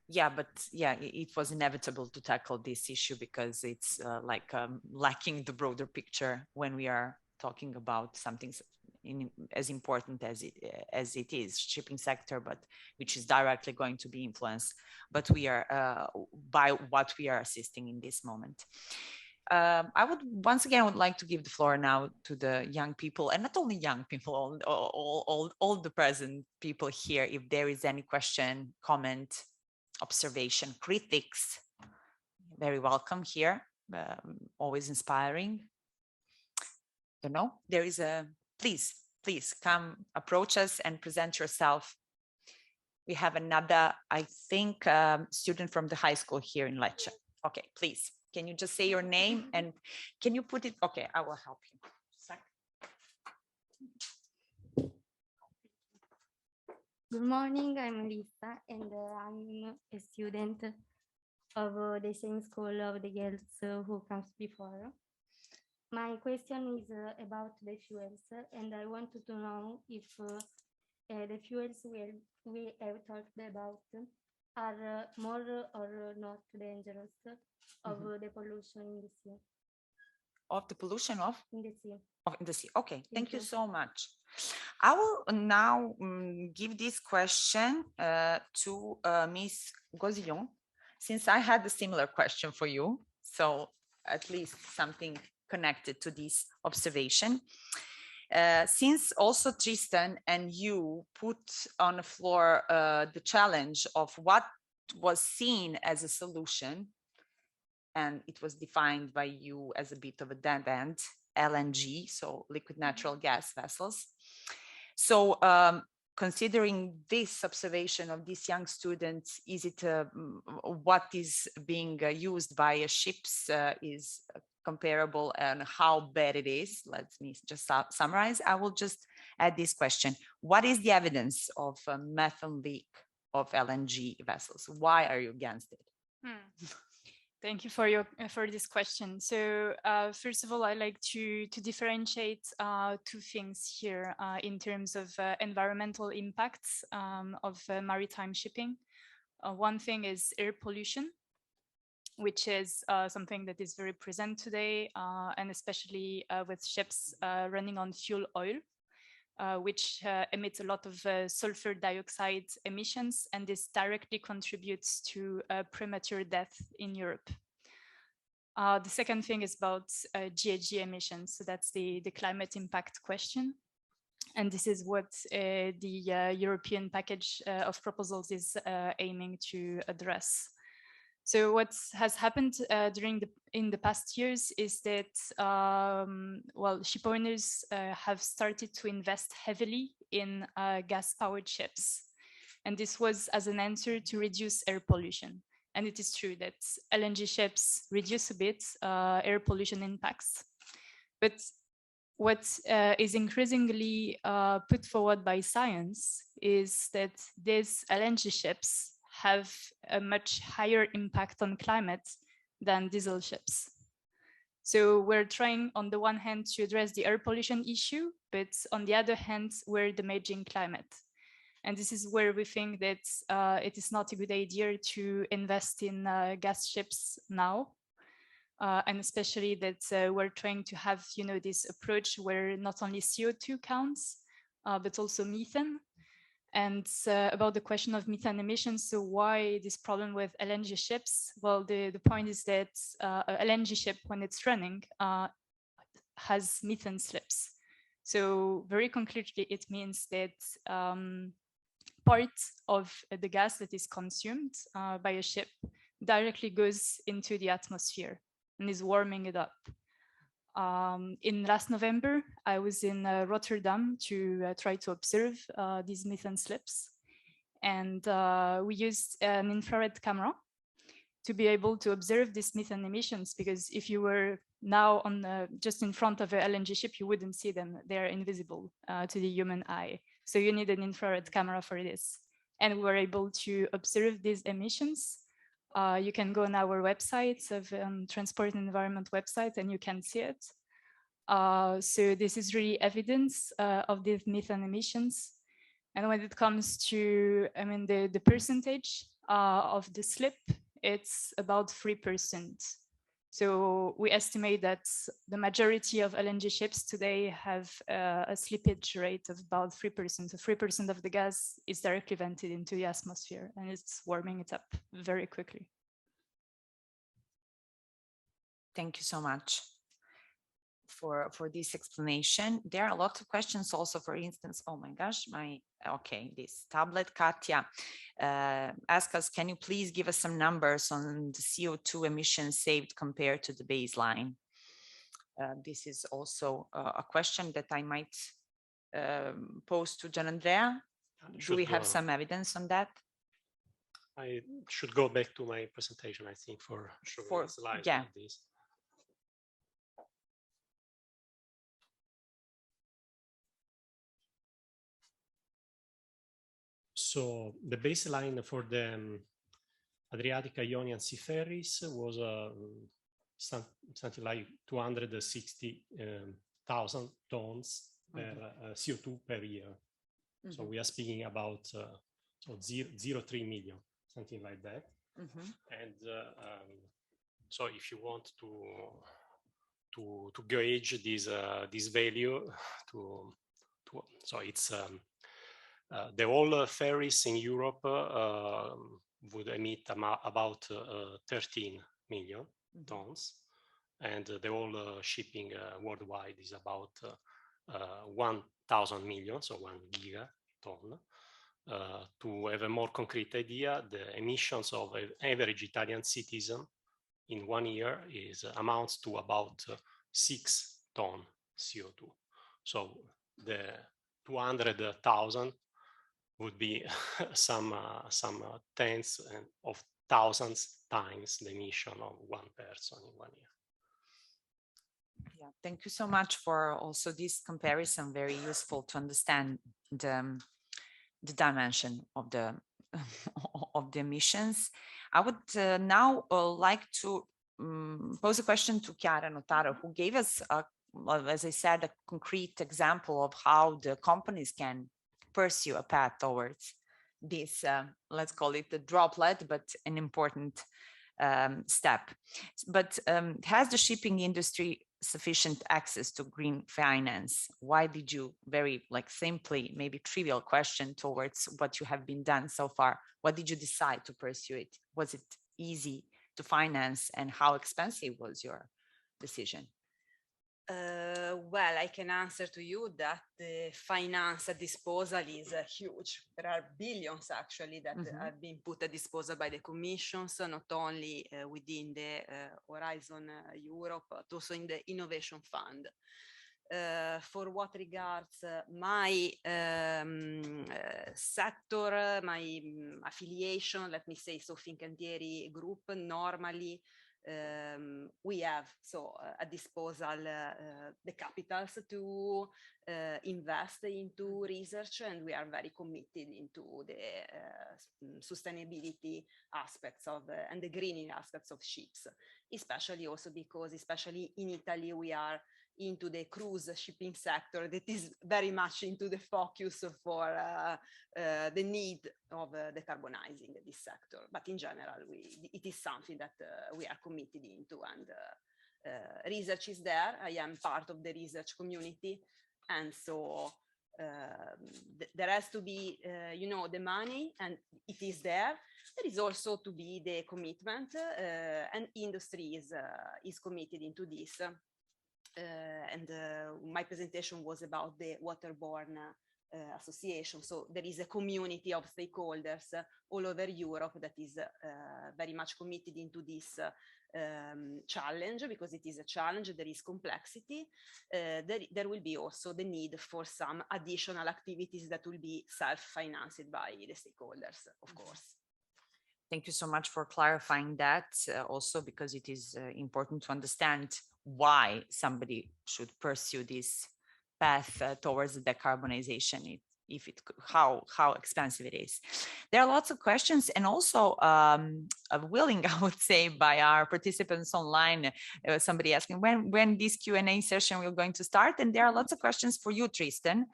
Yeah, but it was inevitable to tackle this issue because it's lacking the broader picture when we are talking about something as important as it is shipping sector, but which is directly going to be influenced. But we are by what we are assisting in this moment. I would once again like to give the floor now to the young people, and not only young people, all the present people here. If there is any question, comment, observation, critics, very welcome here, always inspiring. Don't know, there is a, please come approach us and present yourself. We have another, I think, student from the high school here in Lecce. Okay, please, can you just say your name and can you put it, okay, I will help you. Good morning, I'm Lisa, and I'm a student of the same school of the girls who comes before. My question is about the fuels, and I wanted to know if the fuels we have talked about are more or not dangerous of the pollution in the sea. Of the pollution of? In the sea. In the sea. Okay, thank you so much. I will now give this question to Miss Gozillon, since I had a similar question for you. So at least something connected to this observation. Since also Tristan and you put on the floor the challenge of what was seen as a solution, and it was defined by you as a bit of a dead end, LNG, so liquid natural gas vessels. So considering this observation of these young students, is it what is being used by ships is comparable and how bad it is? Let me just summarize. I will just add this question. What is the evidence of a methane leak of LNG vessels? Why are you against it? Thank you for this question. So first of all, I like to differentiate two things here in terms of environmental impacts of maritime shipping. One thing is air pollution, which is something that is very present today, and especially with ships running on fuel oil, which emits a lot of sulfur dioxide emissions, and this directly contributes to premature death in Europe. The second thing is about GHG emissions, so that's the climate impact question. And this is what the European package of proposals is aiming to address. So what has happened in the past years is that, well, ship owners have started to invest heavily in gas-powered ships. And this was as an answer to reduce air pollution. And it is true that LNG ships reduce a bit air pollution impacts. But what is increasingly put forward by science is that these LNG ships have a much higher impact on climate than diesel ships. So we're trying on the one hand to address the air pollution issue, but on the other hand, we're damaging climate. And this is where we think that it is not a good idea to invest in gas ships now. And especially that we're trying to have, you know, this approach where not only CO2 counts, but also methane. And about the question of methane emissions, so why this problem with LNG ships? Well, the point is that a LNG ship, when it's running, has methane slips. So very concretely, it means that part of the gas that is consumed by a ship directly goes into the atmosphere and is warming it up. In last November, I was in Rotterdam to try to observe these methane slips. And we used an infrared camera to be able to observe these methane emissions, because if you were now on just in front of an LNG ship, you wouldn't see them. They're invisible to the human eye. So you need an infrared camera for this. And we were able to observe these emissions. You can go on our website of Transport and Environment website and you can see it. So this is really evidence of these methane emissions. And when it comes to, I mean, the percentage of the slip, it's about 3%. So we estimate that the majority of LNG ships today have a slippage rate of about 3%. So 3% of the gas is directly vented into the atmosphere and it's warming it up very quickly. Thank you so much. for this explanation. There are a lot of questions also, for instance, oh my gosh, this tablet, Katya ask us, can you please give us some numbers on the CO2 emissions saved compared to the baseline? This is also a question that I might pose to Gianandrea. Do we have some evidence on that? I should go back to my presentation, I think, for showing slides like this. So the baseline for the Adriatic Ionian Sea ferries was something like 260,000 tons per CO2 per year. So we are speaking about 0.03 million, something like that. And so if you want to gauge this value, so it's the whole ferries in Europe would emit about 13 million tons, and the whole shipping worldwide is about 1,000 million, so 1 gigaton. To have a more concrete idea, the emissions of an average Italian citizen in 1 year amounts to about 6 tons CO2. So the 200,000 would be some tens of thousands times the emission of one person in 1 year. Yeah, thank you so much for also this comparison. Very useful to understand the dimension of the emissions. I would now like to pose a question to Chiara Notaro, who gave us, as I said, a concrete example of how the companies can pursue a path towards this, let's call it the droplet, but an important step. But has the shipping industry sufficient access to green finance? Why did you, very simply, maybe trivial question towards what you have been done so far, what did you decide to pursue it? Was it easy to finance, and how expensive was your decision? Well, I can answer to you that the finance disposal is huge. There are billions actually that have been put at disposal by the commissions, not only within the Horizon Europe, but also in the Innovation Fund. For what regards my sector, my affiliation, let me say, so Fincantieri Group, normally we have at disposal the capitals to invest into research, and we are very committed into the sustainability aspects of and the greening aspects of ships, especially also because, especially in Italy, we are into the cruise shipping sector that is very much into the focus for the need of decarbonizing this sector. But in general, it is something that we are committed into, and research is there. I am part of the research community, and so there has to be, the money, and it is there. There is also to be the commitment, and industry is committed into this. And my presentation was about the Waterborne association. So there is a community of stakeholders all over Europe that is very much committed into this challenge, because it is a challenge, there is complexity. There will be also the need for some additional activities that will be self-financed by the stakeholders, of course. Thank you so much for clarifying that, also because it is important to understand why somebody should pursue this path towards decarbonization, how expensive it is. There are lots of questions, and also willing, I would say, by our participants online. Somebody asking when this Q&A session will going to start, and there are lots of questions for you, Tristan.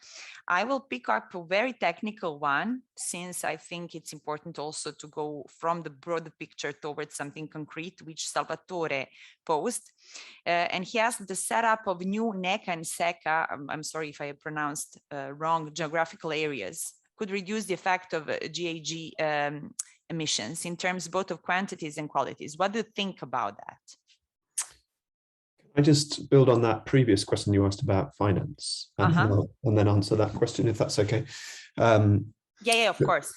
I will pick up a very technical one, since I think it's important also to go from the broader picture towards something concrete, which Salvatore posed. And he asked the setup of new NECA and SECA, I'm sorry if I pronounced wrong, geographical areas could reduce the effect of GHG emissions in terms both of quantities and qualities. What do you think about that? I just build on that previous question you asked about finance, and then answer that question if that's okay. Yeah, of course.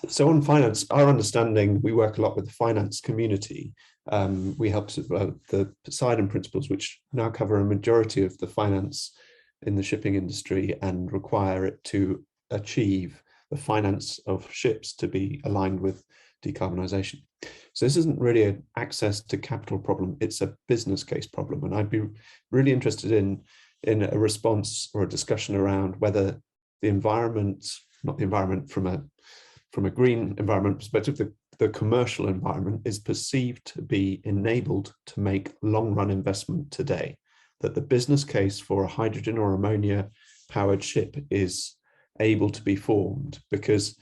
So on finance, our understanding, we work a lot with the finance community. We help the Poseidon principles, which now cover a majority of the finance in the shipping industry and require it to achieve the finance of ships to be aligned with decarbonisation. So this isn't really an access to capital problem, it's a business case problem. And I'd be really interested in a response or a discussion around whether the environment, not the environment from a green environment perspective, the commercial environment is perceived to be enabled to make long-run investment today, that the business case for a hydrogen or ammonia powered ship is able to be formed, because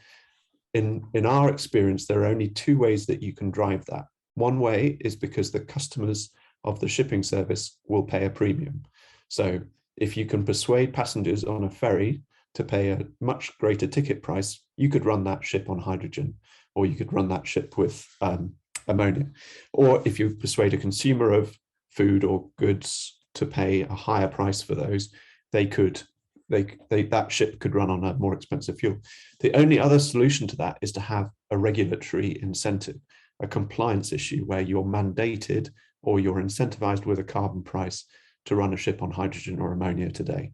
in our experience, there are only two ways that you can drive that. One way is because the customers of the shipping service will pay a premium. So if you can persuade passengers on a ferry to pay a much greater ticket price, you could run that ship on hydrogen, or you could run that ship with ammonia. Or if you persuade a consumer of food or goods to pay a higher price for those, that ship could run on a more expensive fuel. The only other solution to that is to have a regulatory incentive, a compliance issue where you're mandated or you're incentivized with a carbon price to run a ship on hydrogen or ammonia today.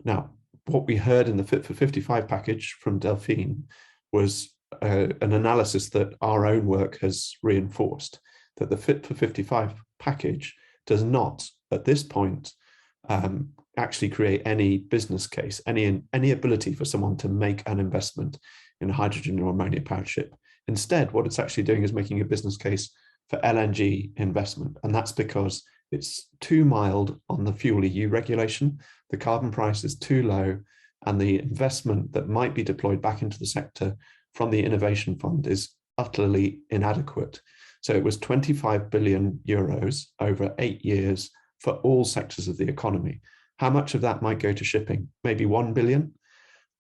Now, what we heard in the Fit for 55 package from Delphine was an analysis that our own work has reinforced, that the Fit for 55 package does not, at this point, actually create any business case, any ability for someone to make an investment in a hydrogen or ammonia powered ship. Instead, what it's actually doing is making a business case for LNG investment. And that's because it's too mild on the fuel EU regulation, the carbon price is too low, and the investment that might be deployed back into the sector from the Innovation Fund is utterly inadequate. So it was 25 billion euros over 8 years for all sectors of the economy. How much of that might go to shipping? Maybe 1 billion,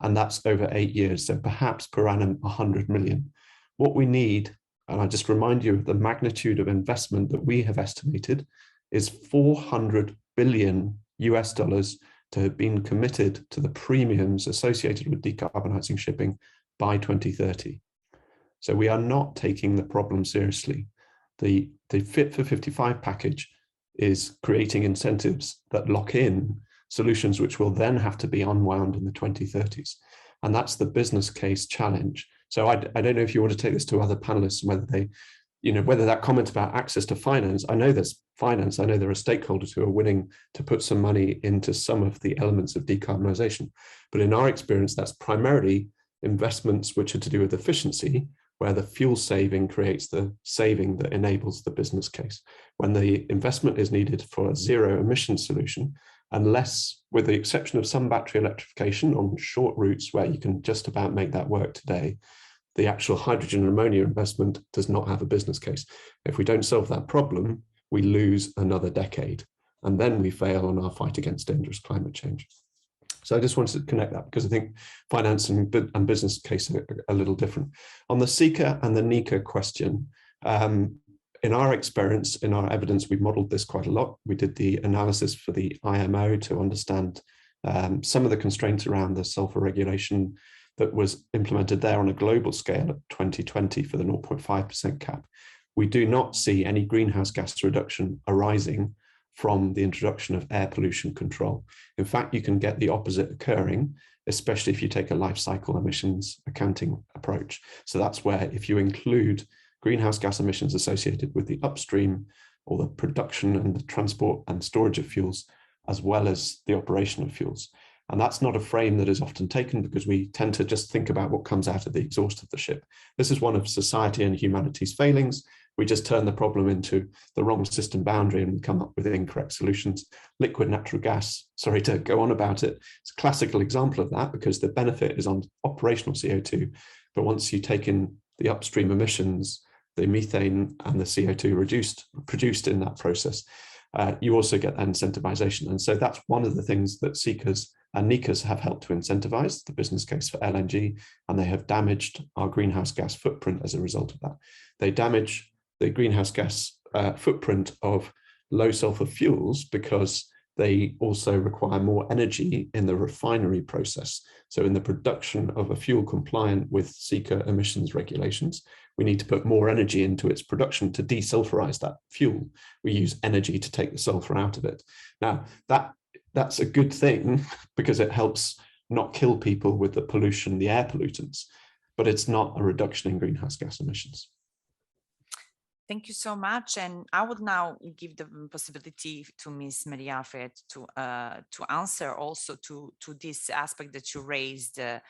and that's over 8 years. So perhaps per annum, 100 million. What we need, and I just remind you of the magnitude of investment that we have estimated, is $400 billion US to have been committed to the premiums associated with decarbonizing shipping by 2030. So we are not taking the problem seriously. The Fit for 55 package is creating incentives that lock in solutions which will then have to be unwound in the 2030s. And that's the business case challenge. So I don't know if you want to take this to other panelists, whether they, whether that comment about access to finance, I know there's finance, I know there are stakeholders who are willing to put some money into some of the elements of decarbonisation. But in our experience, that's primarily investments which are to do with efficiency, where the fuel saving creates the saving that enables the business case. When the investment is needed for a zero emission solution, unless, with the exception of some battery electrification on short routes where you can just about make that work today, the actual hydrogen and ammonia investment does not have a business case. If we don't solve that problem, we lose another decade, and then we fail on our fight against dangerous climate change. So I just wanted to connect that because I think finance and business case are a little different. On the CECA and the NECA question, in our experience, in our evidence, we modeled this quite a lot. We did the analysis for the IMO to understand some of the constraints around the sulfur regulation that was implemented there on a global scale at 2020 for the 0.5% cap. We do not see any greenhouse gas reduction arising from the introduction of air pollution control. In fact, you can get the opposite occurring, especially if you take a life cycle emissions accounting approach. So that's where if you include greenhouse gas emissions associated with the upstream or the production and the transport and storage of fuels, as well as the operation of fuels. And that's not a frame that is often taken because we tend to just think about what comes out of the exhaust of the ship. This is one of society and humanity's failings. We just turn the problem into the wrong system boundary and we come up with incorrect solutions. Liquid natural gas, sorry to go on about it, it's a classical example of that because the benefit is on operational CO2, but once you take in the upstream emissions, the methane and the CO2 produced in that process, you also get that incentivization. And so that's one of the things that CECAs and NECAs have helped to incentivize the business case for LNG, and they have damaged our greenhouse gas footprint as a result of that. They damage the greenhouse gas footprint of low sulfur fuels because they also require more energy in the refinery process. So in the production of a fuel compliant with SECA emissions regulations, we need to put more energy into its production to desulfurize that fuel. We use energy to take the sulfur out of it. Now, that's a good thing because it helps not kill people with the pollution, the air pollutants, but it's not a reduction in greenhouse gas emissions. Thank you so much. And I would now give the possibility to Ms. Maria Alfayate to answer also to this aspect that you raised, that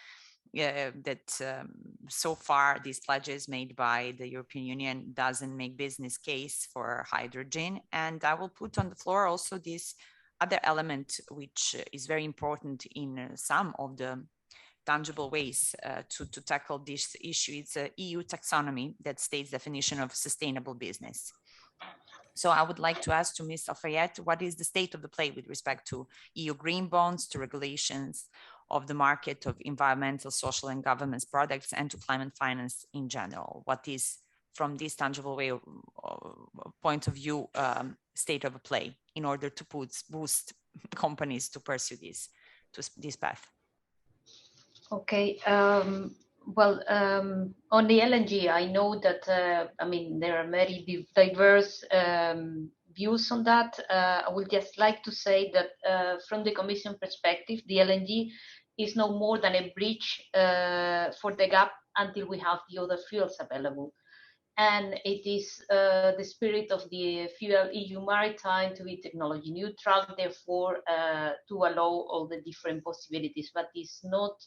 so far these pledges made by the European Union doesn't make business case for hydrogen. And I will put on the floor also this other element, which is very important in some of the tangible ways to tackle this issue. It's a EU taxonomy that states definition of sustainable business. So I would like to ask to Ms. Alfayate, what is the state of the play with respect to EU green bonds, to regulations of the market of environmental, social and governance products, and to climate finance in general? What is, from this tangible way point of view, state of play in order to boost companies to pursue this path? Okay, well, on the LNG, I know that, I mean, there are very diverse views on that. I would just like to say that from the Commission perspective, the LNG is no more than a bridge for the gap until we have the other fuels available. And it is the spirit of the Fuel EU Maritime to be technology neutral, therefore to allow all the different possibilities, but it's not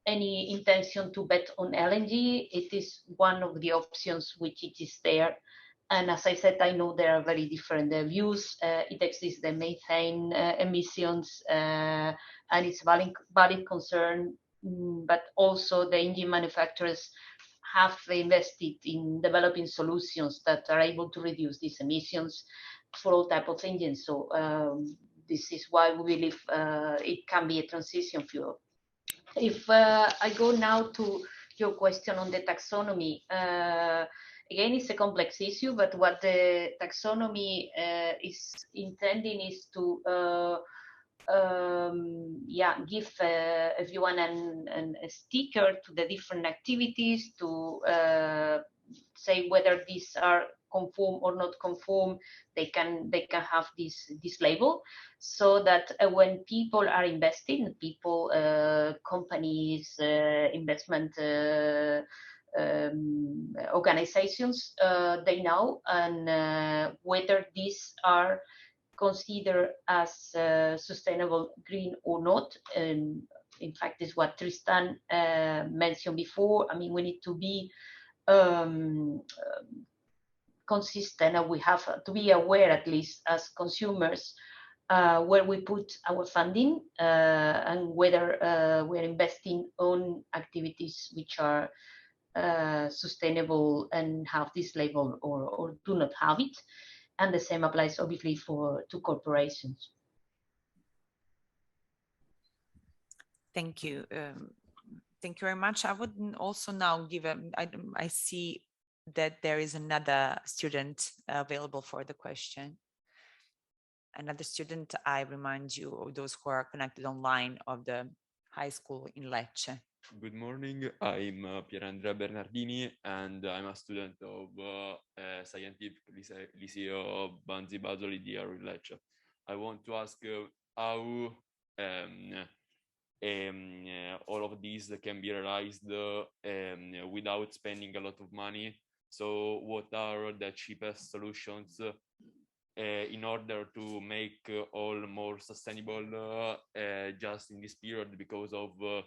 any intention to bet on LNG. It is one of the options which it is there. And as I said, I know there are very different views. It exists the methane emissions, and it's valid concern. But also the engine manufacturers have invested in developing solutions that are able to reduce these emissions for all types of engines. So this is why we believe it can be a transition fuel. If I go now to your question on the taxonomy, again, it's a complex issue, but what the taxonomy is intending is to give everyone a sticker to the different activities to say whether these are conform or not conform. They can have this label, so that when people are investing, companies, investment organizations, they know and whether these are considered as sustainable green or not. And in fact, is what Tristan mentioned before. I mean, we need to be consistent, and we have to be aware, at least as consumers, where we put our funding and whether we're investing on activities which are sustainable and have this label or do not have it. And the same applies obviously to corporations. Thank you. Thank you very much. I would also now give I see that there is another student available for the question. Another student, I remind you, of those who are connected online, of the high school in Lecce. Good morning, I'm Pierandrea Bernardini and I'm a student of Scientific Liceo Banzi Basoli di Lecce. I want to ask how all of these can be realized without spending a lot of money. So what are the cheapest solutions in order to make all more sustainable just in this period because of the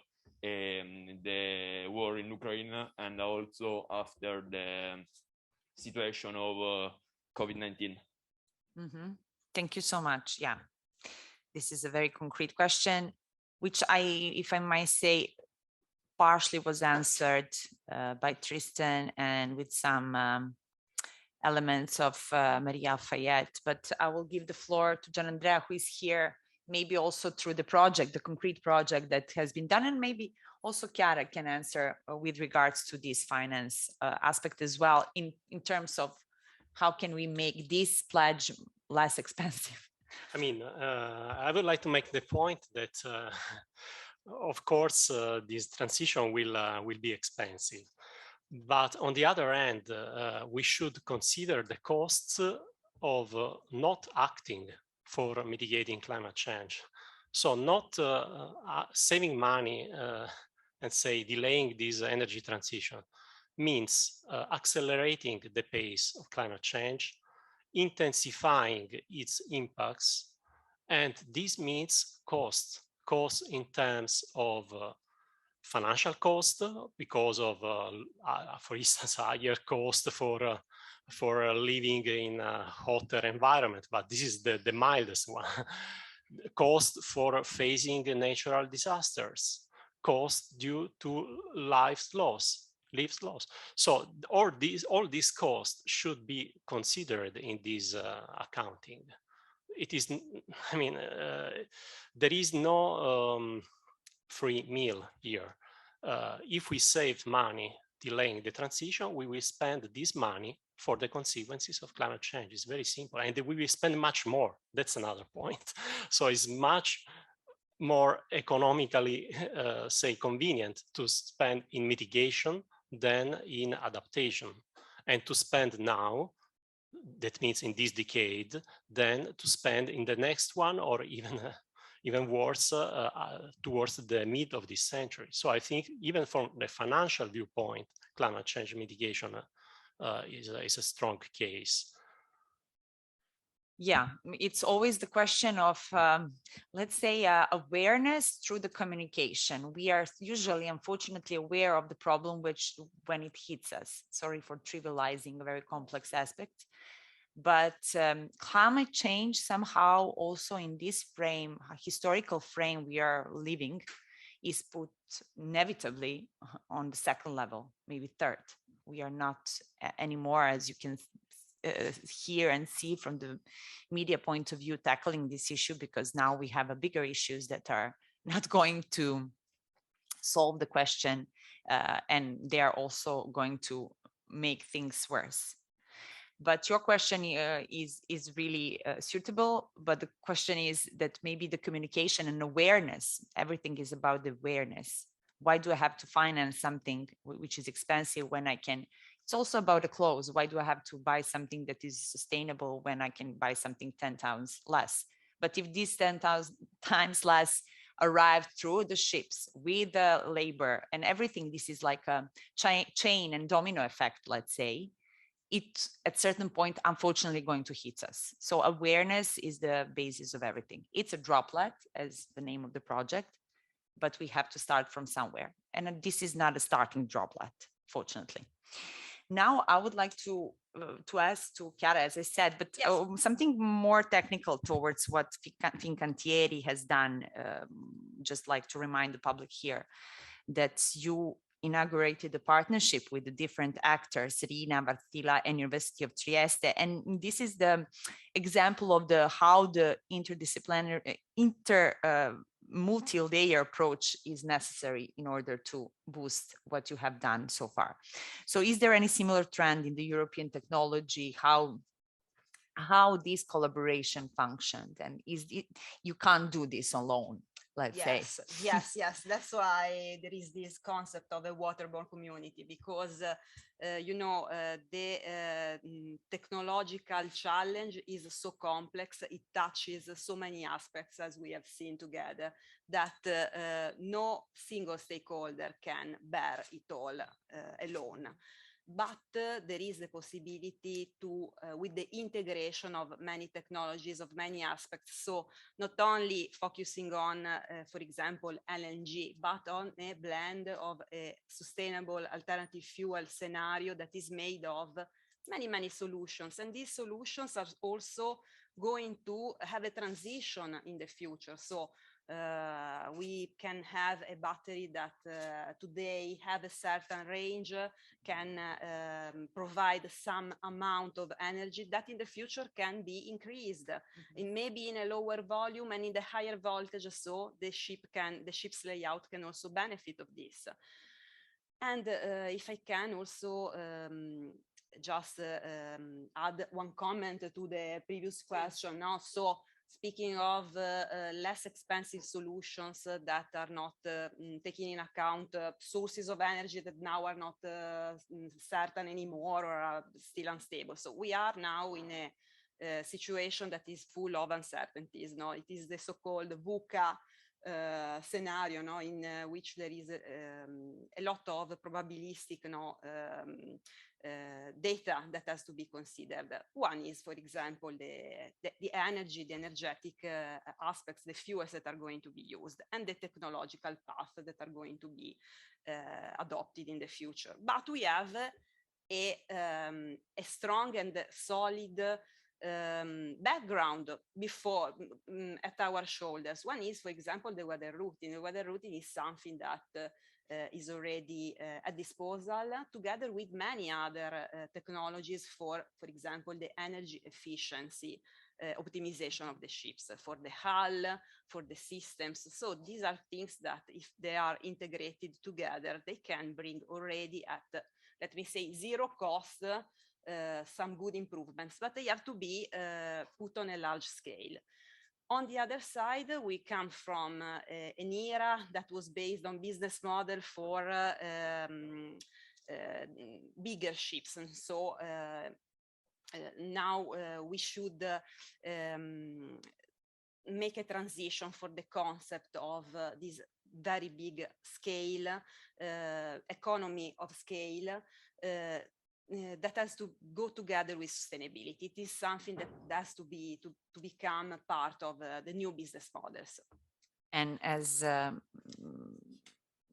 war in Ukraine and also after the situation of COVID-19? Thank you so much. Yeah, this is a very concrete question, which if I might say, partially was answered by Tristan and with some elements of Maria Alfayate, but I will give the floor to Gianandrea, who is here, maybe also through the project, the concrete project that has been done, and maybe also Chiara can answer with regards to this finance aspect as well, in terms of how can we make this pledge less expensive? I mean, I would like to make the point that, of course, this transition will be expensive. But on the other hand, we should consider the costs of not acting for mitigating climate change. So not saving money and say delaying this energy transition means accelerating the pace of climate change, intensifying its impacts, and this means cost in terms of financial cost because of, for instance, higher cost for living in a hotter environment, but this is the mildest one. Cost for facing natural disasters, cost due to lives lost. So all these costs should be considered in this accounting. It is, I mean, there is no free meal here. If we save money delaying the transition, we will spend this money for the consequences of climate change. It's very simple, and we will spend much more. That's another point. So it's much more economically, say, convenient to spend in mitigation than in adaptation, and to spend now, that means in this decade, than to spend in the next one, or even worse, towards the mid of this century. So I think even from the financial viewpoint, climate change mitigation is a strong case. Yeah, it's always the question of, let's say, awareness through the communication. We are usually, unfortunately, aware of the problem when it hits us. Sorry for trivializing a very complex aspect. But climate change somehow also in this frame, historical frame we are living, is put inevitably on the second level, maybe third. We are not anymore, as you can hear and see from the media point of view, tackling this issue, because now we have bigger issues that are not going to solve the question, and they are also going to make things worse. But your question is really suitable. But the question is that maybe the communication and awareness, everything is about the awareness. Why do I have to finance something which is expensive when I can? It's also about the clothes. Why do I have to buy something that is sustainable when I can buy something 10 times less? But if these 10 times less arrive through the ships with the labor and everything, this is like a chain and domino effect, let's say, it at certain point, unfortunately, going to hit us. So awareness is the basis of everything. It's a droplet, as the name of the project, but we have to start from somewhere. And this is not a starting droplet, fortunately. Now, I would like to ask to Chiara, as I said, but yes, something more technical towards what Fincantieri has done. Just like to remind the public here that you inaugurated a partnership with the different actors, Rina, Vartila, and University of Trieste. And this is the example of how the interdisciplinary, multi-layer approach is necessary in order to boost what you have done so far. So is there any similar trend in the European technology, how this collaboration functioned? And you can't do this alone, let's say. Yes. That's why there is this concept of a waterborne community, because the technological challenge is so complex, it touches so many aspects, as we have seen together, that no single stakeholder can bear it all alone. But there is a possibility to, with the integration of many technologies, of many aspects, so not only focusing on, for example, LNG, but on a blend of a sustainable alternative fuel scenario that is made of many solutions. And these solutions are also going to have a transition in the future. So we can have a battery that today have a certain range, can provide some amount of energy that in the future can be increased, and maybe in a lower volume and in the higher voltage, so the ship's layout can also benefit of this. And if I can also just add one comment to the previous question. Now, so speaking of less expensive solutions that are not taking in account sources of energy that now are not certain anymore or are still unstable. So we are now in a situation that is full of uncertainties. No, it is the so-called VUCA scenario, no, in which there is a lot of probabilistic data that has to be considered. One is, for example, the energy, the energetic aspects, the fuels that are going to be used, and the technological path that are going to be adopted in the future. But we have a strong and solid background before at our shoulders. One is, for example, the weather routing. The weather routing is something that is already at disposal, together with many other technologies for example, the energy efficiency optimization of the ships, for the hull, for the systems. So these are things that, if they are integrated together, they can bring already at, let me say, zero cost, some good improvements, but they have to be put on a large scale. On the other side, we come from an era that was based on business model for bigger ships. And so now we should make a transition for the concept of this very big scale, economy of scale, that has to go together with sustainability. It is something that has to become a part of the new business models. And as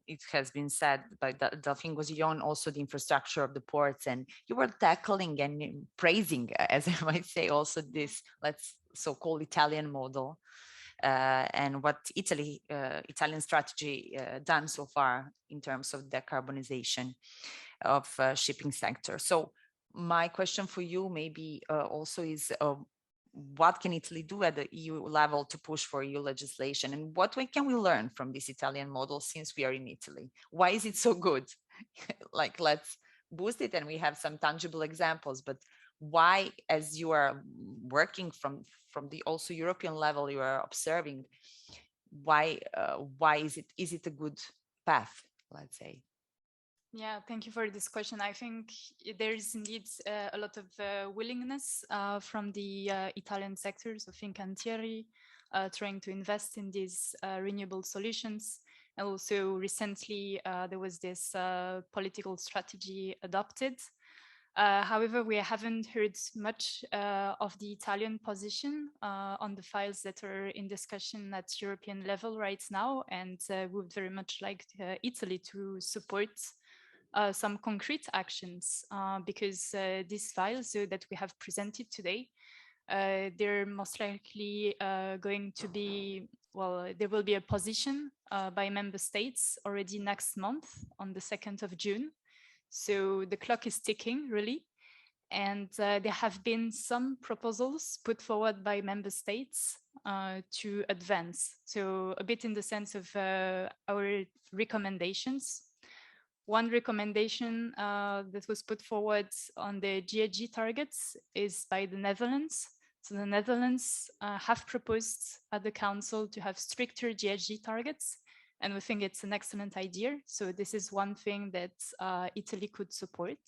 it has been said by Delphine, Gozillon, also the infrastructure of the ports, and you were tackling and praising, as I might say, also this, let's so-called Italian model, and what Italian strategy done so far in terms of decarbonization of shipping sector. So my question for you maybe also is, what can Italy do at the EU level to push for EU legislation, and what can we learn from this Italian model since we are in Italy? Why is it so good? Like, let's boost it, and we have some tangible examples, but why, as you are working from the also European level, you are observing, why is it a good path, let's say? Yeah, thank you for this question. I think there is indeed a lot of willingness from the Italian sectors of Fincantieri trying to invest in these renewable solutions. And also recently there was this political strategy adopted. However, we haven't heard much of the Italian position on the files that are in discussion at European level right now. And we would very much like Italy to support some concrete actions, because these files that we have presented today, they're most likely going to be, well, there will be a position by member states already next month on the 2nd of June. So the clock is ticking, really. And there have been some proposals put forward by member states to advance. So a bit in the sense of our recommendations. One recommendation that was put forward on the GHG targets is by the Netherlands. So the Netherlands have proposed at the Council to have stricter GHG targets, and we think it's an excellent idea. So this is one thing that Italy could support.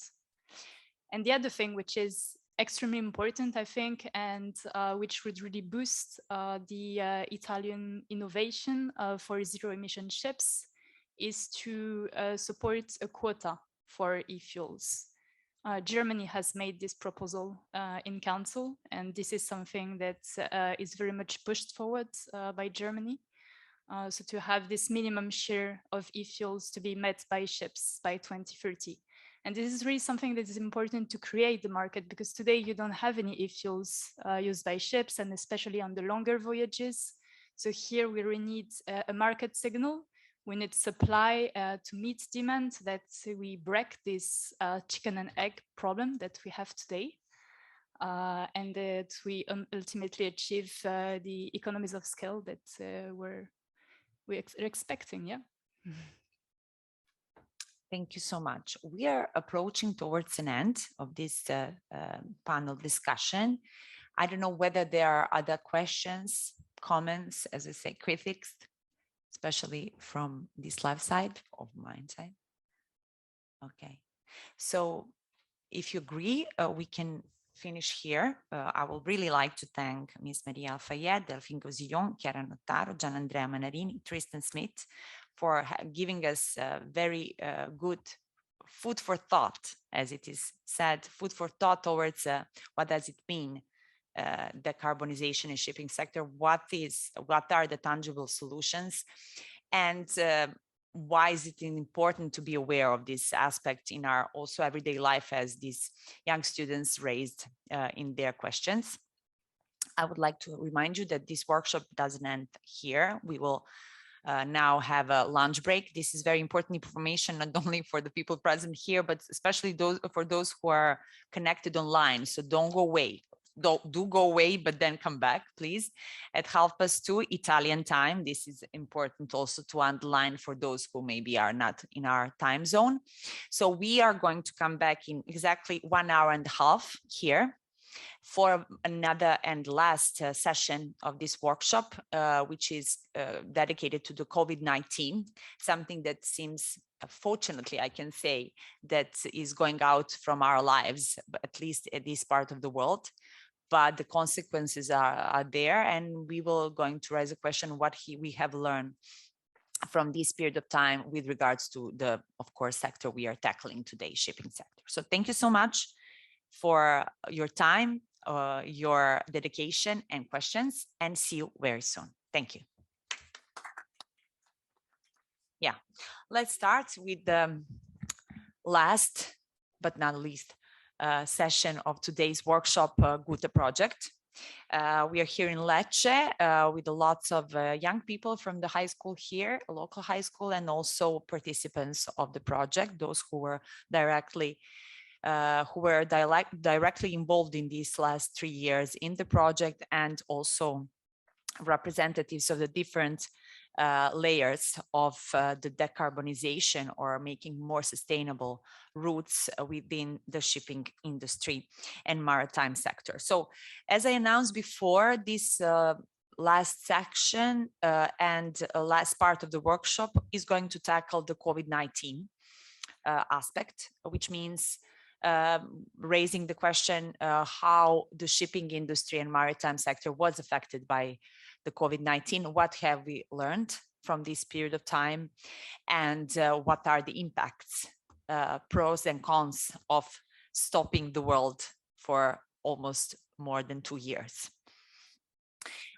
And the other thing, which is extremely important, I think, and which would really boost the Italian innovation for zero-emission ships, is to support a quota for e-fuels. Germany has made this proposal in Council, and this is something that is very much pushed forward by Germany. So to have this minimum share of e-fuels to be met by ships by 2030. And this is really something that is important to create the market, because today you don't have any e-fuels used by ships, and especially on the longer voyages. So here we really need a market signal. We need supply to meet demand, so that we break this chicken and egg problem that we have today, and that we ultimately achieve the economies of scale that we're expecting. Yeah. Thank you so much. We are approaching towards an end of this panel discussion. I don't know whether there are other questions, comments, as I say, critics, especially from this left side of my side. Okay, so if you agree, we can finish here. I would really like to thank Ms. Maria Alfayate, Delphine Gozillon, Chiara Notaro, Gianandrea Mannarini, Tristan Smith for giving us very good food for thought, as it is said, food for thought towards what does it mean, decarbonization in shipping sector, what are the tangible solutions, and why is it important to be aware of this aspect in our also everyday life, as these young students raised in their questions. I would like to remind you that this workshop doesn't end here. We will now have a lunch break. This is very important information, not only for the people present here, but especially for those who are connected online. So don't go away. Do go away, but then come back, please, at 2:30 Italian time. This is important also to underline for those who maybe are not in our time zone. So we are going to come back in exactly 1 hour and a half here for another and last session of this workshop, which is dedicated to the COVID-19, something that seems, fortunately, I can say, that is going out from our lives, at least at this part of the world. But the consequences are there, and we will going to raise a question what we have learned from this period of time with regards to the, of course, sector we are tackling today, shipping sector. So thank you so much for your time, your dedication and questions, and see you very soon. Thank you. Yeah, let's start with the last but not least session of today's workshop, GUTTA project. We are here in Lecce with lots of young people from the high school here, a local high school, and also participants of the project, those who were directly involved in these last 3 years in the project, and also representatives of the different layers of the decarbonization or making more sustainable routes within the shipping industry and maritime sector. So as I announced before, this last section and last part of the workshop is going to tackle the COVID-19 aspect, which means raising the question how the shipping industry and maritime sector was affected by the COVID-19, what have we learned from this period of time, and what are the impacts, pros and cons of stopping the world for almost more than 2 years.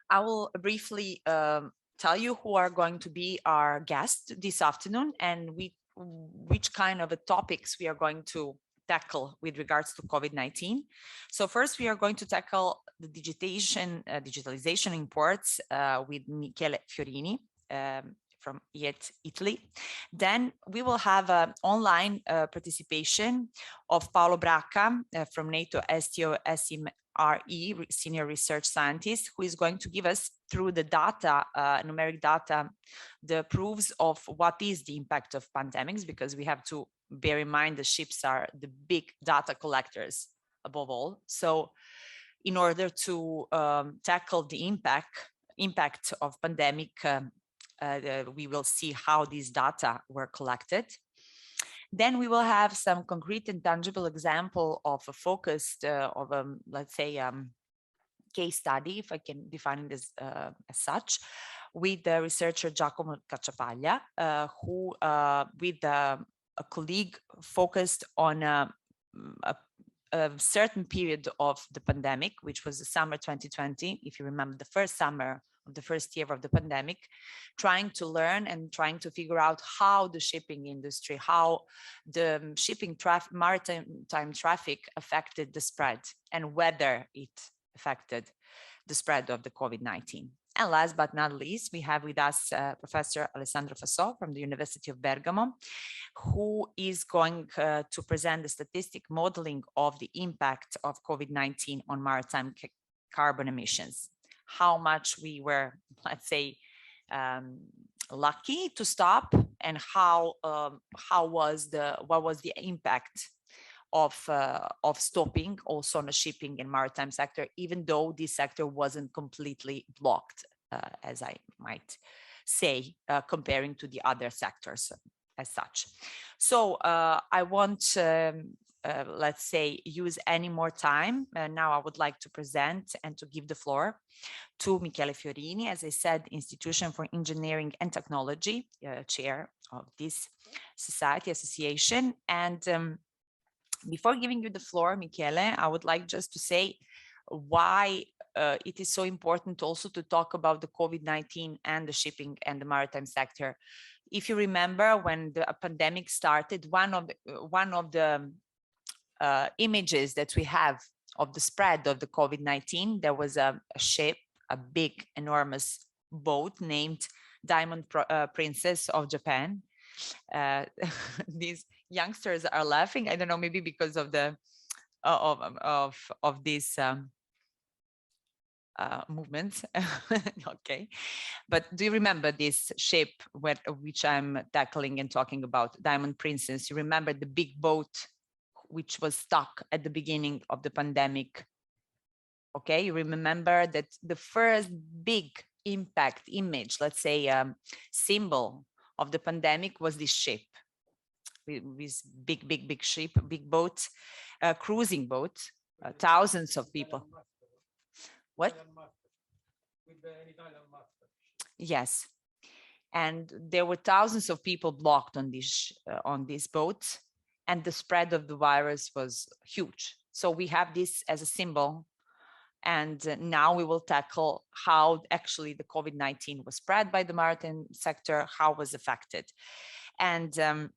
I will briefly tell you who are going to be our guests this afternoon and which kind of topics we are going to tackle with regards to COVID-19. So first, we are going to tackle the digitalization in ports with Michele Fiorini from IET-Italy. Then we will have an online participation of Paola Bracca from NATO STO-CMRE, Senior Research Scientist, who is going to give us through the data, numeric data, the proofs of what is the impact of pandemics, because we have to bear in mind the ships are the big data collectors above all. So in order to tackle the impact of pandemic, we will see how these data were collected. Then we will have some concrete and tangible example of a focused, let's say, case study, if I can define this as such, with the researcher Giacomo Cacciapaglia, who with a colleague focused on a certain period of the pandemic, which was the summer 2020, if you remember, the first summer of the first year of the pandemic, trying to learn and trying to figure out how the shipping industry, how the shipping traffic, maritime traffic affected the spread and whether it affected the spread of the COVID-19. And last but not least, we have with us Professor Alessandro Fassò from the University of Bergamo, who is going to present the statistic modeling of the impact of COVID-19 on maritime carbon emissions. How much we were, let's say, lucky to stop and what was the impact of stopping also on the shipping and maritime sector, even though this sector wasn't completely blocked, as I might say, comparing to the other sectors as such. So I won't, let's say, use any more time. Now I would like to present and to give the floor to Michele Fiorini, as I said, Institution for Engineering and Technology, chair of this society association. And before giving you the floor, Michele, I would like just to say why it is so important also to talk about the COVID-19 and the shipping and the maritime sector. If you remember, when the pandemic started, one of the images that we have of the spread of the COVID-19, there was a ship, a big, enormous boat named Diamond Princess of Japan. These youngsters are laughing. I don't know, maybe because of the of these movements. Okay, but do you remember this ship which I'm tackling and talking about, Diamond Princess? You remember the big boat which was stuck at the beginning of the pandemic? Okay, you remember that the first big impact image, let's say symbol of the pandemic, was this ship, this big ship, big boat, cruising boat, thousands of people. What? Yes, and there were thousands of people blocked on this boat, and the spread of the virus was huge. So we have this as a symbol, and now we will tackle how actually the COVID-19 was spread by the maritime sector, how it was affected. And the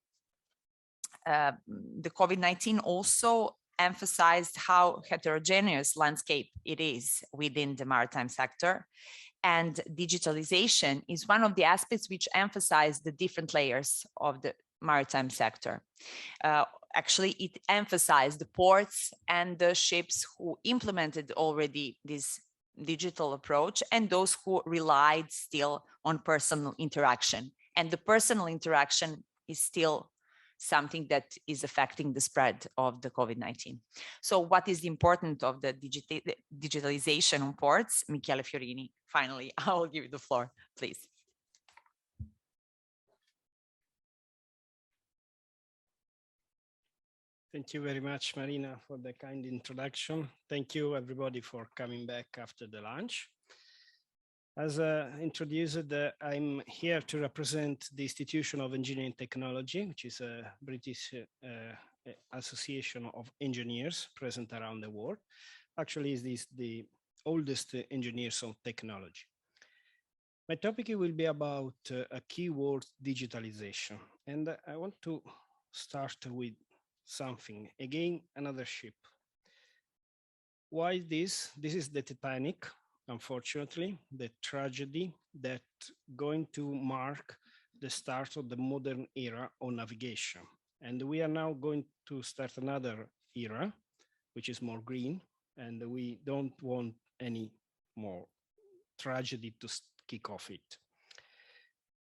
COVID-19 also emphasized how heterogeneous landscape it is within the maritime sector. And digitalization is one of the aspects which emphasize the different layers of the maritime sector. Actually, it emphasized the ports and the ships who implemented already this digital approach, and those who relied still on personal interaction. And the personal interaction is still something that is affecting the spread of the COVID-19. So what is the importance of the digitalization on ports? Michele Fiorini, finally, I will give you the floor, please. Thank you very much, Marina, for the kind introduction. Thank you, everybody, for coming back after the lunch. As introduced, I'm here to represent the Institution of Engineering Technology, which is a British association of engineers present around the world. Actually, it is the oldest engineers of technology. My topic will be about a keyword, digitalization. And I want to start with something. Again, another ship. Why this? This is the Titanic. Unfortunately, the tragedy that going to mark the start of the modern era of navigation. And we are now going to start another era, which is more green, and we don't want any more tragedy to kick off it.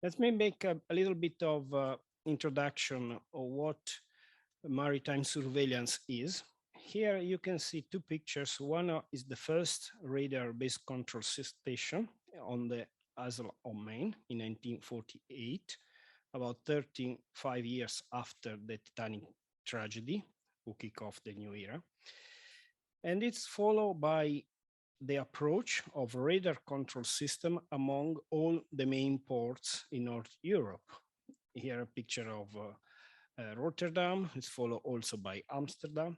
Let me make a little bit of introduction of what maritime surveillance is. Here you can see two pictures. One is the first radar-based control station on the Isle of Man in 1948, about 35 years after the Titanic tragedy, who kick off the new era. And it's followed by the approach of radar control system among all the main ports in North Europe. Here a picture of Rotterdam, it's followed also by Amsterdam.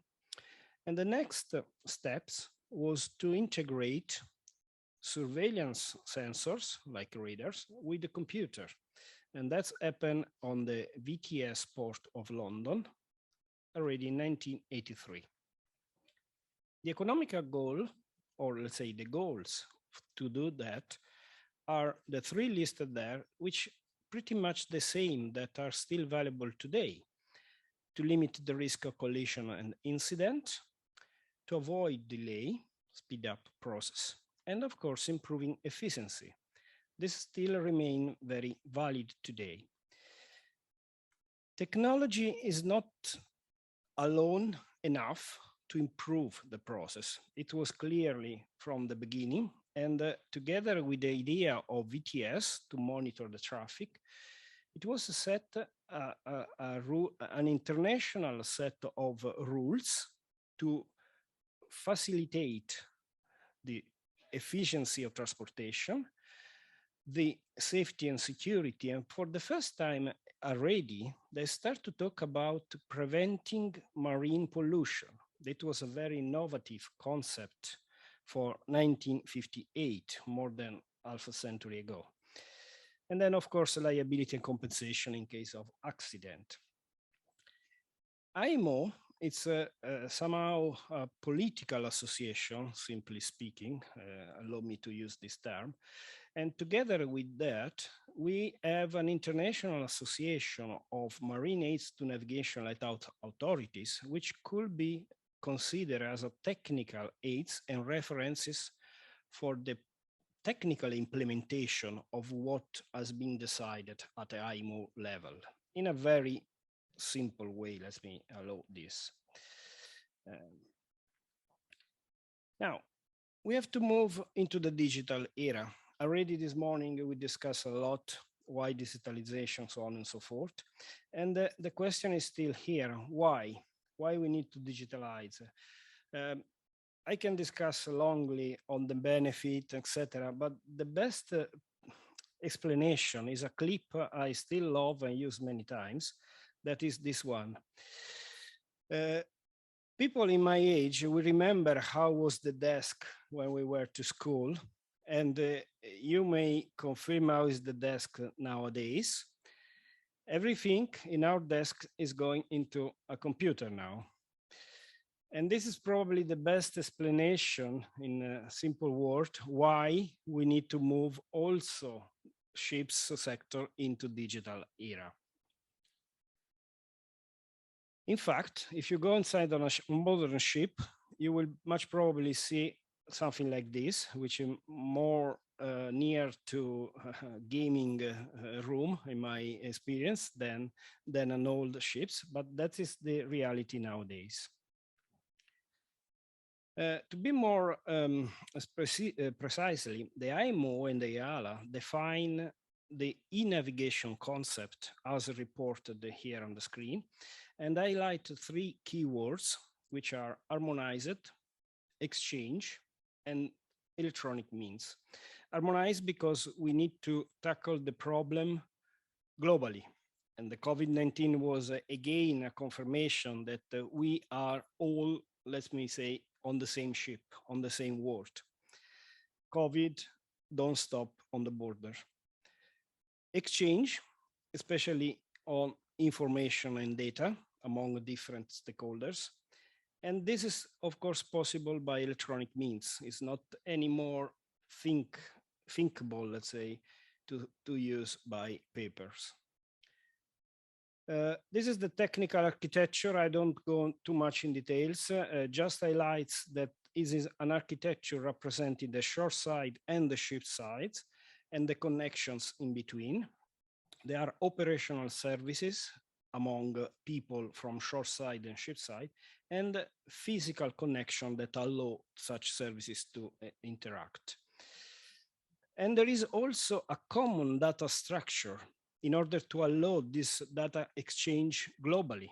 And the next steps was to integrate surveillance sensors like radars with the computer. And that's happened on the VTS port of London already in 1983. The economical goal, or let's say the goals to do that, are the three listed there, which pretty much the same that are still valuable today: to limit the risk of collision and incident, to avoid delay, speed up process, and of course, improving efficiency. This still remain very valid today. Technology is not alone enough to improve the process. It was clearly from the beginning, and together with the idea of VTS to monitor the traffic, it was set an international set of rules to facilitate the efficiency of transportation, the safety and security. And for the first time already, they start to talk about preventing marine pollution. That was a very innovative concept for 1958, more than half a century ago. And then, of course, liability and compensation in case of accident. IMO, it's somehow a political association, simply speaking, allow me to use this term. And together with that, we have an international association of marine aids to navigation let-out authorities, which could be considered as a technical aids and references for the technical implementation of what has been decided at the IMO level. In a very simple way, let me allow this. Now, we have to move into the digital era. Already this morning, we discussed a lot why digitalization, so on and so forth. And the question is still here, why? Why we need to digitalize? I can discuss longly on the benefit, etc. But the best explanation is a clip I still love and use many times. That is this one. People in my age will remember how was the desk when we were to school. And you may confirm how is the desk nowadays. Everything in our desk is going into a computer now. And this is probably the best explanation in a simple word why we need to move also ships sector into digital era. In fact, if you go inside on a modern ship, you will much probably see something like this, which is more near to gaming room in my experience than an old ships, but that is the reality nowadays. To be more precisely, the IMO and the IALA define the e-navigation concept as reported here on the screen, and highlight three keywords, which are harmonized, exchange, and electronic means. Harmonized because we need to tackle the problem globally. And the COVID-19 was again a confirmation that we are all, let me say, on the same ship, on the same world. COVID don't stop on the border. Exchange, especially on information and data among different stakeholders. And this is, of course, possible by electronic means. It's not anymore thinkable, let's say, to use by papers. This is the technical architecture. I don't go too much in details, just highlights that it is an architecture representing the shore side and the ship side and the connections in between. There are operational services among people from shore side and ship side, and physical connection that allow such services to interact. And there is also a common data structure in order to allow this data exchange globally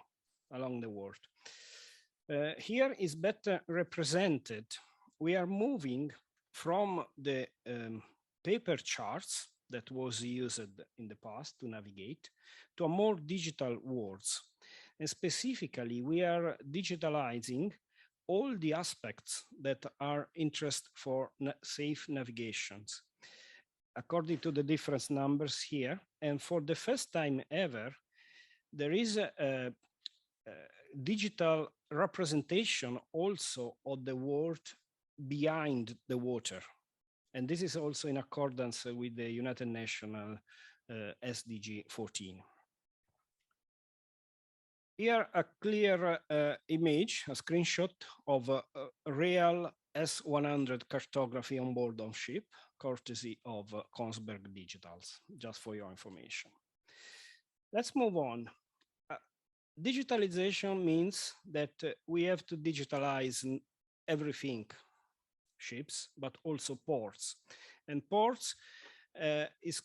along the world. Here is better represented. We are moving from the paper charts that was used in the past to navigate to a more digital worlds. And specifically, we are digitalizing all the aspects that are interest for safe navigations, according to the different numbers here. And for the first time ever, there is a digital representation also of the world behind the water. And this is also in accordance with the United Nations SDG 14. Here a clear image, a screenshot of a real S100 cartography on board on ship, courtesy of Kongsberg Digitals, just for your information. Let's move on. digitalization means that we have to digitalize everything, ships, but also ports. And ports is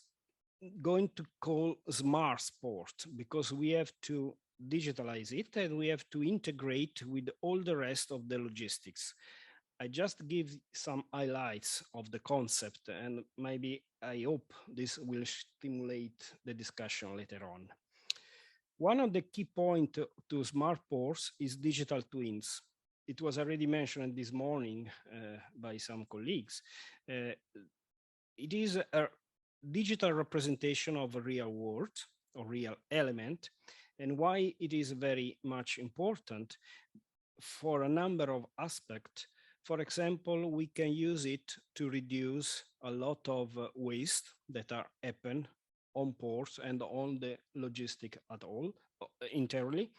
going to call smart port because we have to digitalize it and we have to integrate with all the rest of the logistics. I just give some highlights of the concept and maybe I hope this will stimulate the discussion later on. One of the key points to smart ports is digital twins. It was already mentioned this morning by some colleagues. It is a digital representation of a real world or real element, and why it is very much important for a number of aspects. For example, we can use it to reduce a lot of waste that are happen on ports and on the logistic at all internally,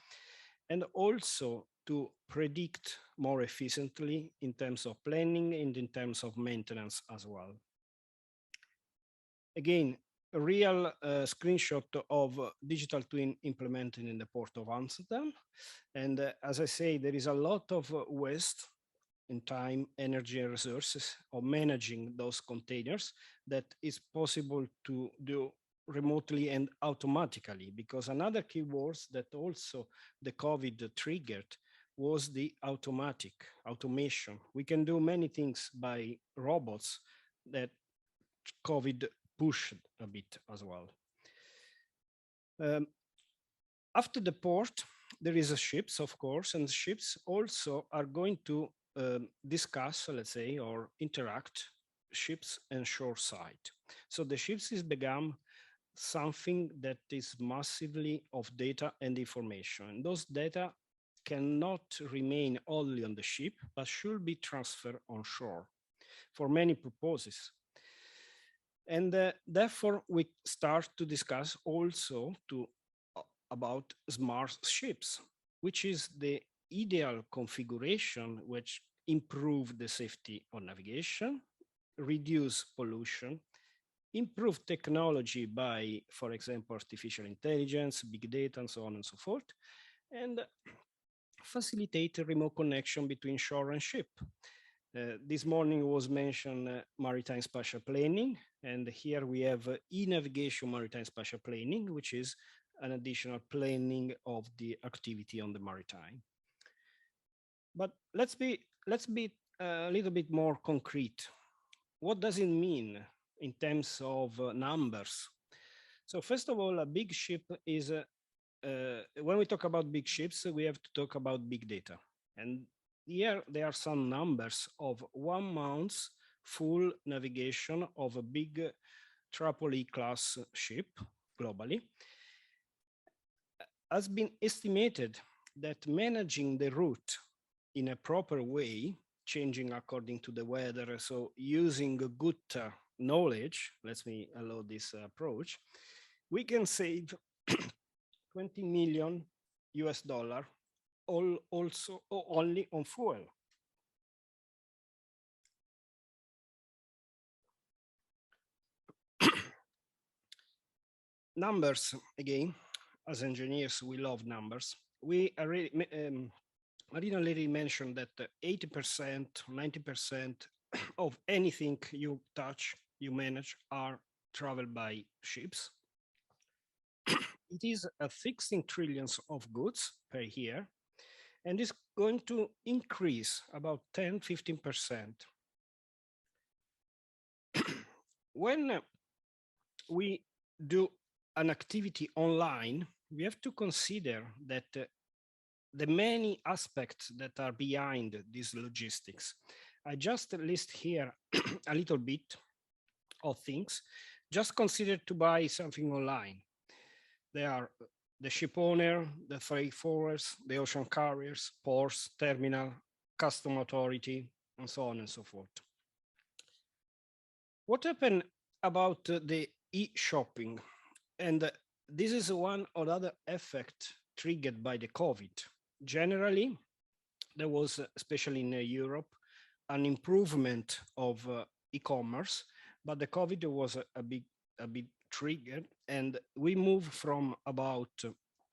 and also to predict more efficiently in terms of planning and in terms of maintenance as well. Again, a real screenshot of digital twin implemented in the port of Amsterdam. And as I say, there is a lot of waste in time, energy, and resources of managing those containers that is possible to do remotely and automatically, because another key word that also the COVID triggered was the automation. We can do many things by robots that COVID pushed a bit as well. After the port, there is a ships, of course, and ships also are going to discuss, let's say, or interact ships and shore side. So the ships is become something that is massively of data and information. And those data cannot remain only on the ship, but should be transferred on shore for many purposes. And therefore, we start to discuss also about smart ships, which is the ideal configuration which improve the safety of navigation, reduce pollution, improve technology by, for example, artificial intelligence, big data, and so on and so forth, and facilitate a remote connection between shore and ship. This morning was mentioned maritime spatial planning, and here we have e-navigation maritime spatial planning, which is an additional planning of the activity on the maritime. But let's be a little bit more concrete. What does it mean in terms of numbers? So first of all, a big ship is, when we talk about big ships, we have to talk about big data. And here there are some numbers of 1 month's full navigation of a big Tripoli class ship globally. Has been estimated that managing the route in a proper way, changing according to the weather, so using a GUTTA knowledge, let me allow this approach, we can save 20 million US dollar also only on fuel. Numbers, again, as engineers, we love numbers. We already, Marina already mentioned that 80%, 90% of anything you touch, you manage, are traveled by ships. It is a 16 trillions of goods per year, and it's going to increase about 10–15%. When we do an activity online, we have to consider that the many aspects that are behind these logistics. I just list here a little bit of things. Just consider to buy something online. They are the ship owner, the freight forwarders, the ocean carriers, ports, terminal, custom authority, and so on and so forth. What happened about the e-shopping? And this is one or other effect triggered by the COVID. Generally, there was, especially in Europe, an improvement of e-commerce, but the COVID was a bit triggered, and we moved from about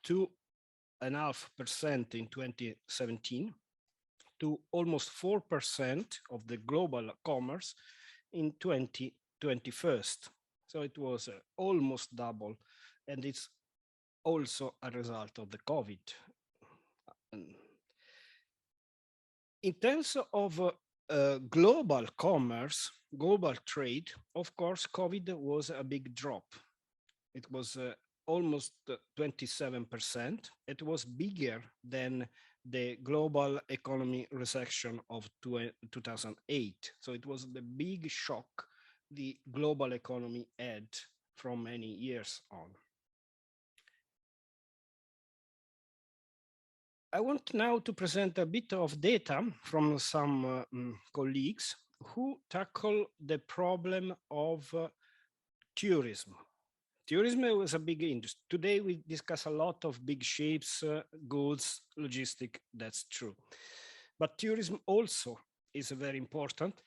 2 2.5% in 2017 to almost 4% of the global commerce in 2021. So it was almost double, and it's also a result of the COVID. In terms of global commerce, global trade, of course, COVID was a big drop. It was almost 27%. It was bigger than the global economy recession of 2008. So it was the big shock the global economy had from many years on. I want now to present a bit of data from some colleagues who tackle the problem of tourism. Tourism was a big industry. Today we discuss a lot of big ships, goods, logistics, that's true. But tourism also is very important.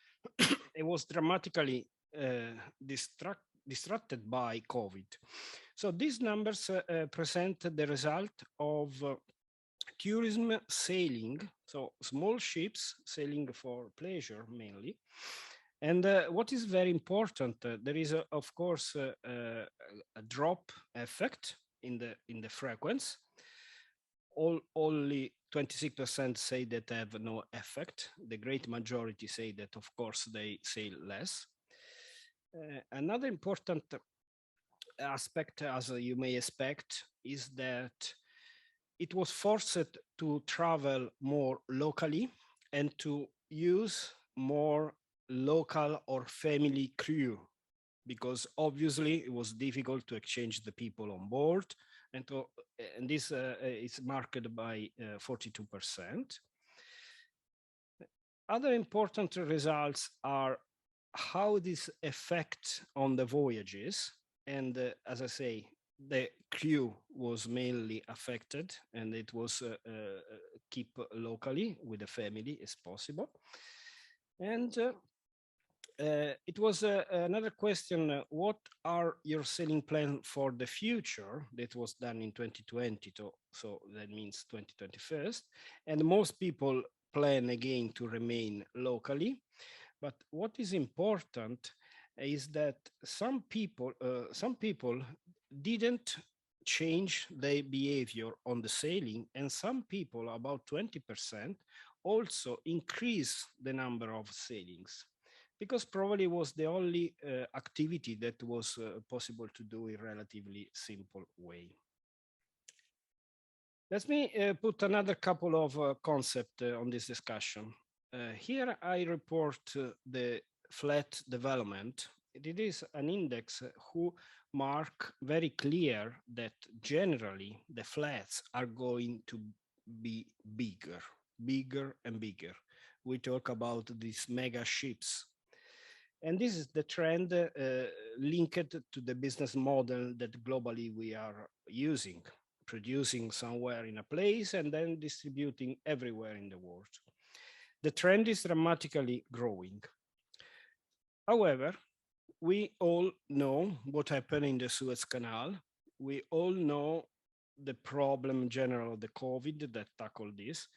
It was dramatically distracted by COVID. So these numbers present the result of tourism sailing, so small ships sailing for pleasure mainly. And what is very important, there is, of course, a drop effect in the frequency. Only 26% say that they have no effect. The great majority say that, of course, they sail less. Another important aspect, as you may expect, is that it was forced to travel more locally and to use more local or family crew, because obviously it was difficult to exchange the people on board, and this is marked by 42%. Other important results are how this affects on the voyages, and as I say, the crew was mainly affected, and it was keep locally with the family as possible. And it was another question, what are your sailing plans for the future? That was done in 2020, so that means 2021. And most people plan again to remain locally. But what is important is that some people didn't change their behavior on the sailing, and some people, about 20%, also increase the number of sailings, because probably was the only activity that was possible to do in a relatively simple way. Let me put another couple of concepts on this discussion. Here I report the flat development. It is an index who mark very clear that generally the flats are going to be bigger and bigger. We talk about these mega ships. And this is the trend linked to the business model that globally we are using, producing somewhere in a place and then distributing everywhere in the world. The trend is dramatically growing. However, we all know what happened in the Suez Canal. We all know the problem in general of the COVID that tackled this.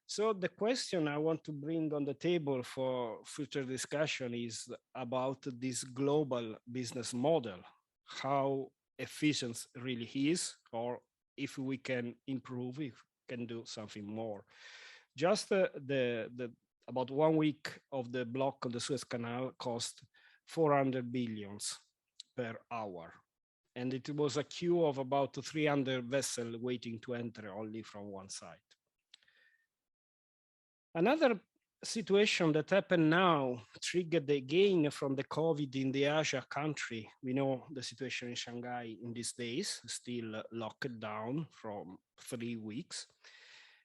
So the question I want to bring on the table for future discussion is about this global business model, how efficient really is, or if we can improve, if we can do something more. Just about 1 week of the block of the Suez Canal cost 400 billions per hour. And it was a queue of about 300 vessels waiting to enter only from one side. Another situation that happened now, triggered again from the COVID in the Asia country. We know the situation in Shanghai in these days, still locked down from 3 weeks.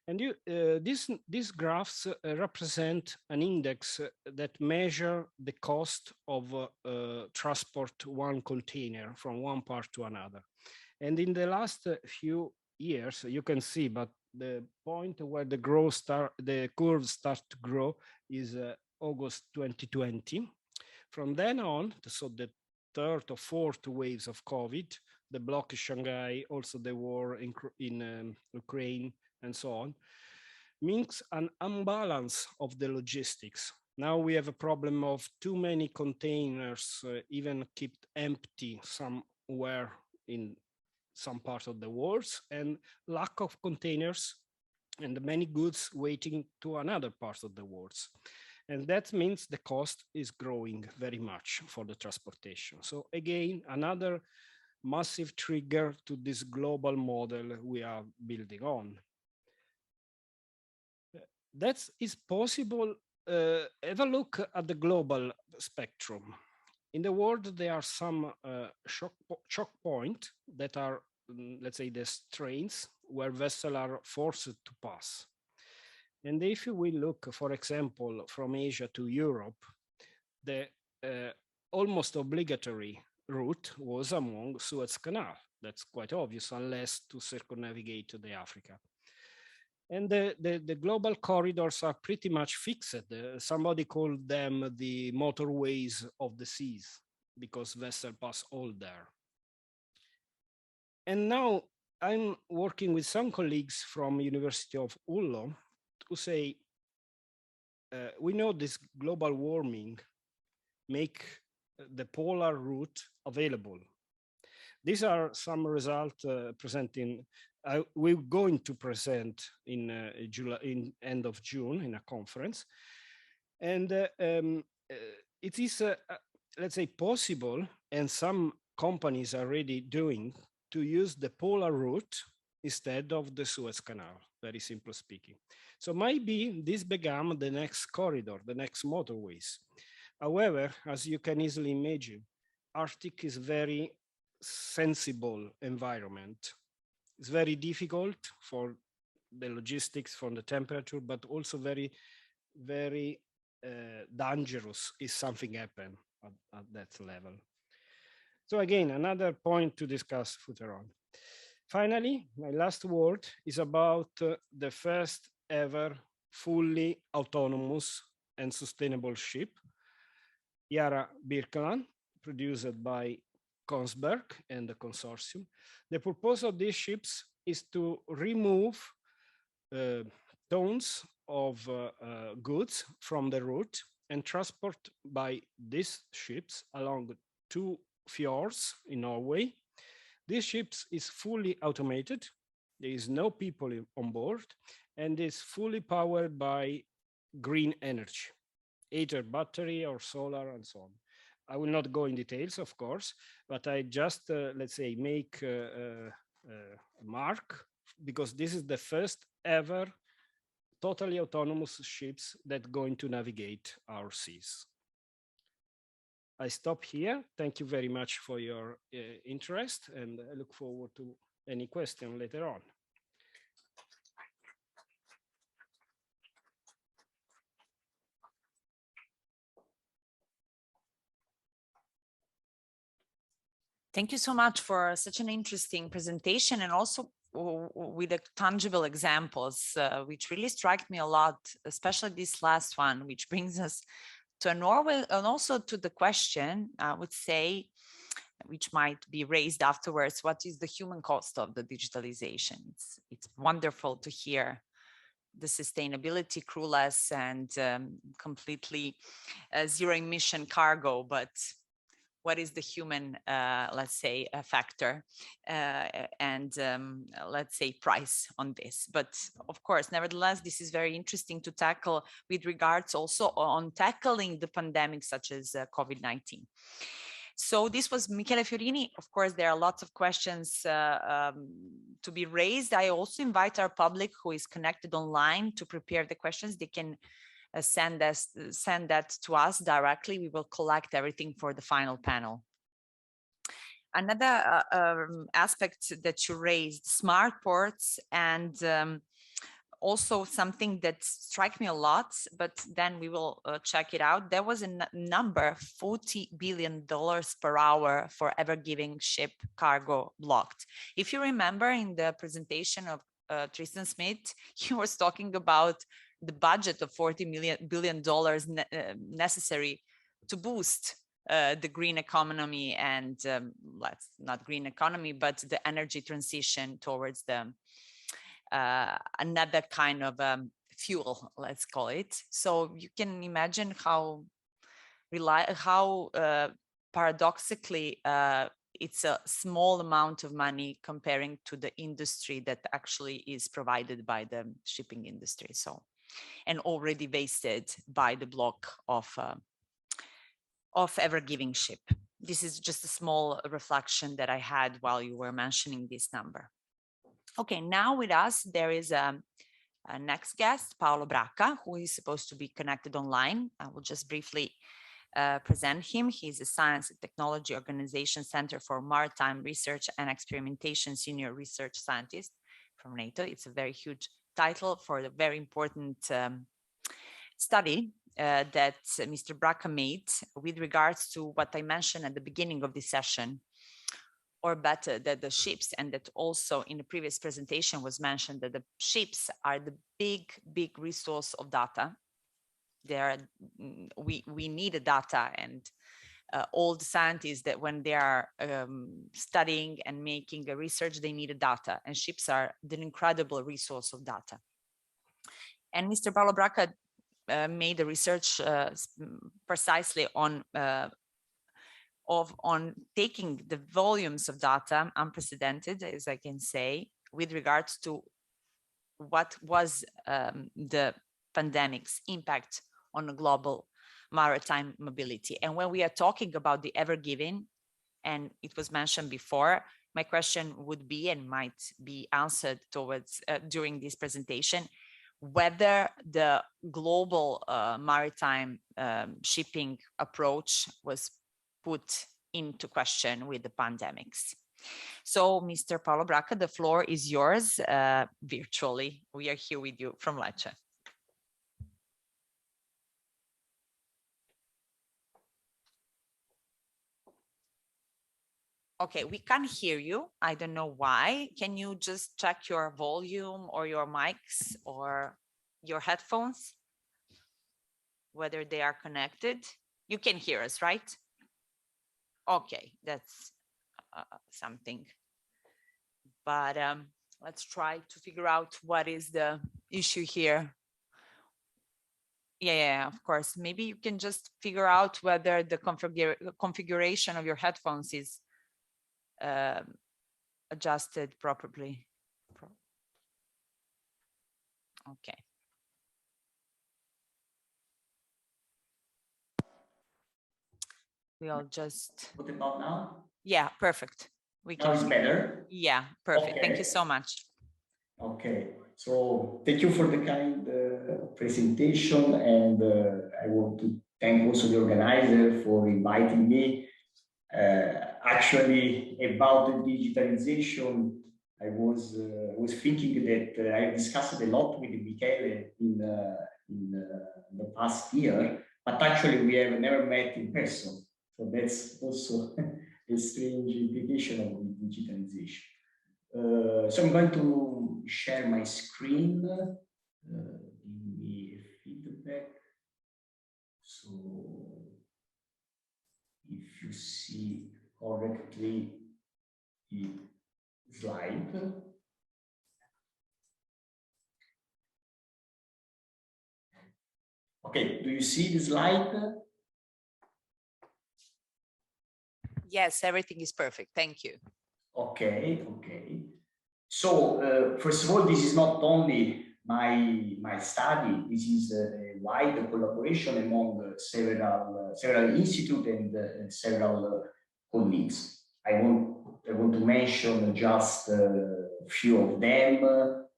And these graphs represent an index that measure the cost of transport one container from one part to another. And in the last few years, you can see, but the point where the curve starts to grow is August 2020. From then on, so the third or fourth waves of COVID, the block in Shanghai, also the war in Ukraine, and so on, means an imbalance of the logistics. Now we have a problem of too many containers, even kept empty somewhere in some part of the world, and lack of containers and many goods waiting to another part of the world. And that means the cost is growing very much for the transportation. So again, another massive trigger to this global model we are building on. That is possible. Have a look at the global spectrum. In the world, there are some choke points that are, let's say, the strains where vessels are forced to pass. And if we look, for example, from Asia to Europe, the almost obligatory route was along Suez Canal. That's quite obvious, unless to circumnavigate to the Africa. And the global corridors are pretty much fixed. Somebody called them the motorways of the seas, because vessels pass all there. And now I'm working with some colleagues from University of Ulm to say, we know this global warming make the polar route available. These are some results presenting. We're going to present in July, in end of June, in a conference, and it is, let's say, possible, and some companies are already doing, to use the polar route instead of the Suez Canal. Very simple speaking. So maybe this become the next corridor, the next motorways. However, as you can easily imagine, Arctic is very sensible environment. It's very difficult for the logistics, for the temperature, but also very, very dangerous if something happens at that level. So again, another point to discuss further on. Finally, my last word is about the first ever fully autonomous and sustainable ship, Chiara Birkeland, produced by Kongsberg and the consortium. The purpose of these ships is to remove tons of goods from the route and transport by these ships along 2 fjords in Norway. This ship is fully automated. There is no people on board, and is fully powered by green energy, either battery or solar and so on. I will not go in details, of course, but I just, let's say, make a mark, because this is the first ever totally autonomous ships that going to navigate our seas. I stop here. Thank you very much for your interest, and I look forward to any question later on. Thank you so much for such an interesting presentation, and also with the tangible examples, which really struck me a lot, especially this last one, which brings us to Norway, and also to the question, I would say, which might be raised afterwards: what is the human cost of the digitalization? It's wonderful to hear the sustainability, crewless and completely zero emission cargo, but what is the human, let's say, factor and let's say price on this? But of course, nevertheless, this is very interesting to tackle with regards also on tackling the pandemic such as COVID-19. So this was Michele Fiorini. Of course, there are lots of questions to be raised. I also invite our public who is connected online to prepare the questions. They can send that to us directly. We will collect everything for the final panel. Another aspect that you raised, smart ports, and also something that struck me a lot, but then we will check it out. There was a number, $40 billion per hour for Ever Given ship cargo blocked. If you remember in the presentation of Tristan Smith, he was talking about the budget of $40 billion necessary to boost the green economy and let's not green economy, but the energy transition towards the another kind of fuel, let's call it. So you can imagine how paradoxically it's a small amount of money comparing to the industry that actually is provided by the shipping industry. So, and already wasted by the block of Ever Giving Ship. This is just a small reflection that I had while you were mentioning this number. Okay, now with us, there is a next guest, Paolo Bracca, who is supposed to be connected online. I will just briefly present him. He's a Science and Technology Organization Center for Maritime Research and Experimentation Senior Research Scientist from NATO. It's a very huge title for the very important study that Mr. Bracca made with regards to what I mentioned at the beginning of this session, or better, that the ships, and that also in the previous presentation was mentioned, that the ships are the big resource of data. We need a data, and all the scientists that when they are studying and making a research, they need a data, and ships are the incredible resource of data. And Mr. Paolo Bracca made a research precisely on taking the volumes of data, unprecedented, as I can say, with regards to what was the pandemic's impact on a global maritime mobility. And when we are talking about the Ever Giving, and it was mentioned before, my question would be, and might be answered towards during this presentation, whether the global maritime shipping approach was put into question with the pandemics. So, Mr. Paolo Bracca, the floor is yours virtually. We are here with you from Lecce. Okay, we can't hear you. I don't know why. Can you just check your volume or your mics or your headphones, whether they are connected? You can hear us, right? Okay, that's something. But let's try to figure out what is the issue here. Yeah, of course. Maybe you can just figure out whether the configuration of your headphones is adjusted properly. Okay. We'll just. What about now? Yeah, perfect. We now can. It's better. Yeah, perfect. Okay. Thank you so much. Okay, so thank you for the kind presentation, and I want to thank also the organizer for inviting me. Actually, about the digitalization, I was thinking that I discussed a lot with Michele in the past year, but actually we have never met in person. So that's also a strange implication of digitalization. So I'm going to share my screen. Give me a feedback. So if you see correctly the slide. Okay, do you see the slide? Yes, everything is perfect. Thank you. Okay. So first of all, this is not only my study. This is a wide collaboration among several institutes and several colleagues. I want to mention just a few of them: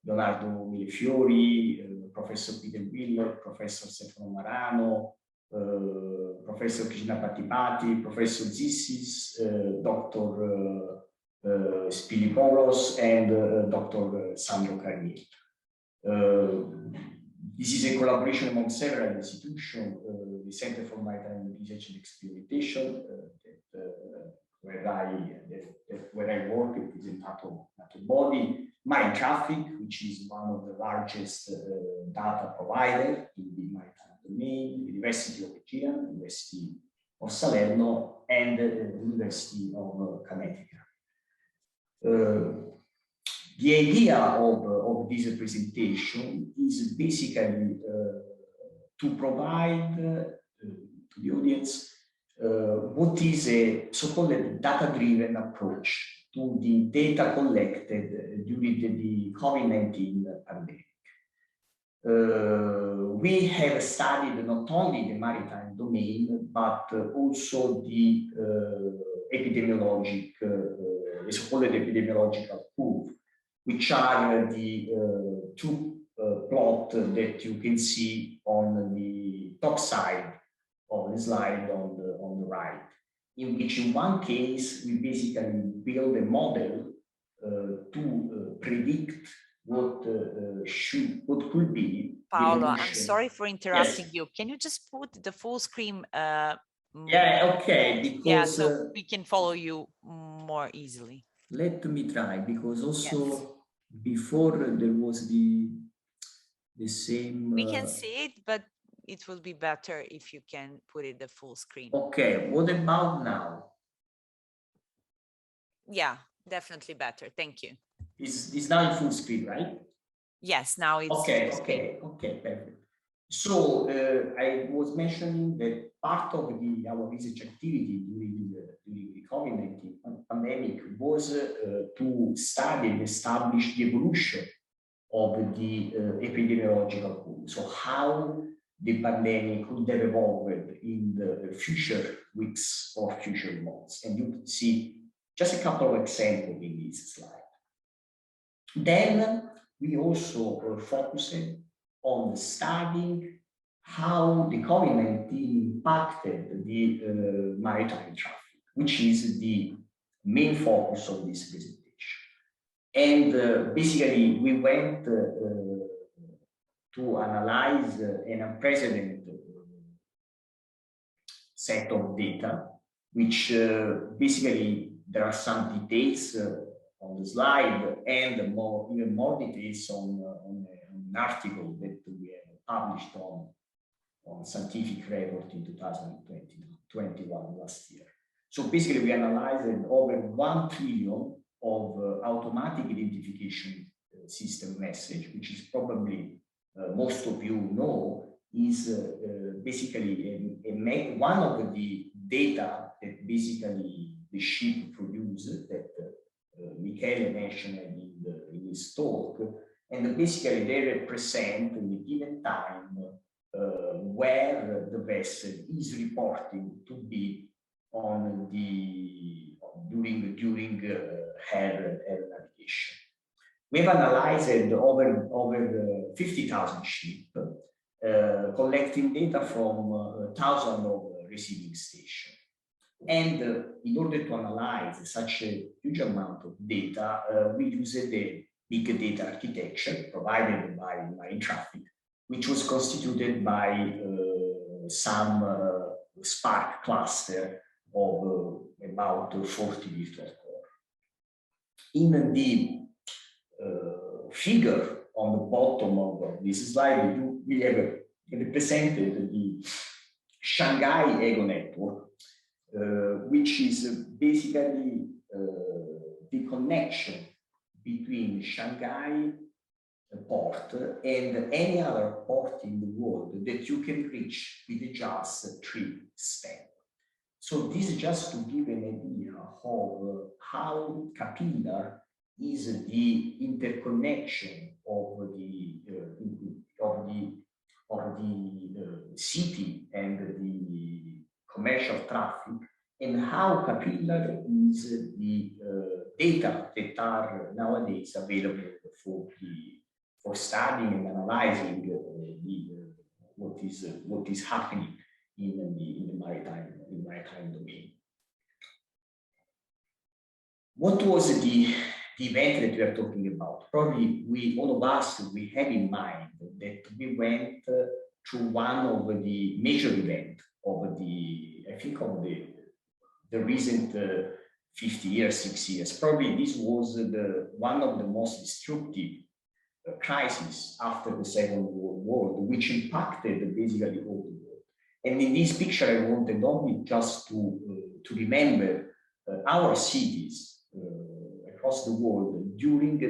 Leonardo Millefiori, Professor Peter Willer, Professor Stefano Marano, Professor Krishna Patipati, Professor Zissis, Dr. Spilipoulos, and Dr. Sandro Carniel. This is a collaboration among several institutions, the Center for Maritime Research and Experimentation, where I work, it is a NATO body, Marine Traffic, which is one of the largest data provider in the maritime domain, University of Regina, University of Salerno and the University of Connecticut. The idea of this presentation is basically to provide to the audience what is a so-called data-driven approach to the data collected during the COVID-19 pandemic. We have studied not only the maritime domain, but also the epidemiologic, the so-called epidemiological curve, which are the two plots that you can see on the top side of the slide on the right, in which in one case we basically build a model to predict what could be. Paola, I'm sorry for interrupting you. Can you just put the full screen? Yeah, okay. Because yeah, so we can follow you more easily. Let me try, because also before there was the same. We can see it, but it will be better if you can put it the full screen. Okay, what about now? Yeah, definitely better. Thank you. It's now in full screen, right? Yes, now it's okay, perfect. So I was mentioning that part of our research activity during the COVID-19 pandemic was to study and establish the evolution of the epidemiological curve. So how the pandemic could have evolved in the future weeks or future months. And you can see just a couple of examples in this slide. Then we also focused on studying how the COVID-19 impacted the maritime traffic, which is the main focus of this presentation. And basically, we went to analyze an unprecedented set of data, which basically there are some details on the slide and even more details on an article that we have published on Scientific Report in 2021 last year. So basically we analyzed over 1 trillion of automatic identification system message, which is probably most of you know, is basically one of the data that basically the ship produces that Michele mentioned in his talk, and basically they represent in a given time where the vessel is reporting to be on the during her navigation. We have analyzed over 50,000 ships, collecting data from thousands of receiving stations. And in order to analyze such a huge amount of data, we used the big data architecture provided by Marine Traffic, which was constituted by some Spark cluster of about 40 virtual core. In the figure on the bottom of this slide, we have represented the Shanghai Ego Network, which is basically the connection between Shanghai port and any other port in the world that you can reach with just 3 steps. So this is just to give an idea of how capillary is the interconnection of the city and the commercial traffic, and how capillary is the data that are nowadays available for studying and analyzing what is happening in the maritime domain. What was the event that we are talking about? Probably all of us, we have in mind that we went through one of the major events of the recent 50 years, 60 years. Probably this was one of the most destructive crises after the Second World War, which impacted basically all the world. And in this picture, I wanted only just to remember our cities across the world during the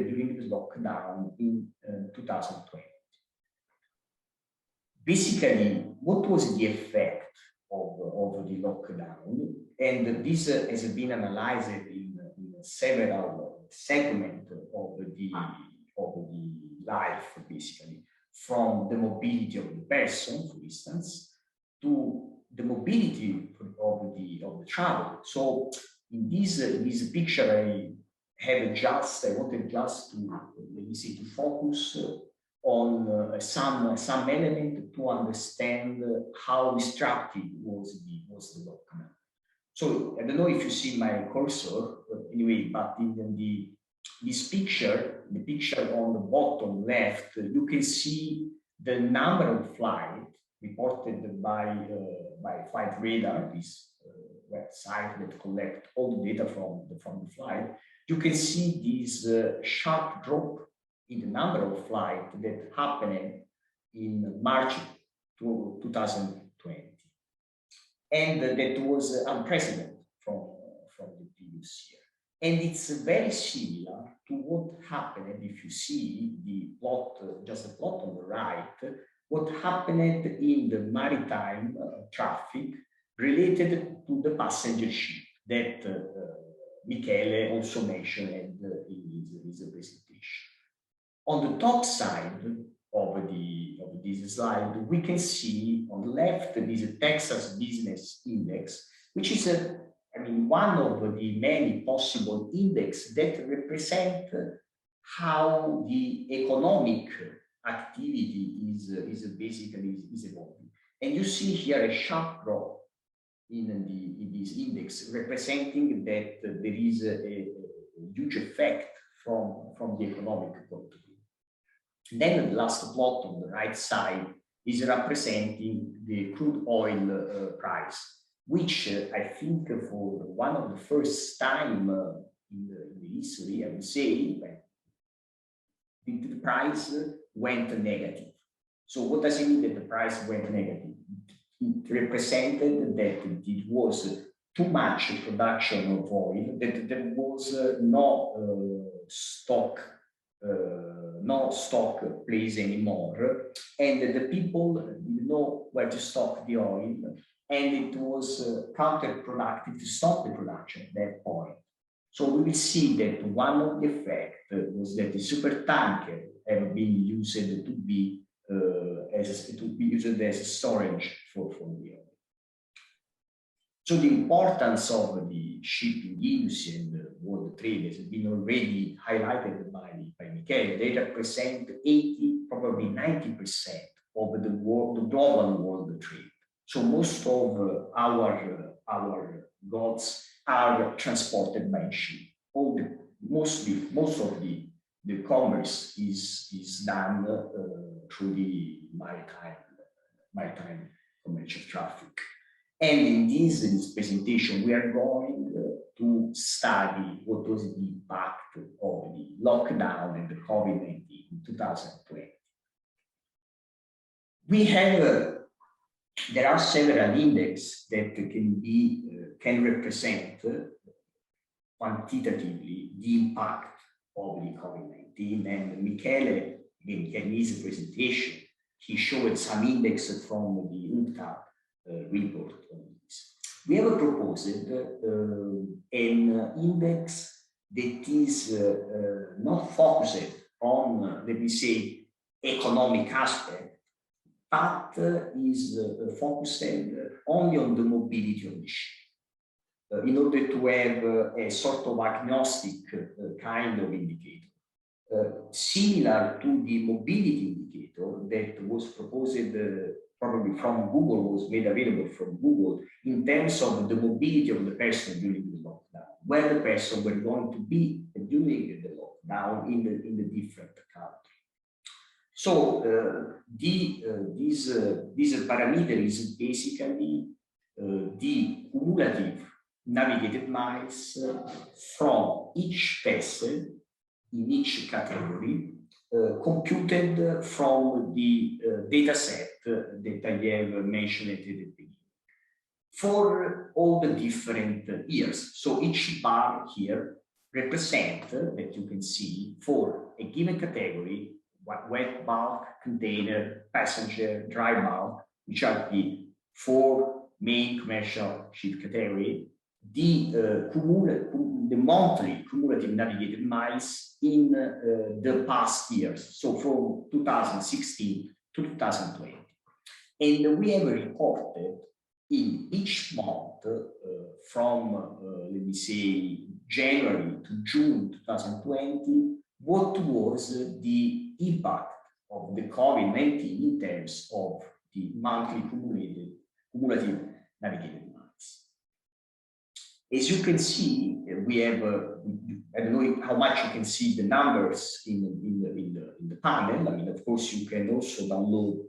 lockdown in 2020. Basically, what was the effect of the lockdown? And this has been analyzed in several segments of the life, basically, from the mobility of the person, for instance, to the mobility of the travel. So in this picture, I wanted just to, let me say, to focus on some element to understand how destructive was the lockdown. So I don't know if you see my cursor, but anyway, but in this picture, the picture on the bottom left, you can see the number of flights reported by Flight Radar, this website that collects all the data from the flight. You can see this sharp drop in the number of flights that happened in March 2020. And that was unprecedented from the previous year. And it's very similar to what happened, if you see the plot, just the plot on the right, what happened in the maritime traffic related to the passenger ship that Michele also mentioned in his presentation. On the top side of this slide, we can see on the left this Texas Business Index, which is one of the many possible indexes that represent how the economic activity is basically evolving. And you see here a sharp drop in this index, representing that there is a huge effect from the economic point of view. Then the last plot on the right side is representing the crude oil price, which I think for one of the first time in the history, I would say, the price went negative. So what does it mean that the price went negative? It represented that it was too much production of oil, that there was no stock place anymore, and the people didn't know where to stock the oil, and it was counterproductive to stop the production at that point. So we will see that one of the effects was that the supertanker have been used to be used as storage for the oil. So the importance of the shipping industry and the world trade has been already highlighted by Michele. They represent 80, probably 90% of the global world trade. So most of our goods are transported by ship. Most of the commerce is done through the maritime commercial traffic. And in this presentation, we are going to study what was the impact of the lockdown and the COVID-19 in 2020. We have, there are several indexes that can represent quantitatively the impact of the COVID-19. And Michele, in his presentation, he showed some indexes from the UNCTAD report on this. We have proposed an index that is not focused on, let me say, economic aspect, but is focused only on the mobility of the ship, in order to have a sort of agnostic kind of indicator, similar to the mobility indicator that was proposed probably from Google, was made available from Google, in terms of the mobility of the person during the lockdown, where the person were going to be during the lockdown in the different countries. So this parameter is basically the cumulative navigated miles from each vessel in each category, computed from the data set that I have mentioned at the beginning for all the different years. So each bar here represent, that you can see, for a given category, wet bulk, container, passenger, dry bulk, which are the 4 main commercial ship category, the monthly cumulative navigated miles in the past years, so from 2016 to 2020. And we have reported in each month from, let me say, January to June 2020, what was the impact of the COVID-19 in terms of the monthly cumulative navigated miles. As you can see, we have, I don't know how much you can see the numbers in the panel. I mean, of course, you can also download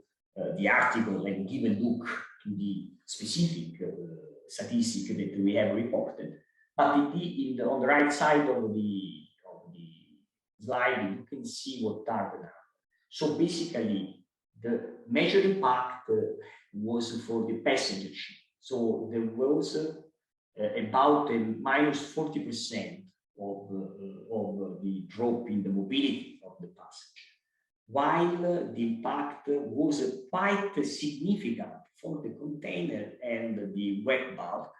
the article and give a look to the specific statistic that we have reported. But on the right side of the slide, you can see what are the numbers. So basically, the major impact was for the passenger ship. So there was about a minus 40% of the drop in the mobility of the passenger, while the impact was quite significant for the container and the wet bulk,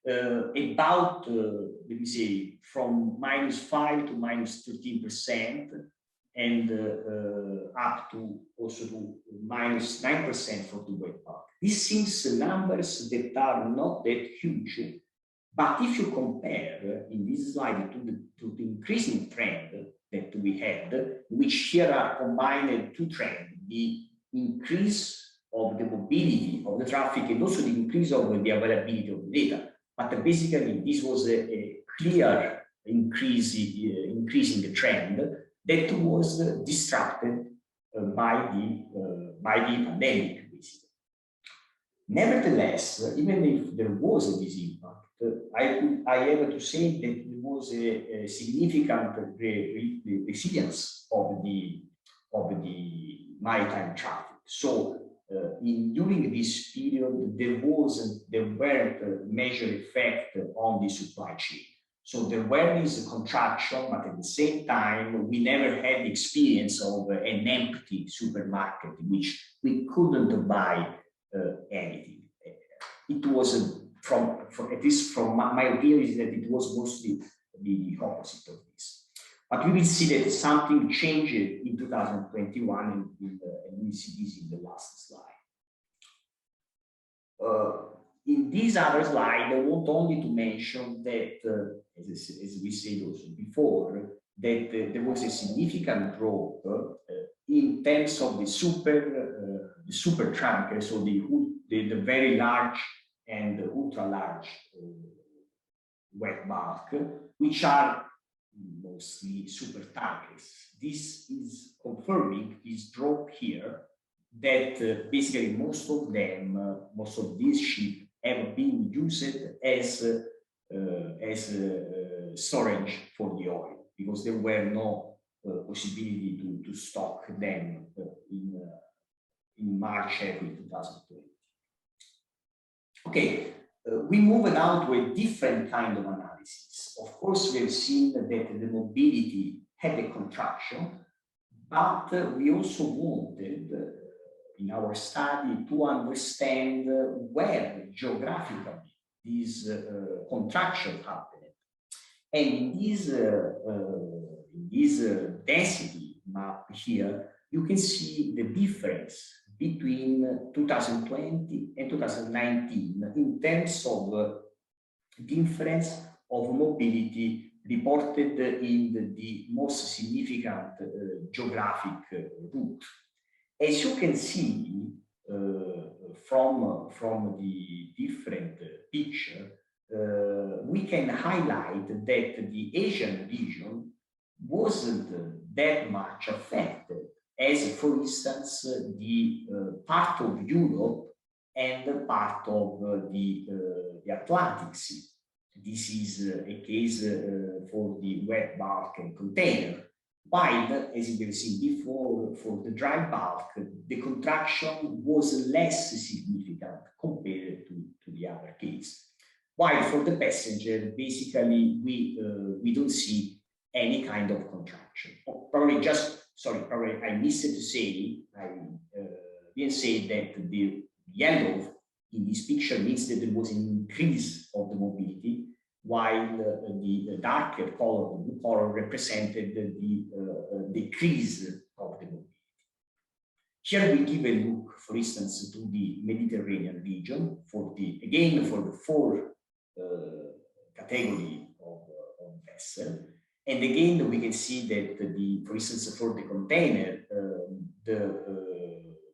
about, let me say, from -5 to -13%, and up to also to -9% for the wet bulk. This seems numbers that are not that huge, but if you compare in this slide to the increasing trend that we had, which here are combined 2 trends, the increase of the mobility of the traffic and also the increase of the availability of the data. But basically, this was a clear increase in the trend that was disrupted by the pandemic, basically. Nevertheless, even if there was this impact, I have to say that there was a significant resilience of the maritime traffic. So during this period, there were major effect on the supply chain. So there were this contraction, but at the same time, we never had the experience of an empty supermarket, which we couldn't buy anything. It was at least from my opinion, is that it was mostly the opposite of this. But we will see that something changed in 2021, and we see this in the last slide. In this other slide, I want only to mention that, as we said also before, that there was a significant drop in terms of the super tanker, so the very large and ultra large wet bulk, which are mostly super tankers. This is confirming this drop here, that basically most of these ships have been used as storage for the oil, because there were no possibility to stock them in March, April 2020. Okay, we move now to a different kind of analysis. Of course, we have seen that the mobility had a contraction, but we also wanted in our study to understand where geographically this contraction happened. And in this density map here, you can see the difference between 2020 and 2019 in terms of difference of mobility reported in the most significant geographic route. As you can see from the different picture, we can highlight that the Asian region wasn't that much affected as, for instance, the part of Europe and part of the Atlantic Sea. This is a case for the wet bulk and container. While, as you can see before, for the dry bulk, the contraction was less significant compared to the other case. While for the passenger, basically, we don't see any kind of contraction. Probably I missed to say, I didn't say that the yellow in this picture means that there was an increase of the mobility, while the darker color, the blue color, represented the decrease of the mobility. Here we give a look, for instance, to the Mediterranean region, for the four category of vessel. And again, we can see that for instance, for the container, the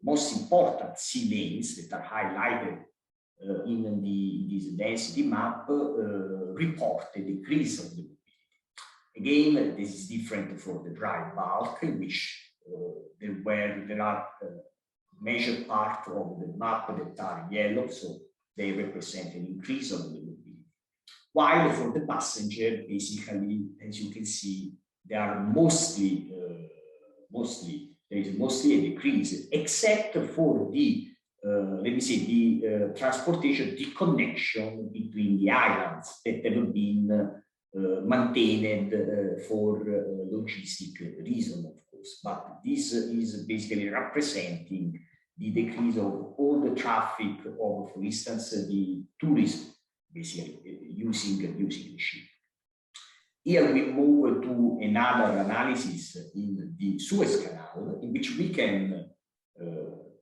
most important sea lanes that are highlighted in this density map report a decrease of the mobility. Again, this is different for the dry bulk, in which there are major part of the map that are yellow, so they represent an increase of the mobility. While for the passenger, basically, as you can see, there are mostly a decrease, except for the let me say the transportation, the connection between the islands that have been maintained for logistic reason, of course. But this is basically representing the decrease of all the traffic of, for instance, the tourism, basically using the ship. Here we move to another analysis in the Suez Canal, in which we can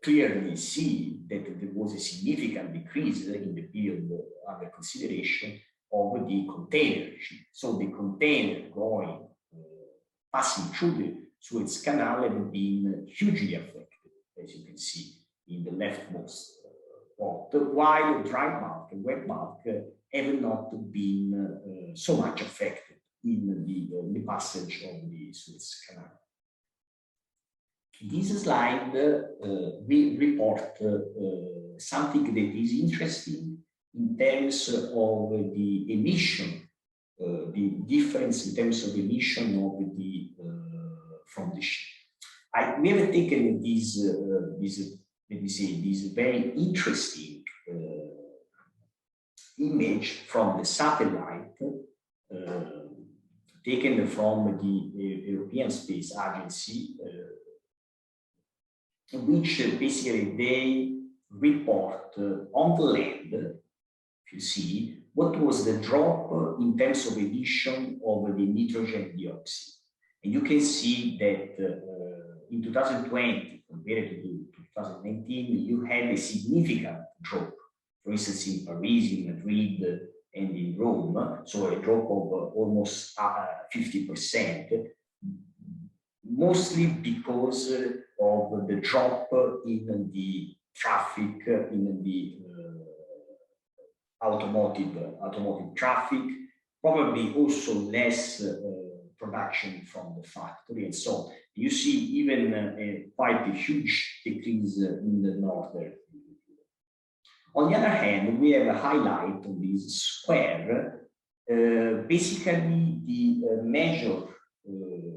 clearly see that there was a significant decrease in the period under consideration of the container ship. So the container passing through the Suez Canal have been hugely affected, as you can see in the leftmost plot, while dry bulk and wet bulk have not been so much affected in the passage of the Suez Canal. In this slide, we report something that is interesting in terms of the emission, the difference in terms of emission of from the ship. We have taken this, let me say, this very interesting image from the satellite taken from the European Space Agency, in which basically they report on the land, if you see, what was the drop in terms of emission of the nitrogen dioxide. And you can see that in 2020, compared to 2019, you had a significant drop, for instance, in Paris, in Madrid, and in Rome, so a drop of almost 50%, mostly because of the drop in the traffic, in the automotive traffic, probably also less production from the factory, and so you see even quite a huge decrease in the northern. On the other hand, we have a highlight of this square, basically the major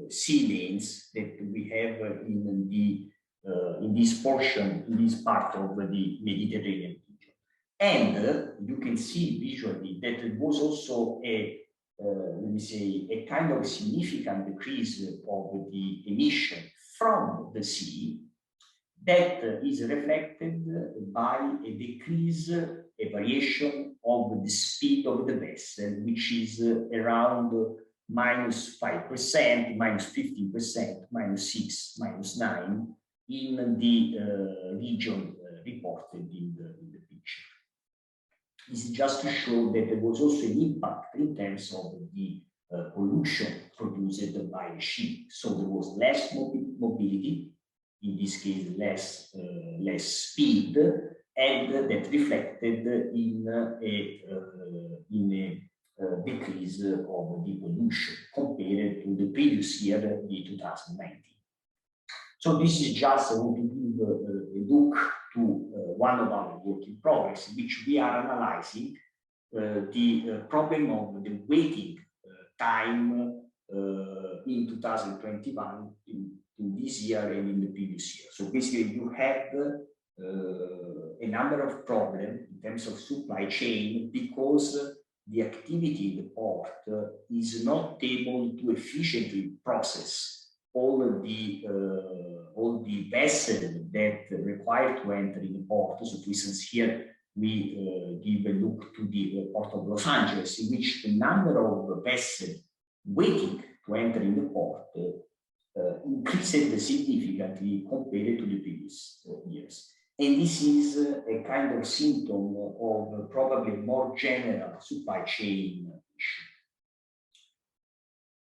sea lanes that we have in this portion, in this part of the Mediterranean region. And you can see visually that it was also a, let me say, a kind of significant decrease of the emission from the sea that is reflected by a decrease, a variation of the speed of the vessel, which is around -5%, -15%, -6%, -9% in the region reported in the picture. This is just to show that there was also an impact in terms of the pollution produced by the ship. So there was less mobility, in this case less speed, and that reflected in a decrease of the pollution compared to the previous year, the 2019. So this is just, I want to give a look to one of our work in progress, in which we are analyzing the problem of the waiting time in 2021, in this year and in the previous year. So basically you have a number of problems in terms of supply chain because the activity in the port is not able to efficiently process all the vessels that require to enter in the port. So for instance, here we give a look to the port of Los Angeles, in which the number of vessels waiting to enter in the port increased significantly compared to the previous years. And this is a kind of symptom of probably more general supply chain issue.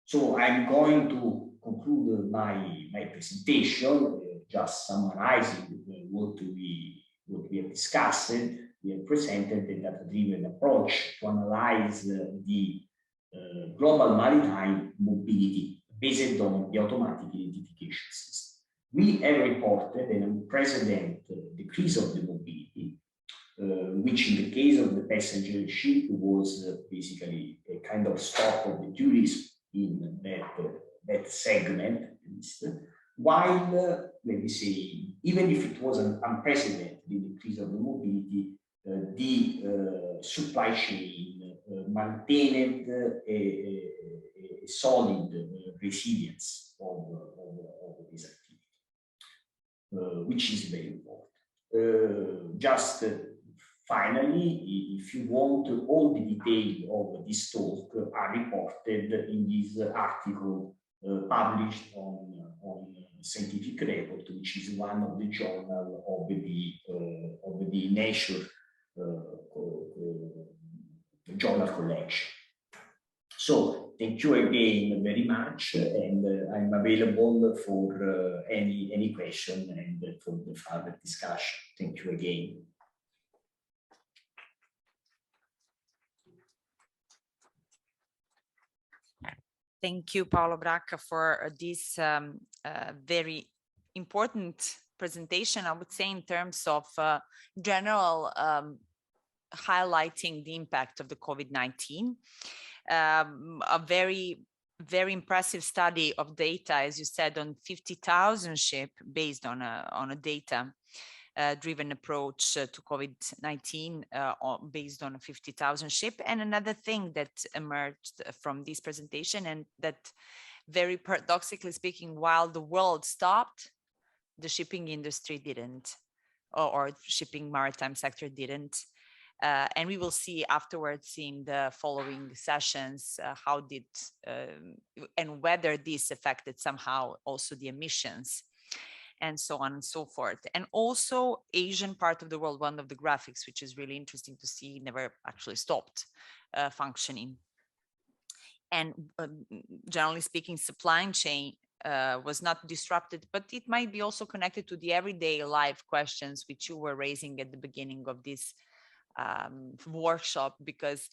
So I'm going to conclude my presentation, just summarizing what we have discussed. We have presented a data-driven approach to analyze the global maritime mobility based on the automatic identification system. We have reported an unprecedented decrease of the mobility, which in the case of the passenger ship was basically a kind of stop of the tourism in that segment, at least, while, let me say, even if it was an unprecedented decrease of the mobility, the supply chain maintained a solid resilience of this activity, which is very important. Just finally, if you want, all the details of this talk are reported in this article published on Scientific Report, which is one of the journal of the Nature journal collection. So thank you again very much, and I'm available for any question and for the further discussion. Thank you again. Thank you, Paolo Bracca, for this very important presentation, I would say, in terms of general highlighting the impact of the COVID-19. A very impressive study of data, as you said, on 50,000 ships based on a data driven approach to COVID-19 based on 50,000 ships. And another thing that emerged from this presentation, and that very paradoxically speaking, while the world stopped, the shipping industry didn't, or shipping maritime sector didn't. And we will see afterwards in the following sessions how did and whether this affected somehow also the emissions and so on and so forth. And also Asian part of the world, one of the graphics, which is really interesting to see, never actually stopped functioning. And generally speaking, supply chain was not disrupted, but it might be also connected to the everyday life questions which you were raising at the beginning of this workshop, because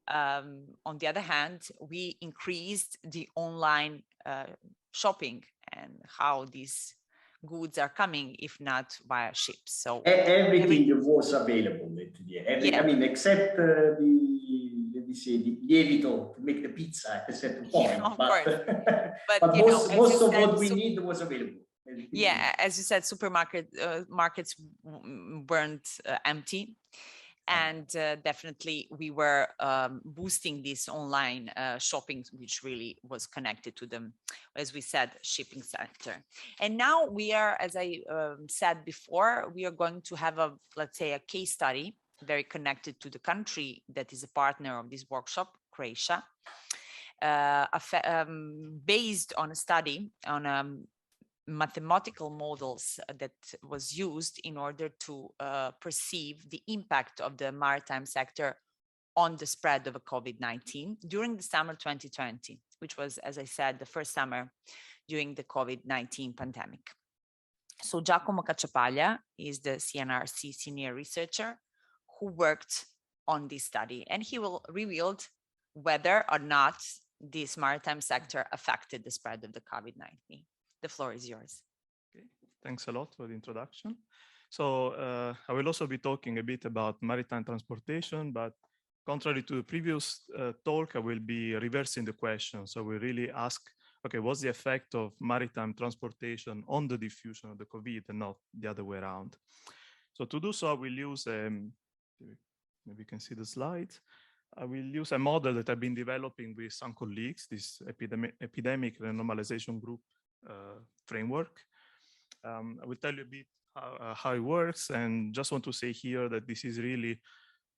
on the other hand, we increased the online shopping and how these goods are coming, if not via ships. So everything was available. I mean, except the lievito to make the pizza at a certain point. Yeah, but most of what we need was available. Yeah, as you said, markets weren't empty. And definitely we were boosting this online shopping, which really was connected to them, as we said, shipping sector. And now we are, as I said before, we are going to have let's say, a case study very connected to the country that is a partner of this workshop, Croatia, based on a study on mathematical models that was used in order to perceive the impact of the maritime sector on the spread of COVID-19 during the summer 2020, which was, as I said, the first summer during the COVID-19 pandemic. So Giacomo Cacciapaglia is the CNRC senior researcher who worked on this study, and he will reveal whether or not this maritime sector affected the spread of the COVID-19. The floor is yours. Okay. Thanks a lot for the introduction. So I will also be talking a bit about maritime transportation, but contrary to the previous talk, I will be reversing the question. So we really ask, okay, what's the effect of maritime transportation on the diffusion of the COVID and not the other way around? So to do so, I will use, maybe you can see the slide. I will use a model that I've been developing with some colleagues, this epidemic renormalization group framework. I will tell you a bit how it works, and just want to say here that this is really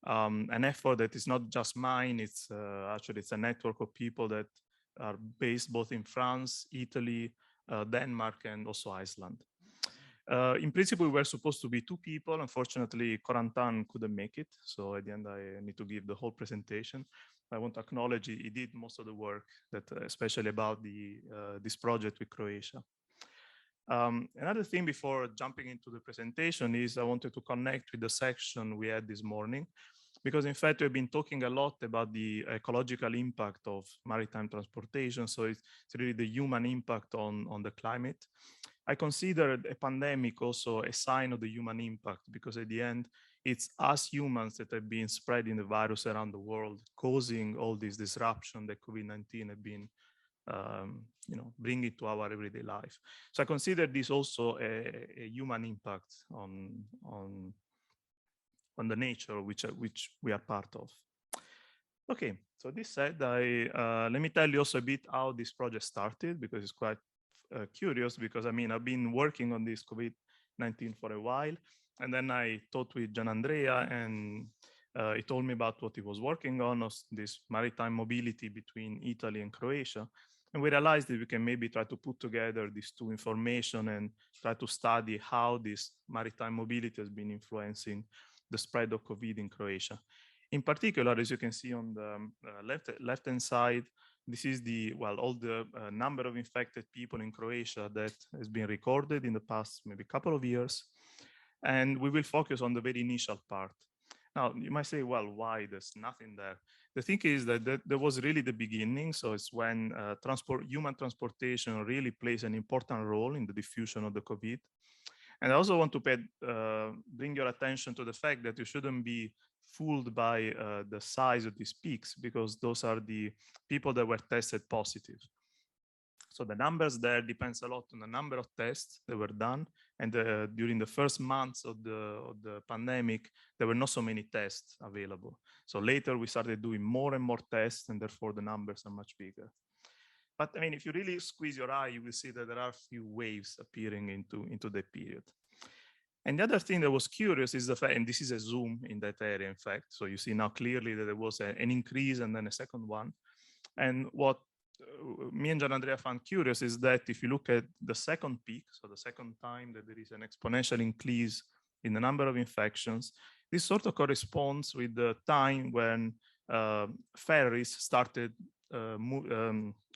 an effort that is not just mine. It's actually it's a network of people that are based both in France, Italy, Denmark, and also Iceland. In principle, we were supposed to be 2 people. Unfortunately, Corentin couldn't make it. So at the end, I need to give the whole presentation. I want to acknowledge he did most of the work, that especially about this project with Croatia. Another thing before jumping into the presentation is I wanted to connect with the section we had this morning, because in fact, we've been talking a lot about the ecological impact of maritime transportation. So it's really the human impact on the climate. I consider a pandemic also a sign of the human impact, because at the end, it's us humans that have been spreading the virus around the world, causing all this disruption that COVID-19 have been bringing to our everyday life. So I consider this also a human impact on the nature which we are part of. Okay, so this said, let me tell you also a bit how this project started, because it's quite curious, because I mean, I've been working on this COVID-19 for a while, and then I talked with Gianandrea, and he told me about what he was working on, this maritime mobility between Italy and Croatia. And we realized that we can maybe try to put together these 2 information and try to study how this maritime mobility has been influencing the spread of COVID in Croatia. In particular, as you can see on the left-hand side, this is all the number of infected people in Croatia that has been recorded in the past maybe couple of years. And we will focus on the very initial part. Now, you might say, well, why? There's nothing there. The thing is that there was really the beginning. So it's when human transportation really plays an important role in the diffusion of the COVID. And I also want to bring your attention to the fact that you shouldn't be fooled by the size of these peaks, because those are the people that were tested positive. So the numbers there depends a lot on the number of tests that were done. And during the first months of the pandemic, there were not so many tests available. So later we started doing more and more tests, and therefore the numbers are much bigger. But I mean, if you really squeeze your eye, you will see that there are a few waves appearing into that period. And the other thing that was curious is the fact, and this is a zoom in that area, in fact. So you see now clearly that there was an increase and then a second one. And what me and Gianandrea found curious is that if you look at the second peak, so the second time that there is an exponential increase in the number of infections, this sort of corresponds with the time when ferries started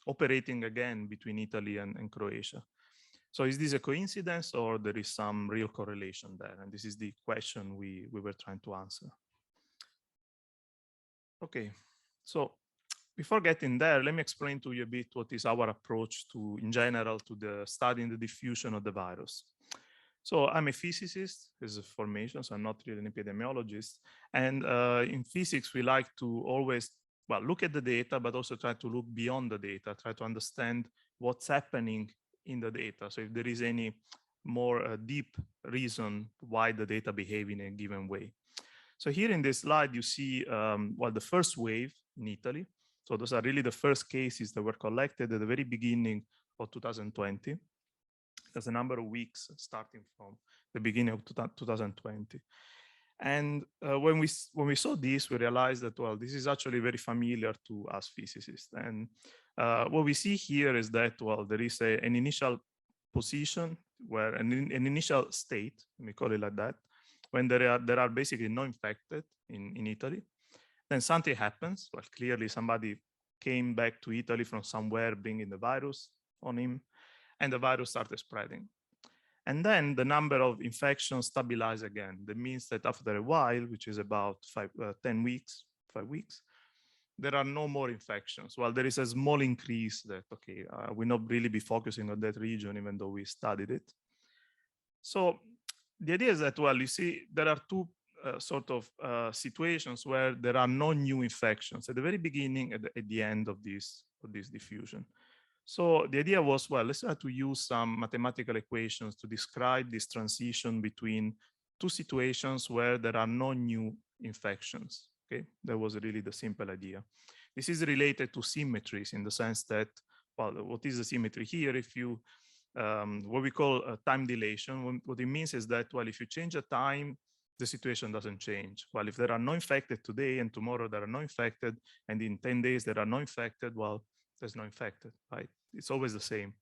operating again between Italy and Croatia. So is this a coincidence, or there is some real correlation there? And this is the question we were trying to answer. Okay, so before getting there, let me explain to you a bit what is our approach to, in general, to the studying the diffusion of the virus. So I'm a physicist as a formation, so I'm not really an epidemiologist. And in physics, we like to always, well, look at the data, but also try to look beyond the data, try to understand what's happening in the data. So if there is any more deep reason why the data behave in a given way. So here in this slide, you see, well, the first wave in Italy. So those are really the first cases that were collected at the very beginning of 2020. There's a number of weeks starting from the beginning of 2020. And when we saw this, we realized that, well, this is actually very familiar to us physicists. And what we see here is that, well, there is an initial position where an initial state, let me call it like that, when there are basically no infected in Italy. Then something happens. Well, clearly somebody came back to Italy from somewhere bringing the virus on him, and the virus started spreading. And then the number of infections stabilize again. That means that after a while, which is about 5 weeks, there are no more infections. Well, there is a small increase that, okay, we'll not really be focusing on that region, even though we studied it. So the idea is that, well, you see, there are two situations where there are no new infections at the very beginning and at the end of this diffusion. So the idea was, well, let's try to use some mathematical equations to describe this transition between two situations where there are no new infections. Okay, that was really the simple idea. This is related to symmetries in the sense that, well, what is the symmetry here? If you, what we call time dilation, what it means is that, well, if you change a time, the situation doesn't change. Well, if there are no infected today and tomorrow there are no infected, and in 10 days there are no infected, well, there's no infected, right? It's always the same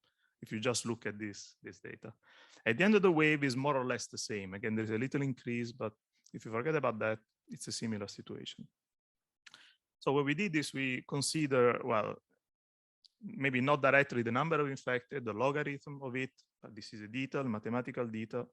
if you just look at this data. At the end of the wave is more or less the same. Again, there's a little increase, but if you forget about that, it's a similar situation. So what we did is we consider, well, maybe not directly the number of infected, the logarithm of it, but this is a detail, mathematical detail.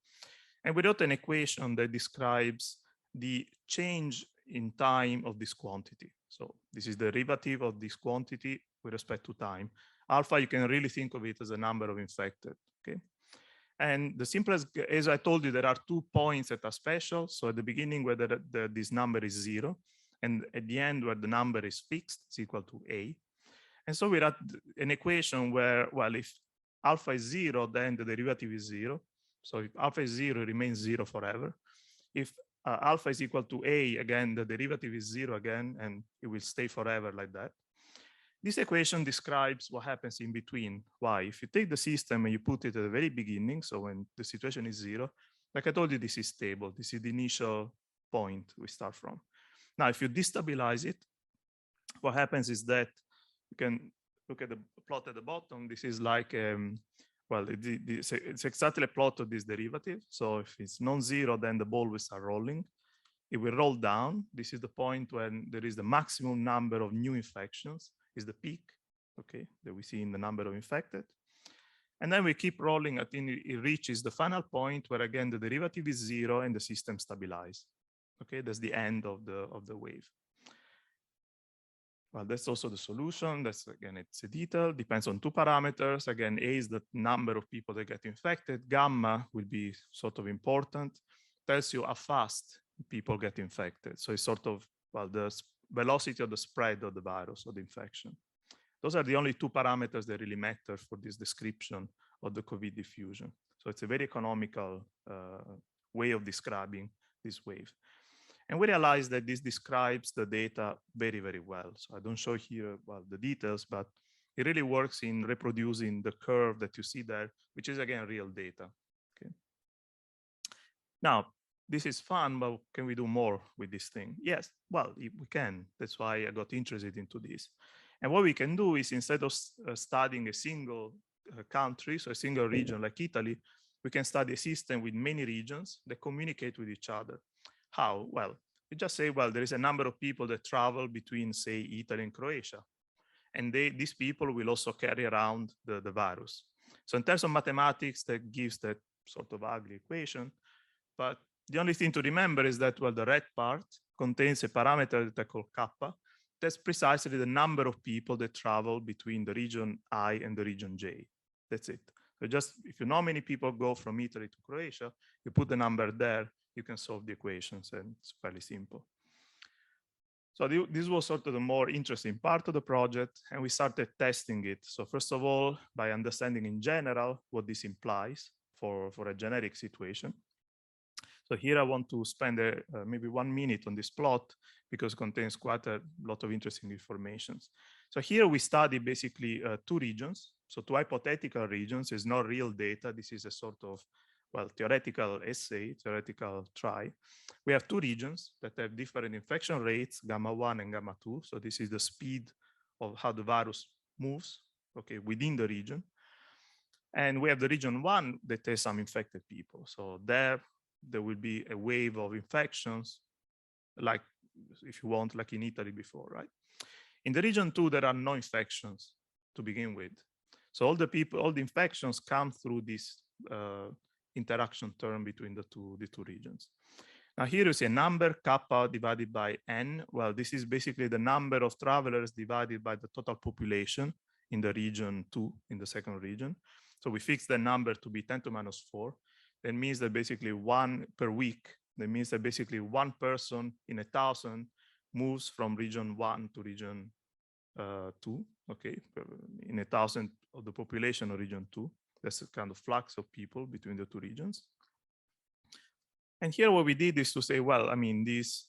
And we wrote an equation that describes the change in time of this quantity. So this is the derivative of this quantity with respect to time. Alpha, you can really think of it as a number of infected, okay? And the simplest, as I told you, there are 2 points that are special. So at the beginning where this number is 0, and at the end where the number is fixed, it's equal to A. And so we had an equation where, well, if alpha is 0, then the derivative is 0. So if alpha is 0, it remains 0 forever. If alpha is equal to A, again, the derivative is 0 again, and it will stay forever like that. This equation describes what happens in between. Why? If you take the system and you put it at the very beginning, so when the situation is 0, like I told you, this is stable. This is the initial point we start from. Now, if you destabilize it, what happens is that you can look at the plot at the bottom. This is like, well, it's exactly a plot of this derivative. So if it's non-zero, then the ball will start rolling. It will roll down. This is the point when there is the maximum number of new infections, is the peak, okay, that we see in the number of infected. And then we keep rolling until it reaches the final point where, again, the derivative is 0 and the system stabilizes. Okay, that's the end of the wave. Well, that's also the solution. That's, again, it's a detail, depends on 2 parameters. Again, A is the number of people that get infected. Gamma will be sort of important, tells you how fast people get infected. So it's sort of, well, the velocity of the spread of the virus or the infection. Those are the only 2 parameters that really matter for this description of the COVID diffusion. So it's a very economical way of describing this wave. And we realized that this describes the data very, very well. So I don't show here, well, the details, but it really works in reproducing the curve that you see there, which is, again, real data. Okay. Now, this is fun, but can we do more with this thing? Yes, well, we can. That's why I got interested into this. And what we can do is, instead of studying a single country, so a single region like Italy, we can study a system with many regions that communicate with each other. How? Well, you just say, well, there is a number of people that travel between, say, Italy and Croatia. And these people will also carry around the virus. So in terms of mathematics, that gives that sort of ugly equation. But the only thing to remember is that, well, the red part contains a parameter that I call kappa. That's precisely the number of people that travel between the region I and the region J. That's it. So just, if you know how many people go from Italy to Croatia, you put the number there, you can solve the equations, and it's fairly simple. So this was sort of the more interesting part of the project, and we started testing it. So first of all, by understanding in general what this implies for a generic situation. So here I want to spend maybe 1 minute on this plot because it contains quite a lot of interesting information. So here we study basically 2 regions. So 2 hypothetical regions. Is not real data. This is a sort of, well, theoretical essay, theoretical try. We have 2 regions that have different infection rates, gamma 1 and gamma 2. So this is the speed of how the virus moves, okay, within the region. And we have the region 1 that has some infected people. So there will be a wave of infections, like, if you want, like in Italy before, right? In the region 2, there are no infections to begin with. So all the infections come through this interaction term between the two regions. Now here you see a number, kappa divided by n. Well, this is basically the number of travelers divided by the total population in the region 2, in the second region. So we fix the number to be 10⁻⁴. That means that basically 1 per week That means that basically one person in 1,000 moves from region 1 to region 2, okay, in 1,000 of the population of region 2. That's a kind of flux of people between the two regions. And here what we did is to say, well, I mean, this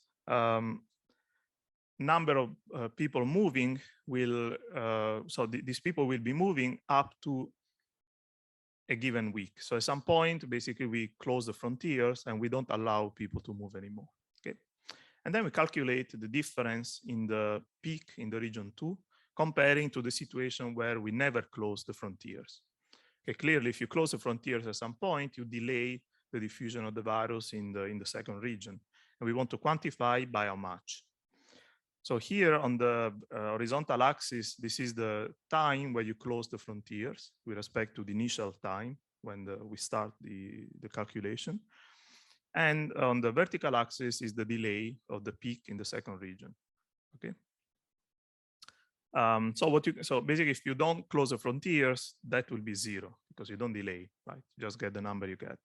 number of people moving will, these people will be moving up to a given week. So at some point, basically we close the frontiers and we don't allow people to move anymore, okay? And then we calculate the difference in the peak in the region 2, comparing to the situation where we never close the frontiers. Okay, clearly, if you close the frontiers at some point, you delay the diffusion of the virus in the second region. And we want to quantify by how much. So here on the horizontal axis, this is the time where you close the frontiers with respect to the initial time when we start the calculation. And on the vertical axis is the delay of the peak in the second region, okay? So basically, if you don't close the frontiers, that will be 0 because you don't delay, right? You just get the number you get.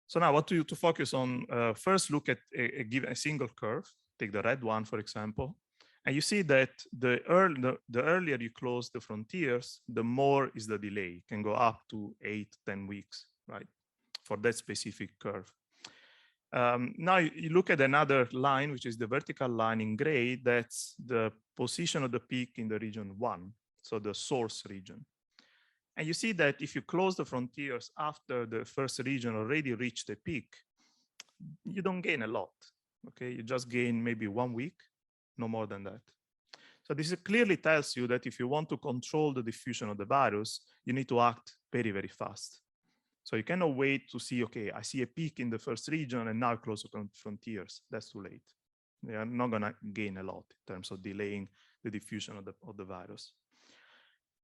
So now what to focus on, first look at a single curve. Take the red one, for example, and you see that the earlier you close the frontiers, the more is the delay. It can go up to 8-10 weeks, right, for that specific curve. Now you look at another line, which is the vertical line in gray. That's the position of the peak in the region 1, so the source region. And you see that if you close the frontiers after the first region already reached the peak, you don't gain a lot. Okay, you just gain maybe 1 week, no more than that. So this clearly tells you that if you want to control the diffusion of the virus, you need to act very, very fast. So you cannot wait to see, okay, I see a peak in the first region and now I close the frontiers. That's too late. They are not gonna gain a lot in terms of delaying the diffusion of the virus.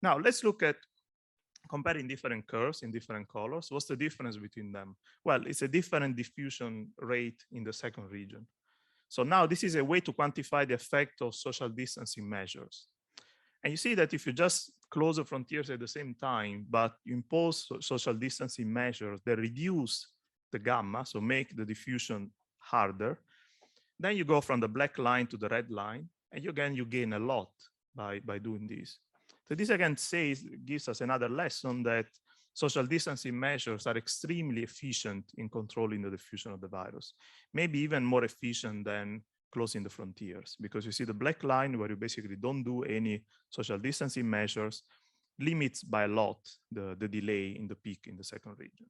Now let's look at comparing different curves in different colors. What's the difference between them? Well, it's a different diffusion rate in the second region. So now this is a way to quantify the effect of social distancing measures. And you see that if you just close the frontiers at the same time, but you impose social distancing measures that reduce the gamma, so make the diffusion harder, then you go from the black line to the red line, and again, you gain a lot by doing this. So this again gives us another lesson that social distancing measures are extremely efficient in controlling the diffusion of the virus, maybe even more efficient than closing the frontiers, because you see the black line where you basically don't do any social distancing measures limits by a lot the delay in the peak in the second region.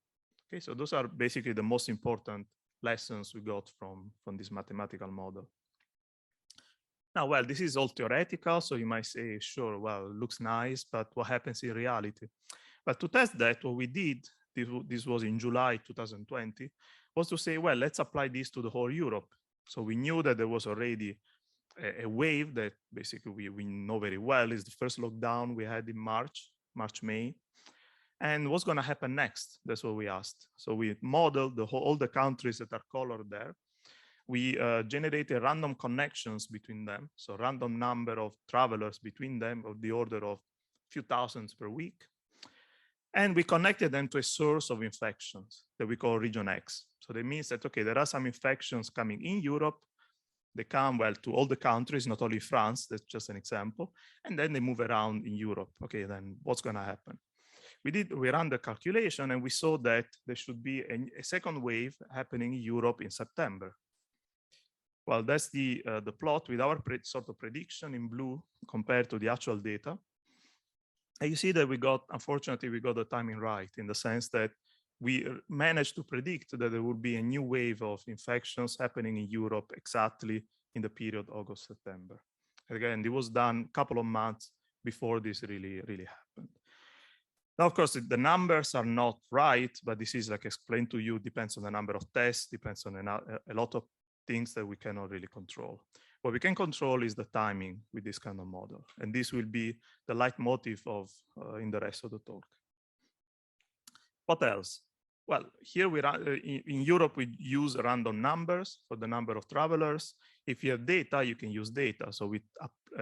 Okay, so those are basically the most important lessons we got from this mathematical model. Now, well, this is all theoretical, so you might say, sure, well, it looks nice, but what happens in reality? But to test that, what we did, this was in July 2020, was to say, well, let's apply this to the whole Europe. So we knew that there was already a wave that basically we know very well is the first lockdown we had in March, May. And what's going to happen next? That's what we asked. So we modeled all the countries that are colored there. We generated random connections between them. So random number of travelers between them of the order of a few thousands per week. And we connected them to a source of infections that we call region X. So that means that, okay, there are some infections coming in Europe. They come, well, to all the countries, not only France, that's just an example. And then they move around in Europe. Okay, then what's going to happen? We ran the calculation and we saw that there should be a second wave happening in Europe in September. Well, that's the plot with our sort of prediction in blue compared to the actual data. And you see that unfortunately, we got the timing right in the sense that we managed to predict that there would be a new wave of infections happening in Europe exactly in the period August, September. And again, it was done a couple of months before this really happened. Now, of course, the numbers are not right, but this is like explained to you, depends on the number of tests, depends on a lot of things that we cannot really control. What we can control is the timing with this kind of model. And this will be the leitmotif of in the rest of the talk. What else? Well, here in Europe, we use random numbers for the number of travelers. If you have data, you can use data. So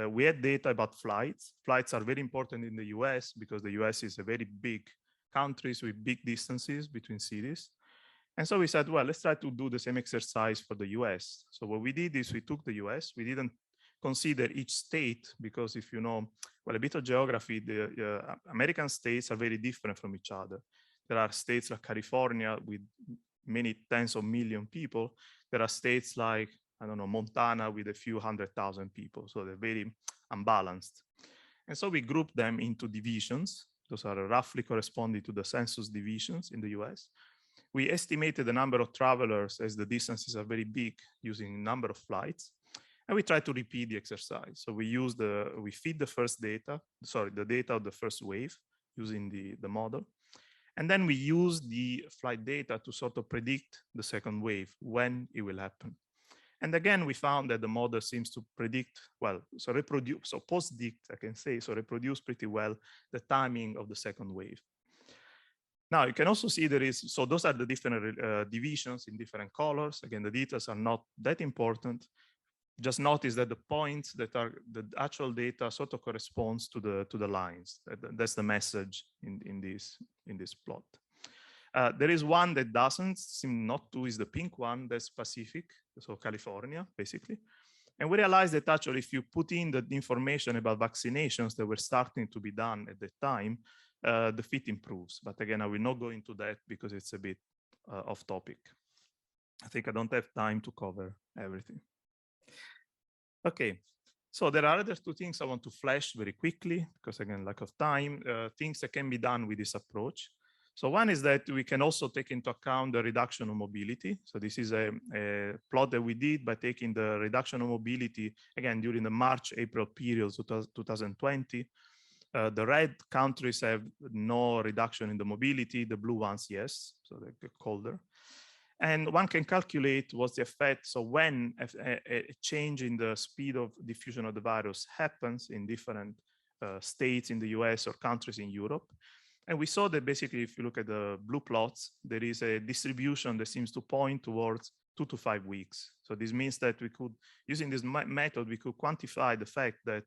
we had data about flights. Flights are very important in the US because the US is a very big country with big distances between cities. And so we said, well, let's try to do the same exercise for the US. So what we did is we took the US, we didn't consider each state, because if you know, well, a bit of geography, the American states are very different from each other. There are states like California with many tens of million people. There are states like, I don't know, Montana with a few 100,000 people. So they're very unbalanced. And so we grouped them into divisions. Those are roughly corresponding to the census divisions in the US. We estimated the number of travelers, as the distances are very big, using number of flights. And we try to repeat the exercise. So we feed the first data, the data of the first wave using the model. And then we use the flight data to sort of predict the second wave, when it will happen. And again, we found that the model seems to predict, well, so post-dict, I can say, so reproduce pretty well the timing of the second wave. Now you can also see so those are the different divisions in different colors. Again, the details are not that important. Just notice that the points that are the actual data sort of corresponds to the lines. That's the message in this plot. There is one that doesn't seem not to, is the pink one. That's Pacific, so California, basically. And we realized that actually, if you put in the information about vaccinations that were starting to be done at that time, the fit improves. But again, I will not go into that because it's a bit off topic. I think I don't have time to cover everything. Okay, so there are other two things I want to flash very quickly, because again, lack of time, things that can be done with this approach. So one is that we can also take into account the reduction of mobility. So this is a plot that we did by taking the reduction of mobility, again, during the March-April period, 2020. The red countries have no reduction in the mobility, the blue ones, yes, so they get colder. And one can calculate what's the effect. So when a change in the speed of diffusion of the virus happens in different states in the US or countries in Europe. And we saw that basically, if you look at the blue plots, there is a distribution that seems to point towards 2 to 5 weeks. So this means that we could, using this method, we could quantify the fact that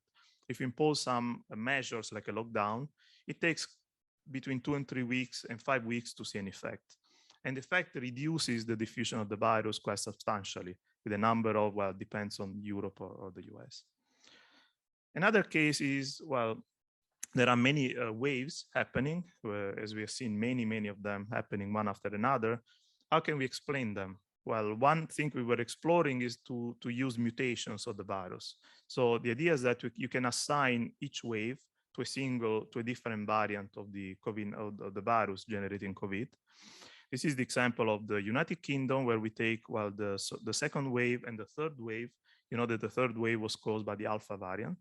if we impose some measures like a lockdown, it takes between 2 and 3 weeks and 5 weeks to see an effect. And the effect reduces the diffusion of the virus quite substantially with a number of, well, depends on Europe or the US. Another case is, well, there are many waves happening, as we have seen many of them happening one after another. How can we explain them? Well, one thing we were exploring is to use mutations of the virus. So the idea is that you can assign each wave to a different variant of the COVID, of the virus generating COVID. This is the example of the United Kingdom, where we take, well, the second wave and the third wave. You know that the third wave was caused by the Alpha variant.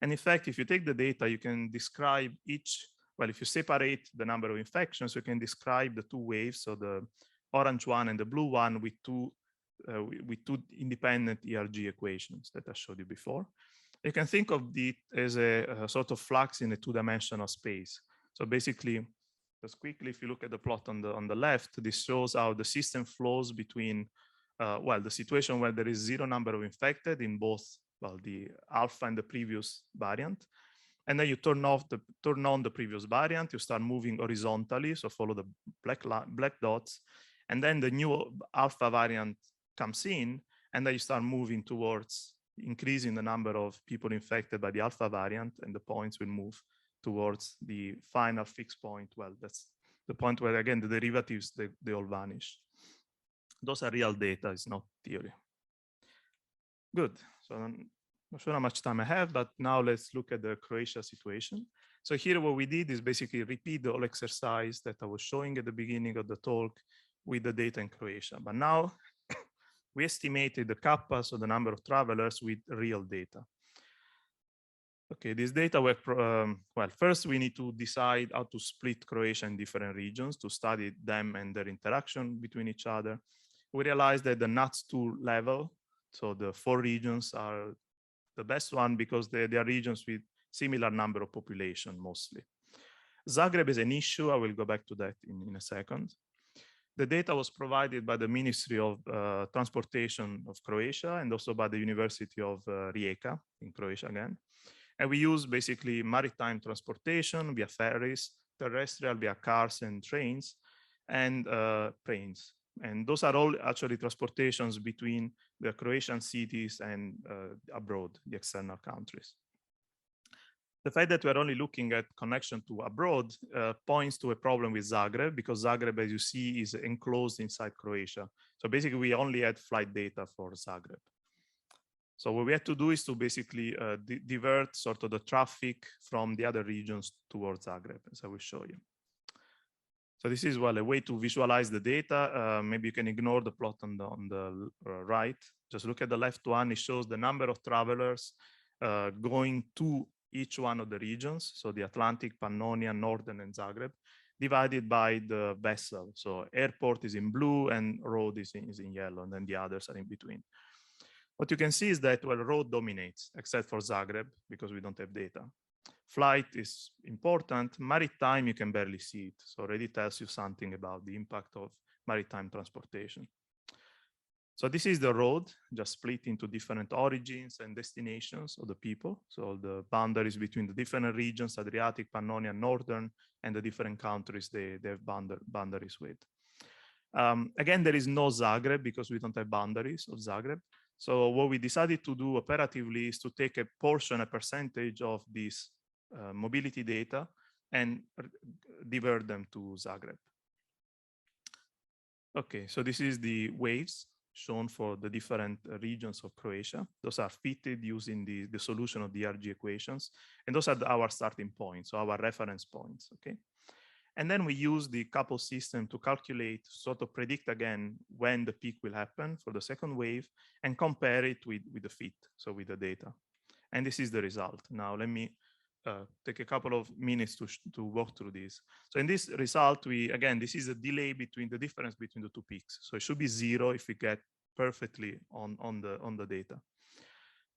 And in fact, if you take the data, you can describe each, well, if you separate the number of infections, you can describe the two waves, so the orange one and the blue one, with two independent ERG equations that I showed you before. You can think of it as a sort of flux in a two-dimensional space. So basically, just quickly, if you look at the plot on the left, this shows how the system flows between, well, the situation where there is zero number of infected in both, well, the Alpha and the previous variant. And then you turn on the previous variant, you start moving horizontally, so follow the black dots. And then the new Alpha variant comes in, and then you start moving towards increasing the number of people infected by the Alpha variant, and the points will move towards the final fixed point. Well, that's the point where, again, the derivatives, they all vanish. Those are real data, it's not theory. Good. So I'm not sure how much time I have, but now let's look at the Croatia situation. So here what we did is basically repeat the whole exercise that I was showing at the beginning of the talk with the data in Croatia. But now we estimated the kappa, so the number of travelers, with real data. Okay, these data were, well, first we need to decide how to split Croatia in different regions to study them and their interaction between each other. We realized that the NUTS2 level, so the 4 regions, are the best one because they are regions with similar number of population mostly. Zagreb is an issue. I will go back to that in a second. The data was provided by the Ministry of Transportation of Croatia and also by the University of Rijeka in Croatia again. And we use basically maritime transportation via ferries, terrestrial via cars and trains, and planes. And those are all actually transportations between the Croatian cities and abroad, the external countries. The fact that we're only looking at connection to abroad points to a problem with Zagreb, because Zagreb, as you see, is enclosed inside Croatia. So basically, we only had flight data for Zagreb. So what we had to do is to basically divert sort of the traffic from the other regions towards Zagreb, as I will show you. So this is, well, a way to visualize the data. Maybe you can ignore the plot on the right. Just look at the left one. It shows the number of travelers going to each one of the regions. So the Atlantic, Pannonia, Northern, and Zagreb, divided by the vessel. So airport is in blue and road is in yellow, and then the others are in between. What you can see is that, well, road dominates, except for Zagreb, because we don't have data. Flight is important. Maritime, you can barely see it. So already tells you something about the impact of maritime transportation. So this is the road, just split into different origins and destinations of the people. So the boundaries between the different regions, Adriatic, Pannonia, Northern, and the different countries they have boundaries with. Again, there is no Zagreb because we don't have boundaries of Zagreb. So what we decided to do operatively is to take a portion, a percentage of this mobility data and divert them to Zagreb. Okay, so this is the waves shown for the different regions of Croatia. Those are fitted using the solution of the DRG equations. And those are our starting points, so our reference points, okay? And then we use the couple system to calculate, sort of predict again when the peak will happen for the second wave and compare it with the fit, so with the data. And this is the result. Now let me take a couple of minutes to walk through this. So in this result, this is a delay between the difference between the two peaks. So it should be 0 if we get perfectly on the data.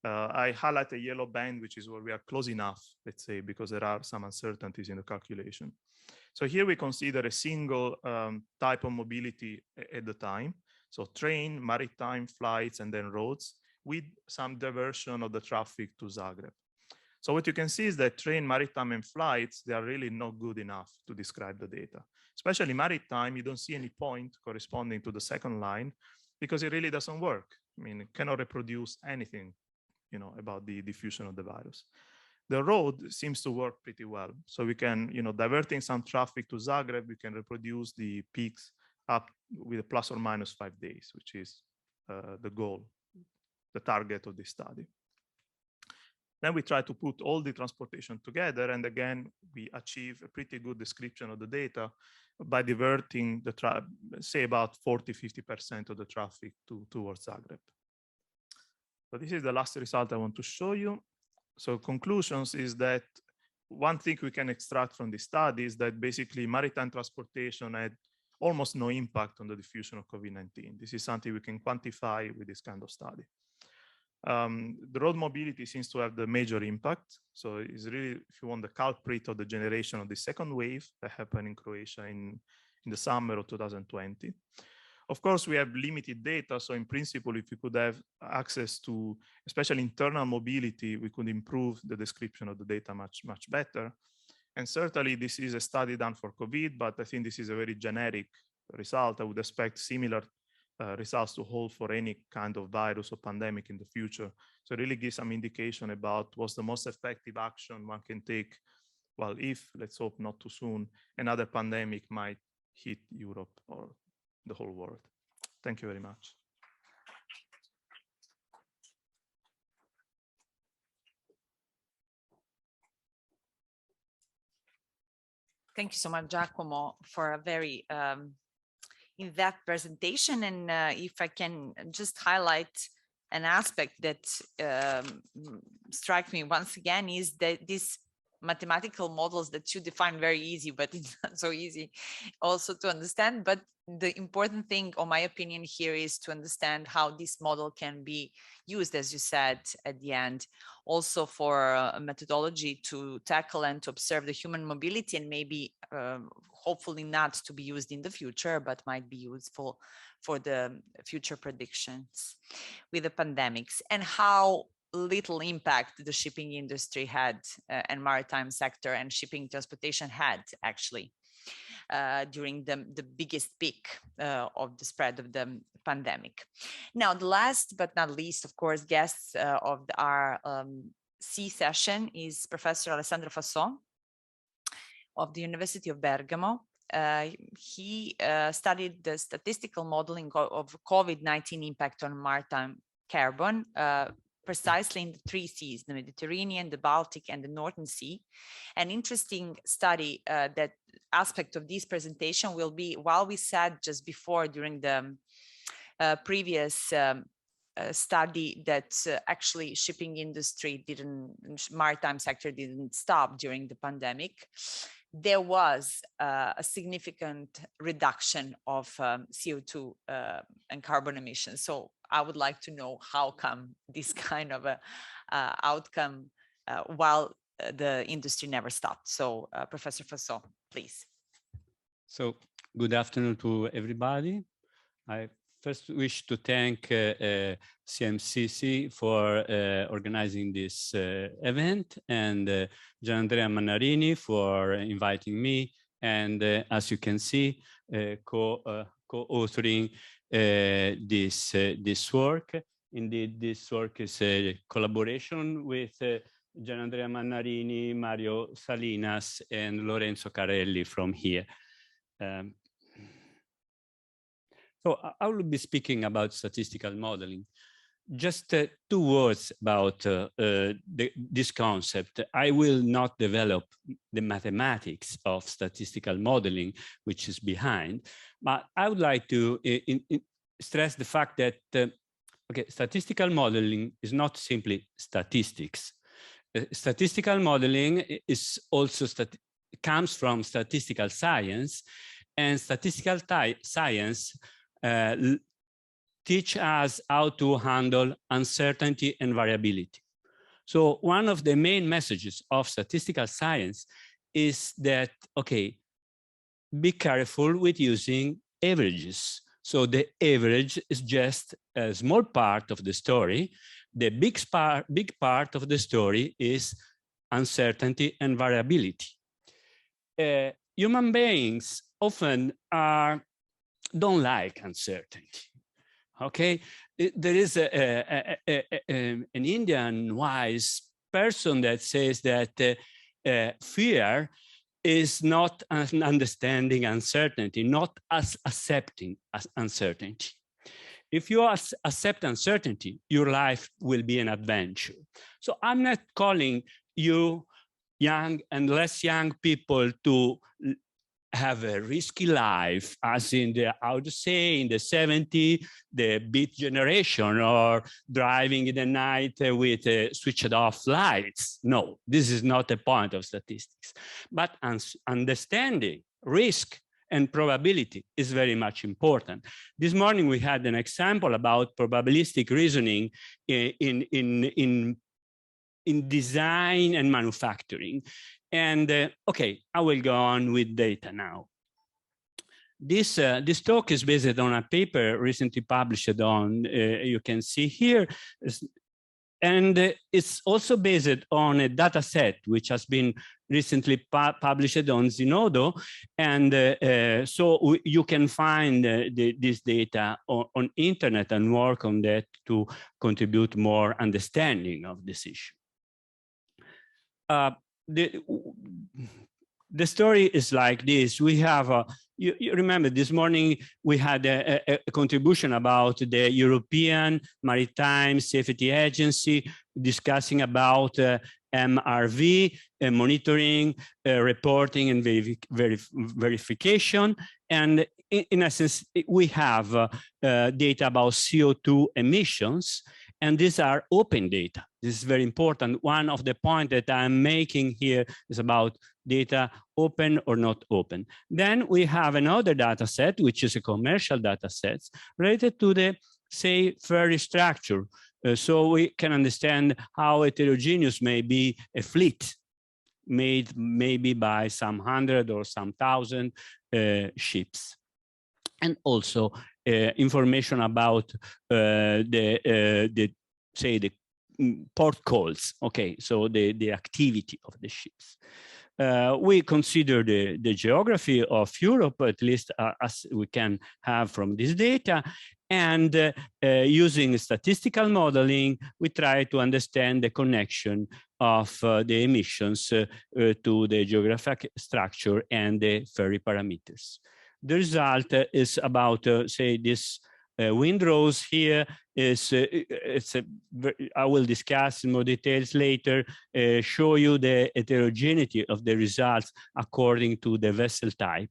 I highlight a yellow band, which is where we are close enough, let's say, because there are some uncertainties in the calculation. So here we consider a single type of mobility at the time. So train, maritime, flights, and then roads with some diversion of the traffic to Zagreb. So what you can see is that train, maritime, and flights, they are really not good enough to describe the data. Especially maritime, you don't see any point corresponding to the second line because it really doesn't work. I mean, it cannot reproduce anything, you know, about the diffusion of the virus. The road seems to work pretty well. So we can, you know, diverting some traffic to Zagreb, we can reproduce the peaks up with a plus or minus 5 days, which is the goal, the target of this study. Then we try to put all the transportation together. And again, we achieve a pretty good description of the data by diverting the, say about 40–50% of the traffic towards Zagreb. So this is the last result I want to show you. So conclusions is that one thing we can extract from this study is that basically maritime transportation had almost no impact on the diffusion of COVID-19. This is something we can quantify with this kind of study. The road mobility seems to have the major impact. So it's really, if you want, the culprit of the generation of the second wave that happened in Croatia in the summer of 2020. Of course, we have limited data. So in principle, if we could have access to, especially internal mobility, we could improve the description of the data much better. And certainly this is a study done for COVID, but I think this is a very generic result. I would expect similar results to hold for any kind of virus or pandemic in the future. So it really gives some indication about what's the most effective action one can take. Well, if, let's hope not too soon, another pandemic might hit Europe or the whole world. Thank you very much. Thank you so much, Giacomo, for a very in-depth presentation. And if I can just highlight an aspect that strikes me once again is that these mathematical models that you define very easy, but it's not so easy also to understand. But the important thing, in my opinion, here is to understand how this model can be used, as you said at the end, also for a methodology to tackle and to observe the human mobility, and maybe hopefully not to be used in the future, but might be useful for the future predictions with the pandemics, and how little impact the shipping industry had and maritime sector and shipping transportation had actually. during the biggest peak of the spread of the pandemic. Now, the last but not least, of course, guests of our C session is Professor Alessandro Fassò of the University of Bergamo. He studied the statistical modeling of COVID-19 impact on maritime carbon, precisely in the 3 seas, the Mediterranean, the Baltic, and the Northern Sea. An interesting study, that aspect of this presentation will be, while we said just before during the previous study that actually shipping industry maritime sector didn't stop during the pandemic, there was a significant reduction of CO2 and carbon emissions. So I would like to know how come this kind of a outcome while the industry never stopped. So Professor Fassò, please. So good afternoon to everybody. I first wish to thank CMCC for organizing this event, and Gianandrea Mannarini for inviting me, and as you can see, co-authoring this work. Indeed, this work is a collaboration with Gianandrea Mannarini, Mario Salinas, and Lorenzo Carelli from here. So I will be speaking about statistical modeling. Just 2 words about this concept. I will not develop the mathematics of statistical modeling, which is behind, but I would like to stress the fact that okay, statistical modeling is not simply statistics. Statistical modeling is also comes from statistical science, and statistical science teach us how to handle uncertainty and variability. So one of the main messages of statistical science is that, okay, be careful with using averages. So the average is just a small part of the story. The big part of the story is uncertainty and variability. Human beings often don't like uncertainty. Okay, there is an Indian wise person that says that fear is not an understanding uncertainty, not as accepting as uncertainty. If you accept uncertainty, your life will be an adventure. So I'm not calling you young and less young people to have a risky life, as in the, how to say, in the 70s, the Beat generation, or driving in the night with switched off lights. No, this is not the point of statistics. But understanding risk and probability is very much important. This morning we had an example about probabilistic reasoning in design and manufacturing. And okay, I will go on with data now. This talk is based on a paper recently published on, you can see here, and it's also based on a data set which has been recently published on Zenodo. And so you can find this data on internet and work on that to contribute more understanding of this issue. The story is like this. We have, you remember this morning, we had a contribution about the European Maritime Safety Agency discussing about MRV, monitoring, reporting, and verification. And in essence, we have data about CO2 emissions. And these are open data. This is very important. One of the points that I'm making here is about data open or not open. Then we have another data set, which is a commercial data set related to the, say, ferry structure. So we can understand how heterogeneous may be a fleet made maybe by some 100 or some 1,000 ships. And also information about say the port calls. Okay, so the activity of the ships. We consider the geography of Europe, at least as we can have from this data. And using statistical modeling, we try to understand the connection of the emissions to the geographic structure and the ferry parameters. The result is about, say, this windrows here is, I will discuss in more details later, show you the heterogeneity of the results according to the vessel type.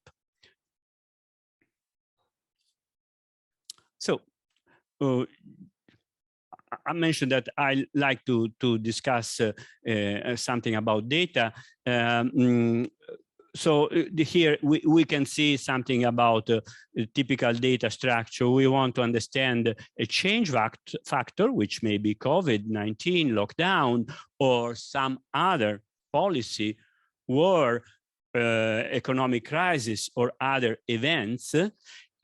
So I mentioned that I like to discuss something about data. So here we can see something about typical data structure. We want to understand a change factor, which may be COVID-19 lockdown or some other policy, war, economic crisis, or other events.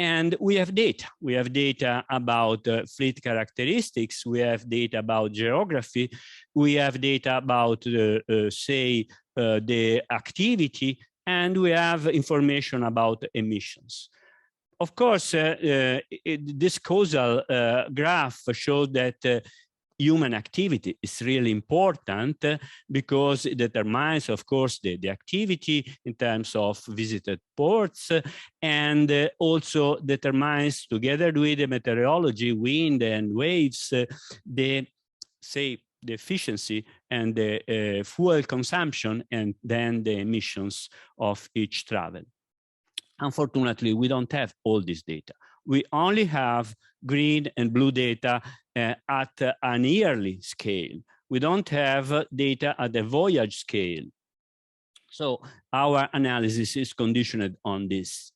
And we have data. We have data about fleet characteristics. We have data about geography. We have data about, say, the activity. And we have information about emissions. Of course, this causal graph shows that human activity is really important because it determines, of course, the activity in terms of visited ports, and also determines, together with the meteorology, wind and waves, the, say, the efficiency and the fuel consumption, and then the emissions of each travel. Unfortunately, we don't have all this data. We only have green and blue data at an yearly scale. We don't have data at the voyage scale. So our analysis is conditioned on this.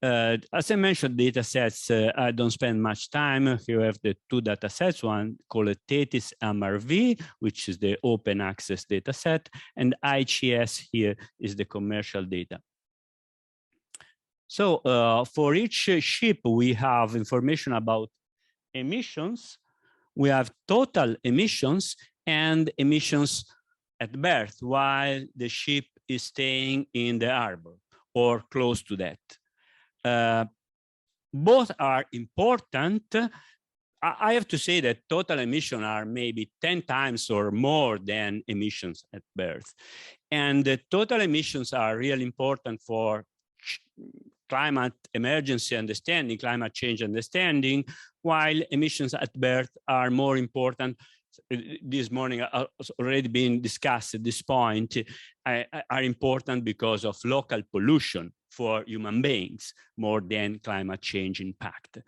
As I mentioned, data sets, I don't spend much time. Here we have the two data sets, one called CETENA, which is the open access data set, and IHS here is the commercial data. So for each ship, we have information about emissions. We have total emissions and emissions at berth while the ship is staying in the harbor or close to that. Both are important. I have to say that total emissions are maybe 10 times or more than emissions at berth. And the total emissions are really important for climate emergency understanding, climate change understanding, while emissions at berth are more important. This morning has already been discussed at this point, are important because of local pollution for human beings more than climate change impact.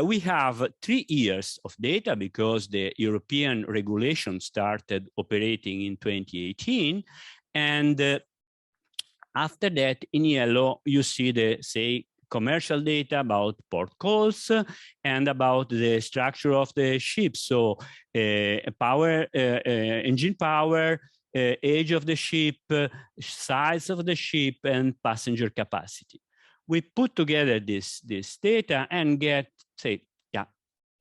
We have 3 years of data because the European regulation started operating in 2018. And after that, in yellow, you see the, say, commercial data about port calls and about the structure of the ship. So power, engine power, age of the ship, size of the ship, and passenger capacity. We put together this data and get, say,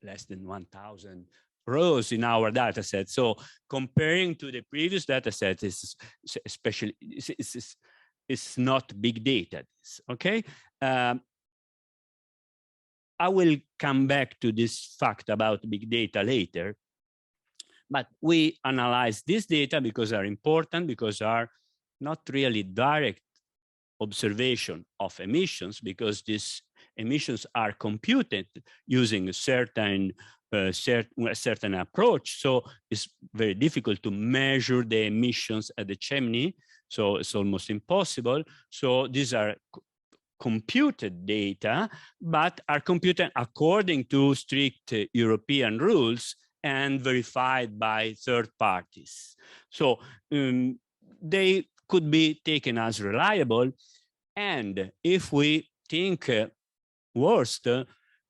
less than 1,000 rows in our data set. So comparing to the previous data set, especially, it's not big data, okay? I will come back to this fact about big data later, but we analyze this data because they're important, because they are not really direct observation of emissions, because these emissions are computed using a certain approach. So it's very difficult to measure the emissions at the chimney. So it's almost impossible. So these are computed data, but are computed according to strict European rules and verified by third parties. So they could be taken as reliable. And if we think worst,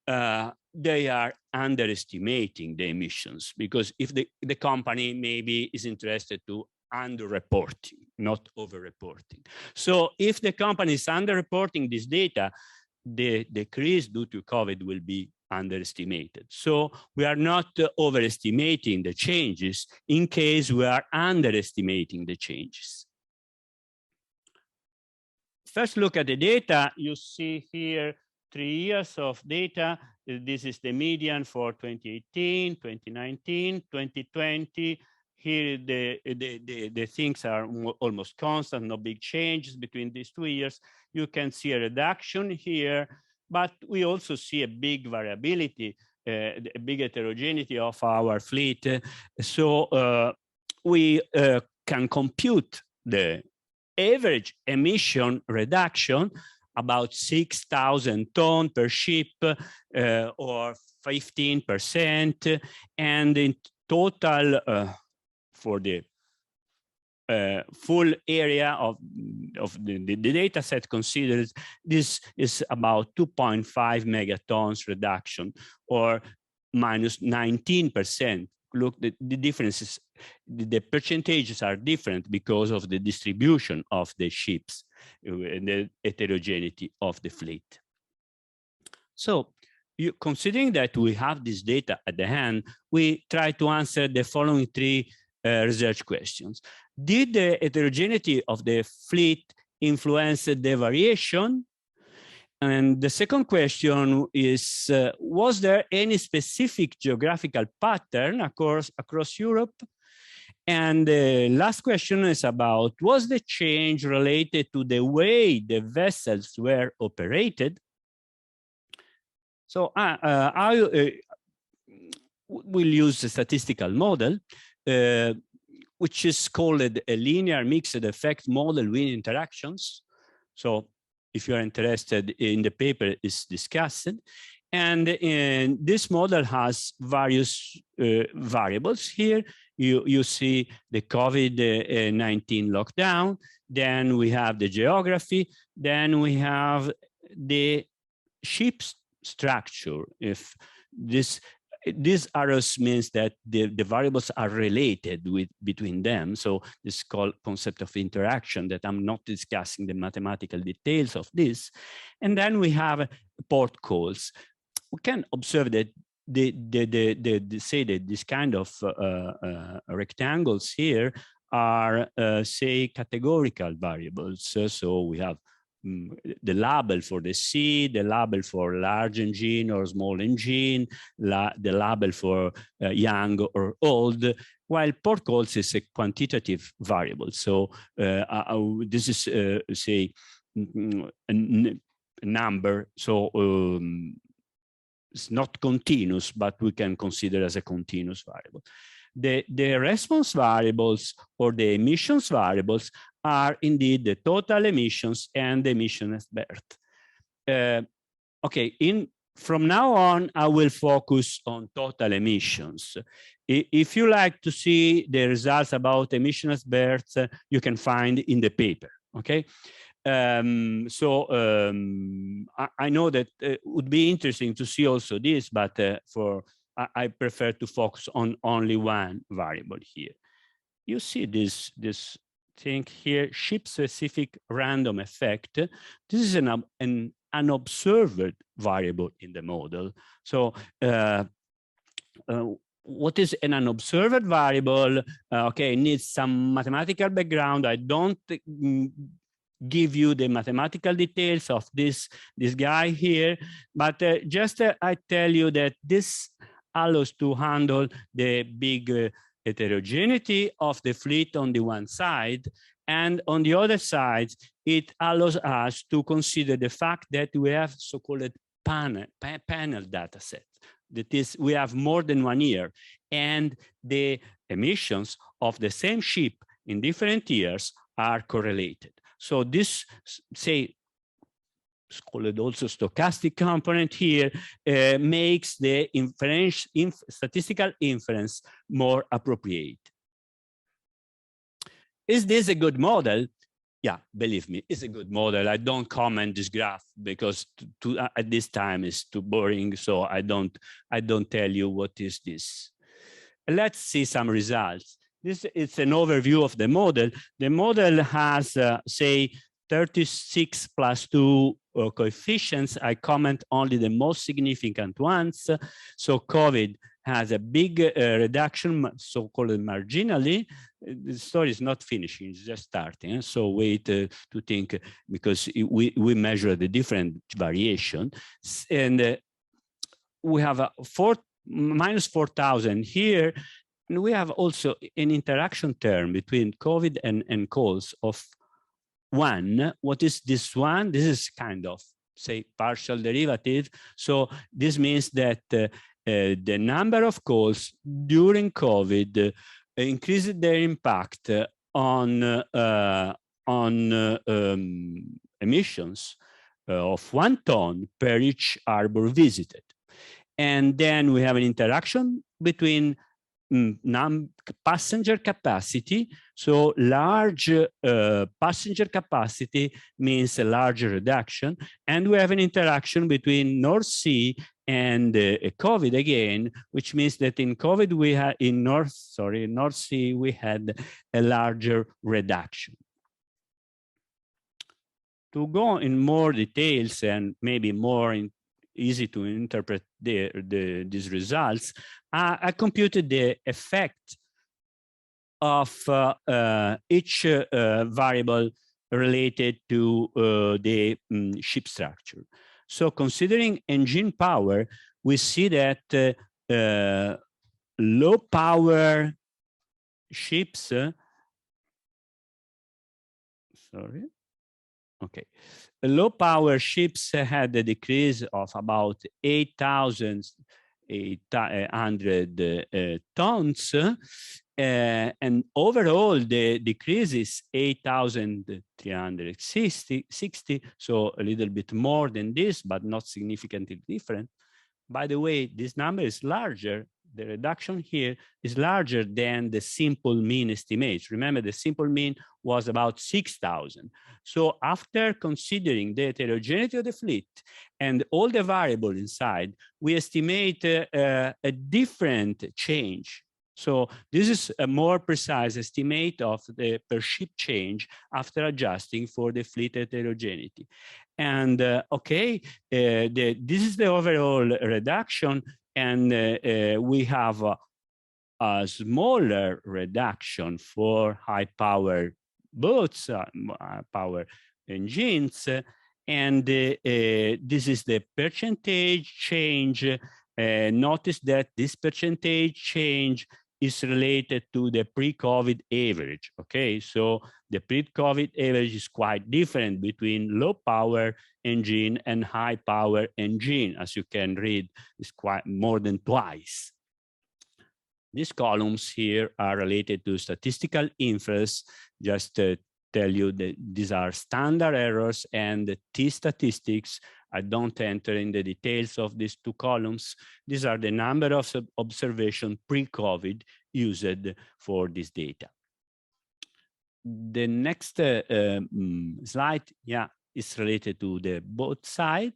they are underestimating the emissions, because if the company maybe is interested to under-reporting, not over-reporting. So if the company is under-reporting this data, the decrease due to COVID will be underestimated. So we are not overestimating the changes in case we are underestimating the changes. First look at the data. You see here 3 years of data. This is the median for 2018, 2019, 2020. Here the things are almost constant, no big changes between these 2 years. You can see a reduction here, but we also see a big variability, a big heterogeneity of our fleet. So we can compute the average emission reduction about 6,000 tons per ship, or 15%, and in total for the full area of the data set considered, this is about 2.5 megatons reduction, or minus 19%. Look, the differences, the percentages are different because of the distribution of the ships and the heterogeneity of the fleet. So, considering that we have this data at the hand, we try to answer the following 3 research questions. Did the heterogeneity of the fleet influence the variation? And the second question is, was there any specific geographical pattern across Europe? And the last question is about, was the change related to the way the vessels were operated? So I will use a statistical model, which is called a linear mixed effect model with interactions. So if you're interested in the paper, is discussed. And this model has various variables here. You see the COVID-19 lockdown, then we have the geography, then we have the ship's structure. If these arrows means that the variables are related between them. So this is called concept of interaction, that I'm not discussing the mathematical details of this. And then we have port calls. We can observe that say that this kind of rectangles here are say categorical variables. So we have the label for the sea, the label for large engine or small engine, the label for young or old, while port calls is a quantitative variable. So this is say a number. So it's not continuous, but we can consider as a continuous variable. The response variables or the emissions variables are indeed the total emissions and the emissions berth. Okay, from now on, I will focus on total emissions. If you like to see the results about emissions berth, you can find in the paper, okay? I know that it would be interesting to see also this, but I prefer to focus on only one variable here. You see this thing here, ship-specific random effect. This is an unobserved variable in the model. So what is an unobserved variable? Okay, it needs some mathematical background. I don't give you the mathematical details of this guy here, but just I tell you that this allows to handle the big heterogeneity of the fleet on the one side, and on the other side, it allows us to consider the fact that we have so-called panel data set. That is, we have more than 1 year, and the emissions of the same ship in different years are correlated. So this, say, it's called also stochastic component here, makes the statistical inference more appropriate. Is this a good model? Yeah, believe me, it's a good model. I don't comment this graph because at this time it's too boring, so I don't tell you what is this. Let's see some results. This is an overview of the model. The model has, say, 36 plus 2 coefficients. I comment only the most significant ones. So COVID has a big reduction, so-called marginally. The story is not finishing, it's just starting. So wait to think, because we measure the different variation. And we have a minus 4,000 here. And we have also an interaction term between COVID and colds of 1. What is this one? This is kind of, say, partial derivative. So this means that the number of calls during COVID increased their impact on emissions of 1 ton per each arbor visited. And then we have an interaction between passenger capacity. So large passenger capacity means a larger reduction. And we have an interaction between North Sea and COVID again, which means that in COVID we had in North Sea we had a larger reduction. To go in more details and maybe more easy to interpret these results, I computed the effect of each variable related to the ship structure. So considering engine power, we see that low power ships, low power ships had a decrease of about 8,800 tons, and overall the decrease is 8,360, so a little bit more than this, but not significantly different. By the way, this number is larger. The reduction here is larger than the simple mean estimates. Remember, the simple mean was about 6,000. So after considering the heterogeneity of the fleet and all the variables inside, we estimate a different change. So this is a more precise estimate of the per ship change after adjusting for the fleet heterogeneity. And this is the overall reduction. And we have a smaller reduction for high power boats, power engines. And this is the percentage change. Notice that this percentage change is related to the pre-COVID average. Okay, so the pre-COVID average is quite different between low power engine and high power engine. As you can read, it's quite more than twice. These columns here are related to statistical inference. Just to tell you that these are standard errors and the t-statistics. I don't enter in the details of these 2 columns. These are the number of observations pre-COVID used for this data. The next slide, is related to the both sides,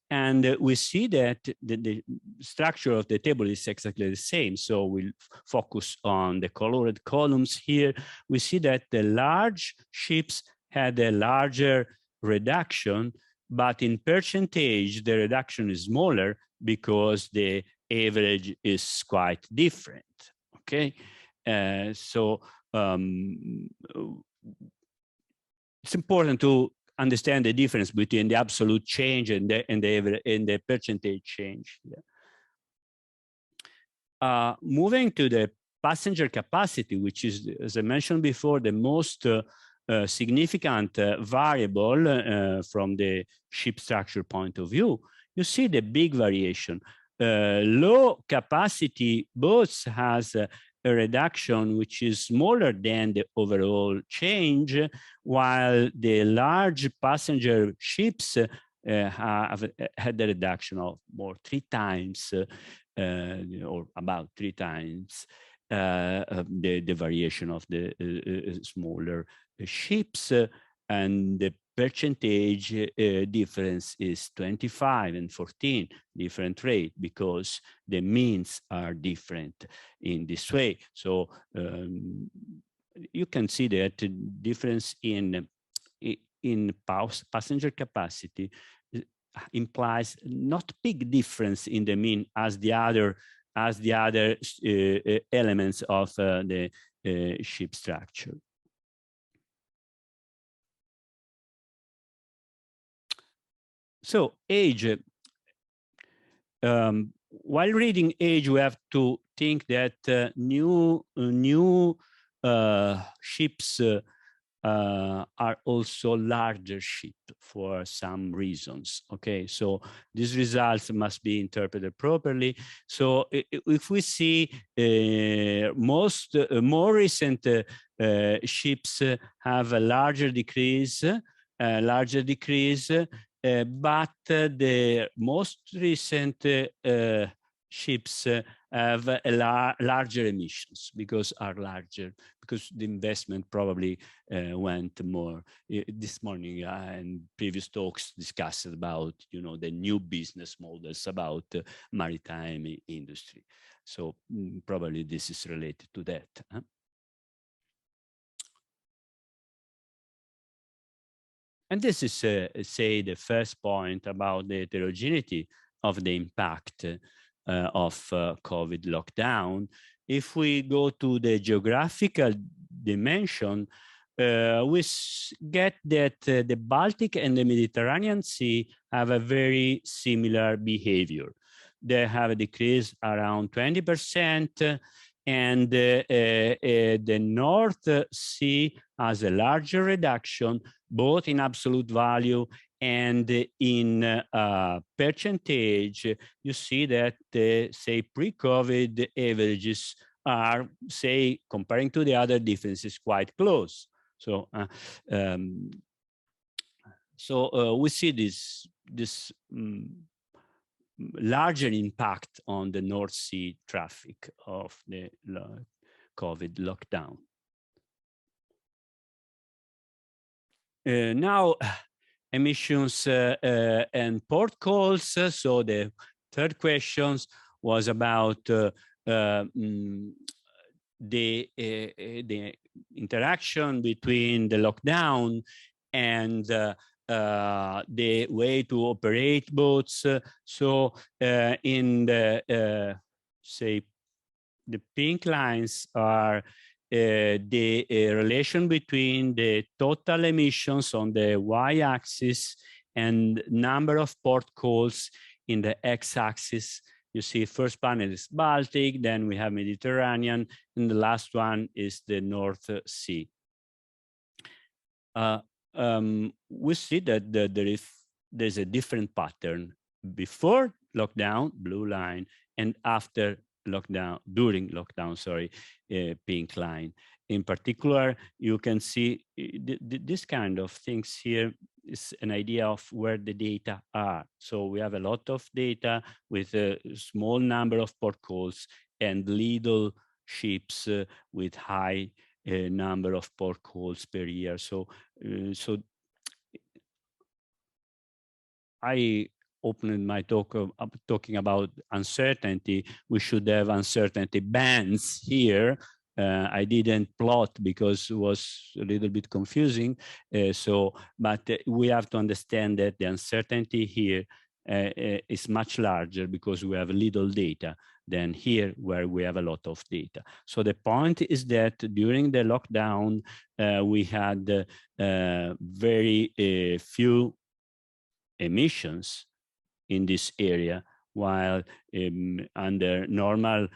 and we see that the structure of the table is exactly the same. So we'll focus on the colored columns here. We see that the large ships had a larger reduction, but in percentage, the reduction is smaller because the average is quite different. Okay, so it's important to understand the difference between the absolute change and the percentage change. Moving to the passenger capacity, which is, as I mentioned before, the most significant variable from the ship structure point of view, you see the big variation. Low capacity boats has a reduction which is smaller than the overall change, while the large passenger ships have had a reduction of more 3 times, or about 3 times the variation of the smaller ships, and the percentage difference is 25 and 14 different rate because the means are different in this way. So you can see that the difference in in passenger capacity implies not big difference in the mean as the other elements of the ship structure. So age, while reading age, we have to think that new ships are also larger ships for some reasons. Okay, so these results must be interpreted properly. So if we see more recent ships have a larger decrease, but the most recent ships have a larger emissions because the investment probably went more. This morning in previous talks discussed about the new business models about maritime industry. So probably this is related to that. Huh? And this is, say, the first point about the heterogeneity of the impact of COVID lockdown. If we go to the geographical dimension, we get that the Baltic and the Mediterranean Sea have a very similar behavior. They have a decrease around 20%, and the North Sea has a larger reduction, both in absolute value and in percentage. You see that say pre-COVID averages are, say, comparing to the other differences, quite close. So, we see this larger impact on the North Sea traffic of the COVID lockdown. Now, emissions and port calls. So the third question was about the interaction between the lockdown and the way to operate boats. So in the say the pink lines are the relation between the total emissions on the y-axis and number of port calls in the x-axis. You see, first panel is Baltic, then we have Mediterranean, and the last one is the North Sea. We see that there's a different pattern before lockdown, blue line, and after lockdown, during lockdown, sorry, pink line. In particular, you can see this kind of things here is an idea of where the data are. So we have a lot of data with a small number of port calls and little ships with high number of port calls per year. So, I opened my talk talking about uncertainty. We should have uncertainty bands here. I didn't plot because it was a little bit confusing. But we have to understand that the uncertainty here is much larger because we have little data than here where we have a lot of data. So the point is that during the lockdown, we had very few emissions in this area, while under normal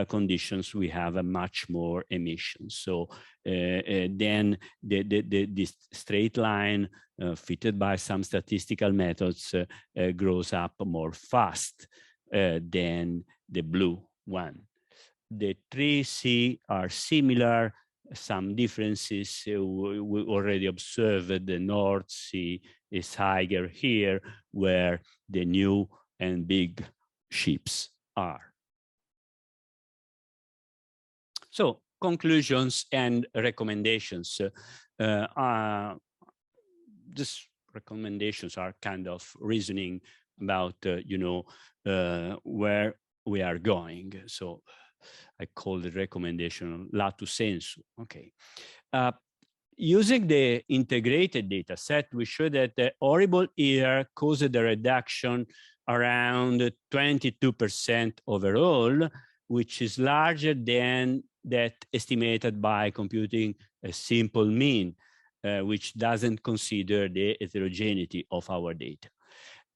conditions we have a much more emissions. So then this straight line fitted by some statistical methods grows up more fast than the blue one. The 3C are similar, some differences we already observed. The North Sea is higher here, where the new and big ships are. So conclusions and recommendations. These recommendations are kind of reasoning about, where we are going. So I call the recommendation lato sensu. Okay. using the integrated data set, we show that the horrible year caused a reduction around 22% overall, which is larger than that estimated by computing a simple mean, which doesn't consider the heterogeneity of our data.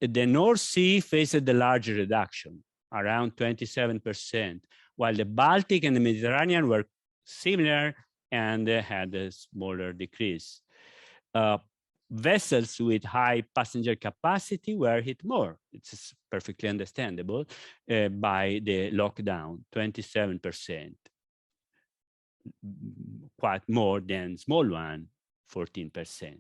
The North Sea faced the larger reduction, around 27%, while the Baltic and the Mediterranean were similar and had a smaller decrease. Vessels with high passenger capacity were hit more. It's perfectly understandable by the lockdown, 27%, quite more than small one, 14%.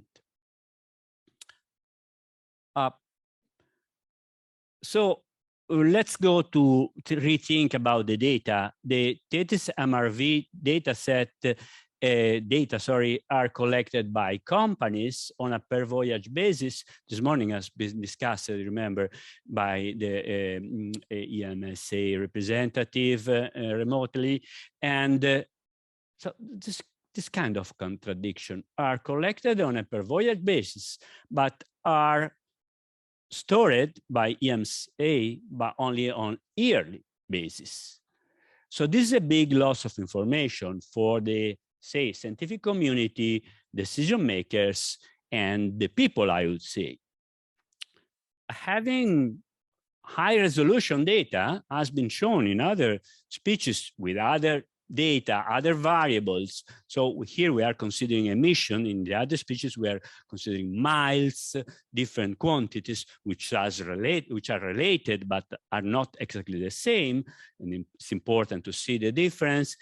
So let's go to rethink about the data. The CETENA data set are collected by companies on a per voyage basis. This morning has been discussed, remember, by the EMSA representative remotely. And so this kind of contradiction are collected on a per voyage basis, but are stored by EMSA, but only on yearly basis. So this is a big loss of information for the, say, scientific community, decision makers, and the people, I would say. Having high resolution data has been shown in other speeches with other data, other variables. So here we are considering emission. In the other speeches, we are considering miles, different quantities, which are related, but are not exactly the same. And it's important to see the difference.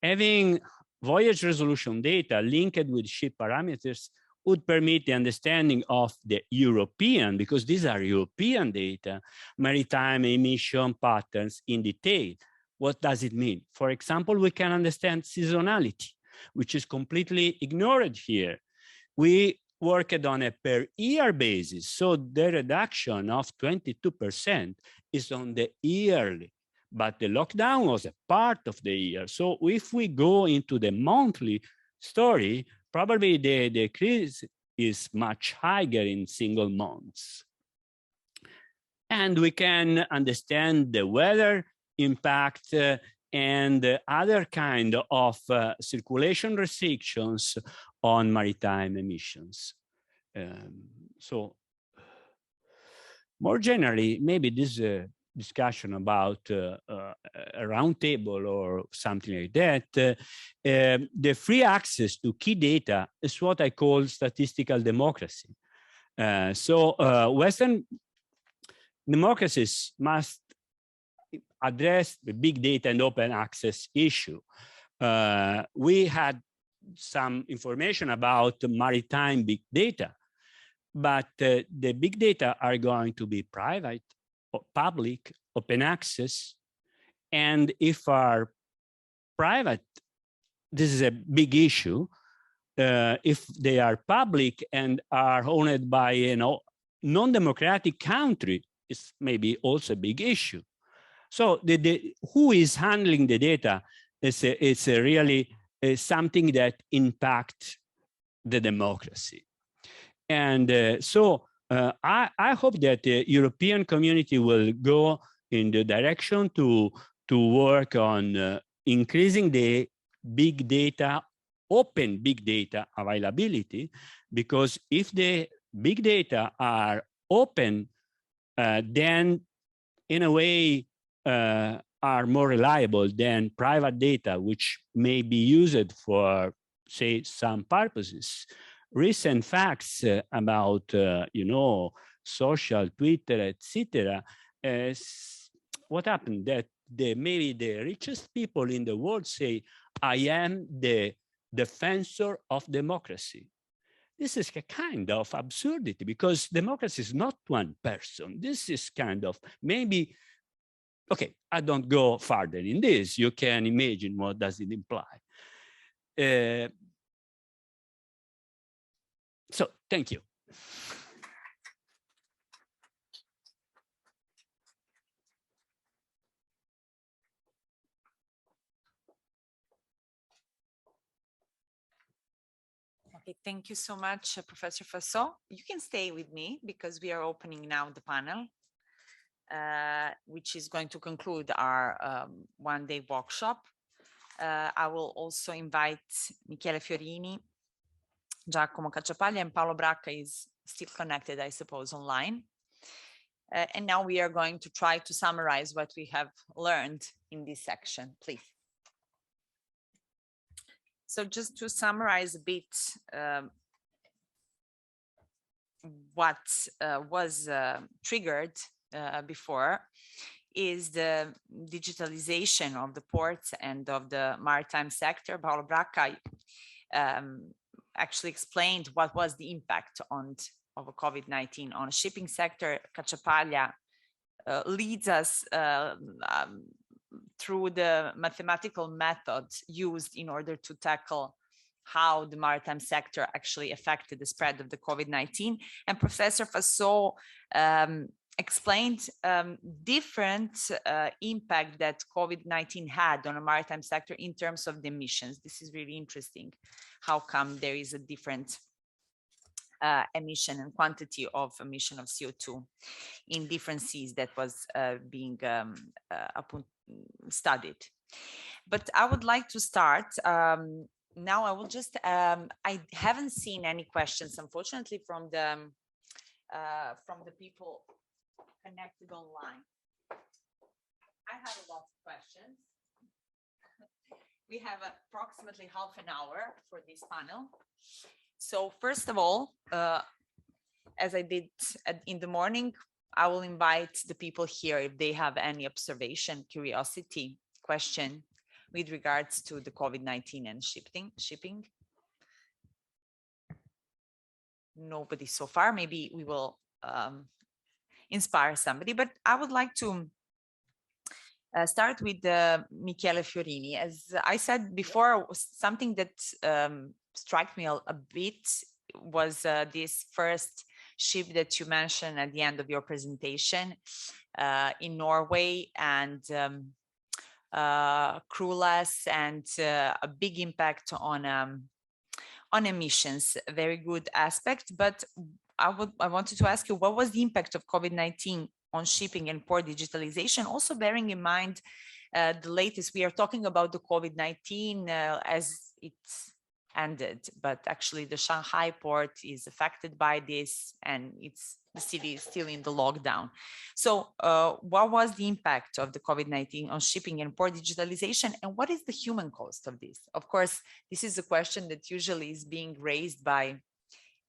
Having voyage resolution data linked with ship parameters would permit the understanding of the European, because these are European data, maritime emission patterns in detail. What does it mean? For example, we can understand seasonality, which is completely ignored here. We worked on a per year basis, so the reduction of 22% is on the yearly, but the lockdown was a part of the year. So if we go into the monthly story, probably the decrease is much higher in single months. And we can understand the weather impact and other kind of circulation restrictions on maritime emissions. So more generally, maybe this discussion about a roundtable or something like that, the free access to key data is what I call statistical democracy. So Western democracies must address the big data and open access issue. We had some information about maritime big data, but the big data are going to be private, or public, open access. And if are private, this is a big issue. If they are public and are owned by non-democratic country, it's maybe also a big issue. So who is handling the data is really something that impacts the democracy. And so I hope that the European community will go in the direction to work on increasing the big data, open big data availability, because if the big data are open, then in a way are more reliable than private data, which may be used for, say, some purposes. Recent facts about, social, Twitter, etc. What happened that maybe the richest people in the world say, I am the defensor of democracy. This is a kind of absurdity, because democracy is not one person. This is kind of maybe, okay, I don't go further in this. You can imagine what does it imply. So thank you. Okay, thank you so much, Professor Faso. You can stay with me because we are opening now the panel, which is going to conclude our one-day workshop. I will also invite Michele Fiorini, Giacomo Cacciapaglia, and Paolo Bracca is still connected, I suppose, online. And now we are going to try to summarize what we have learned in this section, please. So just to summarize a bit what was triggered before is the digitalization of the ports and of the maritime sector. Paolo Bracca actually explained what was the impact of COVID-19 on the shipping sector. Cacciapaglia leads us through the mathematical methods used in order to tackle how the maritime sector actually affected the spread of the COVID-19. And Professor Faso explained different impact that COVID-19 had on the maritime sector in terms of the emissions. This is really interesting. How come there is a different emission and quantity of emission of CO2 in different seas that was being studied. But I would like to start now. I will just I haven't seen any questions, unfortunately, from the people connected online. I have a lot of questions. We have approximately half an hour for this panel. So first of all, as I did in the morning, I will invite the people here if they have any observation, curiosity, question with regards to the COVID-19 and shipping. Nobody so far. Maybe we will inspire somebody, but I would like to start with Michele Fiorini. As I said before, something that struck me a bit was this first ship that you mentioned at the end of your presentation in Norway, and crewless and a big impact on emissions. A very good aspect, but I wanted to ask you, what was the impact of COVID-19 on shipping and port digitalization? Also bearing in mind the latest, we are talking about the COVID-19 as it's ended, but actually the Shanghai port is affected by this, and the city is still in the lockdown. So what was the impact of the COVID-19 on shipping and port digitalization, and what is the human cost of this? Of course, this is a question that usually is being raised by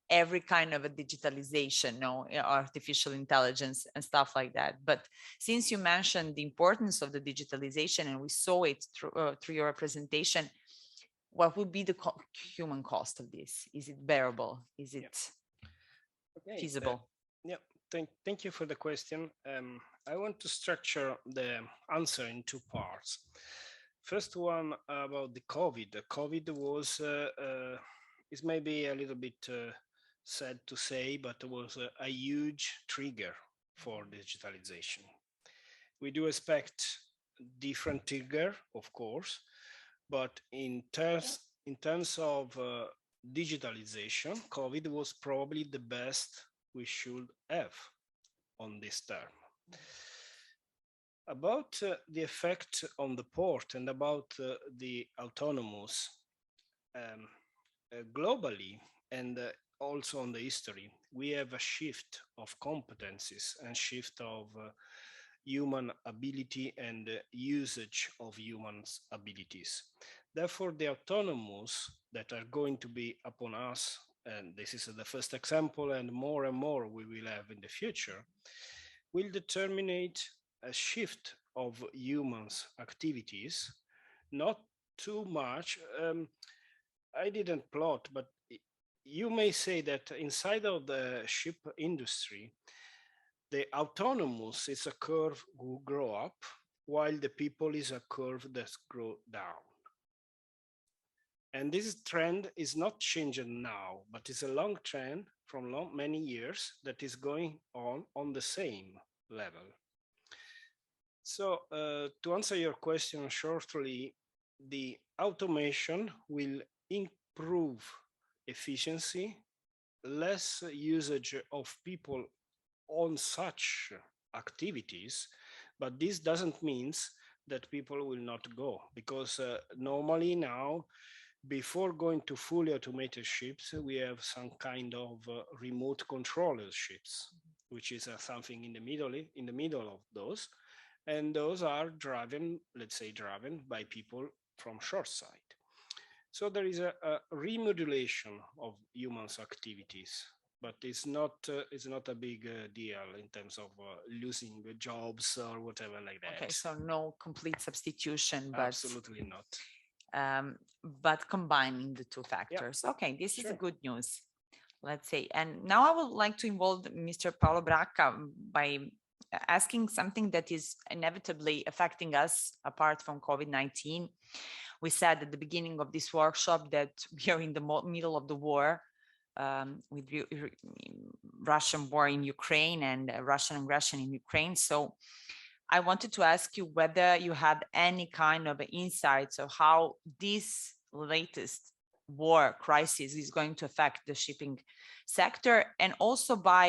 every kind of a digitalization, artificial intelligence and stuff like that. But since you mentioned the importance of the digitalization, and we saw it through your presentation, what would be the human cost of this? Is it bearable? Is it feasible? Thank you for the question. I want to structure the answer in two parts. First one about the COVID. The COVID was, is maybe a little bit sad to say, but it was a huge trigger for digitalization. We do expect different trigger, of course, but in terms of digitalization, COVID was probably the best we should have on this term. About the effect on the port and about the autonomous, globally and also on the history, we have a shift of competencies and shift of human ability and usage of humans' abilities. Therefore, the autonomous that are going to be upon us, and this is the first example, and more we will have in the future, will determine a shift of humans' activities, not too much. I didn't plot, but you may say that inside of the ship industry, the autonomous is a curve who grow up, while the people is a curve that grow down. And this trend is not changing now, but it's a long trend from many years that is going on the same level. So to answer your question shortly, the automation will improve efficiency, less usage of people on such activities, but this doesn't mean that people will not go, because normally now, before going to fully automated ships, we have some kind of remote controller ships, which is something in the middle of those, and those are driven, let's say, driven by people from shoreside. So there is a remodulation of humans' activities, but it's not a big deal in terms of losing the jobs or whatever like that. Okay, so no complete substitution, but absolutely not. But combining the two factors. Yep. Okay, this Sure. is a good news, let's say. And now I would like to involve Mr. Paolo Bracca by asking something that is inevitably affecting us apart from COVID-19. We said at the beginning of this workshop that we are in the middle of the war with Russian war in Ukraine and Russian aggression in Ukraine. So I wanted to ask you whether you had any kind of insights of how this latest war crisis is going to affect the shipping sector, and also by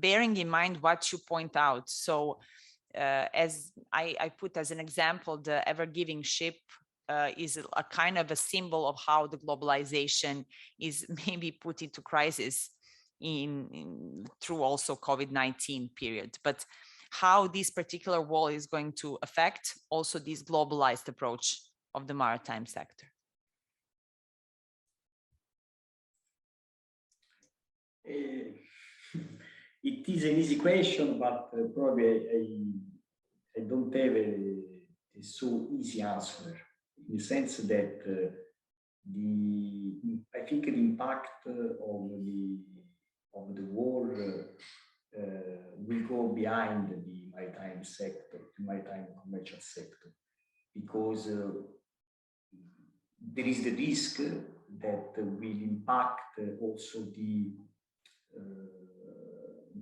bearing in mind what you point out. So as I put as an example, the Ever Giving ship is a kind of a symbol of how the globalization is maybe put into crisis through also COVID-19 period. But how this particular war is going to affect also this globalized approach of the maritime sector. It is an easy question, but probably I don't have a so easy answer, in the sense that I think the impact of the war will go behind the maritime sector, the maritime commercial sector, because there is the risk that will impact also the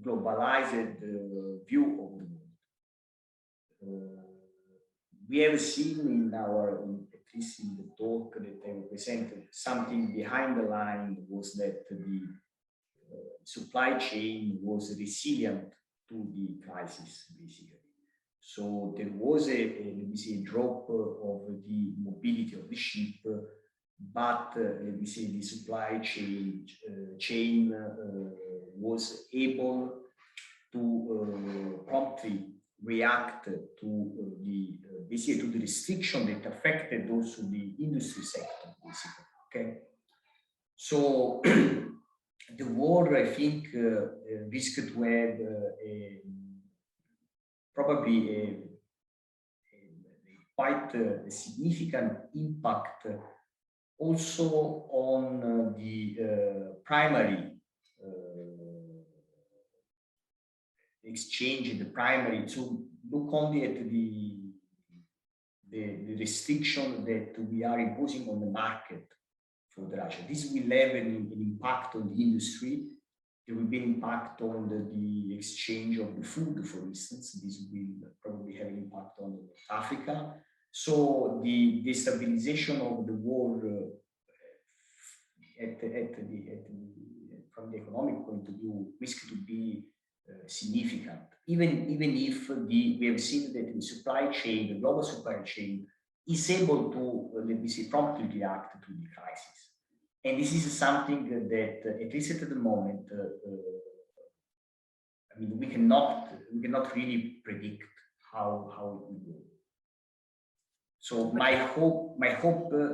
globalized view of the world. We have seen at least in the talk that I presented, something behind the line was that the supply chain was resilient to the crisis, basically. So there was let me say, a drop of the mobility of the ship, but let me say the supply chain was able to promptly react to the basically to the restriction that affected also the industry sector, basically. Okay, so the war, I think, risked to have probably a quite a significant impact also on the primary exchange, the primary, to look only at the restriction that we are imposing on the market for the Russia. This will have an impact on the industry. There will be an impact on the exchange of the food, for instance. This will probably have an impact on North Africa. So the destabilization of the war from the economic point of view risk to be significant. Even if we have seen that the supply chain, the global supply chain, is able to, let me say, promptly react to the crisis. And this is something that, at least at the moment, I mean, we cannot really predict how it will go. So my hope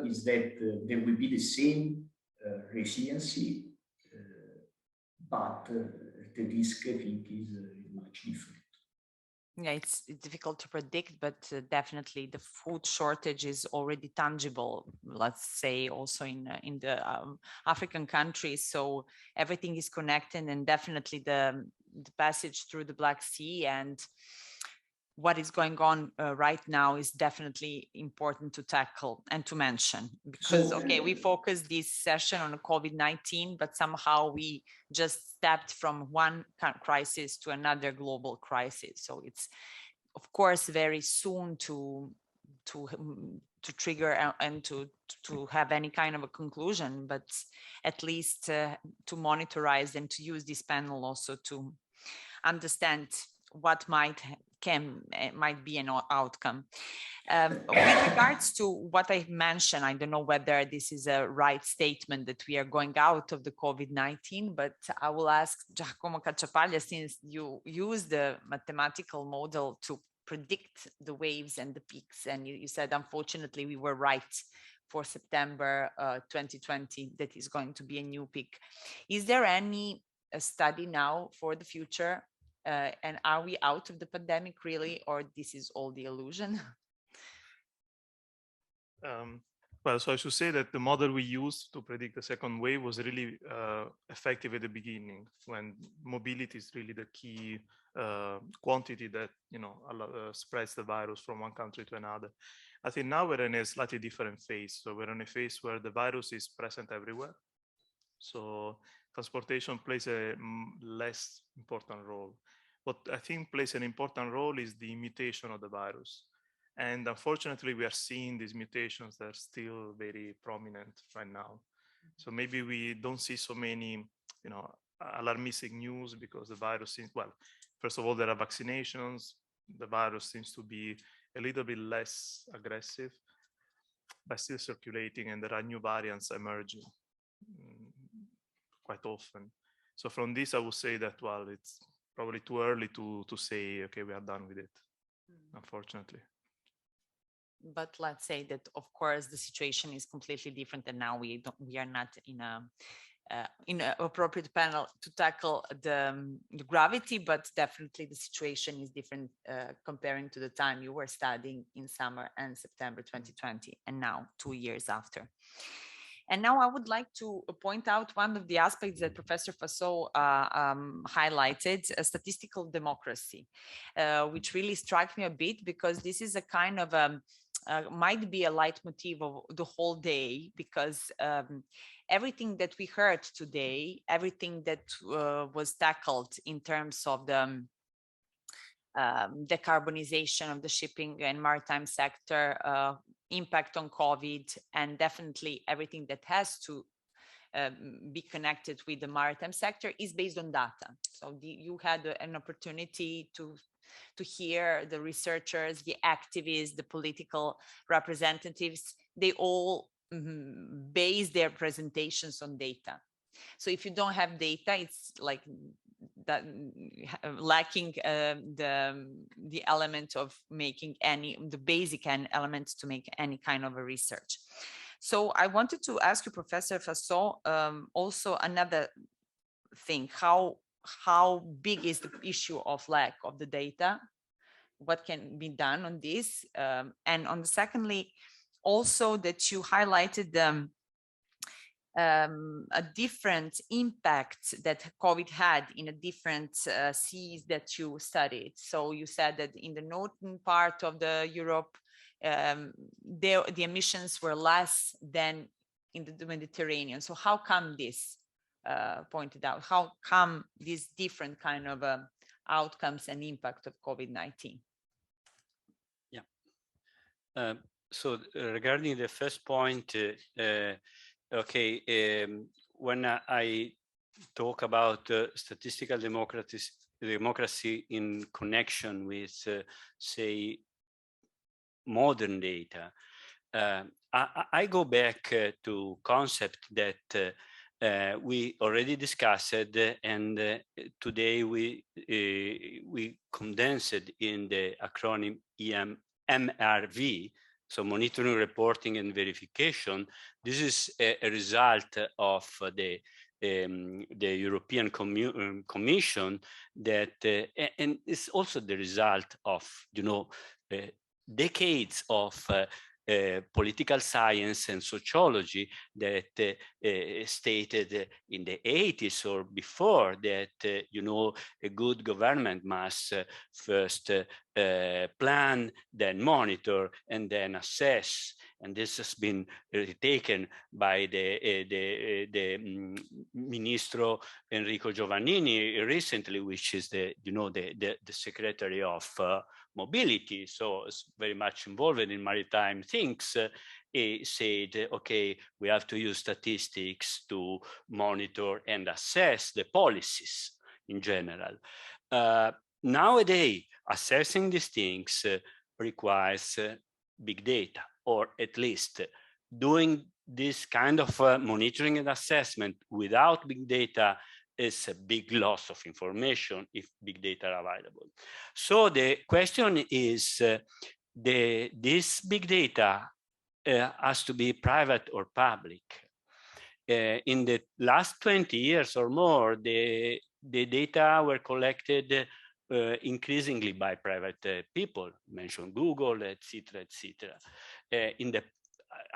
is that there will be the same resiliency, but the risk, I think, is much different. Yeah, it's difficult to predict, but definitely the food shortage is already tangible, let's say, also in the African countries. So everything is connected, and definitely the passage through the Black Sea and what is going on right now is definitely important to tackle and to mention, because okay, we focus this session on COVID-19, but somehow we just stepped from one crisis to another global crisis. So it's of course very soon to trigger and to have any kind of a conclusion, but at least to monitorize and to use this panel also to understand what might be an outcome. With regards to what I mentioned, I don't know whether this is a right statement that we are going out of the COVID-19, but I will ask Giacomo Cacciapaglia, since you use the mathematical model to predict the waves and the peaks, and you said, unfortunately, we were right for September 2020, that is going to be a new peak. Is there any study now for the future? And are we out of the pandemic really, or this is all the illusion? Well, so I should say that the model we used to predict the second wave was really effective at the beginning, when mobility is really the key quantity that spreads the virus from one country to another. I think now we're in a slightly different phase. So we're in a phase where the virus is present everywhere. So transportation plays a less important role. What I think plays an important role is the mutation of the virus. And unfortunately, we are seeing these mutations that are still very prominent right now. So maybe we don't see so many, alarmistic news, because the virus seems, well, first of all, there are vaccinations. The virus seems to be a little bit less aggressive, but still circulating, and there are new variants emerging quite often. So from this, I would say that, well, it's probably too early to say, okay, we are done with it, unfortunately. But let's say that, of course, the situation is completely different, and now we are not in an appropriate panel to tackle the gravity, but definitely the situation is different comparing to the time you were studying in summer and September 2020, and now 2 years after. And now I would like to point out one of the aspects that Professor Faso highlighted, statistical democracy, which really struck me a bit, because this is a kind of might be a leitmotif of the whole day, because everything that we heard today, everything that was tackled in terms of the decarbonization of the shipping and maritime sector, impact on COVID, and definitely everything that has to be connected with the maritime sector is based on data. So you had an opportunity to hear the researchers, the activists, the political representatives. They all base their presentations on data. So if you don't have data, it's like that lacking the element of making the basic elements to make any kind of a research. So I wanted to ask you, Professor Faso, also another thing: how big is the issue of lack of the data? What can be done on this? And on the secondly, also that you highlighted a different impact that COVID had in a different seas that you studied. So you said that in the northern part of the Europe, the emissions were less than in the Mediterranean. So how come this pointed out? How come these different kind of outcomes and impact of COVID-19? Yeah. So regarding the first point, okay, when I talk about statistical democracy in connection with, say, modern data, I go back to concept that we already discussed, and today we condensed in the acronym MRV. So monitoring, reporting, and verification. This is a result of the European Commission that, and it's also the result of, decades of political science and sociology that stated in the 80s or before that, a good government must first plan, then monitor, and then assess. And this has been taken by the Ministro Enrico Giovannini recently, which is the Secretary of mobility, so it's very much involved in maritime things, said, okay, we have to use statistics to monitor and assess the policies in general. Nowadays, assessing these things requires big data, or at least doing this kind of monitoring and assessment without big data is a big loss of information if big data are available. So the question is, this big data has to be private or public. In the last 20 years or more, the data were collected increasingly by private people, mention Google, etc., etc.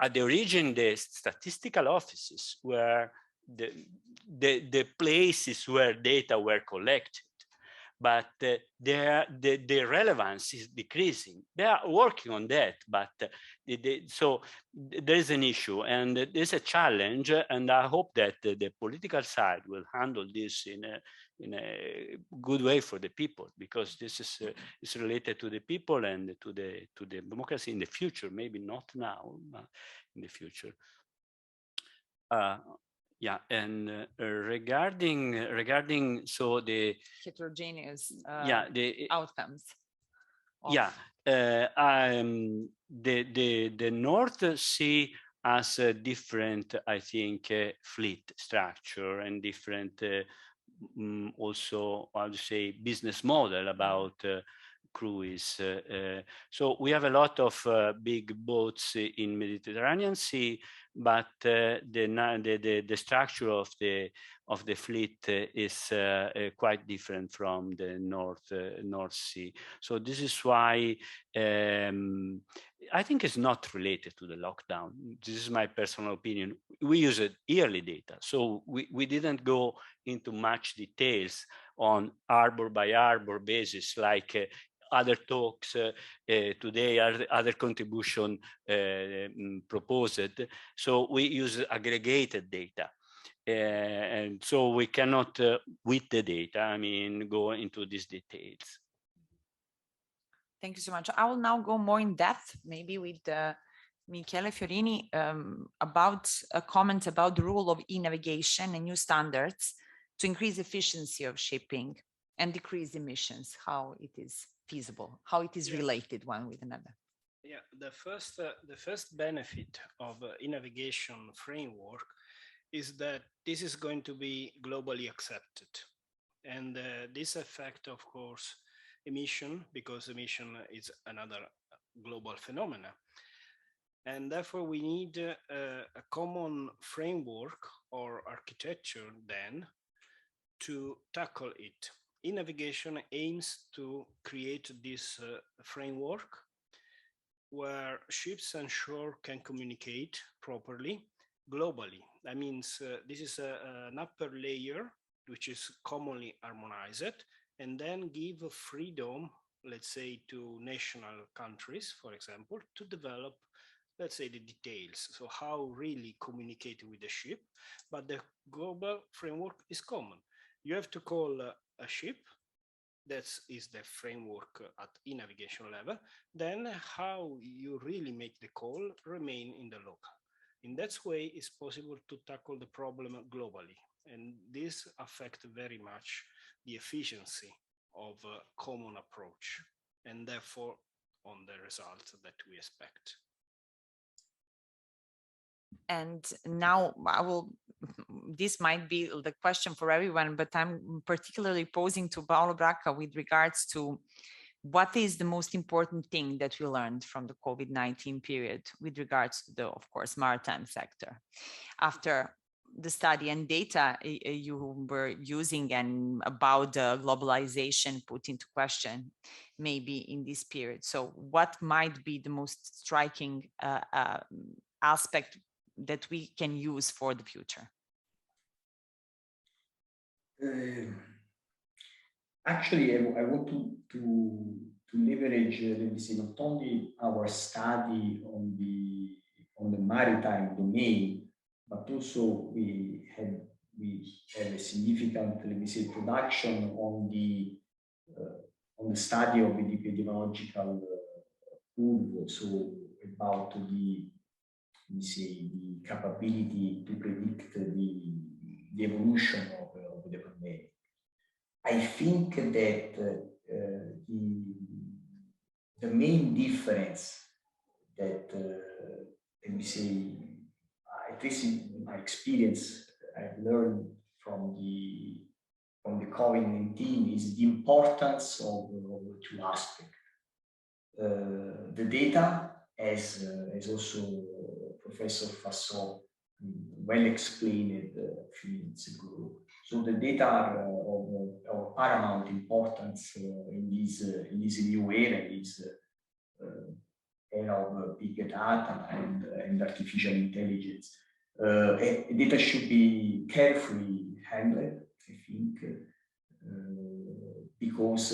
At the origin, the statistical offices were the places where data were collected, but the relevance is decreasing. They are working on that, but so there's an issue and there's a challenge, and I hope that the political side will handle this in a good way for the people, because this is related to the people and to the democracy in the future, maybe not now, but in the future. Yeah, and regarding so the heterogeneous the outcomes. Yeah, the North Sea has a different, I think, fleet structure and different also, I would say, business model about cruise. So we have a lot of big boats in Mediterranean Sea, but the structure of the fleet is quite different from the North Sea. So this is why I think it's not related to the lockdown. This is my personal opinion. We use yearly data, so we didn't go into much details on harbor by harbor basis like other talks today, other contribution proposed. So we use aggregated data. And so we cannot, with the data, I mean, go into these details. Thank you so much. I will now go more in depth, maybe with Michele Fiorini, about a comment about the role of e-navigation and new standards to increase efficiency of shipping and decrease emissions, how it is feasible, how it is related one with another. Yeah, the first benefit of e-navigation framework is that this is going to be globally accepted. And this affects, of course, emission, because emission is another global phenomena. And therefore we need a common framework or architecture then to tackle it. E-navigation aims to create this framework where ships and shore can communicate properly globally. That means this is an upper layer which is commonly harmonized, and then give freedom, let's say, to national countries, for example, to develop, let's say, the details. So how really communicate with the ship, but the global framework is common. You have to call a ship, that is the framework at e-navigation level, then how you really make the call remain in the local. In that way, it's possible to tackle the problem globally. And this affects very much the efficiency of a common approach, and therefore on the results that we expect. And now this might be the question for everyone, but I'm particularly posing to Paola Bracca with regards to what is the most important thing that we learned from the COVID-19 period with regards to the, of course, maritime sector. After the study and data you were using and about the globalization put into question maybe in this period. So what might be the most striking aspect that we can use for the future? Actually, I want to leverage, let me say, not only our study on the maritime domain, but also we have a significant, let me say, production on the study of the epidemiological curve, so about the capability to predict the evolution of the pandemic. I think that the main difference that, let me say, at least in my experience, I've learned from the COVID-19 is the importance of two aspects. The data, as also Professor Fassot well explained a few minutes ago. So the data are of paramount importance in this new era, this era of big data and artificial intelligence. Data should be carefully handled, I think, because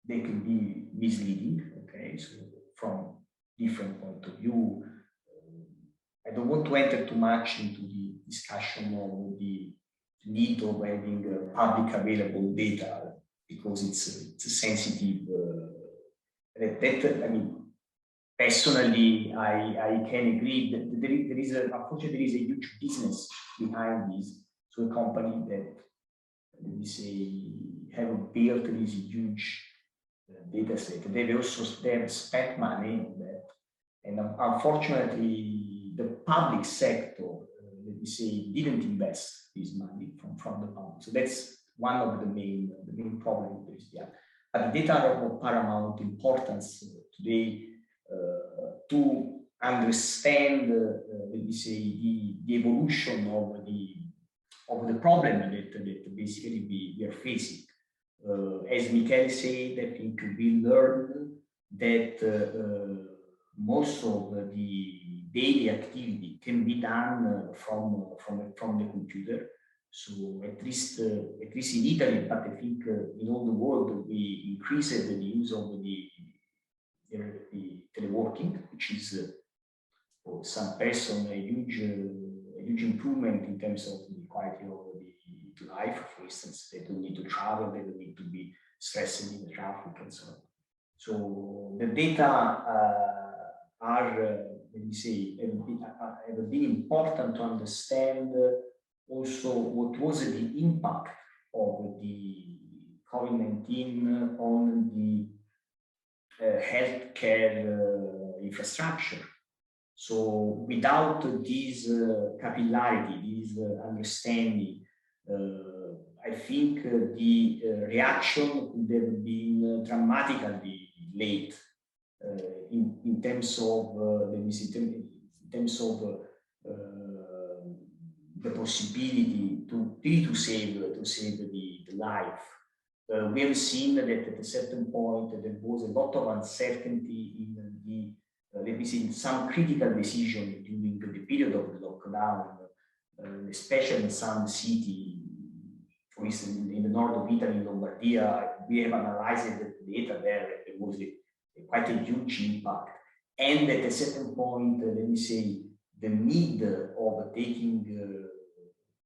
they can be misleading, okay, so from different point of view. I don't want to enter too much into the discussion of the need of having public available data, because it's a sensitive, I mean, personally, I can agree that there is unfortunately, there is a huge business behind this. So a company that, let me say, have built this huge data set. They have spent money on that. And unfortunately, the public sector, let me say, didn't invest this money from the public. So that's one of the main problems there is there. But the data are of paramount importance today to understand, let me say, the evolution of the problem that basically we are facing. As Michele said, I think we learned that most of the daily activity can be done from the computer. So at least in Italy, but I think in all the world, we increased the use of the teleworking, which is for some person a huge improvement in terms of the quality of the life. For instance, they don't need to travel, they don't need to be stressed in the traffic and so on. So the data are, let me say, have been important to understand also what was the impact of the COVID-19 on the healthcare infrastructure. So without this capillarity, this understanding, I think the reaction would have been dramatically late in terms of, let me see, in terms of the possibility to save the life. We have seen that at a certain point there was a lot of uncertainty in the, let me say, some critical decision during the period of the lockdown, especially in some city. For instance, in the north of Italy, in Lombardia, we have analyzed the data there. There was quite a huge impact. And at a certain point, let me say, the need of taking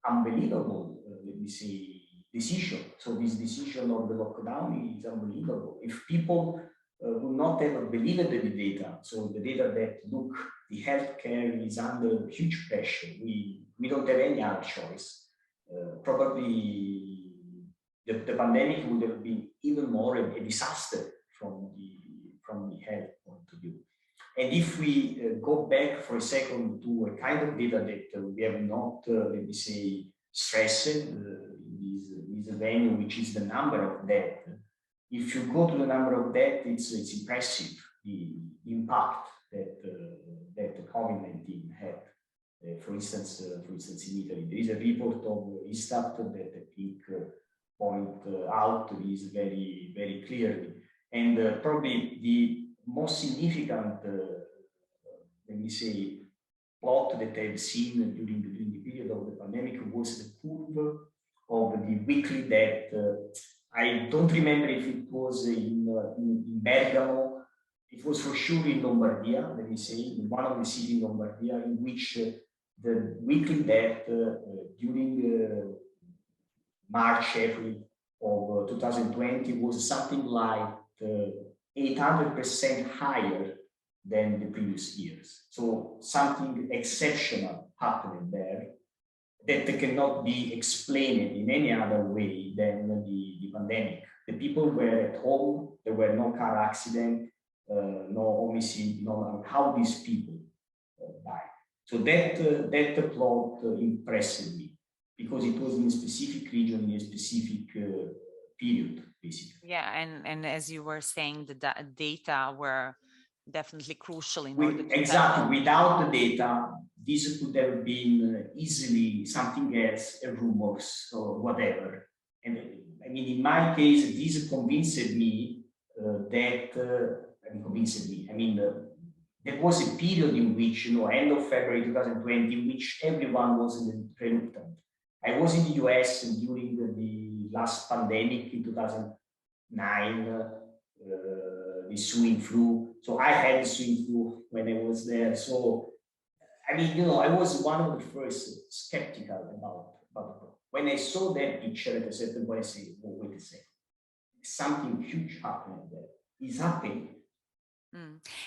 unbelievable, let me say, decision. So this decision of the lockdown is unbelievable. If people would not have believed the data, so the data that, look, the healthcare is under huge pressure, we don't have any other choice. Probably the pandemic would have been even more a disaster from the health point of view. And if we go back for a second to a kind of data that we have not, let me say, stressed in this venue, which is the number of deaths. If you go to the number of deaths, it's impressive, the impact that COVID-19 had. For instance, in Italy, there is a report of Istat that I think point out this very, very clearly. And probably the most significant, let me say, plot that I've seen during the period of the pandemic was the curve of the weekly death. I don't remember if it was in Bergamo. It was for sure in Lombardia, let me say, in one of the cities in Lombardia, in which the weekly death during March, April of 2020 was something like 800% higher than the previous years. So something exceptional happened there that cannot be explained in any other way than the pandemic. The people were at home, there were no car accident, no homicide, no how these people died. So that plot impressed me because it was in a specific region, in a specific period, basically. Yeah, and as you were saying, the data were definitely crucial in order to exactly. Without the data, this could have been easily something else, rumors or whatever. And I mean, in my case, this convinced me there was a period in which, end of February 2020, in which everyone was reluctant. I was in the US during the last pandemic in 2009, the swine flu. So I had the swine flu when I was there. So, I mean, I was one of the first skeptical about it. When I saw that picture at a certain point, I said, oh, wait a second, something huge happening there. It's happening.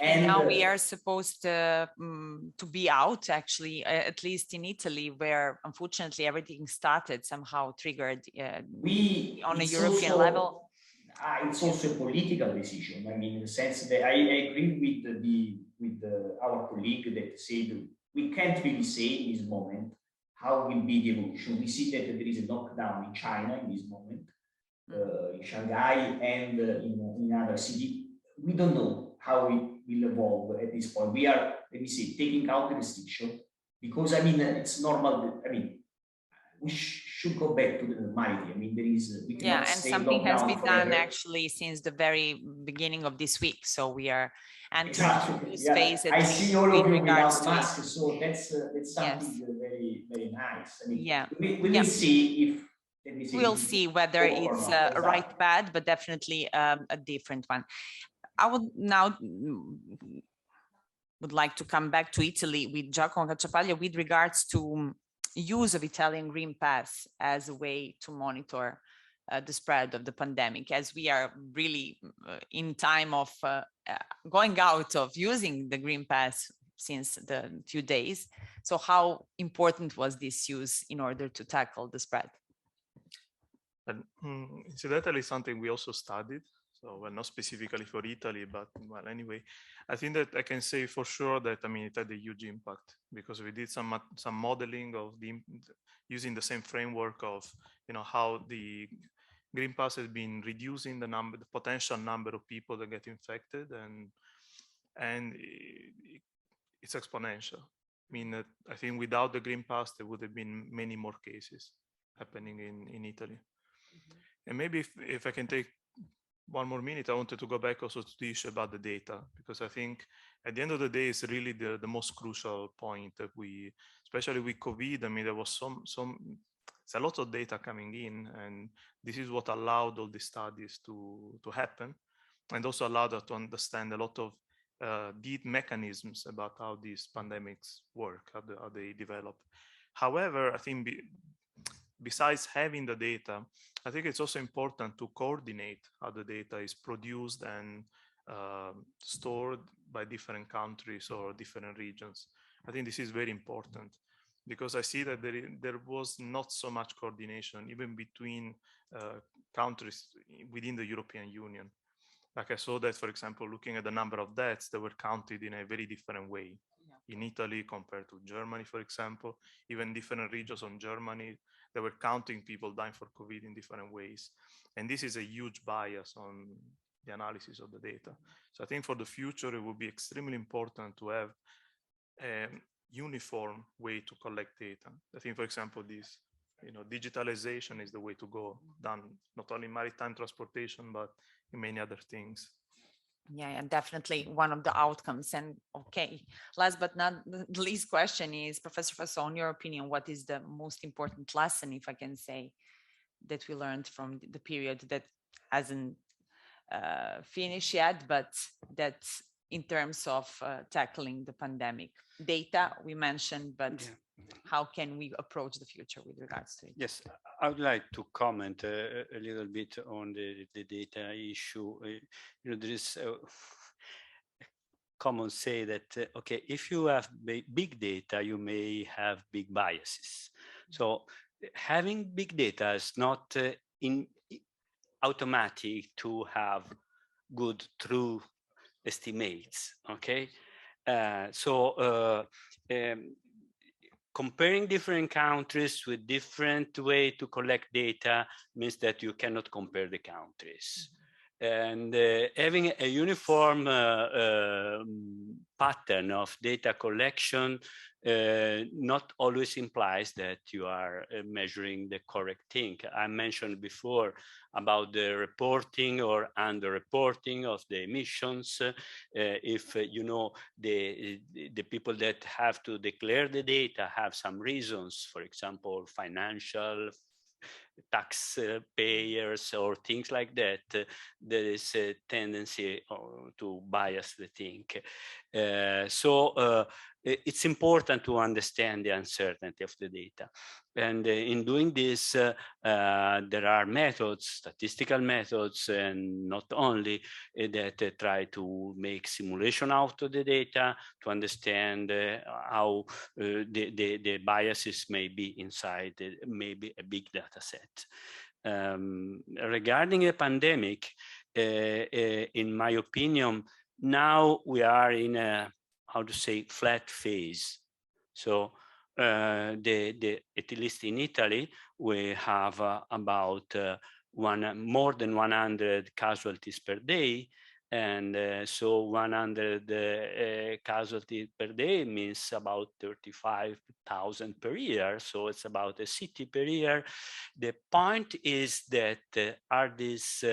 And now we are supposed to be out, actually, at least in Italy, where unfortunately everything started somehow triggered on a European level. It's also a political decision. I mean, in the sense that I agree with our colleague that said we can't really say in this moment how will be the evolution. We see that there is a lockdown in China in this moment, in Shanghai and in other cities. We don't know how it will evolve at this point. We are, let me say, taking out the restriction because, I mean, it's normal. I mean, we should go back to the normality. I mean, there is, we cannot and stay something has been forever. done actually since the very beginning of this week. So we are entering this phase. I see all of you without masks, it. so that's something very, very nice. I mean, we will yeah. see if, we'll see whether it's a right path, but definitely a different one. I would now would like to come back to Italy with Giacomo Cacciapaglia with regards to use of Italian Green Pass as a way to monitor the spread of the pandemic, as we are really in time of going out of using the Green Pass since the few days. So how important was this use in order to tackle the spread? And incidentally, something we also studied. So, well, not specifically for Italy, but well, anyway, I think that I can say for sure that, I mean, it had a huge impact because we did some modeling of using the same framework of, how the Green Pass has been reducing the potential number of people that get infected, and it's exponential. I mean, I think without the Green Pass, there would have been many more cases happening in Italy. And maybe if I can take one more minute, I wanted to go back also to the issue about the data, because I think at the end of the day, it's really the most crucial point that we, especially with COVID, I mean, there was it's a lot of data coming in, and this is what allowed all these studies to happen, and also allowed us to understand a lot of deep mechanisms about how these pandemics work, how they develop. However, I think besides having the data, I think it's also important to coordinate how the data is produced and stored by different countries or different regions. I think this is very important because I see that there was not so much coordination even between countries within the European Union. Like I saw that, for example, looking at the number of deaths, they were counted in a very different way. In Italy compared to Germany, for example, even different regions on Germany, they were counting people dying for COVID in different ways. And this is a huge bias on the analysis of the data. So I think for the future, it will be extremely important to have a uniform way to collect data. I think, for example, this, digitalization is the way to go, done not only in maritime transportation, but in many other things. Yeah, definitely one of the outcomes. And okay, last but not the least question is, Professor Faso, in your opinion, what is the most important lesson, if I can say, that we learned from the period that hasn't finished yet, but that in terms of tackling the pandemic? Data we mentioned, but how can we approach the future with regards to it? Yes, I would like to comment a little bit on the data issue. You know, there is a common say that, okay, if you have big data, you may have big biases. So having big data is not automatic to have good true estimates, okay? Comparing different countries with different way to collect data means that you cannot compare the countries. And having a uniform pattern of data collection not always implies that you are measuring the correct thing. I mentioned before about the reporting or under-reporting of the emissions. If you know the people that have to declare the data have some reasons, for example, financial, tax payers or things like that, there is a tendency to bias the thing. It's important to understand the uncertainty of the data. And in doing this, there are methods, statistical methods, and not only that try to make simulation out of the data to understand how the biases may be inside maybe a big data set. Regarding a pandemic, in my opinion, now we are in a, how to say, flat phase. So at least in Italy, we have about more than 100 casualties per day. And so 100 casualties per day means about 35,000 per year. So it's about a city per year. The point is that are these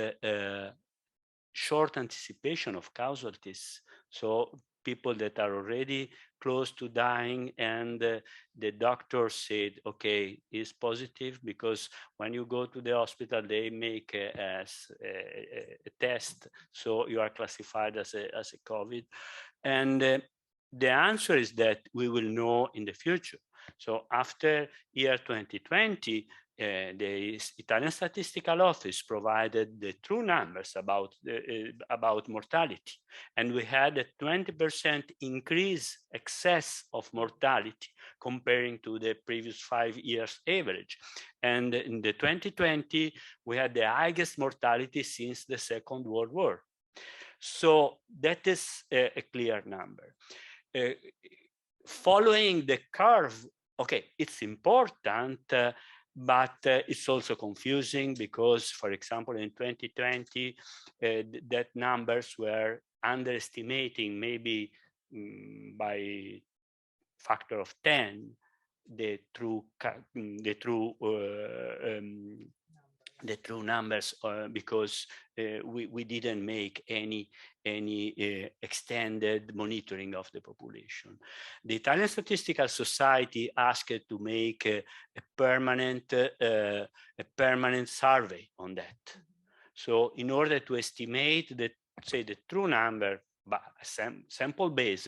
short anticipation of casualties. So people that are already close to dying and the doctor said, okay, it's positive, because when you go to the hospital, they make a test. So you are classified as a COVID. And the answer is that we will know in the future. So after year 2020, the Italian Statistical Office provided the true numbers about mortality, and we had a 20% increase excess of mortality comparing to the previous 5 years average. And in the 2020, we had the highest mortality since the Second World War. So that is a clear number. Following the curve, okay, it's important, but it's also confusing because, for example, in 2020, that numbers were underestimating maybe by factor of 10 the true numbers because we didn't make any extended monitoring of the population. The Italian Statistical Society asked to make a permanent survey on that. So in order to estimate the true number, but sample based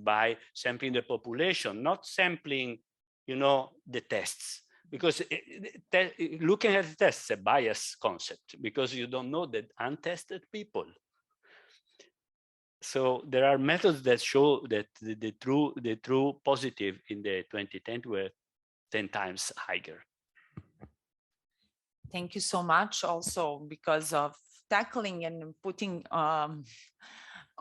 by sampling the population, not sampling, the tests. Because looking at the tests is a bias concept because you don't know the untested people. So there are methods that show that the true positive in the 2010 were 10 times higher. Thank you so much. Also, because of tackling and putting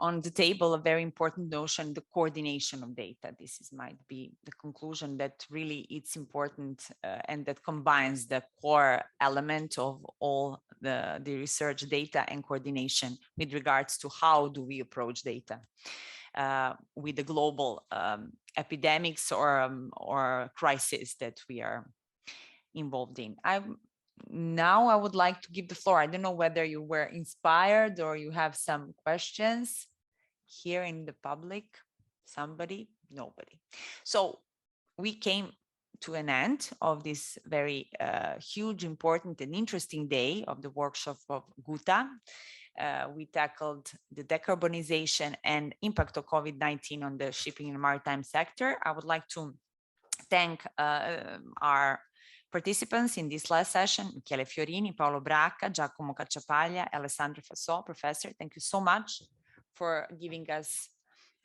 on the table a very important notion, the coordination of data. This might be the conclusion that really it's important and that combines the core element of all the research data and coordination with regards to how do we approach data with the global epidemics or crisis that we are involved in. Now I would like to give the floor. I don't know whether you were inspired or you have some questions here in the public. Somebody? Nobody. So we came to an end of this very huge, important and interesting day of the workshop of GUTTA. we tackled the decarbonization and impact of COVID-19 on the shipping and maritime sector. I would like to thank our participants in this last session: Michele Fiorini, Paolo Bracca, Giacomo Cacciapaglia, Alessandro Fassò. Professor, thank you so much for giving us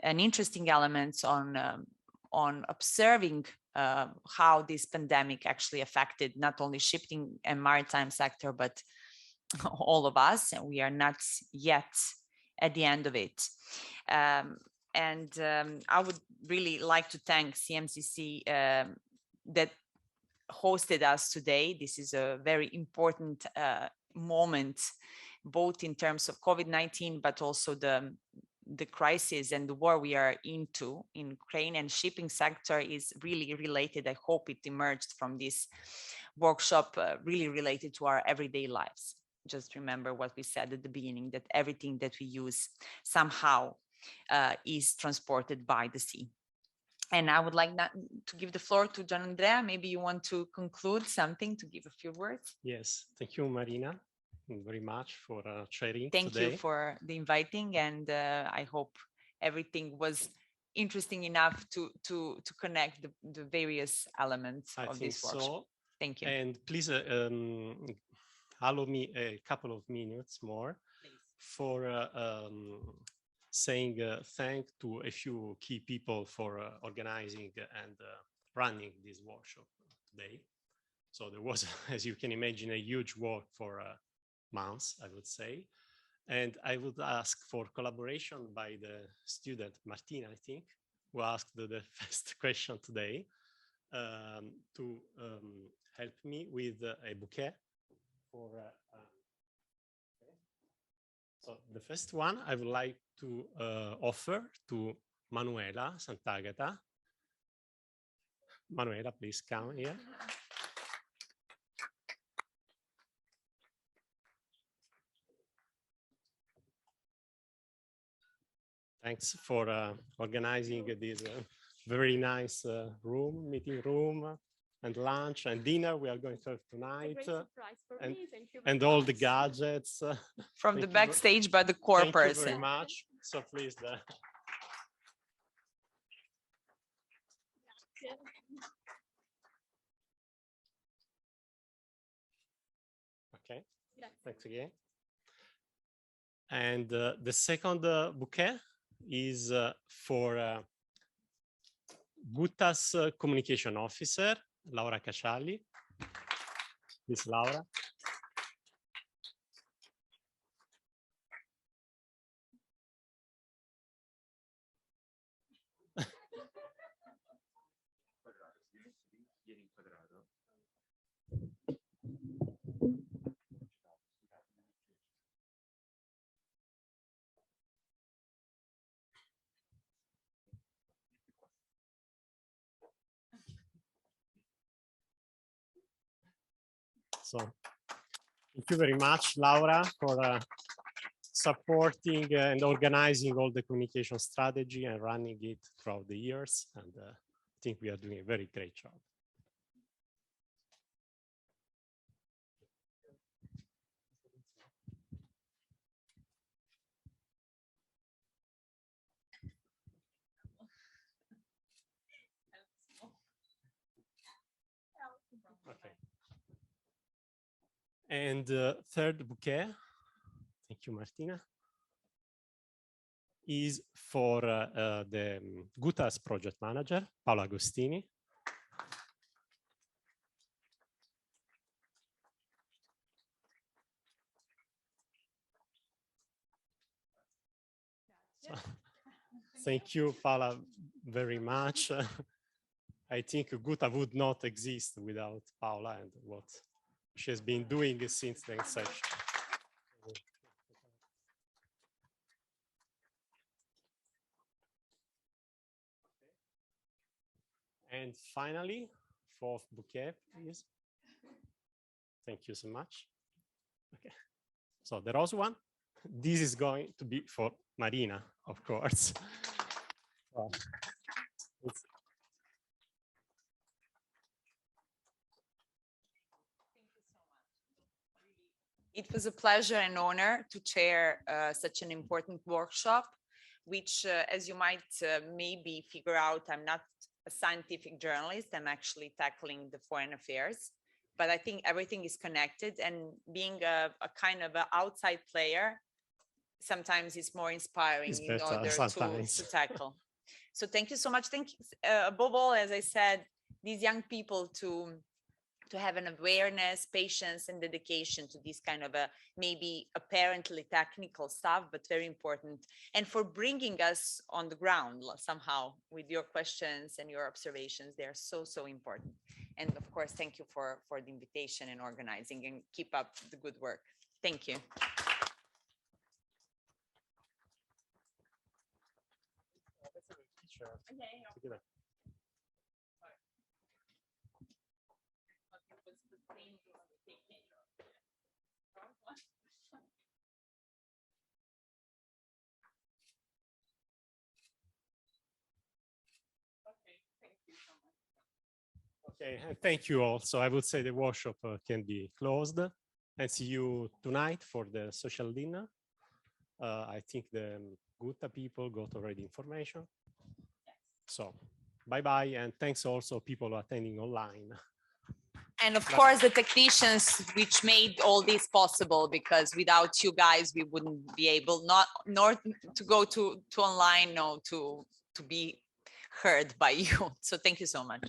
an interesting element on observing how this pandemic actually affected not only shipping and maritime sector, but all of us, and we are not yet at the end of it. I would really like to thank CMCC that hosted us today. This is a very important moment, both in terms of COVID-19, but also the crisis and the war we are into in Ukraine, and shipping sector is really related. I hope it emerged from this workshop really related to our everyday lives. Just remember what we said at the beginning, that everything that we use somehow is transported by the sea. And I would like to give the floor to Gianandrea. Maybe you want to conclude something, to give a few words. Yes, thank you, Marina, very much for sharing Thank today. you for the inviting, and I hope everything was interesting enough to connect the various elements of this workshop. So. Thank you. And please allow me a couple of minutes more, please, for saying thank to a few key people for organizing and running this workshop today. So there was, as you can imagine, a huge work for months, I would say. And I would ask for collaboration by the student, Martina, I think, who asked the first question today, to help me with a bouquet for okay. So the first one I would like to offer to Manuela Sant'Agata. Manuela, please come here. Thanks for organizing this very nice meeting room, and lunch and dinner we are going to have tonight, and all the gadgets from the backstage by the core person. Thank you very much. So please, okay, thanks again. And the second bouquet is for GUTTA's communication officer, Laura Casciali. This Laura. So thank you very much, Laura, for supporting and organizing all the communication strategy and running it throughout the years. And I think we are doing a very great job. Okay. And third bouquet, thank you, Martina, is for the GUTTA's project manager, Paola Agostini. So, thank you, Paola, very much. I think GUTTA would not exist without Paola and what she has been doing since the inception. And finally, fourth bouquet, please. Thank you so much. Okay, so the rose one, this is going to be for Marina, of course. So, It was a pleasure and honor to chair such an important workshop, which, as you might maybe figure out, I'm not a scientific journalist. I'm actually tackling the foreign affairs, but I think everything is connected, and being a kind of an outside player, sometimes it's more inspiring in order to tackle. So thank you so much. Thank you, above all, as I said, these young people to have an awareness, patience, and dedication to this kind of a maybe apparently technical stuff, but very important, and for bringing us on the ground somehow with your questions and your observations. They are so, so important. And of course, thank you for the invitation and organizing, and keep up the good work. Thank you. Okay, thank you all. So I would say the workshop can be closed, and see you tonight for the social dinner. I think the GUTTA people got already information. So bye-bye, and thanks also people attending online. And of course, the technicians which made all this possible, because without you guys, we wouldn't be able nor to go to online, no, to be heard by you. So thank you so much.